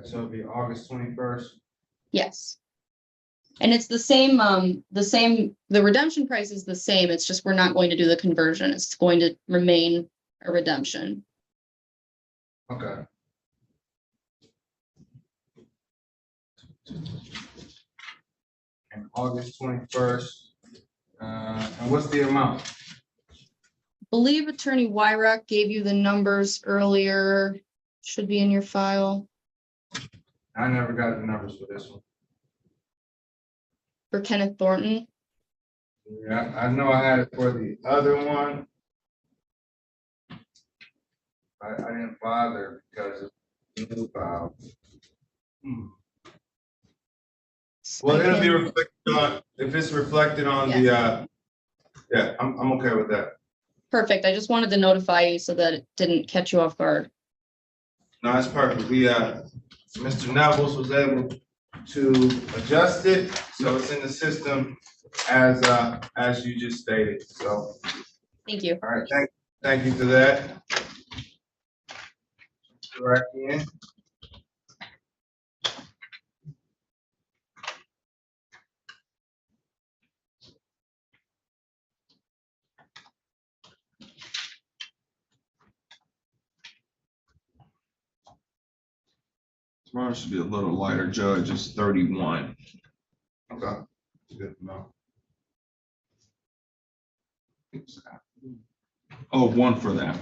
So it'll be August 21st. Yes. And it's the same, the redemption price is the same. It's just we're not going to do the conversion. It's going to remain a redemption. Okay. And August 21st. And what's the amount? Believe Attorney Wyrock gave you the numbers earlier. Should be in your file. I never got the numbers for this one. For Kenneth Thornton. Yeah, I know I had it for the other one. I didn't bother because it's new file. Well, it'll be reflected on, if it's reflected on the, yeah, I'm okay with that. Perfect. I just wanted to notify you so that it didn't catch you off guard. No, it's perfect. We, Mr. Nevels was able to adjust it, so it's in the system as you just stated, so. Thank you. All right, thank you for that. Right in. Tomorrow should be a little lighter, Judge. It's 31. Okay. Good to know. Oh, one for that.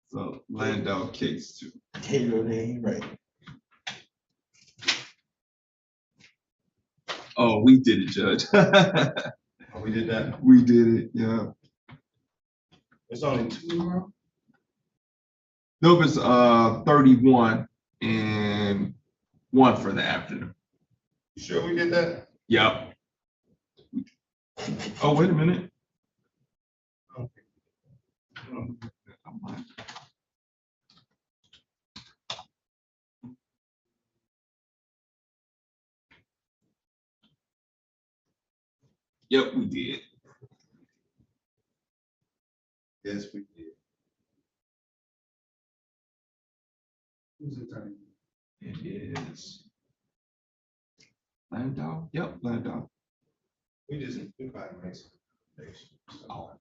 So Landau case too. Taylor, they ain't right. Oh, we did it, Judge. Oh, we did that? We did it, yeah. It's only two tomorrow? Nope, it's 31 and one for the afternoon. You sure we did that? Yep. Oh, wait a minute. Yep, we did. Yes, we did. Who's the attorney? It is Landau. Yep, Landau. We probably made some recommendations. Oh.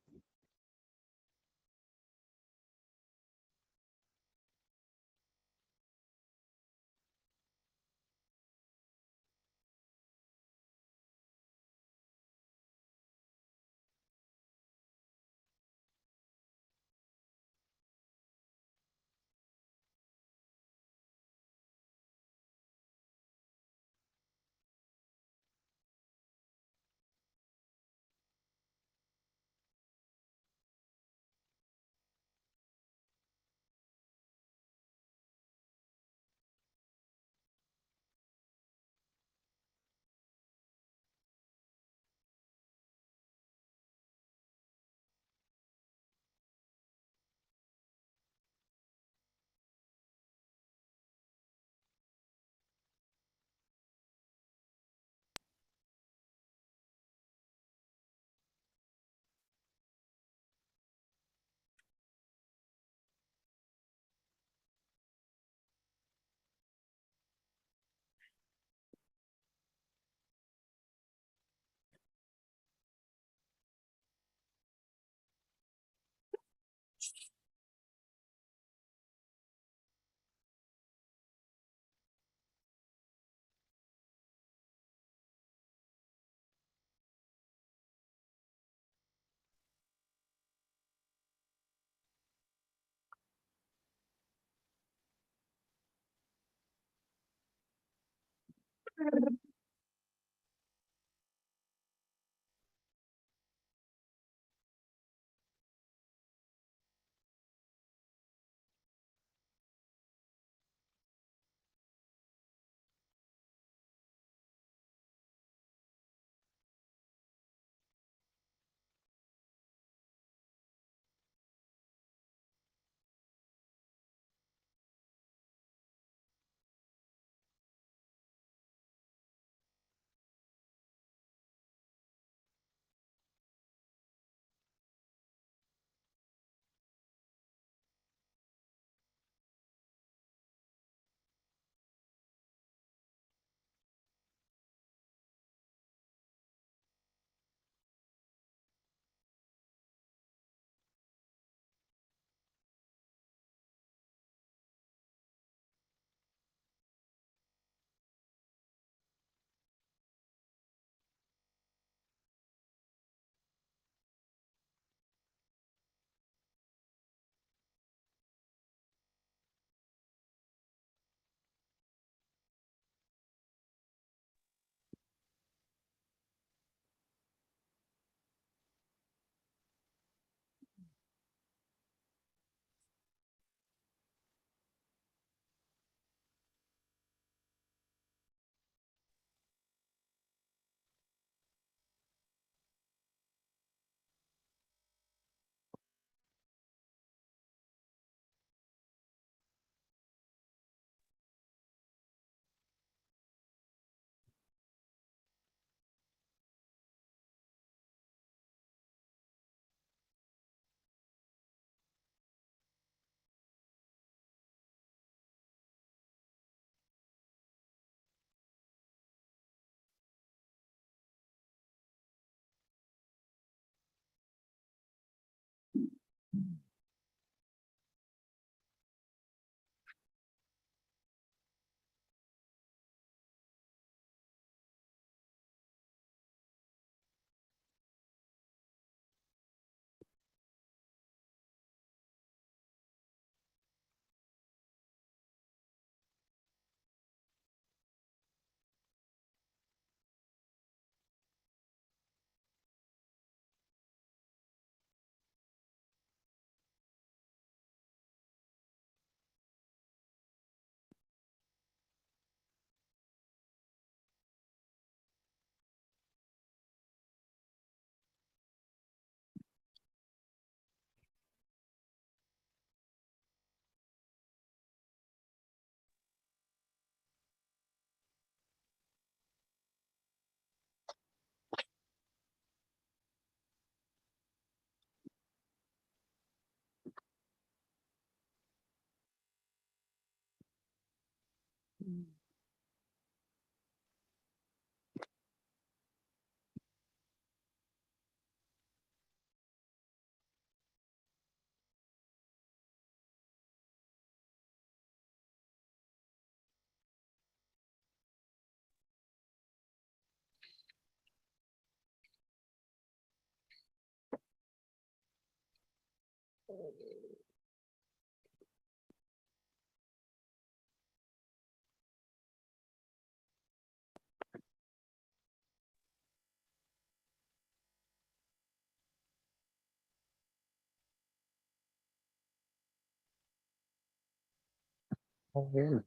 Oh, yeah.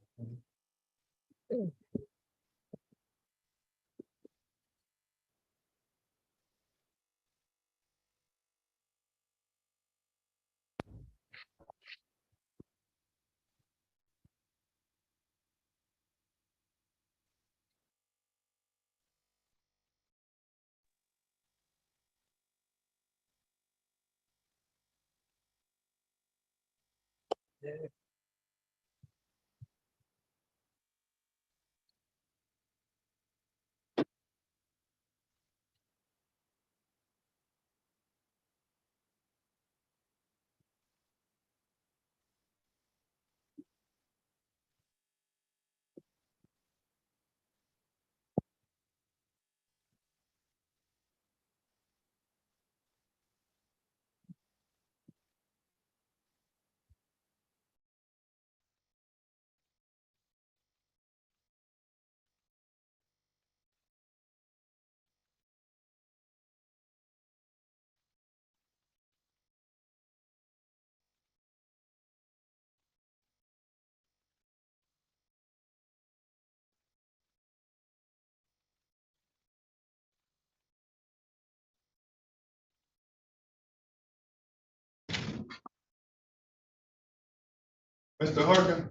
Mr. Harkin.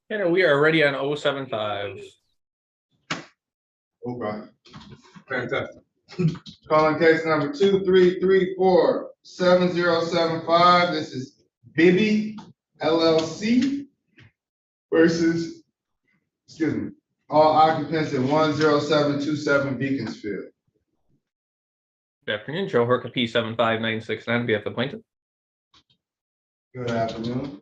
And we are ready on 075. Okay. Fantastic. Calling case number 233477075. This is Bibby LLC versus, excuse me, all occupants at 10727 Beaconsfield. Good afternoon, Joe Horka, P75969, behalf of the plaintiff. Good afternoon.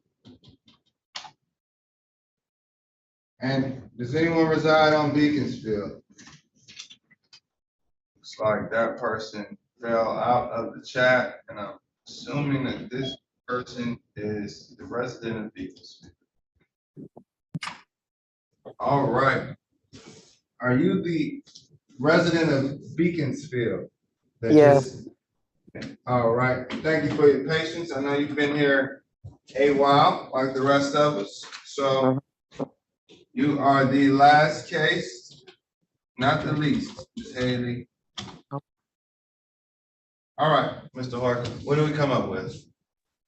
And does anyone reside on Beaconsfield? Looks like that person fell out of the chat, and I'm assuming that this person is the resident of Beaconsfield. All right. Are you the resident of Beaconsfield? Yes. All right. Thank you for your patience. I know you've been here a while, like the rest of us. So you are the last case, not the least, Ms. Haley. All right, Mr. Harkin, what do we come up with?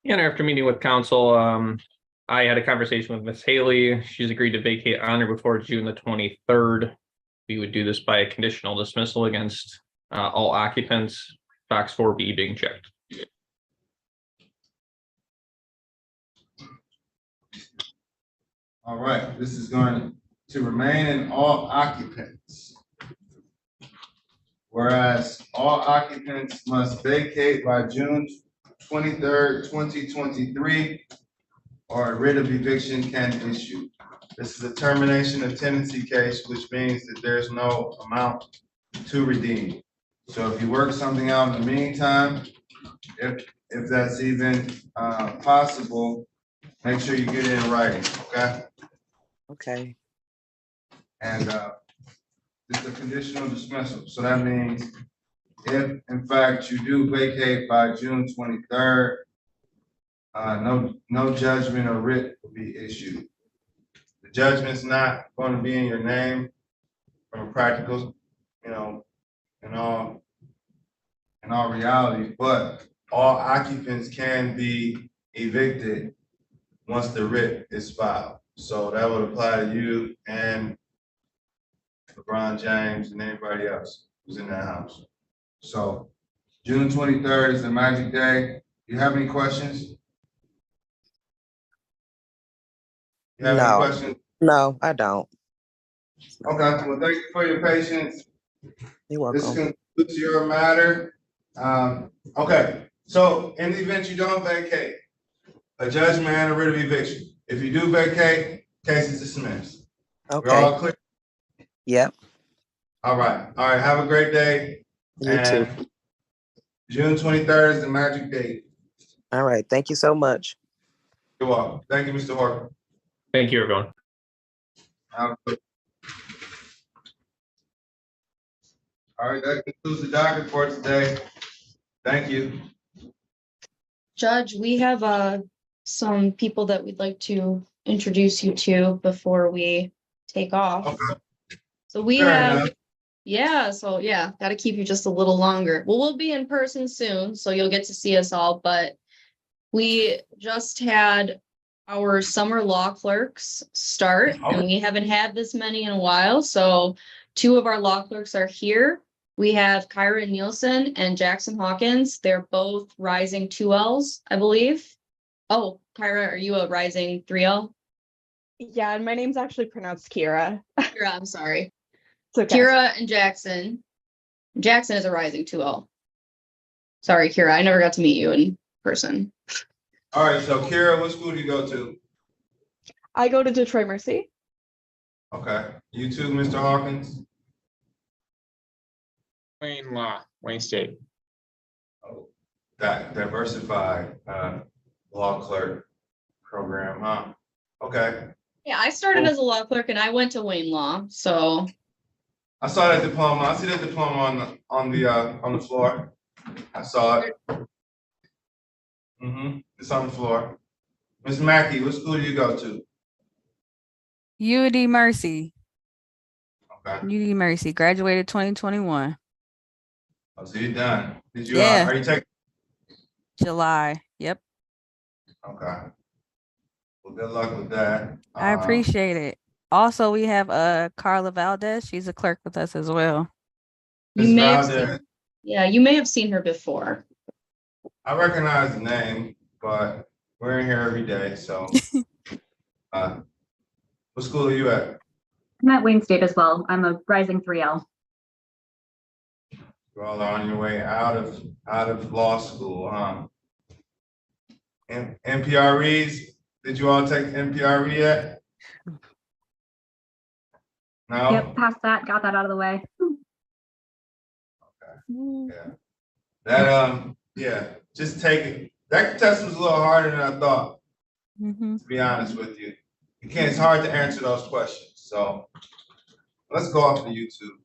And after meeting with counsel, I had a conversation with Ms. Haley. She's agreed to vacate on or before June the 23rd. We would do this by a conditional dismissal against all occupants, box 4B being checked. All right, this is going to remain in all occupants. Whereas all occupants must vacate by June 23rd, 2023, or a writ of eviction can issue. This is a termination of tenancy case, which means that there's no amount to redeem. So if you work something out in the meantime, if that's even possible, make sure you get it in writing, okay? Okay. And it's a conditional dismissal. So that means if in fact you do vacate by June 23rd, no judgment or writ will be issued. The judgment's not going to be in your name from a practical, in all reality, but all occupants can be evicted once the writ is filed. So that would apply to you and LeBron James and anybody else who's in that house. So June 23rd is the magic day. Do you have any questions? You have any questions? No, I don't. Okay, well, thank you for your patience. You're welcome. This concludes your matter. Okay, so in the event you don't vacate, a judgment and a writ of eviction. If you do vacate, case is dismissed. Okay. We're all clear? Yep. All right. Have a great day. You too. June 23rd is the magic date. All right. Thank you so much. You're welcome. Thank you, Mr. Harper. Thank you, everyone. All right, that concludes the docket for today. Thank you. Judge, we have some people that we'd like to introduce you to before we take off. Okay. So we Fair have, enough. yeah, got to keep you just a little longer. Well, we'll be in person soon, so you'll get to see us all, but we just had our summer law clerks start, and we haven't had this many in a while, so 2 of our law clerks are here. We have Kyra Nielsen and Jackson Hawkins. They're both rising 2Ls, I believe. Oh, Kyra, are you a rising 3L? Yeah, and my name's actually pronounced Kira. Kira, I'm sorry. It's okay. Kira and Jackson. Jackson is a rising 2L. Sorry, Kira, I never got to meet you in person. All right, so Kira, what school do you go to? I go to Detroit Mercy. Okay. You too, Mr. Hawkins? Wayne Law, Wayne State. Oh, that diversified law clerk program, huh? Okay. Yeah, I started as a law clerk and I went to Wayne Law, so. I saw that diploma. I see that diploma on the floor. I saw it. It's on the floor. Ms. Mackey, what school do you go to? UD Mercy. Okay. UD Mercy, graduated 2021. Oh, so you're done. Did you? Yeah. Are you taking? July. Yep. Okay. Well, good luck with that. I appreciate it. Also, we have Carla Valdez. She's a clerk with us as well. You Ms. may have Valdez. seen, yeah, you may have seen her before. I recognize the name, but we're in here every day, so. What school are you at? I'm at Wayne State as well. I'm a rising 3L. You're all on your way out of law school, huh? And NPREs, did you all take NPRE yet? No? Yep, passed that, got that out of the way. Yeah. That, yeah, just take it. That test was a little harder than I thought, to be honest with you. It's hard to answer those questions, so let's go off the YouTube.